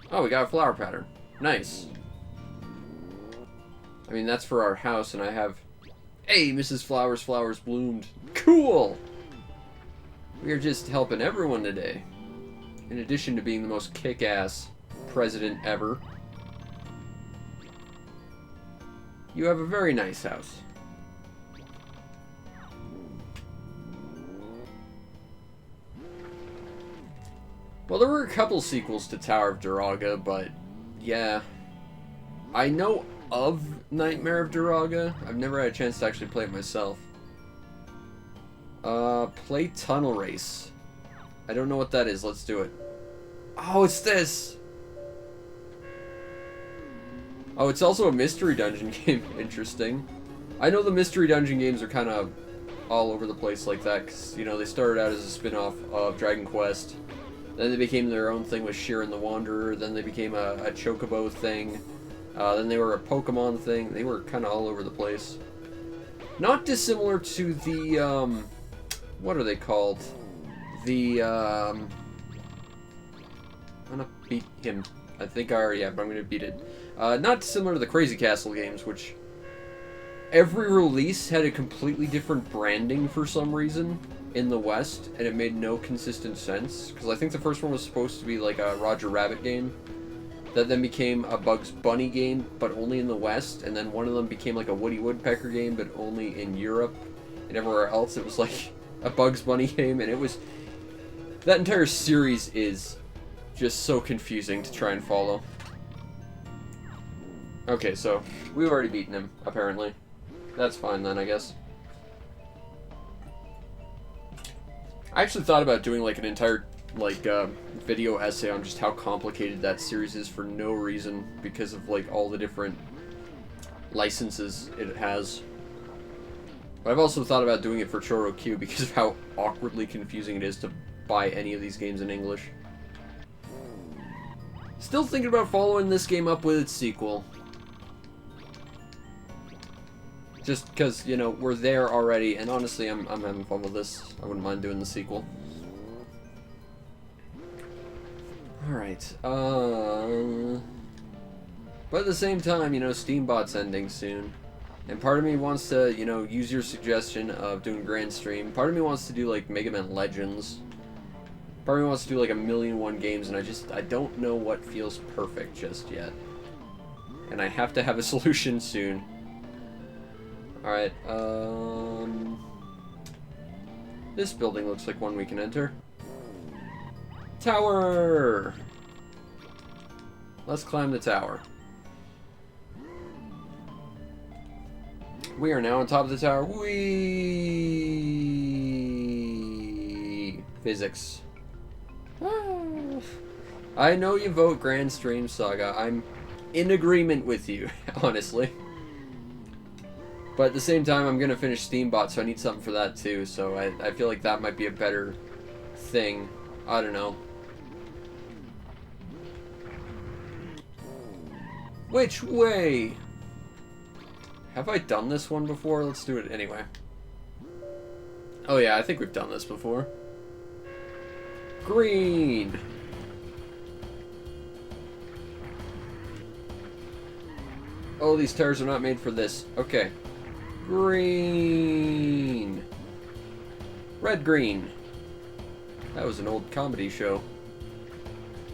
A: Oh, we got a flower pattern. Nice. I mean, that's for our house, and I have... Hey, Mrs. Flowers, flowers bloomed. Cool! We are just helping everyone today. In addition to being the most kick-ass president ever. You have a very nice house. Well, there were a couple sequels to Tower of Duraga, but yeah. I know of Nightmare of Duraga. I've never had a chance to actually play it myself. Play Tunnel Race. I don't know what that is. Let's do it. Oh, it's this! Oh, it's also a mystery dungeon game. Interesting. I know the mystery dungeon games are kind of all over the place like that, because, you know, they started out as a spin-off of Dragon Quest. Then they became their own thing with Shiren the Wanderer. Then they became a Chocobo thing. Then they were a Pokemon thing. They were kind of all over the place. Not dissimilar to the, what are they called? The, I'm gonna beat him. I think I already have, but I'm gonna beat it. Not dissimilar to the Crazy Castle games, which every release had a completely different branding for some reason in the West, and it made no consistent sense. Because I think the first one was supposed to be like a Roger Rabbit game, that then became a Bugs Bunny game, but only in the West, and then one of them became like a Woody Woodpecker game, but only in Europe, and everywhere else it was like a Bugs Bunny game, and it was... That entire series is just so confusing to try and follow. Okay, so we've already beaten him, apparently. That's fine then, I guess. I actually thought about doing like an entire video essay on just how complicated that series is for no reason, because of like all the different licenses it has. But I've also thought about doing it for Choro Q because of how awkwardly confusing it is to buy any of these games in English. Still thinking about following this game up with its sequel. Just because, you know, we're there already, and honestly, I'm having fun with this. I wouldn't mind doing the sequel. Alright, but at the same time, you know, Steambot's ending soon. And part of me wants to, you know, use your suggestion of doing Grand Stream. Part of me wants to do, like, Mega Man Legends. Part of me wants to do, like, 1,000,001 games, and I don't know what feels perfect just yet. And I have to have a solution soon. Alright, this building looks like one we can enter. Tower! Let's climb the tower. We are now on top of the tower. Whee! Physics. Ah. I know you vote Grand Stream Saga. I'm in agreement with you, honestly. But at the same time, I'm gonna finish Steambot, so I need something for that too. So I feel like that might be a better thing. I don't know. Which way? Have I done this one before? Let's do it anyway. Oh yeah, I think we've done this before. Green! Oh, these tires are not made for this. Okay. Green! Red, green. That was an old comedy show.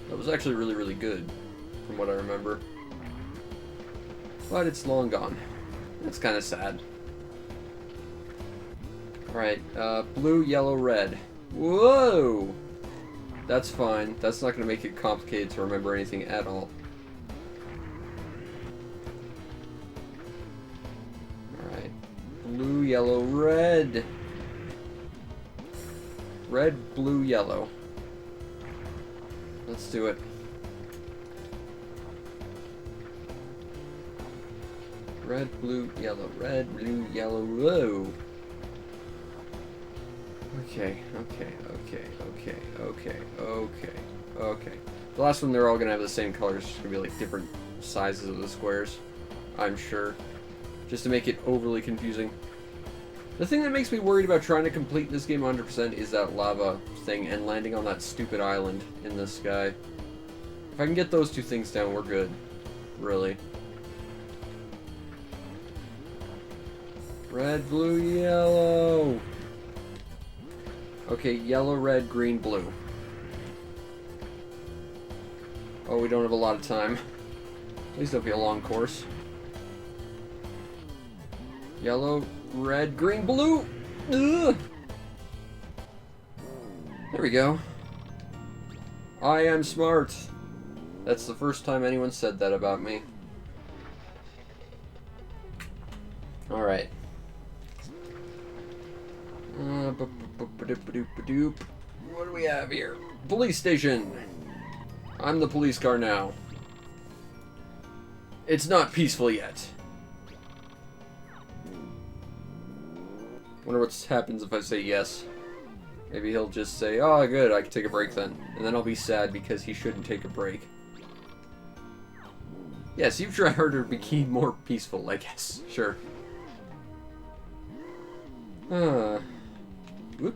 A: That was actually really, really good, from what I remember. But it's long gone. That's kind of sad. Alright, blue, yellow, red. Whoa! That's fine. That's not going to make it complicated to remember anything at all. Alright. Blue, yellow, red. Red, blue, yellow. Let's do it. Red, blue, yellow. Red, blue, yellow. Whoa! Okay. The last one, they're all gonna have the same colors. It's gonna be like different sizes of the squares, I'm sure. Just to make it overly confusing. The thing that makes me worried about trying to complete this game 100% is that lava thing and landing on that stupid island in the sky. If I can get those two things down, we're good. Really. Red, blue, yellow. Okay, yellow, red, green, blue. Oh, we don't have a lot of time. Please don't be a long course. Yellow, red, green, blue! Ugh. There we go. I am smart. That's the first time anyone said that about me. Alright. What do we have here? Police station! I'm the police car now. It's not peaceful yet. Wonder what happens if I say yes. Maybe he'll just say, oh good, I can take a break then. And then I'll be sad because he shouldn't take a break. Yes, you've tried harder to be more peaceful, I guess. Sure. Whoop.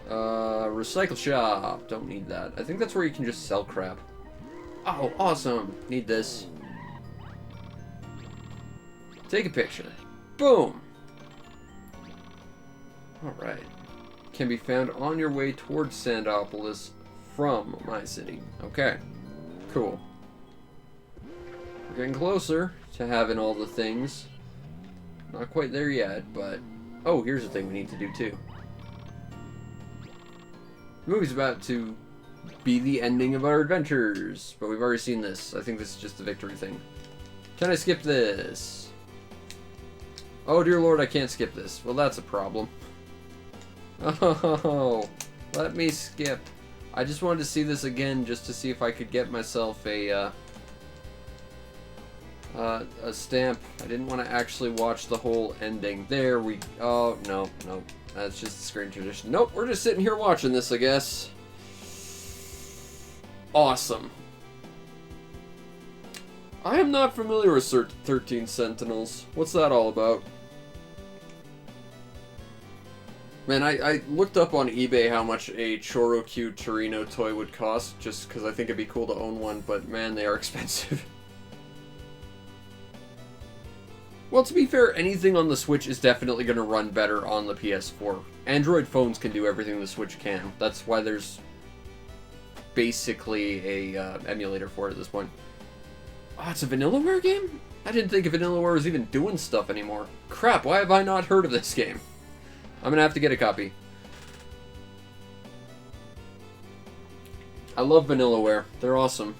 A: Recycle shop. Don't need that. I think that's where you can just sell crap. Oh, awesome. Need this. Take a picture. Boom. Alright. Can be found on your way towards Sandopolis from my city. Okay. Cool. We're getting closer to having all the things. Not quite there yet, but... Oh, here's the thing we need to do too. The movie's about to be the ending of our adventures, but we've already seen this. I think this is just the victory thing. Can I skip this? Oh dear lord, I can't skip this. Well, that's a problem. Oh, let me skip. I just wanted to see this again just to see if I could get myself a stamp. I didn't want to actually watch the whole ending. There we... Oh, no, no. That's just the screen tradition. Nope, we're just sitting here watching this, I guess. Awesome. I am not familiar with 13 Sentinels. What's that all about? Man, I looked up on eBay how much a Chorokyu Torino toy would cost, just because I think it'd be cool to own one, but man, they are expensive. Well, to be fair, anything on the Switch is definitely going to run better on the PS4. Android phones can do everything the Switch can. That's why there's basically a emulator for it at this point. Oh, it's a Vanillaware game? I didn't think Vanillaware was even doing stuff anymore. Crap, why have I not heard of this game? I'm gonna have to get a copy. I love Vanillaware. They're awesome.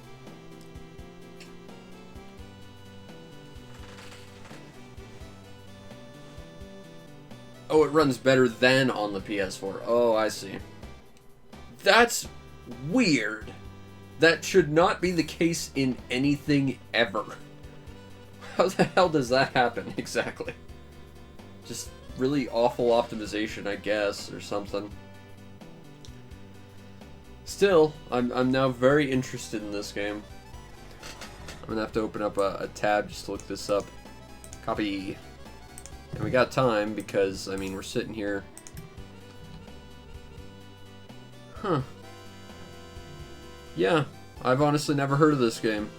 A: Oh, it runs better than on the PS4. Oh, I see. That's weird. That should not be the case in anything ever. How the hell does that happen, exactly? Just really awful optimization, I guess, or something. Still, I'm now very interested in this game. I'm gonna have to open up a tab just to look this up. Copy. And we got time because, I mean, we're sitting here. Huh. Yeah, I've honestly never heard of this game.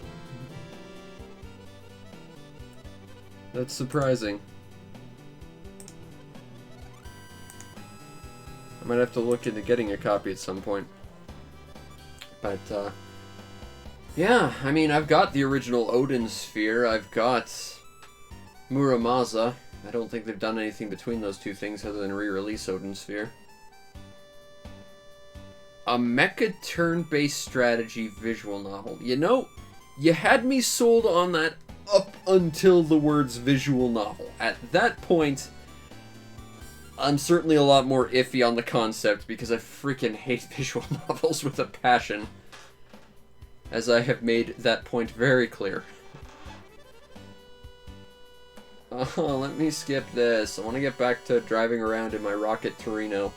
A: That's surprising. I might have to look into getting a copy at some point. But, yeah, I mean, I've got the original Odin Sphere, I've got Muramasa. I don't think they've done anything between those two things other than re-release Odin Sphere. A mecha turn-based strategy visual novel. You know, you had me sold on that up until the words visual novel. At that point, I'm certainly a lot more iffy on the concept because I freaking hate visual novels with a passion. As I have made that point very clear. Oh, let me skip this. I want to get back to driving around in my Rocket Torino.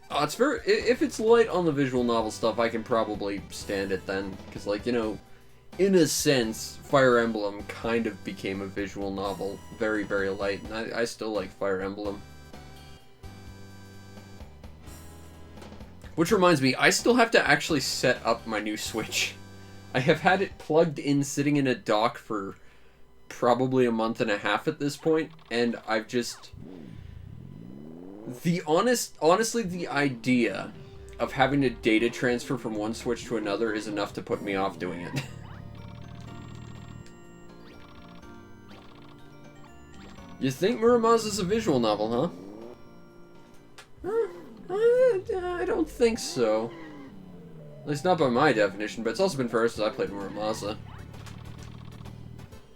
A: Oh, it's very... If it's light on the visual novel stuff, I can probably stand it then. Because, like, you know, in a sense, Fire Emblem kind of became a visual novel. Very, very light. And I still like Fire Emblem. Which reminds me, I still have to actually set up my new Switch. I have had it plugged in, sitting in a dock for probably a month and a half at this point, and I've just... Honestly, the idea of having to data transfer from one Switch to another is enough to put me off doing it. You think Muramasa's a visual novel, huh? I don't think so. At least not by my definition, but it's also been forever since I played Muramasa.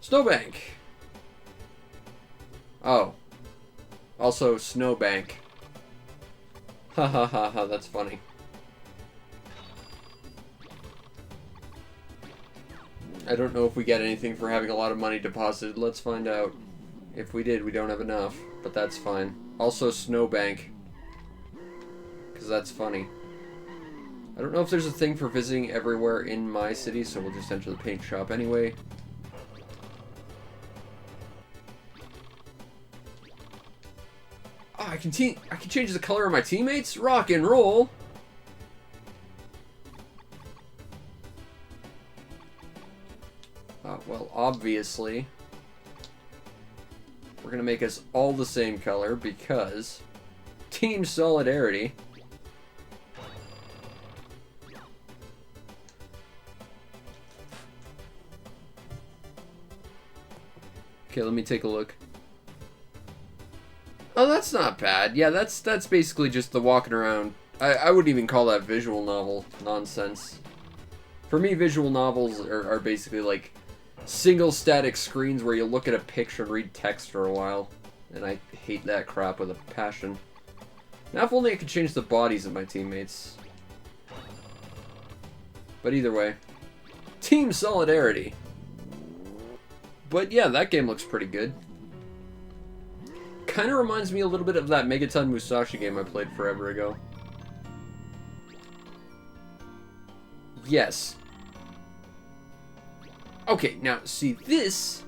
A: Snowbank. Oh. Also, Snowbank. Ha ha ha ha, that's funny. I don't know if we get anything for having a lot of money deposited. Let's find out. If we did, we don't have enough, but that's fine. Also, Snowbank. Because that's funny. I don't know if there's a thing for visiting everywhere in my city, so we'll just enter the paint shop anyway. Oh, I can change the color of my teammates? Rock and roll! Well, obviously, we're going to make us all the same color because Team Solidarity. Okay, let me take a look. Oh, that's not bad. Yeah, that's basically just the walking around. I wouldn't even call that visual novel nonsense. For me, visual novels are basically like single static screens where you look at a picture and read text for a while. And I hate that crap with a passion. Now if only I could change the bodies of my teammates. But either way. Team Solidarity. But yeah, that game looks pretty good. Kind of reminds me a little bit of that Megaton Musashi game I played forever ago. Yes. Okay, now, see, this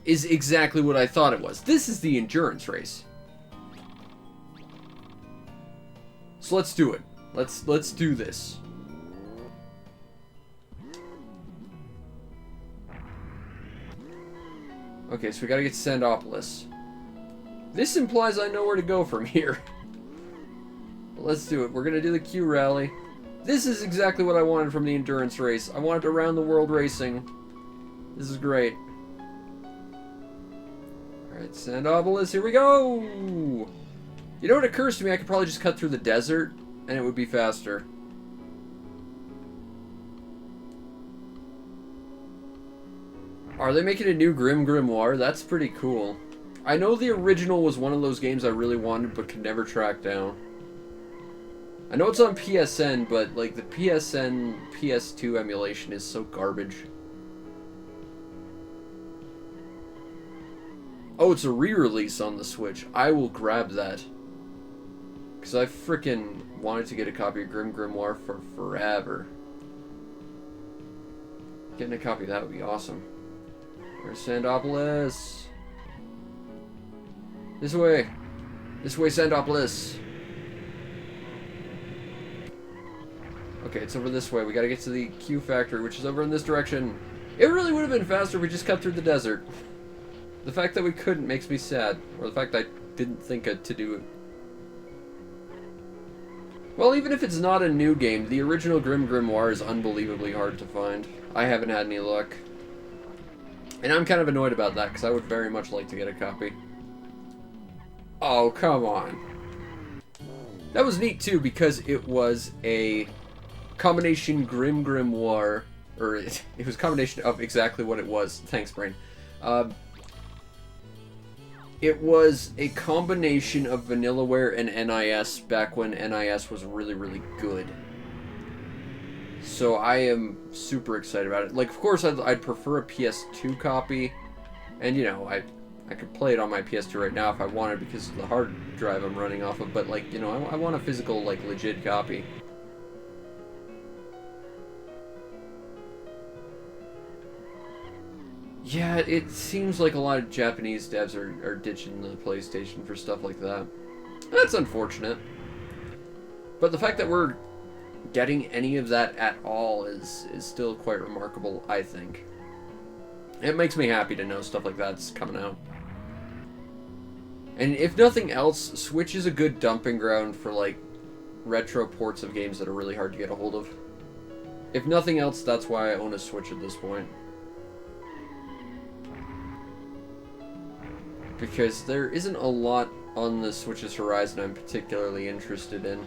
A: is exactly what I thought it was. This is the endurance race. So let's do it. Let's do this. Okay, so we gotta get to Sandopolis. This implies I know where to go from here. But let's do it. We're gonna do the Q rally. This is exactly what I wanted from the endurance race. I wanted around the world racing. This is great. Alright, Sandopolis, here we go! You know what occurs to me? I could probably just cut through the desert, and it would be faster. Are they making a new Grim Grimoire? That's pretty cool. I know the original was one of those games I really wanted, but could never track down. I know it's on PSN, but like the PSN PS2 emulation is so garbage. Oh, it's a re-release on the Switch. I will grab that. Because I frickin' wanted to get a copy of Grim Grimoire for forever. Getting a copy of that would be awesome. Where's Sandopolis? This way. This way, Sandopolis. Okay, it's over this way. We gotta get to the Q factory, which is over in this direction. It really would have been faster if we just cut through the desert. The fact that we couldn't makes me sad. Or the fact that I didn't think to do it. Well, even if it's not a new game, the original Grim Grimoire is unbelievably hard to find. I haven't had any luck. And I'm kind of annoyed about that, because I would very much like to get a copy. Oh, come on. That was neat, too, because it was a combination Grim Grimoire, or it was a combination of exactly what it was. Thanks, Brain. It was a combination of Vanillaware and NIS back when NIS was really, really good. So I am super excited about it. Like, of course, I'd prefer a PS2 copy. And, you know, I could play it on my PS2 right now if I wanted because of the hard drive I'm running off of. But, like, you know, I want a physical, like, legit copy. Yeah, it seems like a lot of Japanese devs are ditching the PlayStation for stuff like that. That's unfortunate. But the fact that we're getting any of that at all is still quite remarkable, I think. It makes me happy to know stuff like that's coming out. And if nothing else, Switch is a good dumping ground for, like, retro ports of games that are really hard to get a hold of. If nothing else, that's why I own a Switch at this point. Because there isn't a lot on the Switch's horizon I'm particularly interested in.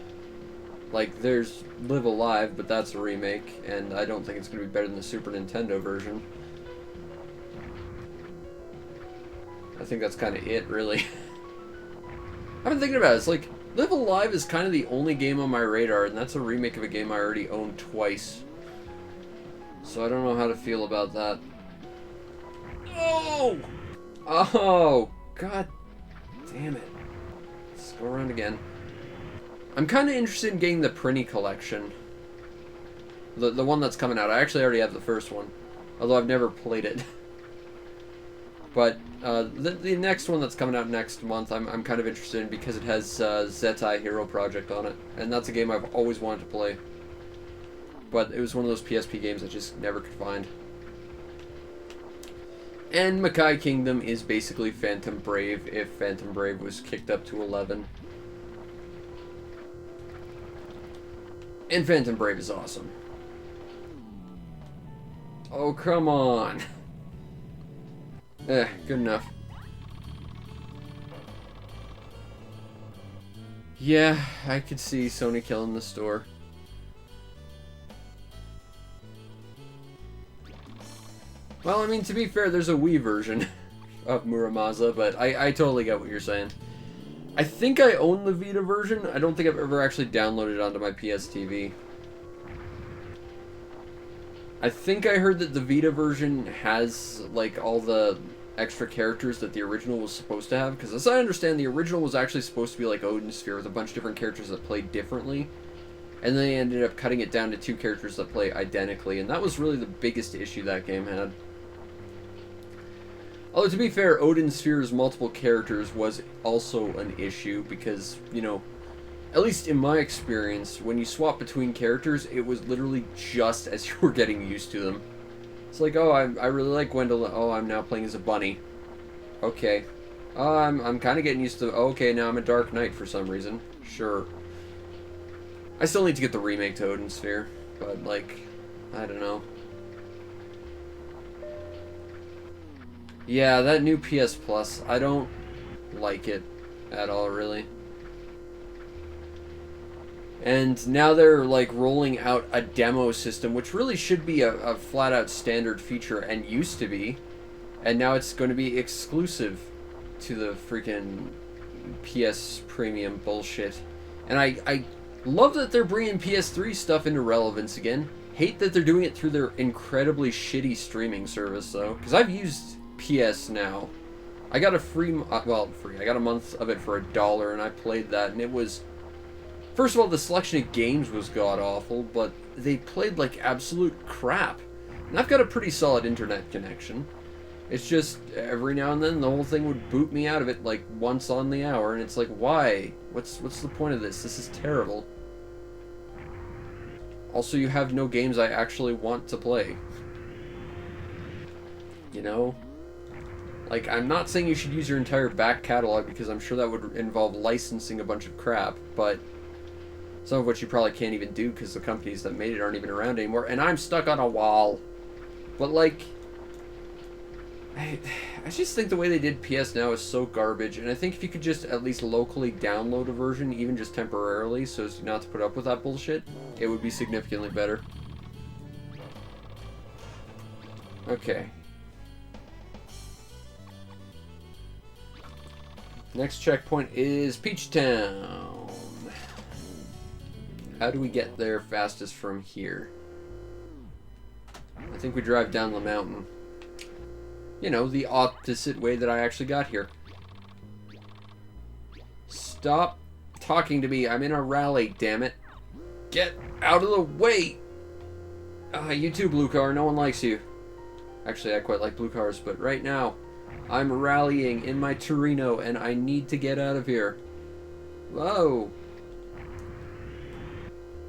A: Like, there's Live Alive, but that's a remake, and I don't think it's going to be better than the Super Nintendo version. think that's kind of it, really. I've been thinking about it. It's like, Live Alive is kind of the only game on my radar, and that's a remake of a game I already owned twice. So I don't know how to feel about that. Oh! Oh! God damn it. Let's go around again. I'm kind of interested in getting the Prinny collection. The one that's coming out. I actually already have the first one. Although I've never played it. But the next one that's coming out next month, I'm kind of interested in because it has Zetai Hero Project on it. And that's a game I've always wanted to play. But it was one of those PSP games I just never could find. And Makai Kingdom is basically Phantom Brave if Phantom Brave was kicked up to 11. And Phantom Brave is awesome. Oh, come on. Good enough. Yeah, I could see Sony killing the store. Well, I mean, to be fair, there's a Wii version of Muramasa, but I totally get what you're saying. I think I own the Vita version. I don't think I've ever actually downloaded it onto my PS TV. I think I heard that the Vita version has, like, all the extra characters that the original was supposed to have, because as I understand, the original was actually supposed to be like Odin Sphere with a bunch of different characters that played differently, and then they ended up cutting it down to 2 characters that play identically, and that was really the biggest issue that game had. Although, to be fair, Odin Sphere's multiple characters was also an issue, because, you know, at least in my experience, when you swap between characters, it was literally just as you were getting used to them. It's like, oh, I really like Gwendolyn. Oh, I'm now playing as a bunny. Okay. Oh, I'm kind of getting used to... Oh, okay, now I'm a Dark Knight for some reason. Sure. I still need to get the remake to Odin Sphere, but, like, I don't know. Yeah, that new PS Plus, I don't like it at all, really. And now they're, like, rolling out a demo system, which really should be a flat-out standard feature, and used to be. And now it's going to be exclusive to the freaking PS Premium bullshit. And I love that they're bringing PS3 stuff into relevance again. Hate that they're doing it through their incredibly shitty streaming service, though. Because I've used PS Now. I got a free... well, free. I got a month of it for $1, and I played that, and it was... First of all, the selection of games was god-awful, but they played like absolute crap. And I've got a pretty solid internet connection. It's just, every now and then, the whole thing would boot me out of it, like, once on the hour, and it's like, why? What's the point of this? This is terrible. Also, you have no games I actually want to play. You know? Like, I'm not saying you should use your entire back catalog, because I'm sure that would involve licensing a bunch of crap, but... some of which you probably can't even do because the companies that made it aren't even around anymore. And I'm stuck on a wall. But, like... I just think the way they did PS Now is so garbage. And I think if you could just at least locally download a version, even just temporarily, so as not to put up with that bullshit, it would be significantly better. Okay. Next checkpoint is Peach Town. How do we get there fastest from here? I think we drive down the mountain. You know, the opposite way that I actually got here. Stop talking to me. I'm in a rally, damn it. Get out of the way! You too, blue car. No one likes you. Actually, I quite like blue cars, but right now, I'm rallying in my Torino, and I need to get out of here. Whoa!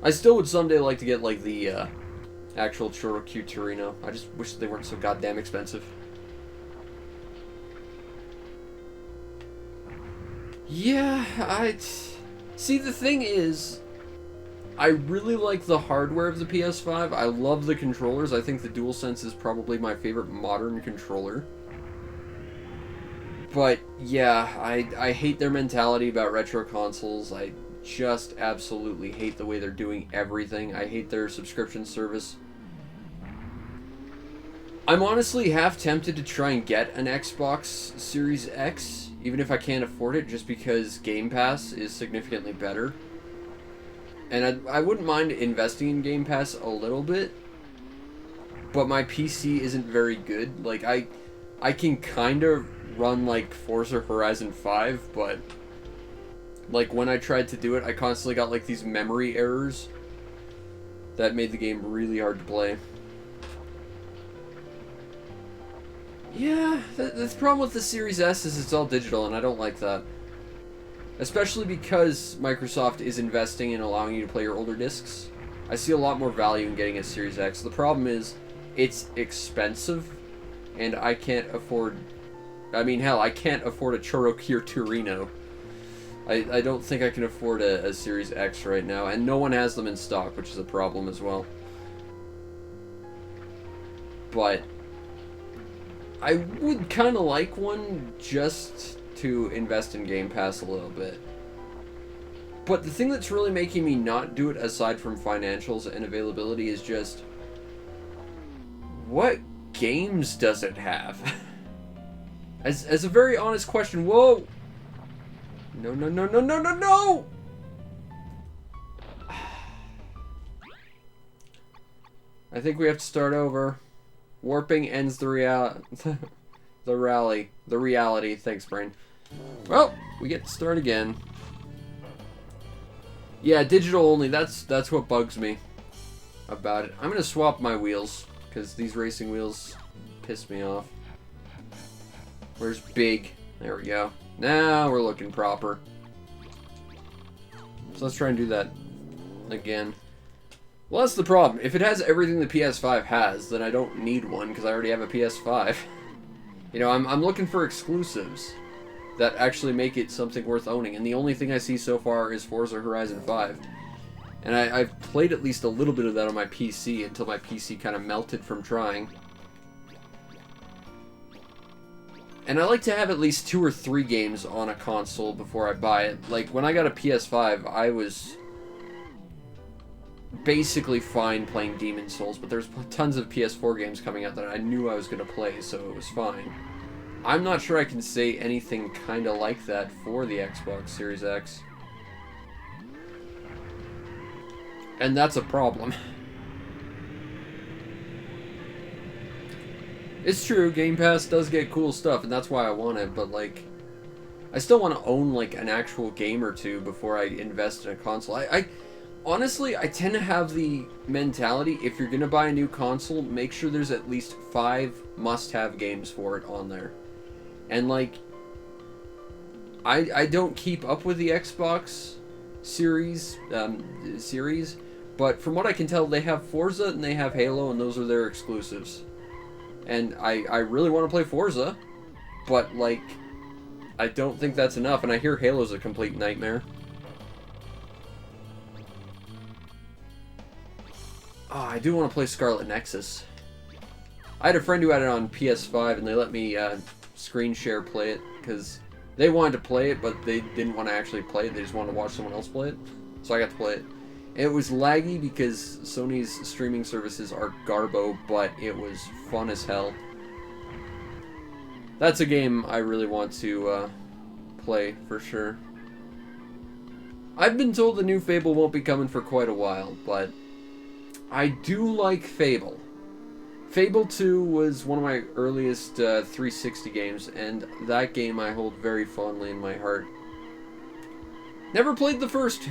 A: I still would someday like to get, like, the, actual Choro-Q Torino. I just wish they weren't so goddamn expensive. Yeah, see, the thing is, I really like the hardware of the PS5. I love the controllers. I think the DualSense is probably my favorite modern controller. But, yeah, I hate their mentality about retro consoles. I just absolutely hate the way they're doing everything. I hate their subscription service. I'm honestly half tempted to try and get an Xbox Series X, even if I can't afford it, just because Game Pass is significantly better. And I wouldn't mind investing in Game Pass a little bit, but my PC isn't very good. Like, I can kind of run, like, Forza Horizon 5, but, like, when I tried to do it, I constantly got, like, these memory errors that made the game really hard to play. Yeah, the problem with the Series S is it's all digital, and I don't like that. Especially because Microsoft is investing in allowing you to play your older discs. I see a lot more value in getting a Series X. The problem is, it's expensive, and I can't afford... I mean, hell, I can't afford a Chorokir Torino. I don't think I can afford a Series X right now, and no one has them in stock, which is a problem as well. But I would kind of like one just to invest in Game Pass a little bit. But the thing that's really making me not do it, aside from financials and availability, is just... what games does it have? As a very honest question, whoa! No, no, no, no, no, no, no! I think we have to start over. Warping ends the reality. Thanks, brain. Well, we get to start again. Yeah, digital only. That's what bugs me about it. I'm gonna swap my wheels because these racing wheels piss me off. Where's big? There we go. Now we're looking proper. So let's try and do that again. Well, that's the problem. If it has everything the PS5 has, then I don't need one because I already have a PS5. You know, I'm looking for exclusives that actually make it something worth owning, and the only thing I see so far is Forza Horizon 5. And I've played at least a little bit of that on my PC until my PC kind of melted from trying. And I like to have at least 2 or 3 games on a console before I buy it. Like, when I got a PS5, I was basically fine playing Demon's Souls, but there's tons of PS4 games coming out that I knew I was going to play, so it was fine. I'm not sure I can say anything kind of like that for the Xbox Series X. And that's a problem. It's true, Game Pass does get cool stuff, and that's why I want it, but, like, I still want to own, like, an actual game or two before I invest in a console. Honestly, I tend to have the mentality, if you're going to buy a new console, make sure there's at least 5 must-have games for it on there. And, like, I don't keep up with the Xbox series, but from what I can tell, they have Forza and they have Halo, and those are their exclusives. And I really want to play Forza, but, like, I don't think that's enough, and I hear Halo's a complete nightmare. Oh, I do want to play Scarlet Nexus. I had a friend who had it on PS5, and they let me screen share play it, because they wanted to play it, but they didn't want to actually play it, they just wanted to watch someone else play it. So I got to play it. It was laggy because Sony's streaming services are garbo, but it was fun as hell. That's a game I really want to play, for sure. I've been told the new Fable won't be coming for quite a while, but I do like Fable. Fable 2 was one of my earliest 360 games, and that game I hold very fondly in my heart. Never played the first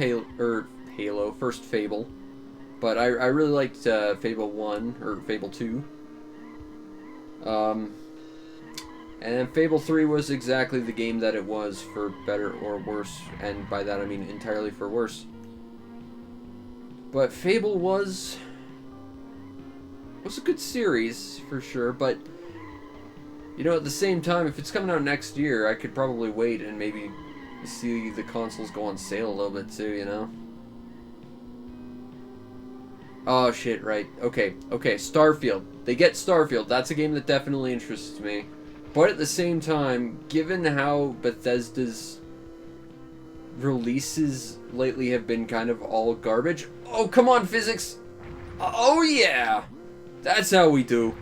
A: first Fable, but I really liked Fable 1, or Fable 2. And Fable 3 was exactly the game that it was, for better or worse, and by that I mean entirely for worse. But Fable was a good series, for sure, but, you know, at the same time, if it's coming out next year, I could probably wait and maybe see the consoles go on sale a little bit too, you know? Oh, shit, right. Okay, Starfield. They get Starfield. That's a game that definitely interests me. But at the same time, given how Bethesda's releases lately have been kind of all garbage... Oh, come on, physics! Oh, yeah! That's how we do.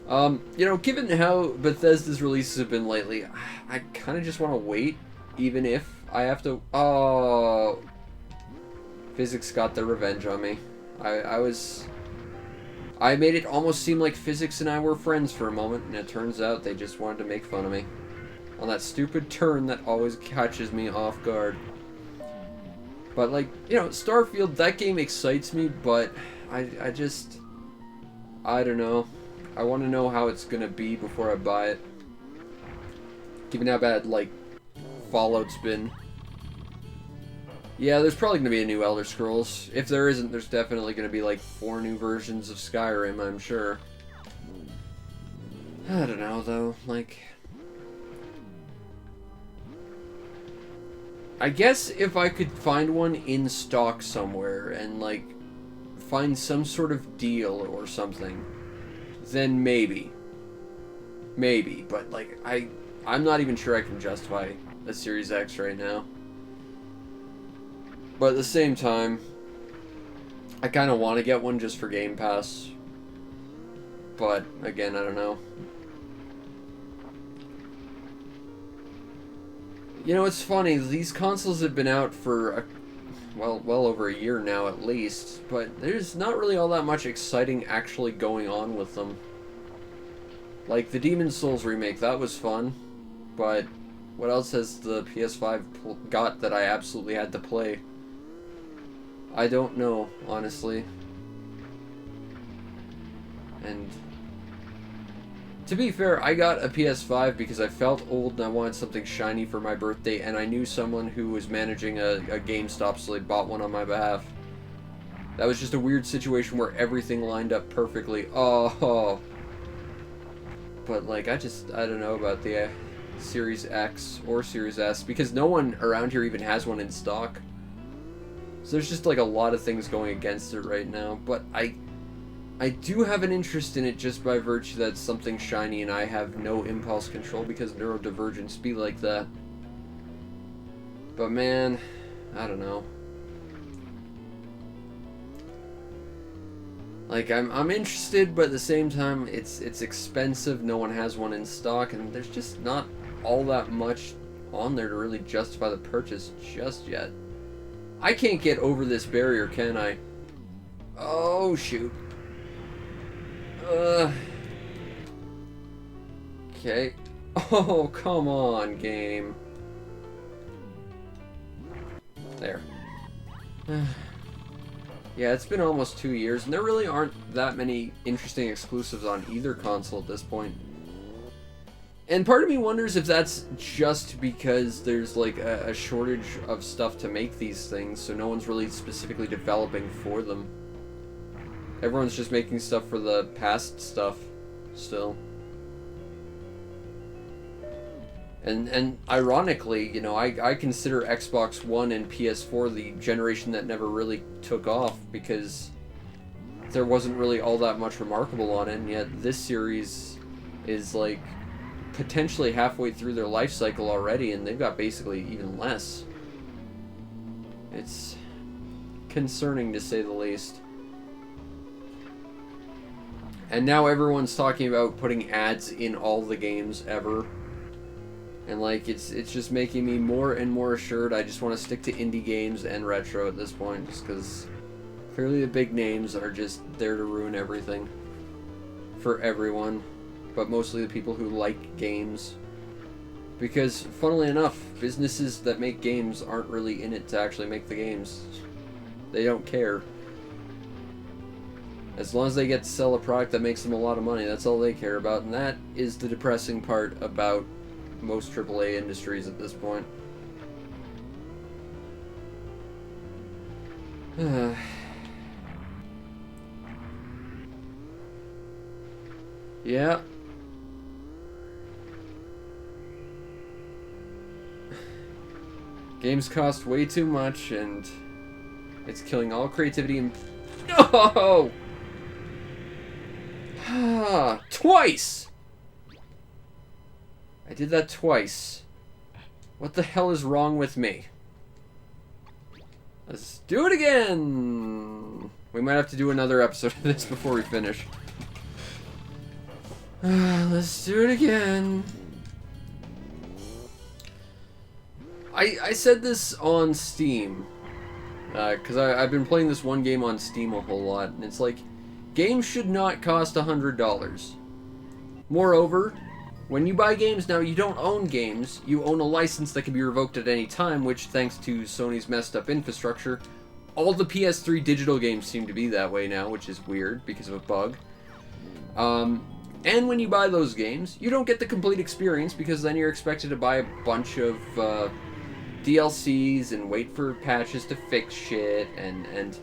A: You know, given how Bethesda's releases have been lately, I kind of just want to wait, even if I have to... Oh... Physics got their revenge on me. I made it almost seem like Physics and I were friends for a moment, and it turns out they just wanted to make fun of me. On that stupid turn that always catches me off guard. But, like, you know, Starfield, that game excites me, but I don't know. I want to know how it's gonna be before I buy it. Given how bad, like, Fallout's been. Yeah, there's probably gonna be a new Elder Scrolls. If there isn't, there's definitely gonna be, like, 4 new versions of Skyrim, I'm sure. I don't know, though. Like... I guess if I could find one in stock somewhere and, like, find some sort of deal or something, then maybe. Maybe, but, like, I'm not even sure I can justify a Series X right now. But at the same time, I kind of want to get one just for Game Pass. But, again, I don't know. You know, it's funny, these consoles have been out for, well over a year now at least, but there's not really all that much exciting actually going on with them. Like, the Demon's Souls remake, that was fun, but what else has the PS5 got that I absolutely had to play? I don't know, honestly. And... to be fair, I got a PS5 because I felt old and I wanted something shiny for my birthday, and I knew someone who was managing a GameStop, so they bought one on my behalf. That was just a weird situation where everything lined up perfectly. Oh. But, like, I don't know about the Series X or Series S, because no one around here even has one in stock. So there's just, like, a lot of things going against it right now, but I do have an interest in it just by virtue that it's something shiny and I have no impulse control because neurodivergence be like that. But man, I don't know. Like, I'm interested, but at the same time, it's expensive, no one has one in stock, and there's just not all that much on there to really justify the purchase just yet. I can't get over this barrier, can I? Oh, shoot. Okay. Oh, come on, game. There. Yeah, it's been almost 2 years, and there really aren't that many interesting exclusives on either console at this point. And part of me wonders if that's just because there's, like, a shortage of stuff to make these things, so no one's really specifically developing for them. Everyone's just making stuff for the past stuff, still. And ironically, you know, I consider Xbox One and PS4 the generation that never really took off, because there wasn't really all that much remarkable on it, and yet this series is, like, potentially halfway through their life cycle already, and they've got basically even less. It's concerning, to say the least. And now everyone's talking about putting ads in all the games ever. And, like, it's just making me more and more assured I just want to stick to indie games and retro at this point, just because clearly the big names are just there to ruin everything for everyone, but mostly the people who like games. Because, funnily enough, businesses that make games aren't really in it to actually make the games. They don't care. As long as they get to sell a product that makes them a lot of money, that's all they care about, and that is the depressing part about most AAA industries at this point. Yeah. Games cost way too much, and it's killing all creativity and... No! Twice! I did that twice. What the hell is wrong with me? Let's do it again! We might have to do another episode of this before we finish. Let's do it again. I said this on Steam, because I've been playing this one game on Steam a whole lot, and it's like, games should not cost $100. Moreover, when you buy games now, you don't own games, you own a license that can be revoked at any time, which, thanks to Sony's messed up infrastructure, all the PS3 digital games seem to be that way now, which is weird, because of a bug. And when you buy those games, you don't get the complete experience, because then you're expected to buy a bunch of DLCs and wait for patches to fix shit, and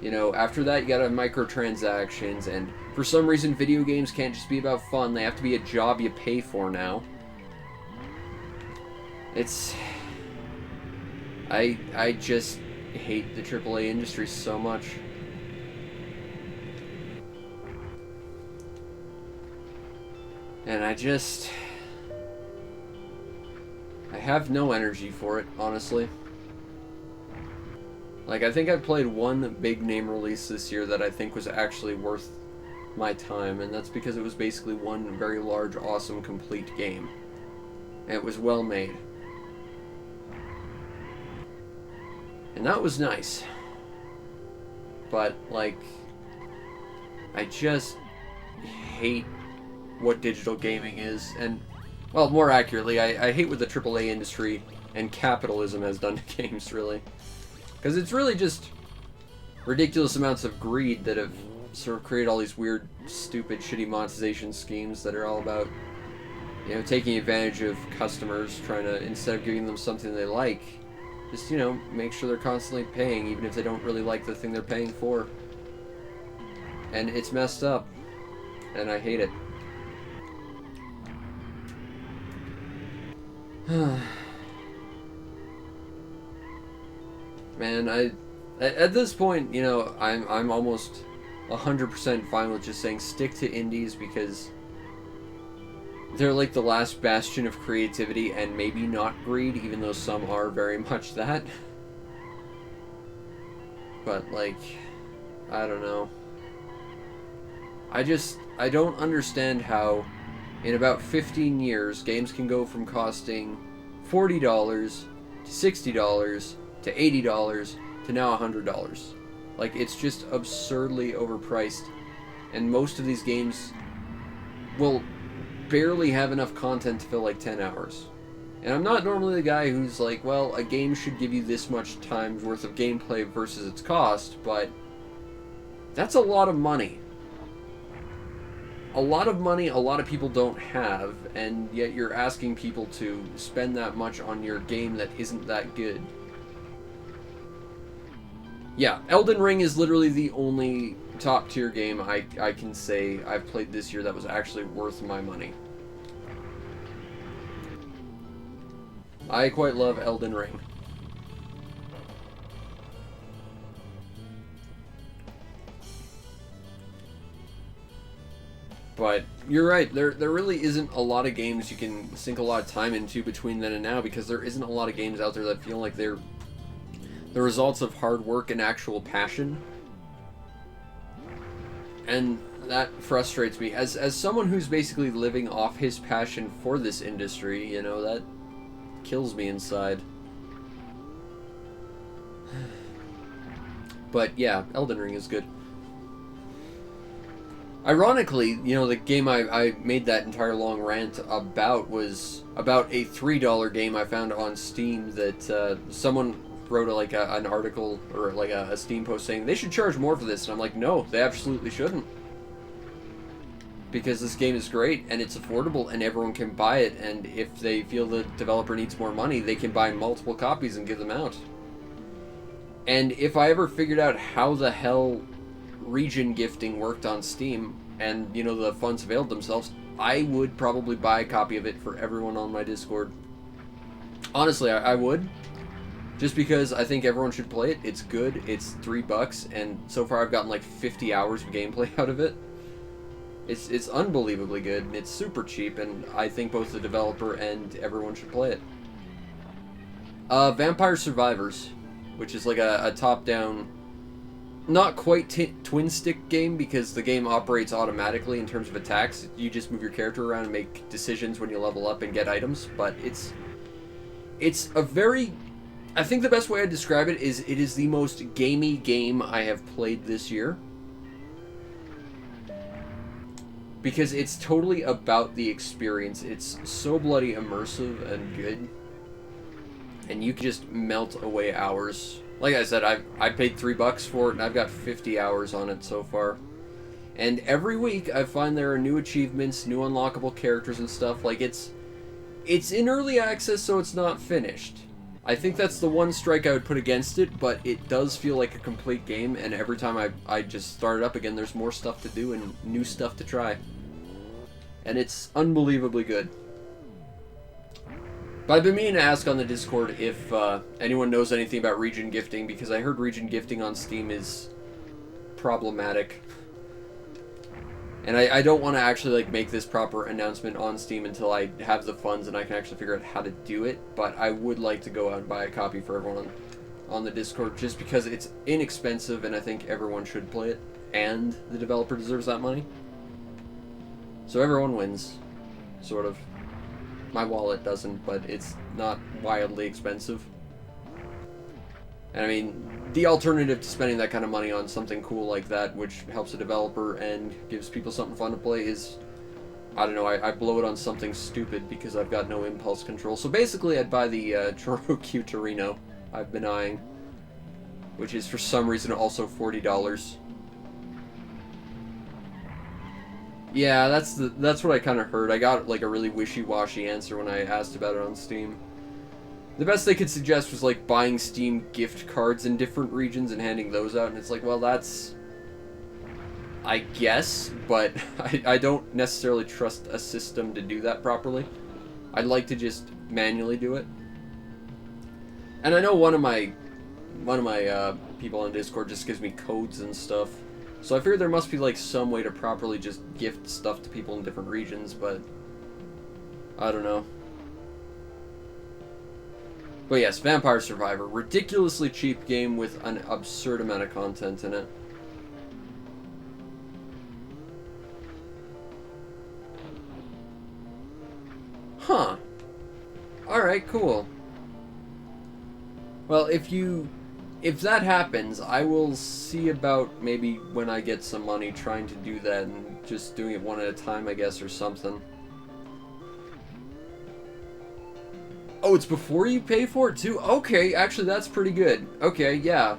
A: you know, after that you gotta have microtransactions, and for some reason video games can't just be about fun, they have to be a job you pay for now. It's... I just hate the AAA industry so much. And I have no energy for it, honestly. Like, I think I played one big name release this year that I think was actually worth my time, and that's because it was basically one very large, awesome, complete game. And it was well made. And that was nice. But, like, I just hate what digital gaming is, and, well, more accurately, I hate what the AAA industry and capitalism has done to games, really. Because it's really just ridiculous amounts of greed that have sort of created all these weird, stupid, shitty monetization schemes that are all about, you know, taking advantage of customers, trying to, instead of giving them something they like, just, you know, make sure they're constantly paying, even if they don't really like the thing they're paying for. And it's messed up. And I hate it. Man, at this point, you know, I'm almost 100% fine with just saying stick to indies, because they're like the last bastion of creativity and maybe not greed, even though some are very much that. But, like, I don't know. I don't understand how in about 15 years games can go from costing $40 to $60 to $80 to now $100. Like, it's just absurdly overpriced, and most of these games will barely have enough content to fill like 10 hours. And I'm not normally the guy who's like, well, a game should give you this much time's worth of gameplay versus its cost, but that's a lot of money. A lot of money a lot of people don't have, and yet you're asking people to spend that much on your game that isn't that good. Yeah, Elden Ring is literally the only top tier game I can say I've played this year that was actually worth my money. I quite love Elden Ring. But you're right, there really isn't a lot of games you can sink a lot of time into between then and now, because there isn't a lot of games out there that feel like they're the results of hard work and actual passion. And that frustrates me. As someone who's basically living off his passion for this industry, you know, that kills me inside. But yeah, Elden Ring is good. Ironically, you know, the game I made that entire long rant about was about a $3 game I found on Steam that someone wrote an article or like a Steam post saying they should charge more for this, and I'm like, no, they absolutely shouldn't. Because this game is great, and it's affordable, and everyone can buy it, and if they feel the developer needs more money, they can buy multiple copies and give them out. And if I ever figured out how the hell region gifting worked on Steam, and, you know, the funds availed themselves, I would probably buy a copy of it for everyone on my Discord. Honestly, I would. Just because I think everyone should play it. It's good, it's $3, and so far I've gotten like 50 hours of gameplay out of it. It's unbelievably good, and it's super cheap, and I think both the developer and everyone should play it. Vampire Survivors, which is like a top-down not quite twin stick game because the game operates automatically in terms of attacks. You just move your character around and make decisions when you level up and get items, but it's a very, I think the best way I describe it is the most gamey game I have played this year. Because it's totally about the experience. It's so bloody immersive and good. And you can just melt away hours. Like I said, I paid $3 for it, and I've got 50 hours on it so far. And every week, I find there are new achievements, new unlockable characters and stuff. Like, it's in early access, so it's not finished. I think that's the one strike I would put against it, but it does feel like a complete game, and every time I just start it up again, there's more stuff to do and new stuff to try. And it's unbelievably good. But I've been meaning to ask on the Discord if anyone knows anything about region gifting, because I heard region gifting on Steam is problematic. And I don't want to actually like make this proper announcement on Steam until I have the funds and I can actually figure out how to do it. But I would like to go out and buy a copy for everyone on the Discord, just because it's inexpensive and I think everyone should play it, and the developer deserves that money. So everyone wins, sort of. My wallet doesn't, but it's not wildly expensive. And I mean, the alternative to spending that kind of money on something cool like that, which helps a developer and gives people something fun to play, is, I don't know, I blow it on something stupid because I've got no impulse control. So basically, I'd buy the Cherokee Torino I've been eyeing, which is for some reason also $40. Yeah, that's what I kind of heard. I got like a really wishy-washy answer when I asked about it on Steam. The best they could suggest was like buying Steam gift cards in different regions and handing those out, and it's like, well, that's, I guess, but I don't necessarily trust a system to do that properly. I'd like to just manually do it. And I know one of my people on Discord just gives me codes and stuff. So I figured there must be like some way to properly just gift stuff to people in different regions, but I don't know. But yes, Vampire Survivor. Ridiculously cheap game with an absurd amount of content in it. Huh. Alright, cool. Well, if that happens, I will see about maybe when I get some money trying to do that and just doing it one at a time, I guess, or something. Oh, it's before you pay for it too? Okay, actually that's pretty good. Okay, yeah.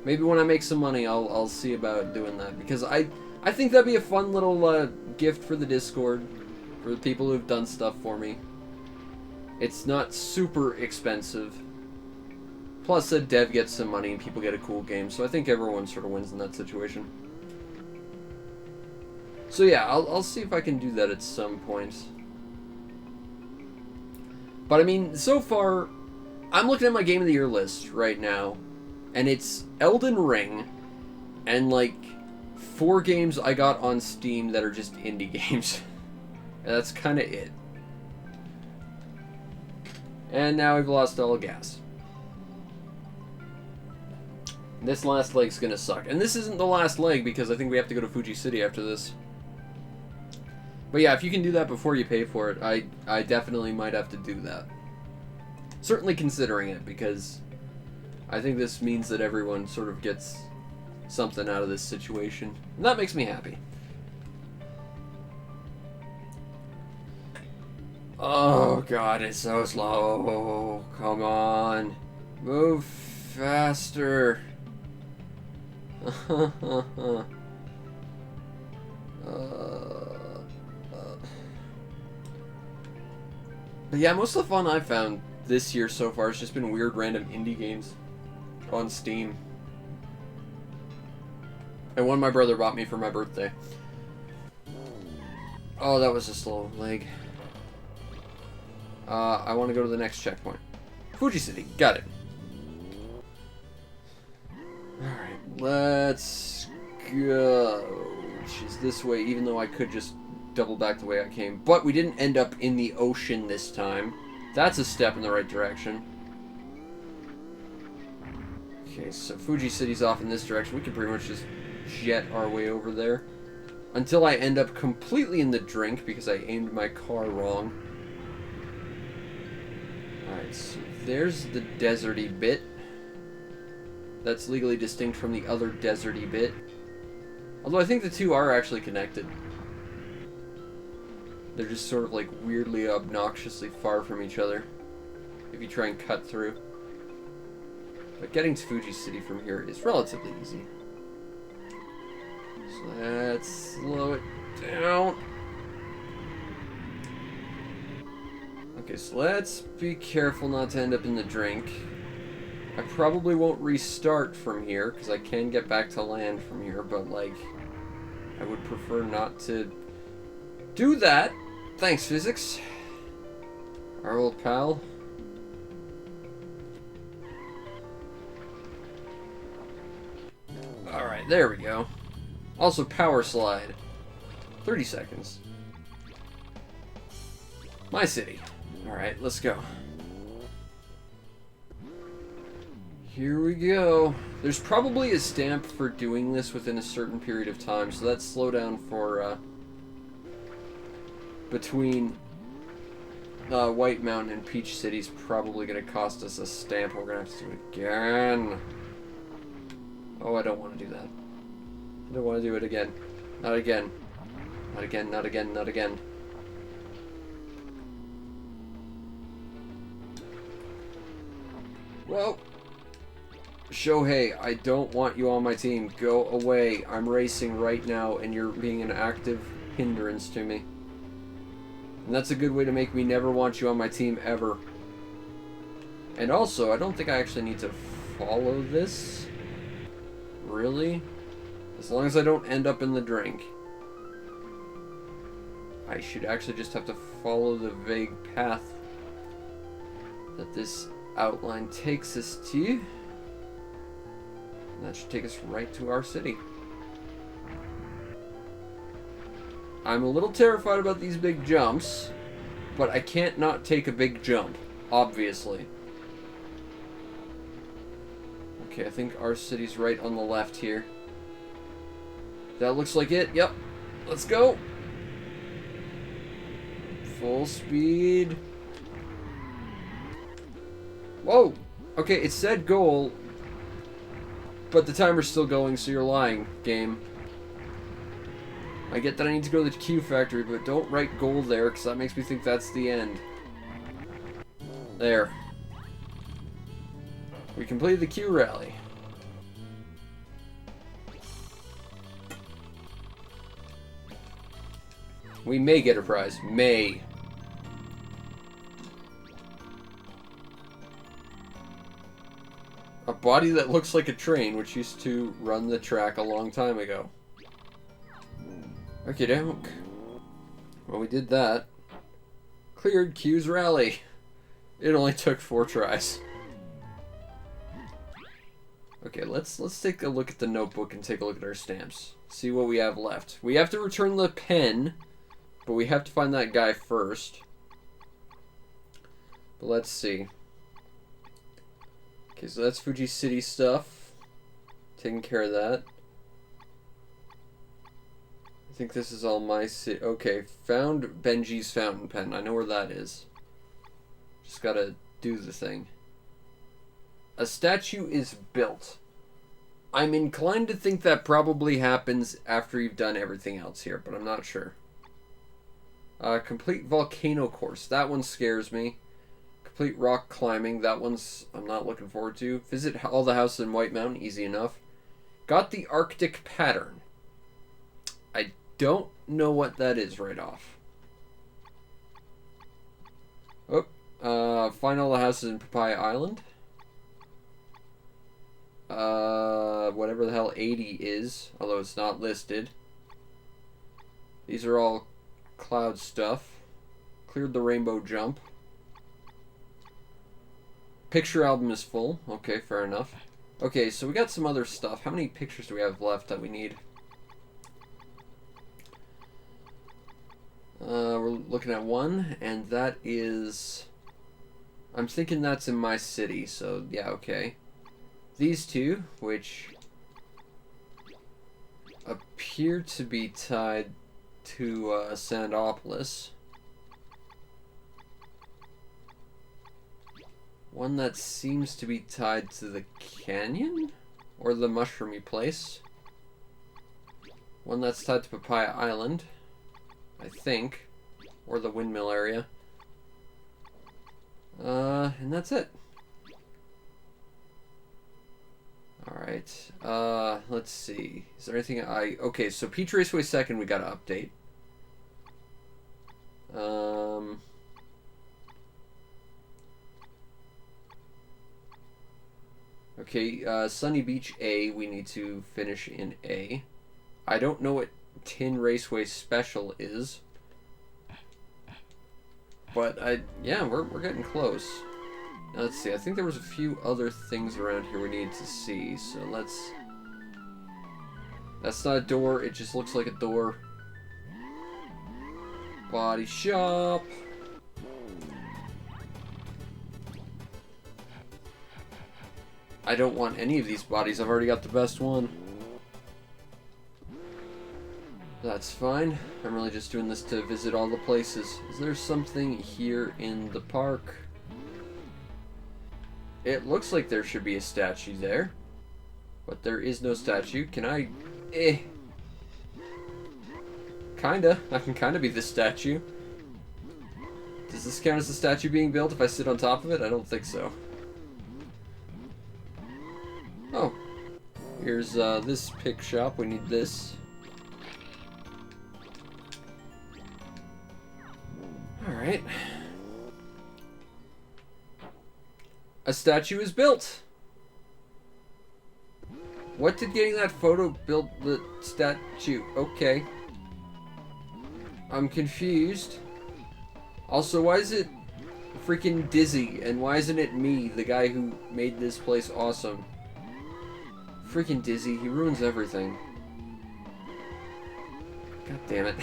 A: Maybe when I make some money, I'll see about doing that, because I think that'd be a fun little gift for the Discord, for the people who've done stuff for me. It's not super expensive. Plus, the dev gets some money and people get a cool game, so I think everyone sort of wins in that situation. So yeah, I'll see if I can do that at some point. But I mean, so far, I'm looking at my Game of the Year list right now, and it's Elden Ring, and like 4 games I got on Steam that are just indie games. And that's kind of it. And now we've lost all gas. This last leg's gonna suck. And this isn't the last leg, because I think we have to go to Fuji City after this. But yeah, if you can do that before you pay for it, I definitely might have to do that. Certainly considering it, because I think this means that everyone sort of gets something out of this situation. And that makes me happy. Oh god, it's so slow. Come on. Move faster. But yeah, most of the fun I've found this year so far has just been weird random indie games on Steam. And one my brother bought me for my birthday. Oh, that was a slow leg. I want to go to the next checkpoint. Fuji City, got it. Alright, let's go. Which is this way, even though I could just double back the way I came. But we didn't end up in the ocean this time. That's a step in the right direction. Okay, so Fuji City's off in this direction. We can pretty much just jet our way over there. Until I end up completely in the drink because I aimed my car wrong. Alright, so there's the deserty bit. That's legally distinct from the other deserty bit. Although I think the two are actually connected. They're just sort of like weirdly obnoxiously far from each other if you try and cut through. But getting to Fuji City from here is relatively easy. So let's slow it down. Okay, so let's be careful not to end up in the drink. I probably won't restart from here, because I can get back to land from here, but, like, I would prefer not to do that. Thanks, physics. Our old pal. Alright, there we go. Also, power slide. 30 seconds. My city. Alright, let's go. Here we go. There's probably a stamp for doing this within a certain period of time, so that slowdown for, between White Mountain and Peach City is probably going to cost us a stamp. We're going to have to do it again. Oh, I don't want to do that. I don't want to do it again. Not again. Not again, not again, not again. Well, Shohei, I don't want you on my team. Go away. I'm racing right now, and you're being an active hindrance to me. And that's a good way to make me never want you on my team ever. And also, I don't think I actually need to follow this. Really? As long as I don't end up in the drink. I should actually just have to follow the vague path that this outline takes us to. And that should take us right to our city. I'm a little terrified about these big jumps, but I can't not take a big jump, obviously. Okay, I think our city's right on the left here. That looks like it. Yep. Let's go. Full speed. Whoa. Okay, it said goal, but the timer's still going, so you're lying, game. I get that I need to go to the Q factory, but don't write goal there, because that makes me think that's the end. There. We completed the Q rally. We may get a prize. May. A body that looks like a train, which used to run the track a long time ago. Okay, doke. Well, we did that. Cleared Q's rally. It only took 4 tries. Okay, let's take a look at the notebook and take a look at our stamps. See what we have left. We have to return the pen, but we have to find that guy first. But let's see. Okay, so that's Fuji City stuff. Taking care of that. I think this is all my city. Okay, found Benji's fountain pen. I know where that is. Just gotta do the thing. A statue is built. I'm inclined to think that probably happens after you've done everything else here, but I'm not sure. Complete volcano course. That one scares me. Complete rock climbing. That one's I'm not looking forward to. Visit all the houses in White Mountain. Easy enough. Got the Arctic pattern. I don't know what that is right off. Oh, find all the houses in Papaya Island. Whatever the hell 80 is, although it's not listed. These are all cloud stuff. Cleared the rainbow jump. Picture album is full. Okay, fair enough. Okay, so we got some other stuff. How many pictures do we have left that we need? We're looking at one, and that is... I'm thinking that's in my city, so yeah, okay. these two, which appear to be tied to Sandopolis. One that seems to be tied to the canyon? Or the mushroomy place. One that's tied to Papaya Island, I think. Or the windmill area. And that's it. Alright, let's see. Is there anything okay, so Peach Raceway 2nd we gotta update. Okay, Sunny Beach A, we need to finish in A. I don't know what Tin Raceway Special is. But yeah, we're getting close. Now, let's see, I think there was a few other things around here we need to see, so let's... That's not a door, it just looks like a door. Body shop. I don't want any of these bodies, I've already got the best one. That's fine. I'm really just doing this to visit all the places. Is there something here in the park? It looks like there should be a statue there. But there is no statue. Can I... Kinda. I can kinda be this statue. Does this count as a statue being built if I sit on top of it? I don't think so. Oh. Here's this pick shop. We need this. Alright. A statue is built! What did getting that photo build the statue? Okay. I'm confused. Also, why is it freaking Dizzy? And why isn't it me, the guy who made this place awesome? Freaking Dizzy, he ruins everything. God damn it.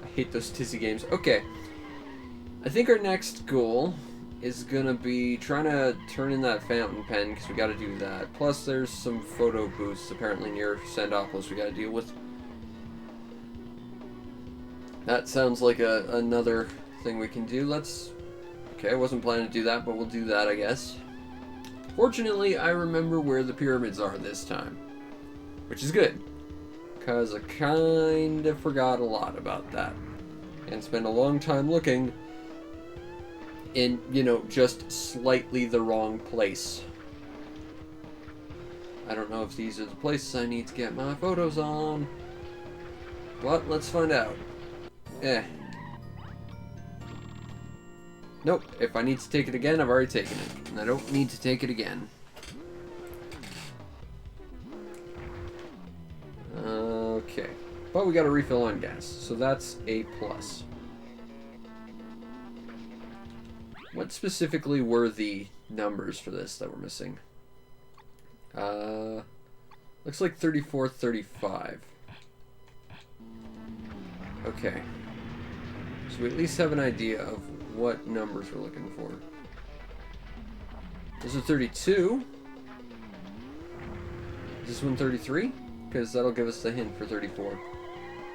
A: I hate those Dizzy games. Okay. I think our next goal is gonna be trying to turn in that fountain pen, because we gotta do that. Plus, there's some photo booths apparently near Sandopolis we gotta deal with. That sounds like another thing we can do. Okay, I wasn't planning to do that, but we'll do that, I guess. Fortunately, I remember where the pyramids are this time. Which is good. Because I kind of forgot a lot about that. And spent a long time looking in, you know, just slightly the wrong place. I don't know if these are the places I need to get my photos on. But let's find out. Nope, if I need to take it again, I've already taken it. And I don't need to take it again. Okay. But we got a refill on gas, so that's a plus. What specifically were the numbers for this that we're missing? Looks like 34, 35. Okay. So we at least have an idea of what numbers we're looking for. This is 32. Is this one 33? Because that'll give us the hint for 34.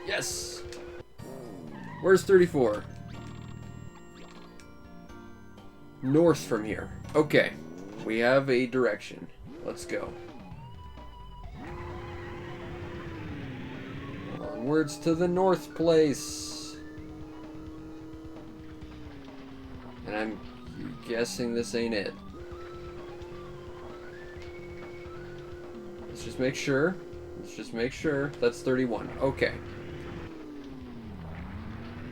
A: Yes! Where's 34? North from here. Okay. We have a direction. Let's go. Onwards to the north place. And I'm guessing this ain't it. Let's just make sure. Let's just make sure. That's 31. Okay.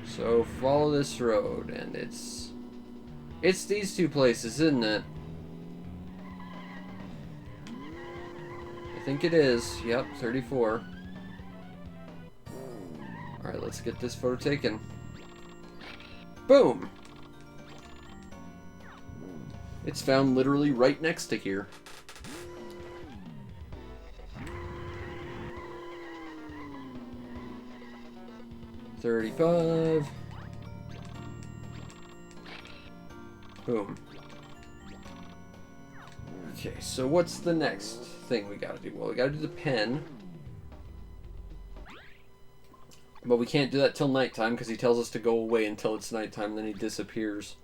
A: So follow this road, and it's these two places, isn't it? I think it is. Yep, 34. Alright, let's get this photo taken. Boom! It's found literally right next to here. $35. Boom. Okay, so what's the next thing we gotta do? Well, we gotta do the pen. But we can't do that till nighttime because he tells us to go away until it's nighttime, and then he disappears.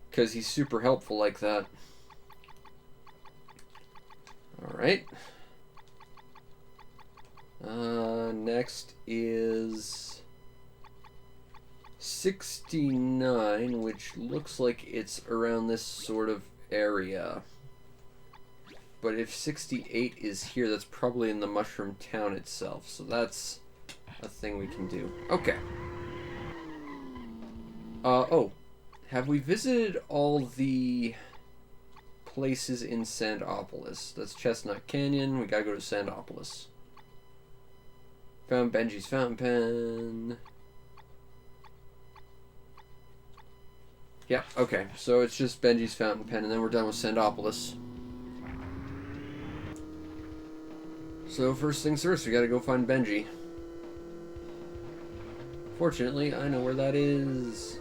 A: Because he's super helpful like that. Alright. Next is 69, which looks like it's around this sort of area. But if 68 is here, that's probably in the Mushroom Town itself. So that's a thing we can do. Okay. Oh. Have we visited all the places in Sandopolis? That's Chestnut Canyon. We gotta go to Sandopolis. Found Benji's fountain pen. Yeah, okay. So it's just Benji's fountain pen, and then we're done with Sandopolis. So first things first, we gotta go find Benji. Fortunately, I know where that is.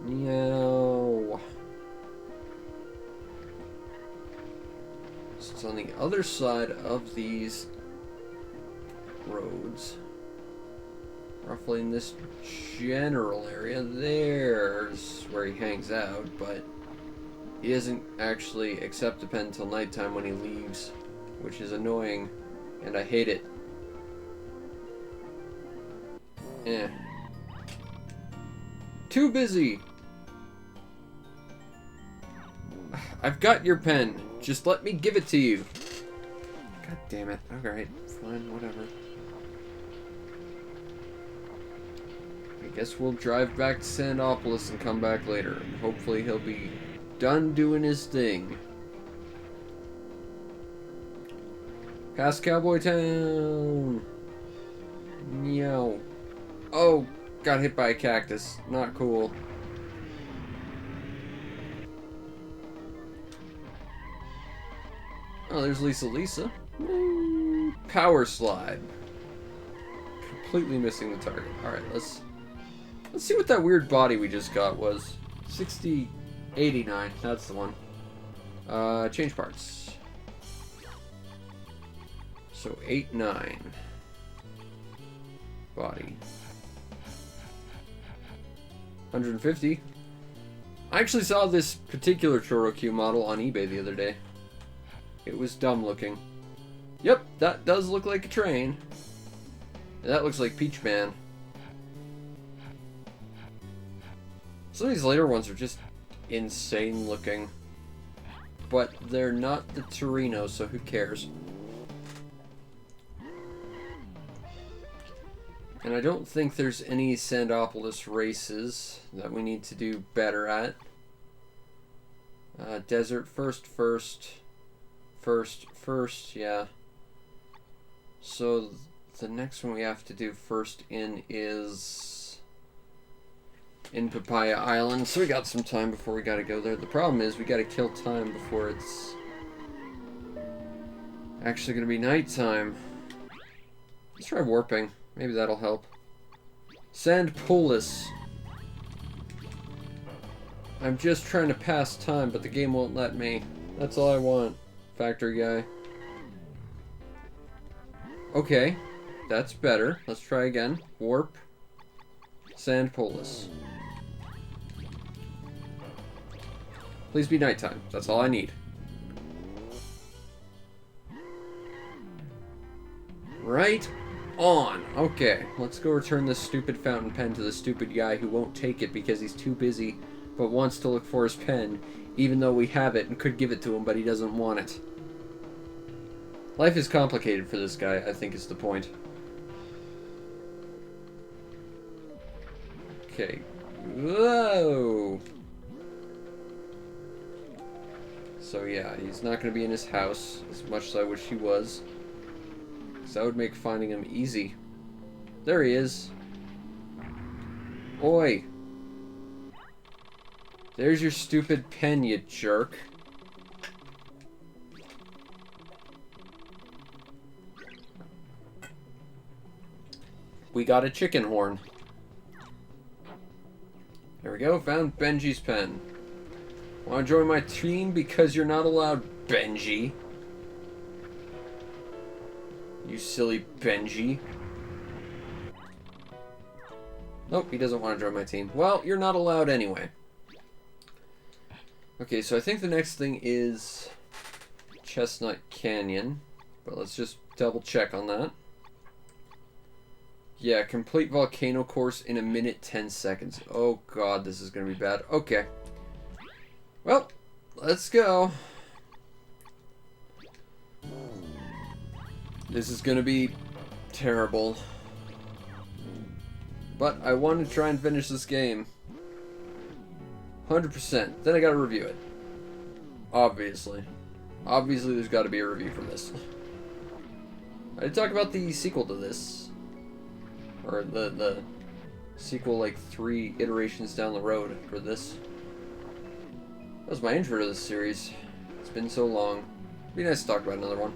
A: Meow. So it's on the other side of these roads. Roughly in this general area. There's where he hangs out, but he doesn't actually accept the pen until nighttime when he leaves, which is annoying, and I hate it. Too busy! I've got your pen. Just let me give it to you. God damn it. Alright, fine, whatever. I guess we'll drive back to Sandopolis and come back later. And hopefully he'll be done doing his thing. Past Cowboy Town! Meow. Oh, got hit by a cactus. Not cool. Oh, there's Lisa. Power slide. Completely missing the target. Alright, let's see what that weird body we just got was. 89. That's the one. Change parts. So 89. Body. 150. I actually saw this particular Chorokyu model on eBay the other day. It was dumb looking. Yep, that does look like a train. And that looks like Peach Man. Some of these later ones are just insane looking. But they're not the Torino, so who cares? And I don't think there's any Sandopolis races that we need to do better at. Desert first, yeah. So the next one we have to do first in is in Papaya Island. So we got some time before we gotta go there. The problem is we gotta kill time before it's actually gonna be nighttime. Let's try warping. Maybe that'll help. Sandpolis. I'm just trying to pass time, but the game won't let me. That's all I want. Factory guy. Okay, that's better. Let's try again. Warp. Sandpolis. Please be nighttime. That's all I need. Right on. Okay, let's go return this stupid fountain pen to the stupid guy who won't take it because he's too busy but wants to look for his pen, even though we have it and could give it to him, but he doesn't want it. Life is complicated for this guy, I think is the point. Okay. Whoa! So yeah, he's not going to be in his house, as much as I wish he was. Because that would make finding him easy. There he is. Oi! There's your stupid pen, you jerk. We got a chicken horn. There we go, found Benji's pen. Want to join my team because you're not allowed, Benji? You silly Benji. Nope, he doesn't want to join my team. Well, you're not allowed anyway. Okay, so I think the next thing is Chestnut Canyon. But let's just double check on that. Yeah, complete volcano course in 1 minute 10 seconds. Oh god, this is going to be bad. Okay. Well, let's go. This is going to be terrible. But I want to try and finish this game. 100%. Then I gotta review it. Obviously. Obviously there's gotta be a review for this. I did talk about the sequel to this. Or the sequel like 3 iterations down the road for this. That was my intro to this series. It's been so long. It'd be nice to talk about another one.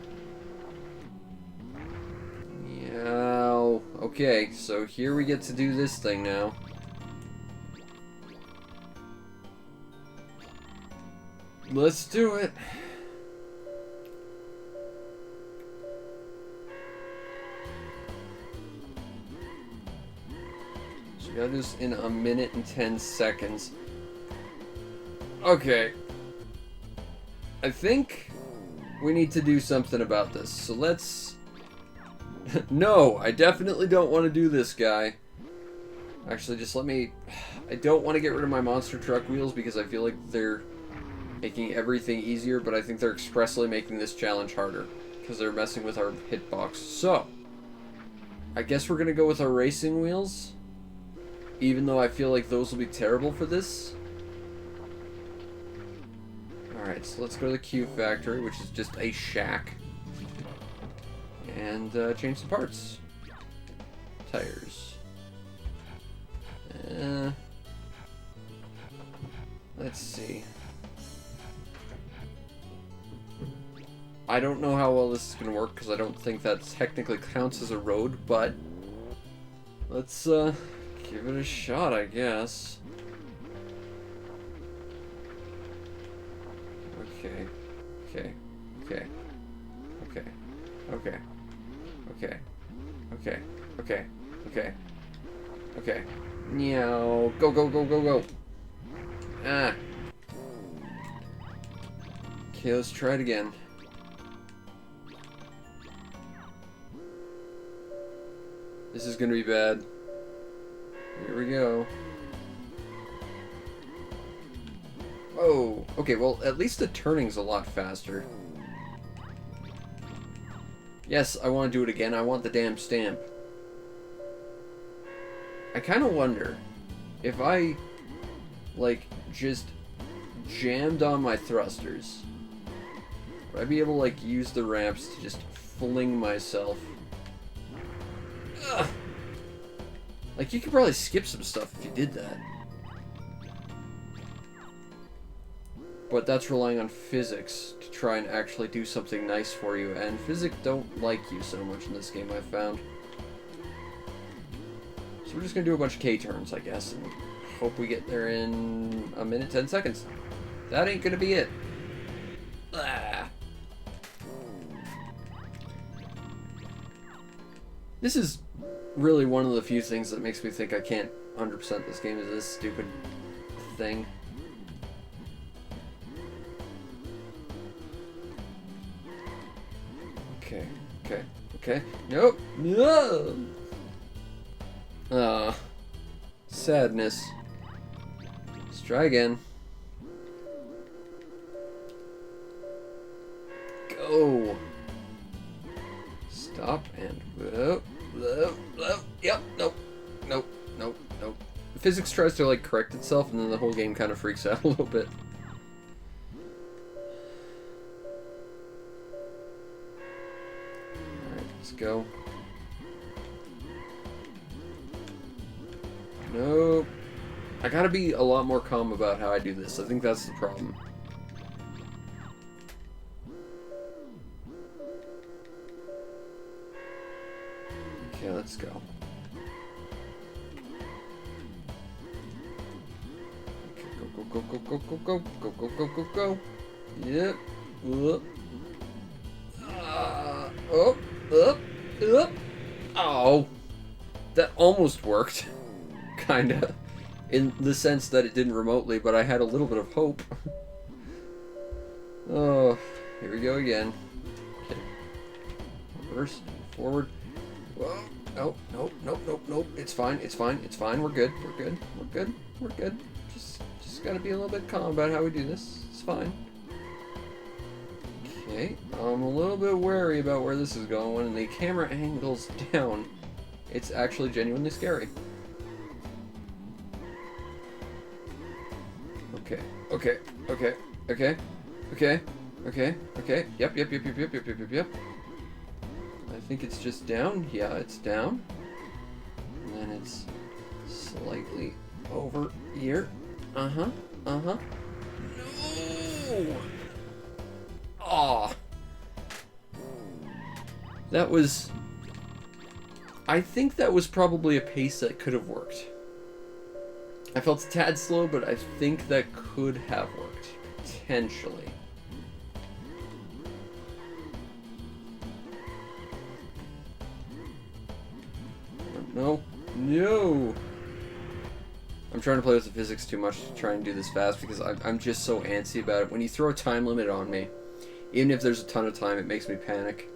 A: Yeah. Okay, so here we get to do this thing now. Let's do it. So we gotta do this in 1 minute and 10 seconds. Okay. I think we need to do something about this. So let's... No, I definitely don't want to do this, guy. Actually, just let me... I don't want to get rid of my monster truck wheels because I feel like they're making everything easier, but I think they're expressly making this challenge harder because they're messing with our hitbox. So, I guess we're going to go with our racing wheels, even though I feel like those will be terrible for this. Alright, so let's go to the Q factory, which is just a shack. And change some parts. Tires. Let's see. I don't know how well this is going to work because I don't think that technically counts as a road, but let's give it a shot, I guess. Okay. Okay. Okay. Okay. Okay. Okay. Okay. Okay. Okay. Okay. Meow. Go, go, go, go, go. Ah. Okay, let's try it again. This is gonna be bad. Here we go. Oh, okay, well, at least the turning's a lot faster. Yes, I want to do it again. I want the damn stamp. I kind of wonder if I, like, just jammed on my thrusters, would I be able to, like, use the ramps to just fling myself? Ugh. Like, you could probably skip some stuff if you did that. But that's relying on physics to try and actually do something nice for you, and physics don't like you so much in this game, I've found. So we're just gonna do a bunch of K-turns, I guess, and hope we get there in 1 minute 10 seconds. That ain't gonna be it. Ah. This is really one of the few things that makes me think I can't 100% this game is this stupid thing. Okay, okay, okay. Nope. No! Ah. Sadness. Let's try again. Go! Stop and whoop, whoop, whoop. Yep, nope. Nope, nope, nope. Physics tries to, like, correct itself, and then the whole game kind of freaks out a little bit. Let's go. Nope. I gotta be a lot more calm about how I do this. I think that's the problem. Okay, let's go. Okay, go, go, go, go, go, go, go, go, go, go, go, go. Yep. Up. Up. Oh. That almost worked. Kinda. In the sense that it didn't remotely, but I had a little bit of hope. Oh, here we go again. Okay. Reverse, forward. Whoa. Nope, nope, nope, nope, nope. It's fine, it's fine, it's fine. We're good, we're good, we're good, we're good. Just gotta be a little bit calm about how we do this. It's fine. Okay, I'm a little bit wary about where this is going. When the camera angles down, it's actually genuinely scary. Okay, okay, okay, okay, okay, okay, okay. Yep. I think it's just down. Yeah, it's down. And then it's slightly over here. Uh-huh. No! Aw. That was... I think that was probably a pace that could have worked. I felt a tad slow, but I think that could have worked. Potentially. No. No! I'm trying to play with the physics too much to try and do this fast because I'm just so antsy about it. When you throw a time limit on me, even if there's a ton of time, it makes me panic.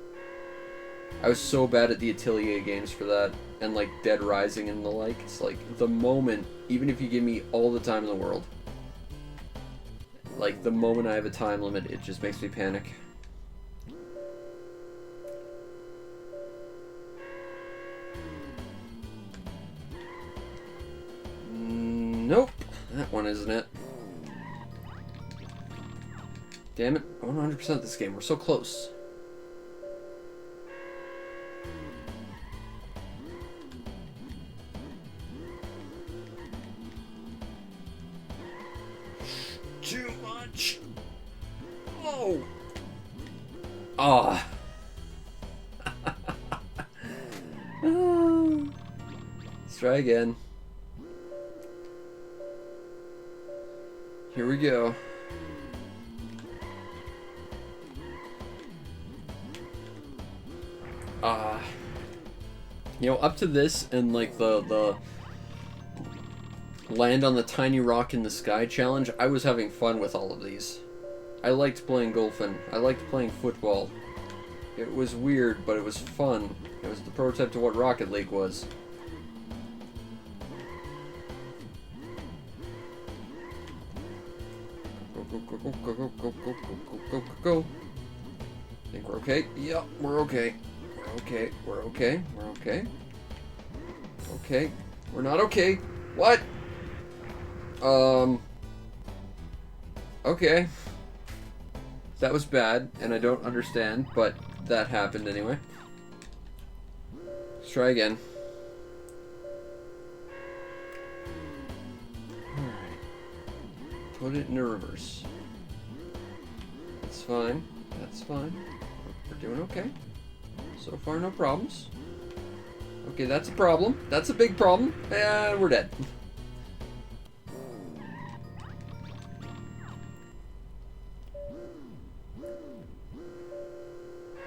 A: I was so bad at the Atelier games for that, and like Dead Rising and the like. It's like the moment, even if you give me all the time in the world, like the moment I have a time limit, it just makes me panic. Nope, that one isn't it. Damn it, I want 100% this game. We're so close. Too much. Oh. Ah. Let's try again. Here we go. You know, up to this and like the land on the tiny rock in the sky challenge, I was having fun with all of these. I liked playing Golfin. I liked playing football. It was weird, but it was fun. It was the prototype to what Rocket League was. Go. I think we're okay. Yep, we're okay. We're okay. Okay. We're not okay. What? Okay. That was bad, and I don't understand, but that happened anyway. Let's try again. Alright. Put it into reverse. That's fine. That's fine. We're doing okay. So far, no problems. Okay, that's a problem. That's a big problem. And we're dead.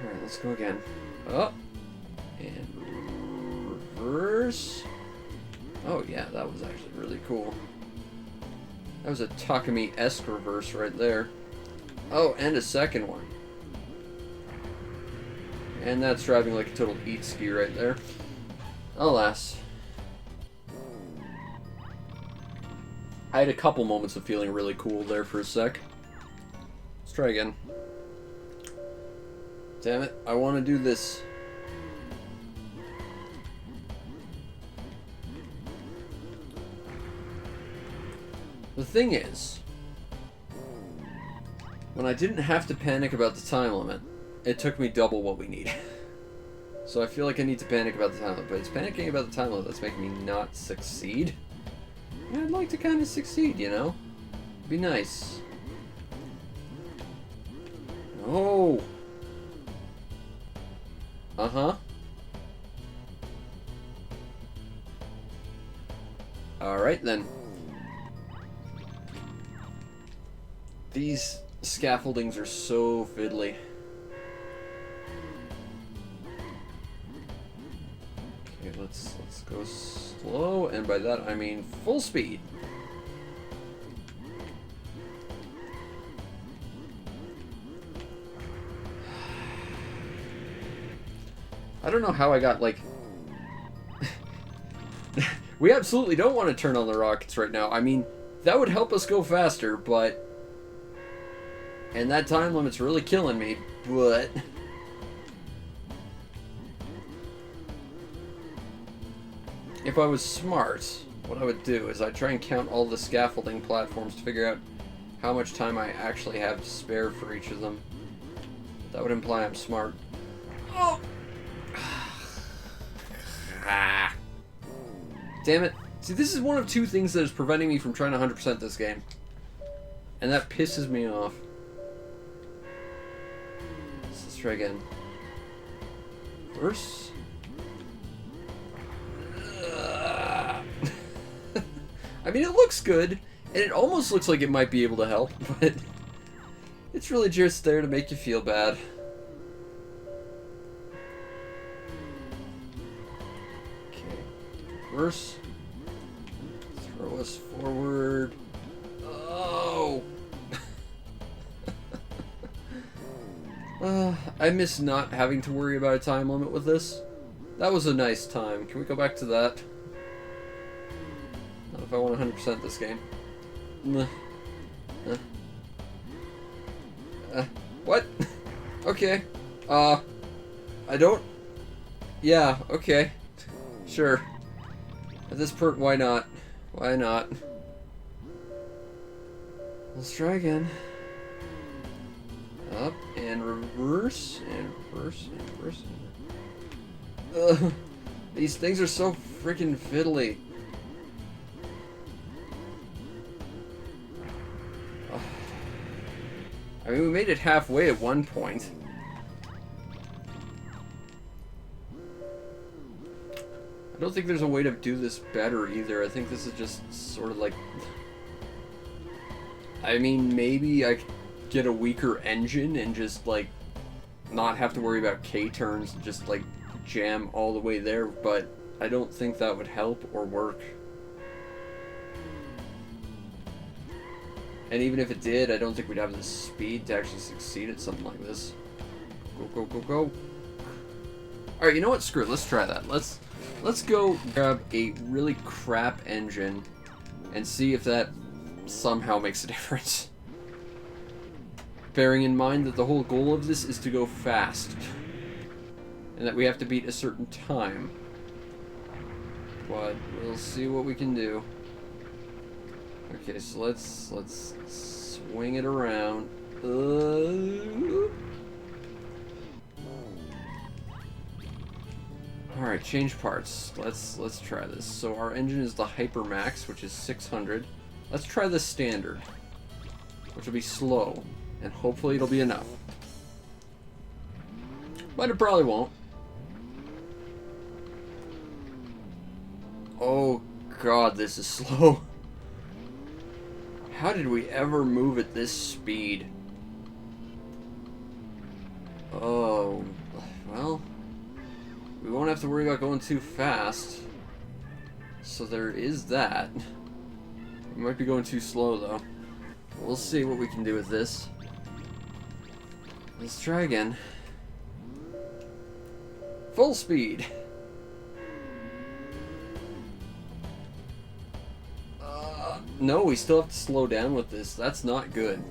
A: Alright, let's go again. Up. And reverse. Oh yeah, that was actually really cool. That was a Takumi-esque reverse right there. Oh, and a second one. And that's driving like a total eat ski right there. Alas. I had a couple moments of feeling really cool there for a sec. Let's try again. Damn it, I want to do this. The thing is, when I didn't have to panic about the time limit, it took me double what we need. So I feel like I need to panic about the time limit, but it's panicking about the time limit that's making me not succeed. And I'd like to kind of succeed, you know? Be nice. Oh! Uh-huh. Alright then. These scaffoldings are so fiddly. Okay, let's go slow, and by that I mean full speed. I don't know how I got, like... We absolutely don't want to turn on the rockets right now. I mean, that would help us go faster, but... And that time limit's really killing me, but... If I was smart, what I would do is I'd try and count all the scaffolding platforms to figure out how much time I actually have to spare for each of them. That would imply I'm smart. Oh! Ah. Damn it. See, this is one of two things that is preventing me from trying to 100% this game. And that pisses me off. Let's try again. First. I mean, it looks good, and it almost looks like it might be able to help, but it's really just there to make you feel bad. Okay. Reverse. Throw us forward. Oh! I miss not having to worry about a time limit with this. That was a nice time. Can we go back to that? Not if I want 100% this game. What? Okay. I don't... Yeah, okay. Sure. At this point, why not? Why not? Let's try again. Up and reverse and reverse and reverse. Ugh. These things are so freaking fiddly. Ugh. I mean, we made it halfway at one point. I don't think there's a way to do this better either. I think this is just sort of like... I mean, maybe I could get a weaker engine and just, like, not have to worry about K-turns and just, like, jam all the way there, but I don't think that would help or work. And even if it did, I don't think we'd have the speed to actually succeed at something like this. Go, go, go, go. Alright, you know what? Screw it. Let's try that. Let's go grab a really crap engine and see if that somehow makes a difference. Bearing in mind that the whole goal of this is to go fast. And that we have to beat a certain time. But we'll see what we can do. Okay, so let's swing it around. Alright, change parts. Let's try this. So our engine is the Hyper Max, which is 600. Let's try the standard, which will be slow, and hopefully it'll be enough. But it probably won't. Oh god, this is slow. How did we ever move at this speed? Oh, well, we won't have to worry about going too fast. So there is that. We might be going too slow though. We'll see what we can do with this. Let's try again. Full speed. No, we still have to slow down with this. That's not good.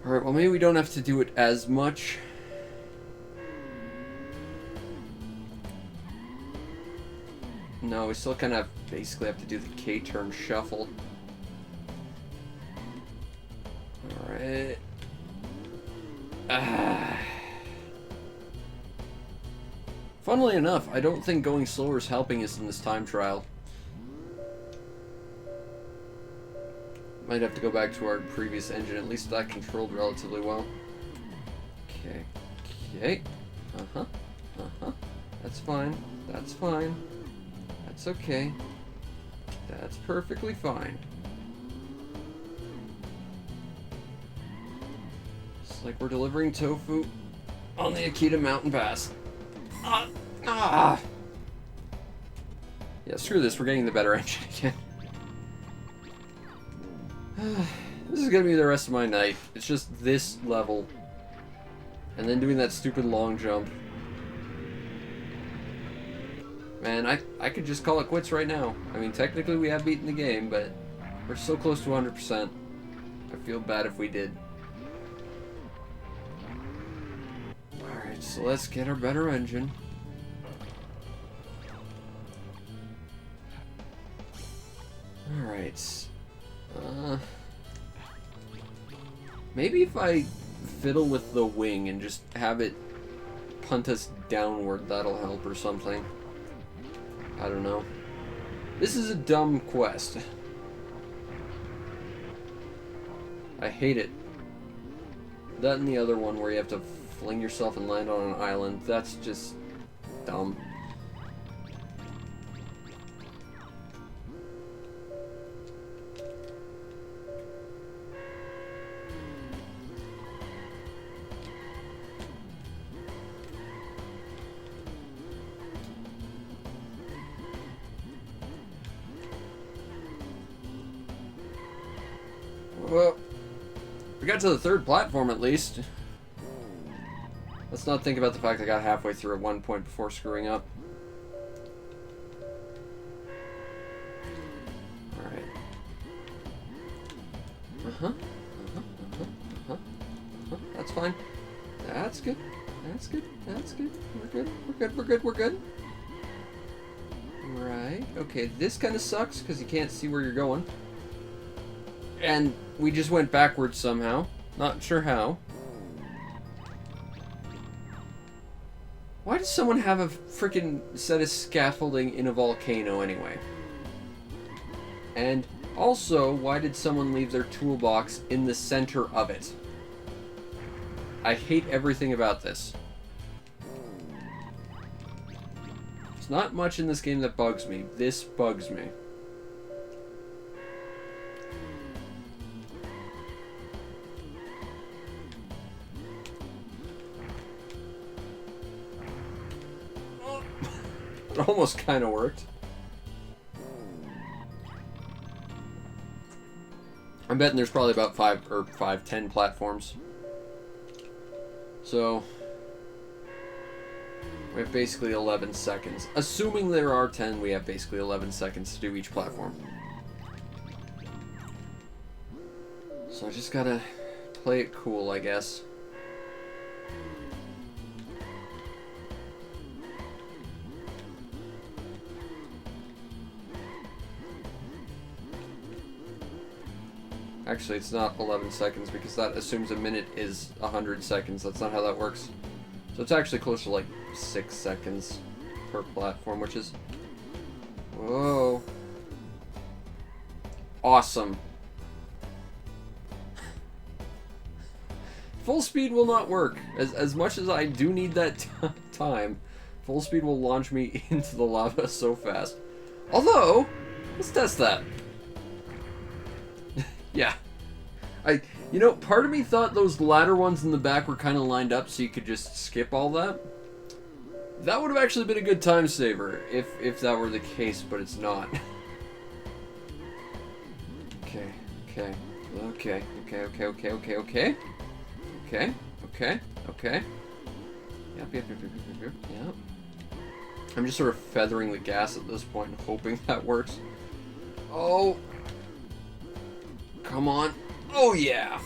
A: Alright, well maybe we don't have to do it as much. No, we still kind of basically have to do the K-turn shuffle. Alright. Funnily enough, I don't think going slower is helping us in this time trial. Might have to go back to our previous engine. At least that controlled relatively well. Okay. Okay. Uh-huh. Uh-huh. That's fine. That's fine. That's okay. That's perfectly fine. It's like we're delivering tofu on the Akita Mountain Pass. Ah! Yeah, screw this. We're getting the better engine again. This is gonna be the rest of my night. It's just this level. And then doing that stupid long jump. Man, I could just call it quits right now. I mean, technically we have beaten the game, but we're so close to 100%. I feel bad if we did. Alright, so let's get our better engine. Alright. Maybe if I fiddle with the wing and just have it punt us downward, that'll help or something. I don't know. This is a dumb quest. I hate it. That and the other one where you have to fling yourself and land on an island, that's just dumb. Well, we got to the third platform at least. Let's not think about the fact I got halfway through at one point before screwing up. Alright. That's fine. That's good. That's good. That's good. We're good. We're good. We're good. We're good. Right. Okay, this kind of sucks because you can't see where you're going. And we just went backwards somehow. Not sure how. Why does someone have a freaking set of scaffolding in a volcano anyway? And also, why did someone leave their toolbox in the center of it? I hate everything about this. There's not much in this game that bugs me. This bugs me. It almost kind of worked. I'm betting there's probably about 10 platforms. So we have basically 11 seconds. Assuming there are 10, we have basically 11 seconds to do each platform. So I just gotta play it cool, I guess. Actually, it's not 11 seconds because that assumes a minute is 100 seconds. That's not how that works. So it's actually closer to like 6 seconds per platform, which is... Whoa. Awesome. Full speed will not work. As much as I do need that time, full speed will launch me into the lava so fast. Although, let's test that. Yeah. You know, part of me thought those ladder ones in the back were kind of lined up so you could just skip all that. That would have actually been a good time saver if that were the case, but it's not. Okay. Yep. I'm just sort of feathering the gas at this point and hoping that works. Oh. Come on. Oh, yeah!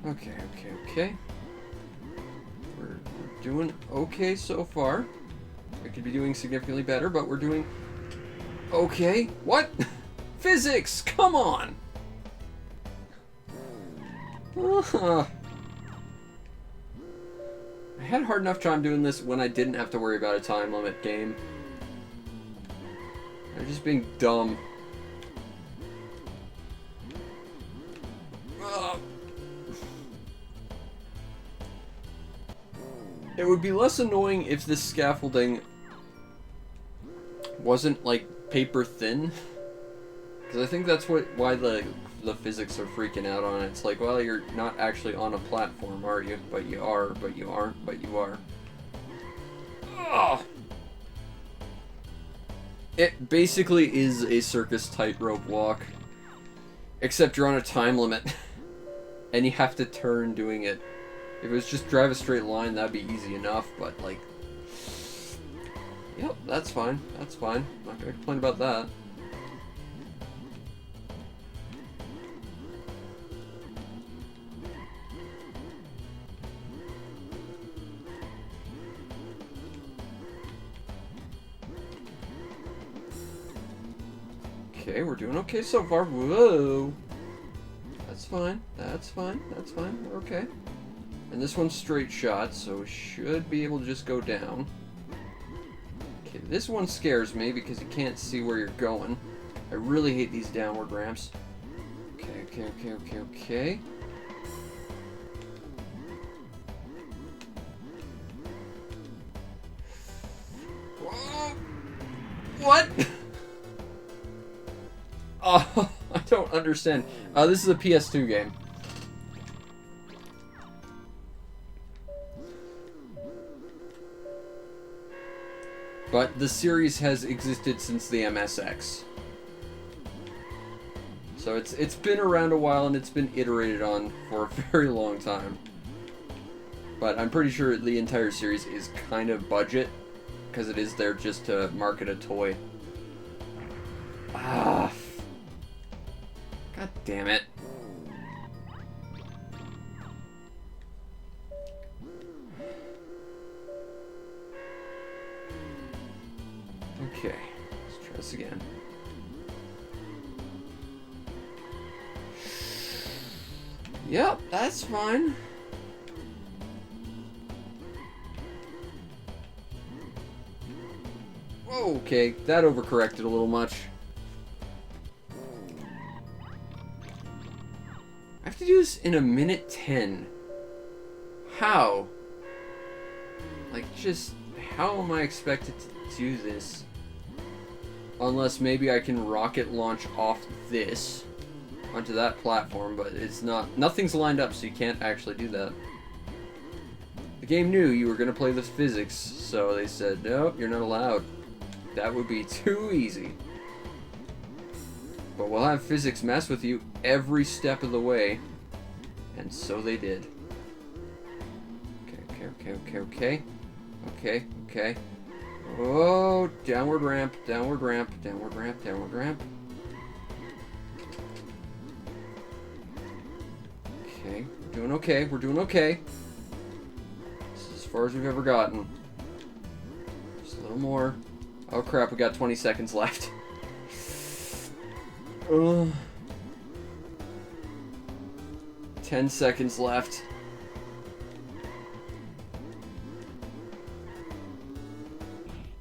A: Okay. We're doing okay so far. We could be doing significantly better, but we're doing okay. What? Physics! Come on! I had a hard enough time doing this when I didn't have to worry about a time limit game. I'm just being dumb. It would be less annoying if this scaffolding wasn't like paper thin. Because I think that's why the physics are freaking out on it. It's like, well, you're not actually on a platform, are you? But you are, but you aren't, but you are. Ugh. It basically is a circus tightrope walk. Except you're on a time limit. And you have to turn doing it. If it was just drive a straight line, that'd be easy enough, but like... Yep, that's fine. That's fine. I'm not gonna complain about that. Okay, we're doing okay so far. Whoa! That's fine. That's fine. That's fine. We're okay. And this one's straight shot, so we should be able to just go down. Okay, this one scares me because you can't see where you're going. I really hate these downward ramps. Okay, okay, okay, okay, okay. Whoa. What? Oh, I don't understand. This is a PS2 game. But the series has existed since the MSX. So it's been around a while and it's been iterated on for a very long time. But I'm pretty sure the entire series is kind of budget, because it is there just to market a toy. Ah. God damn it. Okay, let's try this again. Yep, that's fine. Okay, that overcorrected a little much. I have to do this in 1:10. How? Like, just, how am I expected to do this? Unless maybe I can rocket launch off this onto that platform, but it's not, nothing's lined up, so you can't actually do that. The game knew you were going to play the physics, so they said, nope, you're not allowed. That would be too easy. But we'll have physics mess with you every step of the way. And so they did. Okay, okay, okay, okay. Okay, okay. Oh, downward ramp, downward ramp, downward ramp, downward ramp. Okay, we're doing okay, we're doing okay. This is as far as we've ever gotten. Just a little more. Oh crap, we got 20 seconds left. 10 seconds left.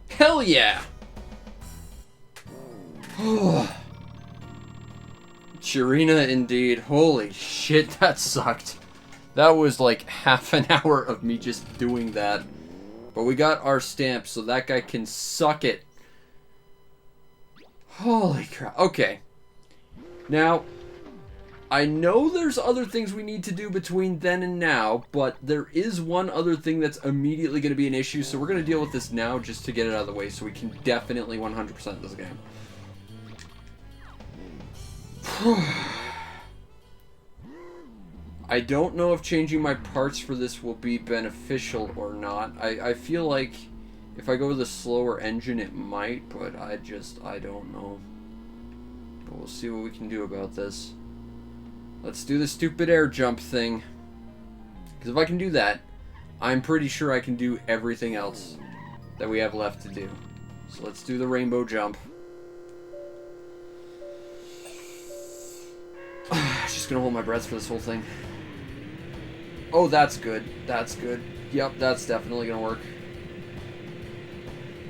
A: Hell yeah! Chirina indeed. Holy shit, that sucked. That was like half an hour of me just doing that. But we got our stamp, so that guy can suck it. Holy crap. Okay. Now, I know there's other things we need to do between then and now, but there is one other thing that's immediately going to be an issue, so we're going to deal with this now just to get it out of the way so we can definitely 100% this game. I don't know if changing my parts for this will be beneficial or not. I feel like if I go with a slower engine it might, but I don't know. But we'll see what we can do about this. Let's do the stupid air jump thing. Because if I can do that, I'm pretty sure I can do everything else that we have left to do. So let's do the rainbow jump. Just gonna hold my breath for this whole thing. Oh, that's good. That's good. Yep, that's definitely gonna work.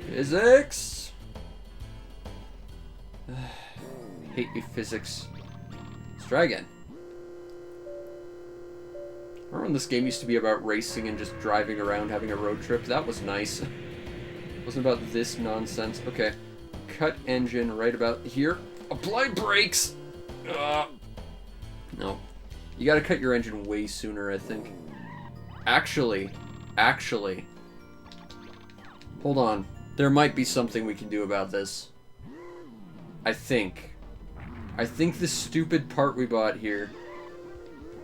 A: Physics! Hate you, physics. Let's try again. Remember when this game used to be about racing and just driving around having a road trip? That was nice. It wasn't about this nonsense. Okay. Cut engine right about here. Apply brakes! No. You gotta cut your engine way sooner, I think. Actually. Hold on. There might be something we can do about this. I think this stupid part we bought here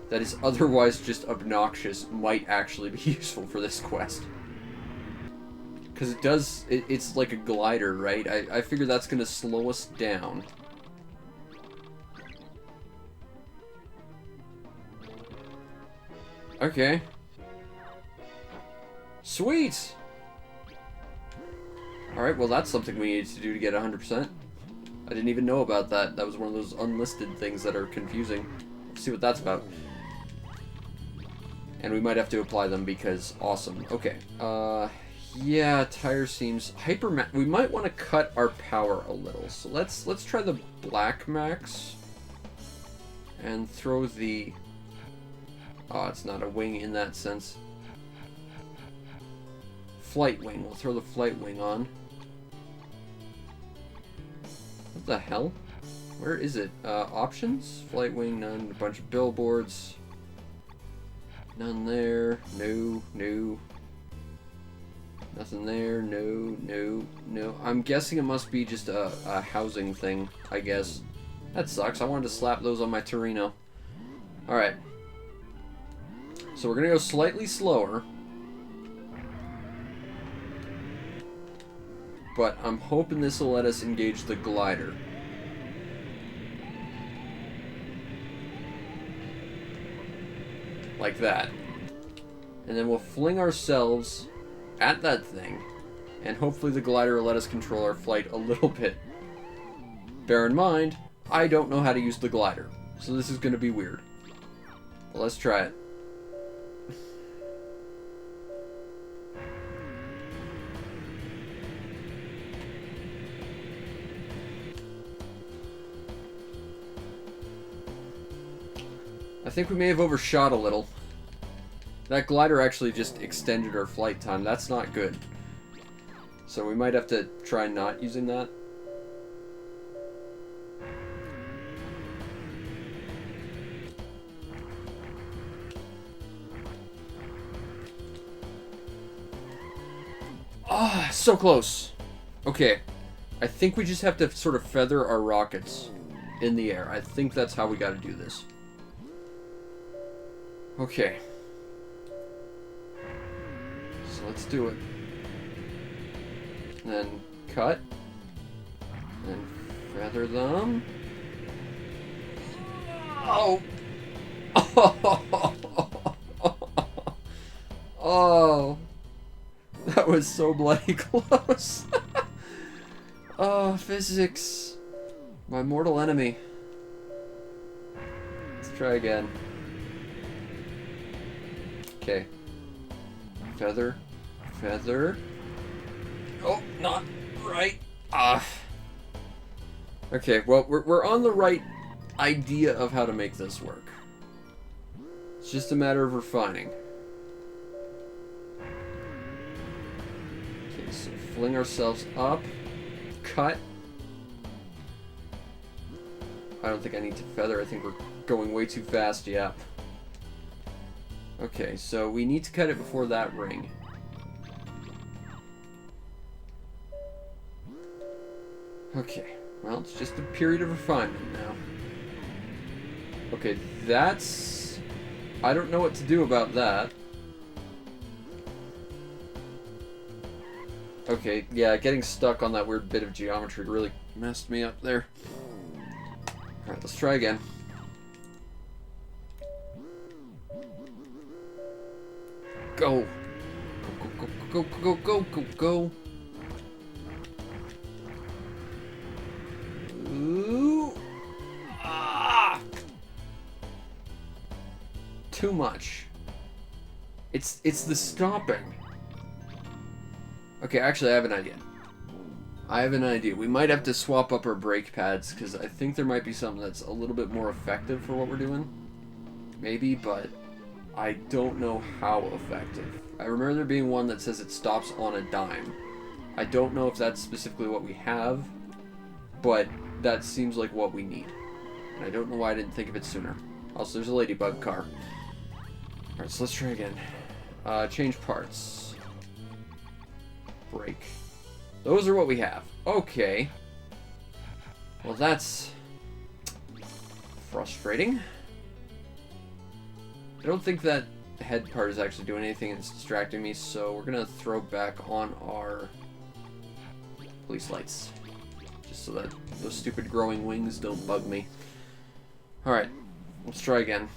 A: that is otherwise just obnoxious might actually be useful for this quest. Because it does, it's like a glider, right? I figure that's going to slow us down. Okay. Sweet! Alright, well that's something we needed to do to get 100%. I didn't even know about that. That was one of those unlisted things that are confusing. Let's see what that's about. And we might have to apply them because awesome. Okay. Yeah, tire seams. We might want to cut our power a little. So let's try the black max. And throw the... Oh, it's not a wing in that sense. Flight wing. We'll throw the flight wing on. What the hell? Where is it? Options? Flight wing, none. A bunch of billboards. None there. No, no. Nothing there. No, no, no. I'm guessing it must be just a housing thing, I guess. That sucks. I wanted to slap those on my Torino. Alright. So we're gonna go slightly slower. But I'm hoping this will let us engage the glider. Like that. And then we'll fling ourselves at that thing. And hopefully the glider will let us control our flight a little bit. Bear in mind, I don't know how to use the glider. So this is going to be weird. But let's try it. I think we may have overshot a little. That glider actually just extended our flight time. That's not good. So we might have to try not using that. Ah, so close. Okay. I think we just have to sort of feather our rockets in the air. I think that's how we got to do this. Okay. So let's do it. And then cut. And feather them. Oh! Oh! That was so bloody close. Oh, physics. My mortal enemy. Let's try again. Okay. Feather. Feather. Oh, not right. Ah. Okay, well, we're on the right idea of how to make this work. It's just a matter of refining. Okay, so fling ourselves up. Cut. I don't think I need to feather. I think we're going way too fast, yeah. Okay, so we need to cut it before that ring. Okay, well, it's just a period of refinement now. Okay, that's... I don't know what to do about that. Okay, yeah, getting stuck on that weird bit of geometry really messed me up there. Alright, let's try again. Go! Go, go, go, go, go, go, go! Ooh! Ah! Too much. It's the stopping. Okay, actually, I have an idea. We might have to swap up our brake pads, because I think there might be something that's a little bit more effective for what we're doing. Maybe, but I don't know how effective. I remember there being one that says it stops on a dime. I don't know if that's specifically what we have, but that seems like what we need. And I don't know why I didn't think of it sooner. Also, there's a ladybug car. Alright, so let's try again. Change parts. Brake. Those are what we have. Okay. Well, that's frustrating. I don't think that head part is actually doing anything. It's distracting me, so we're gonna throw back on our police lights. Just so that those stupid growing wings don't bug me. Alright, let's try again.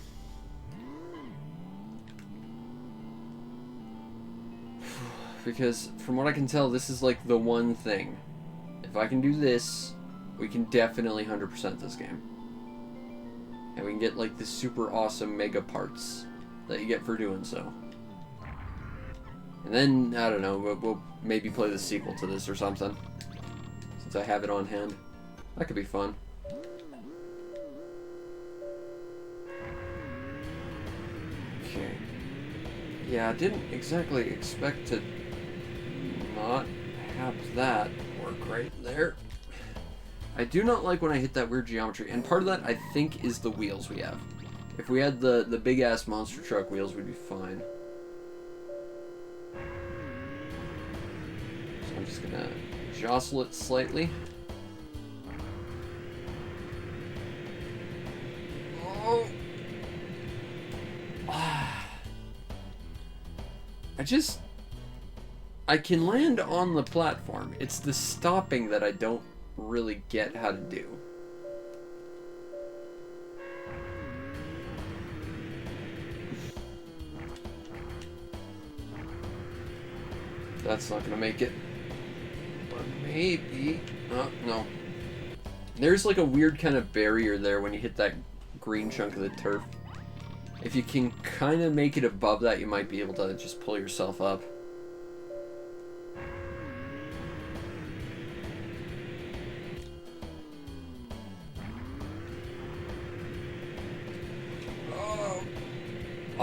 A: Because, from what I can tell, this is like the one thing. If I can do this, we can definitely 100% this game. And we can get like the super awesome mega parts that you get for doing so. And then, I don't know, we'll maybe play the sequel to this or something. Since I have it on hand. That could be fun. Okay. Yeah, I didn't exactly expect to not have that work right there. I do not like when I hit that weird geometry, and part of that, I think, is the wheels we have. If we had the big-ass monster truck wheels, we'd be fine. So I'm just gonna jostle it slightly. Oh! I can land on the platform. It's the stopping that I don't really get how to do. That's not gonna make it. But maybe... Oh, no. There's like a weird kind of barrier there when you hit that green chunk of the turf. If you can kind of make it above that, you might be able to just pull yourself up.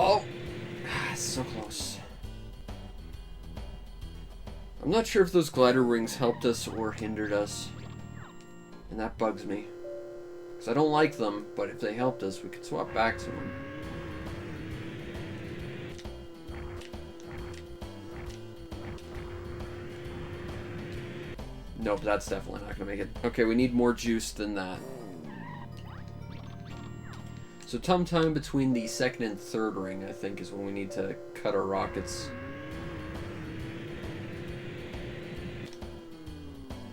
A: Oh, so close. I'm not sure if those glider rings helped us or hindered us. And that bugs me. Because I don't like them, but if they helped us, we could swap back to them. Nope, that's definitely not going to make it. Okay, we need more juice than that. So sometime between the second and third ring, I think, is when we need to cut our rockets.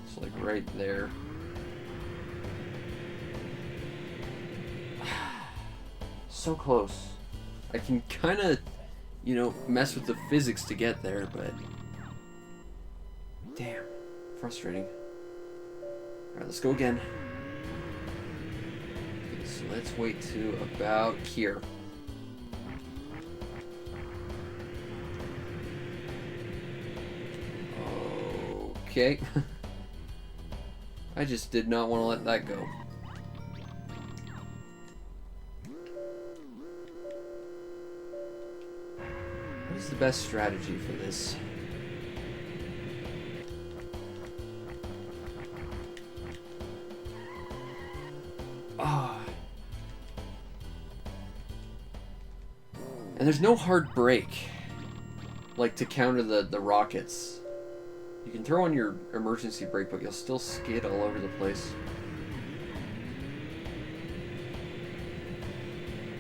A: It's like right there. So close. I can kind of, you know, mess with the physics to get there, but... Damn. Frustrating. Alright, let's go again. So let's wait to about here. Okay. I just did not want to let that go. What is the best strategy for this? Ah. And there's no hard brake, like to counter the rockets. You can throw on your emergency brake, but you'll still skid all over the place.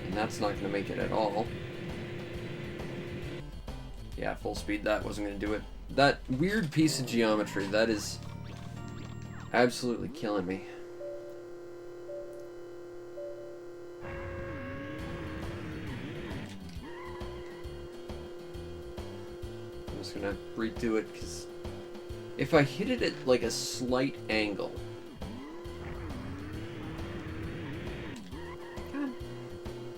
A: And that's not going to make it at all. Yeah, full speed, that wasn't going to do it. That weird piece of geometry, that is absolutely killing me. I'm just going to redo it, because if I hit it at like a slight angle... God.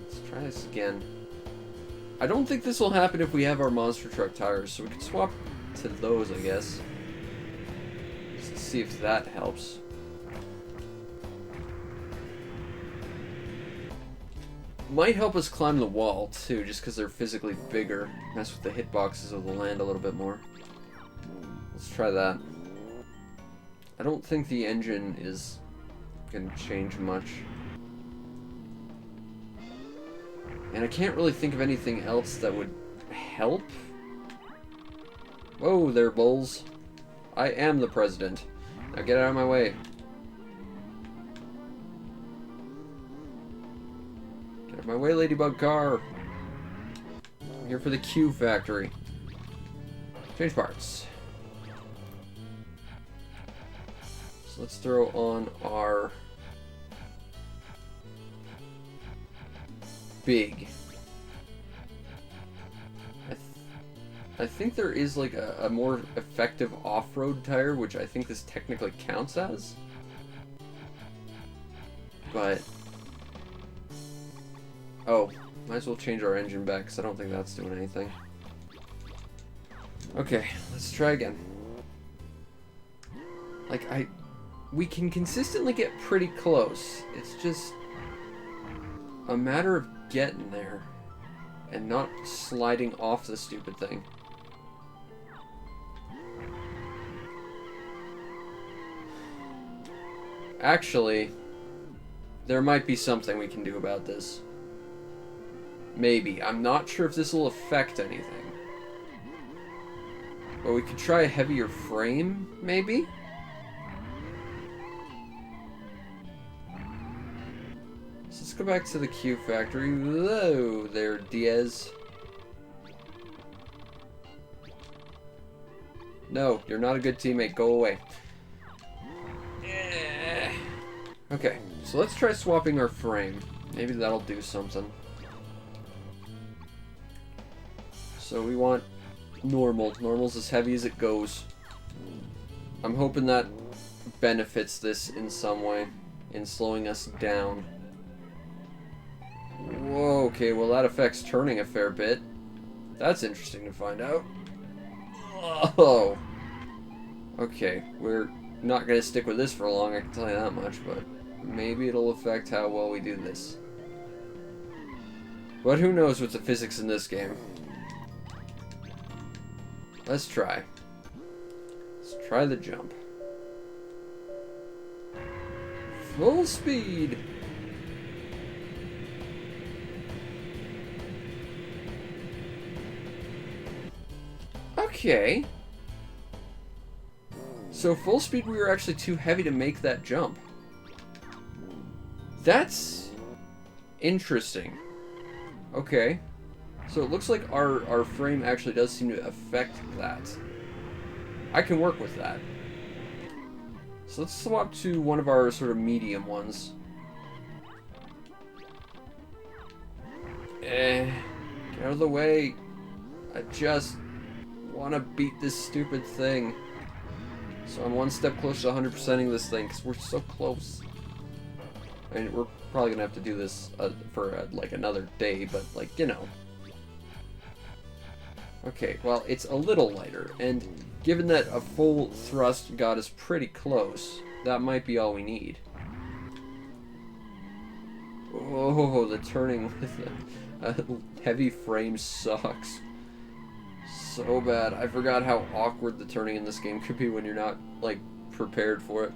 A: Let's try this again. I don't think this will happen if we have our monster truck tires, so we can swap to those, I guess. Just to see if that helps. Might help us climb the wall, too, just because they're physically bigger. Mess with the hitboxes of the land a little bit more. Let's try that. I don't think the engine is gonna change much. And I can't really think of anything else that would help. Whoa there, bulls. I am the president. Now get out of my way. Get out of my way, ladybug car. I'm here for the Q factory. Change parts. So let's throw on our big. I think there is like a more effective off-road tire, which I think this technically counts as. But oh, might as well change our engine back because I don't think that's doing anything. Okay, let's try again. Like we can consistently get pretty close. It's just a matter of getting there and not sliding off the stupid thing. Actually, there might be something we can do about this. Maybe. I'm not sure if this will affect anything. But we could try a heavier frame, maybe? So let's go back to the Q factory. Whoa there, Diaz. No, you're not a good teammate. Go away. Okay, so let's try swapping our frame. Maybe that'll do something. So we want normal. Normal's as heavy as it goes. I'm hoping that benefits this in some way, in slowing us down. Whoa, okay, well that affects turning a fair bit. That's interesting to find out. Oh! Okay, we're not gonna stick with this for long, I can tell you that much, but maybe it'll affect how well we do this. But who knows with the physics in this game. Let's try. Let's try the jump. Full speed! Okay. So full speed, we were actually too heavy to make that jump. That's interesting. Okay. So it looks like our frame actually does seem to affect that. I can work with that. So let's swap to one of our sort of medium ones. Get out of the way. I just want to beat this stupid thing. So I'm one step closer to 100%ing this thing, because we're so close. I mean, we're probably going to have to do this for, like, another day, but, like, you know. Okay, well, it's a little lighter, and given that a full thrust got us pretty close, that might be all we need. Oh, the turning with a heavy frame sucks. So bad. I forgot how awkward the turning in this game could be when you're not, like, prepared for it.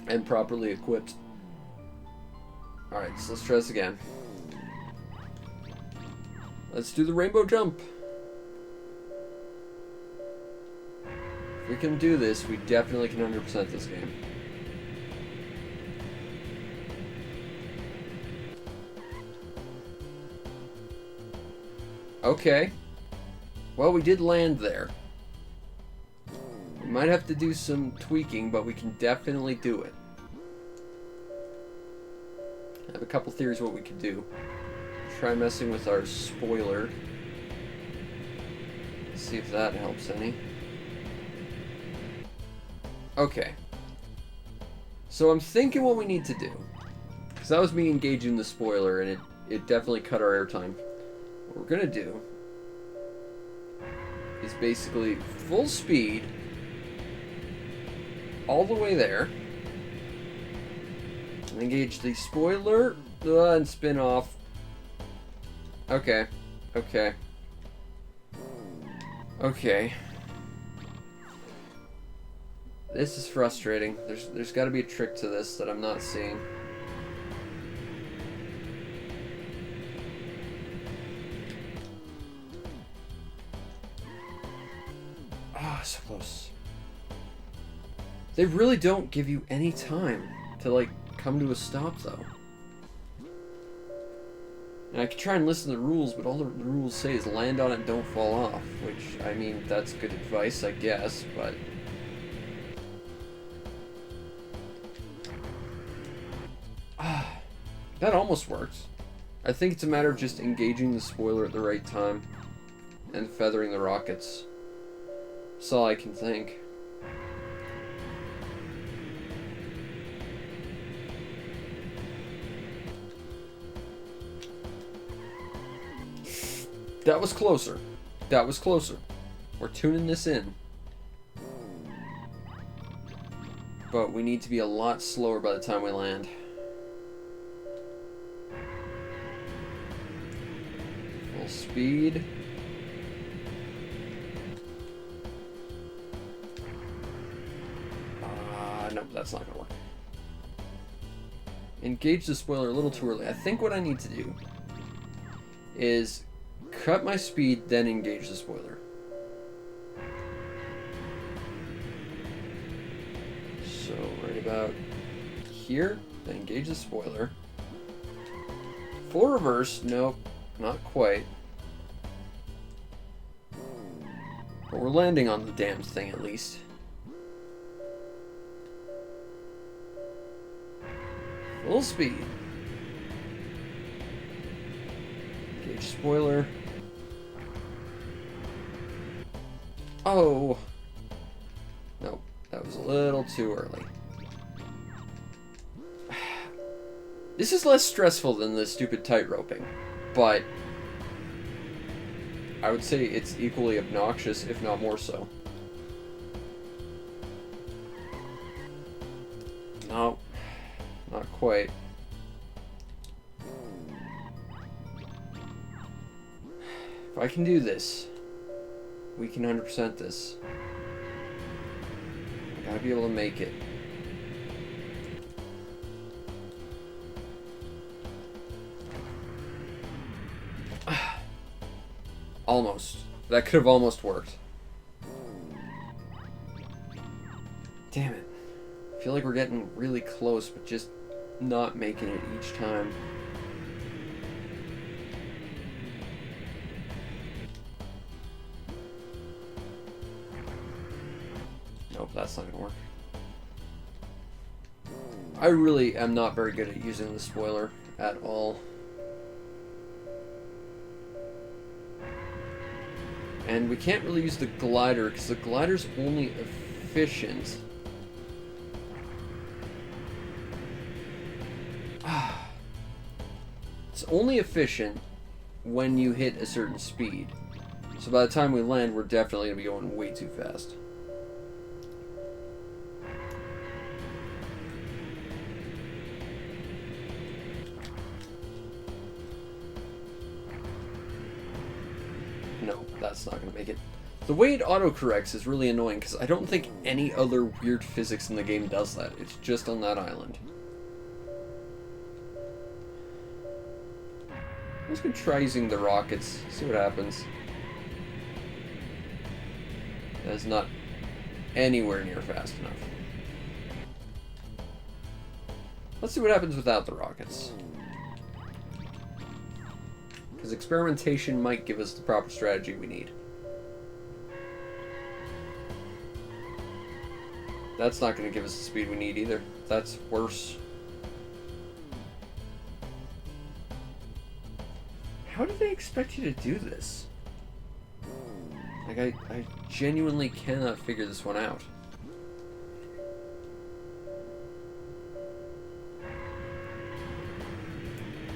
A: And properly equipped. Alright, so let's try this again. Let's do the rainbow jump. If we can do this, we definitely can 100% this game. Okay. Well, we did land there. We might have to do some tweaking, but we can definitely do it. I have a couple theories what we could do. Try messing with our spoiler. See if that helps any. Okay. So I'm thinking what we need to do. Because that was me engaging the spoiler, and it definitely cut our airtime. What we're gonna do is basically full speed all the way there. And engage the spoiler and spin off. Okay. Okay. Okay. This is frustrating. There's got to be a trick to this that I'm not seeing. Ah, so close. They really don't give you any time to, like, come to a stop, though. And I could try and listen to the rules, but all the rules say is land on it, don't fall off. Which, I mean, that's good advice, I guess, but... that almost works. I think it's a matter of just engaging the spoiler at the right time and feathering the rockets. That's all I can think. That was closer. That was closer. We're tuning this in. But we need to be a lot slower by the time we land. Full speed. Nope, that's not gonna work. Engage the spoiler a little too early. I think what I need to do is cut my speed, then engage the spoiler. So right about here, then engage the spoiler. Full reverse, nope, not quite. But we're landing on the damn thing at least. Full speed. Engage spoiler. Oh. Nope, that was a little too early. This is less stressful than the stupid tightroping, but I would say it's equally obnoxious, if not more so. No. Not quite. If I can do this, we can 100% this. I gotta be able to make it. Almost. That could have almost worked. Damn it. I feel like we're getting really close, but just not making it each time. Nope, that's not gonna work. I really am not very good at using the spoiler at all. And we can't really use the glider because the glider's only efficient. It's only efficient when you hit a certain speed. So by the time we land, we're definitely going to be going way too fast. No, that's not going to make it. The way it autocorrects is really annoying because I don't think any other weird physics in the game does that. It's just on that island. I'm just gonna try using the rockets, see what happens. That is not anywhere near fast enough. Let's see what happens without the rockets. Because experimentation might give us the proper strategy we need. That's not going to give us the speed we need either. That's worse. How do they expect you to do this? Like, I genuinely cannot figure this one out.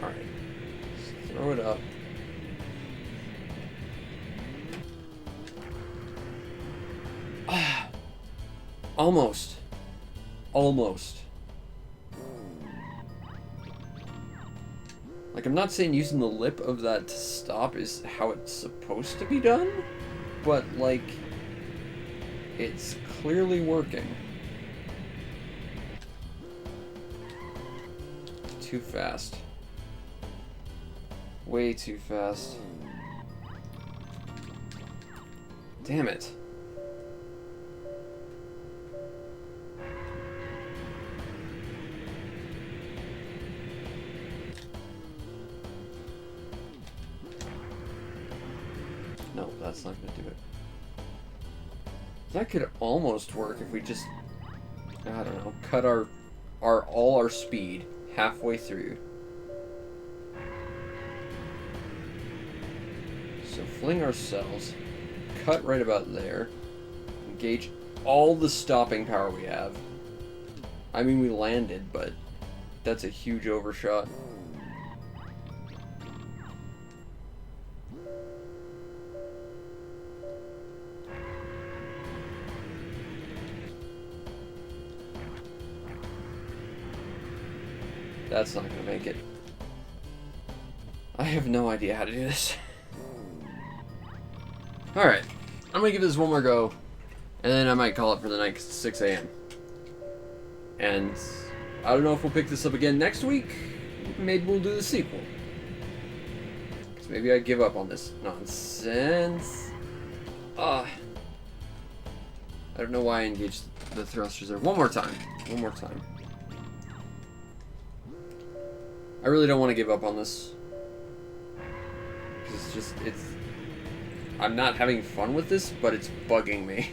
A: Alright. Throw it up. Ah! Almost. Almost. Like, I'm not saying using the lip of that to stop is how it's supposed to be done, but, like, it's clearly working. Too fast. Way too fast. Damn it. No, that's not gonna do it. That could almost work if we just, I don't know, cut all our speed halfway through. So fling ourselves, cut right about there, engage all the stopping power we have. I mean, we landed, but that's a huge overshot. That's not gonna make it. I have no idea how to do this. Alright, I'm gonna give this one more go, and then I might call it for the night 'cause it's 6 a.m. And I don't know if we'll pick this up again next week. Maybe we'll do the sequel. Because maybe I give up on this nonsense. I don't know why I engaged the thrusters there. One more time. One more time. I really don't want to give up on this. Because I'm not having fun with this, but it's bugging me.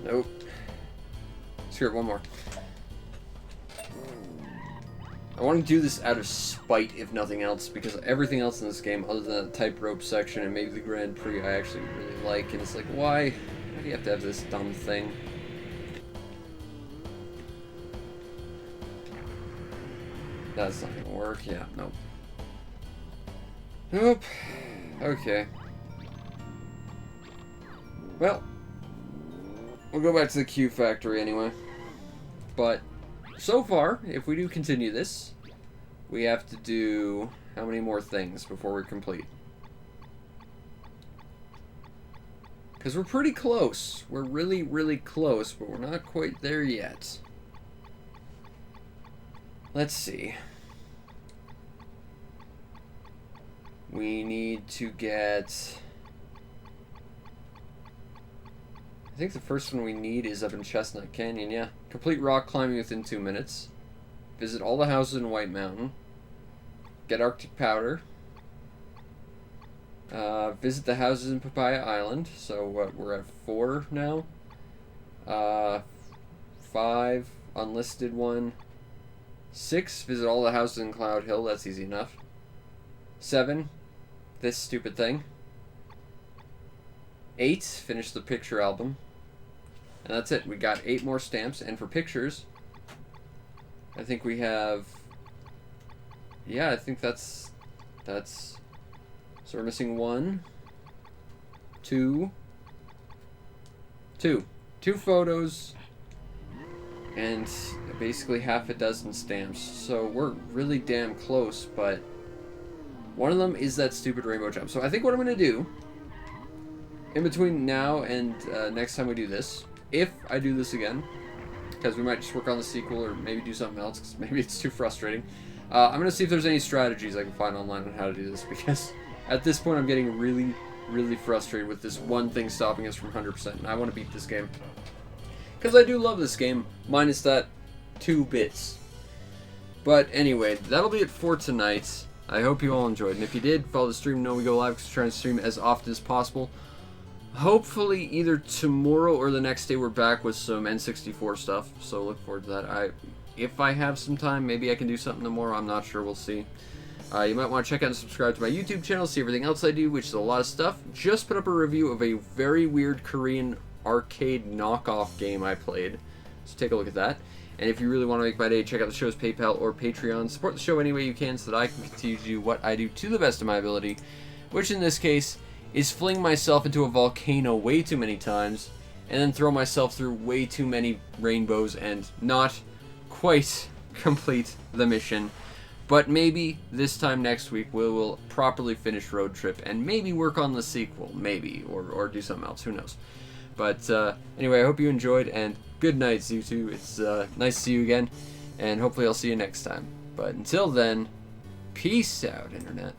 A: Nope. Screw it, one more. I want to do this out of spite, if nothing else, because everything else in this game, other than the tightrope section and maybe the Grand Prix, I actually really like, and it's like, why do you have to have this dumb thing? That's not gonna work. Yeah, nope. Nope. Okay. Well, we'll go back to the Q factory anyway. But so far, if we do continue this, we have to do how many more things before we're complete? Because we're pretty close. We're really, really close, but we're not quite there yet. Let's see. We need to get... I think the first one we need is up in Chestnut Canyon, yeah. Complete rock climbing within 2 minutes. Visit all the houses in White Mountain. Get Arctic Powder. Visit the houses in Papaya Island. So what, we're at 4 now. 5, unlisted one. 6, visit all the houses in Cloud Hill. That's easy enough. 7, this stupid thing. 8, finish the picture album. And that's it. We got 8 more stamps. And for pictures, I think we have... Yeah, I think that's... So we're missing 1, 2... 2 photos, and basically half a dozen stamps. So we're really damn close, but one of them is that stupid rainbow jump. So I think what I'm going to do, in between now and next time we do this, if I do this again, because we might just work on the sequel or maybe do something else, because maybe it's too frustrating, I'm going to see if there's any strategies I can find online on how to do this, because at this point I'm getting really, really frustrated with this one thing stopping us from 100%, and I want to beat this game. Because I do love this game, minus that 2 bits. But anyway, that'll be it for tonight. I hope you all enjoyed, and if you did, follow the stream, know we go live because we're trying to stream as often as possible. Hopefully either tomorrow or the next day we're back with some N64 stuff, so look forward to that. If I have some time, maybe I can do something tomorrow, I'm not sure, we'll see. You might want to check out and subscribe to my YouTube channel, see everything else I do, which is a lot of stuff. Just put up a review of a very weird Korean arcade knockoff game I played, so take a look at that. And if you really want to make my day, check out the show's PayPal or Patreon. Support the show any way you can so that I can continue to do what I do to the best of my ability, which in this case is fling myself into a volcano way too many times and then throw myself through way too many rainbows and not quite complete the mission. But maybe this time next week we will properly finish Road Trip and maybe work on the sequel, maybe, or do something else, who knows. But anyway, I hope you enjoyed, and good night, Zutu. It's nice to see you again, and hopefully I'll see you next time. But until then, peace out, Internet.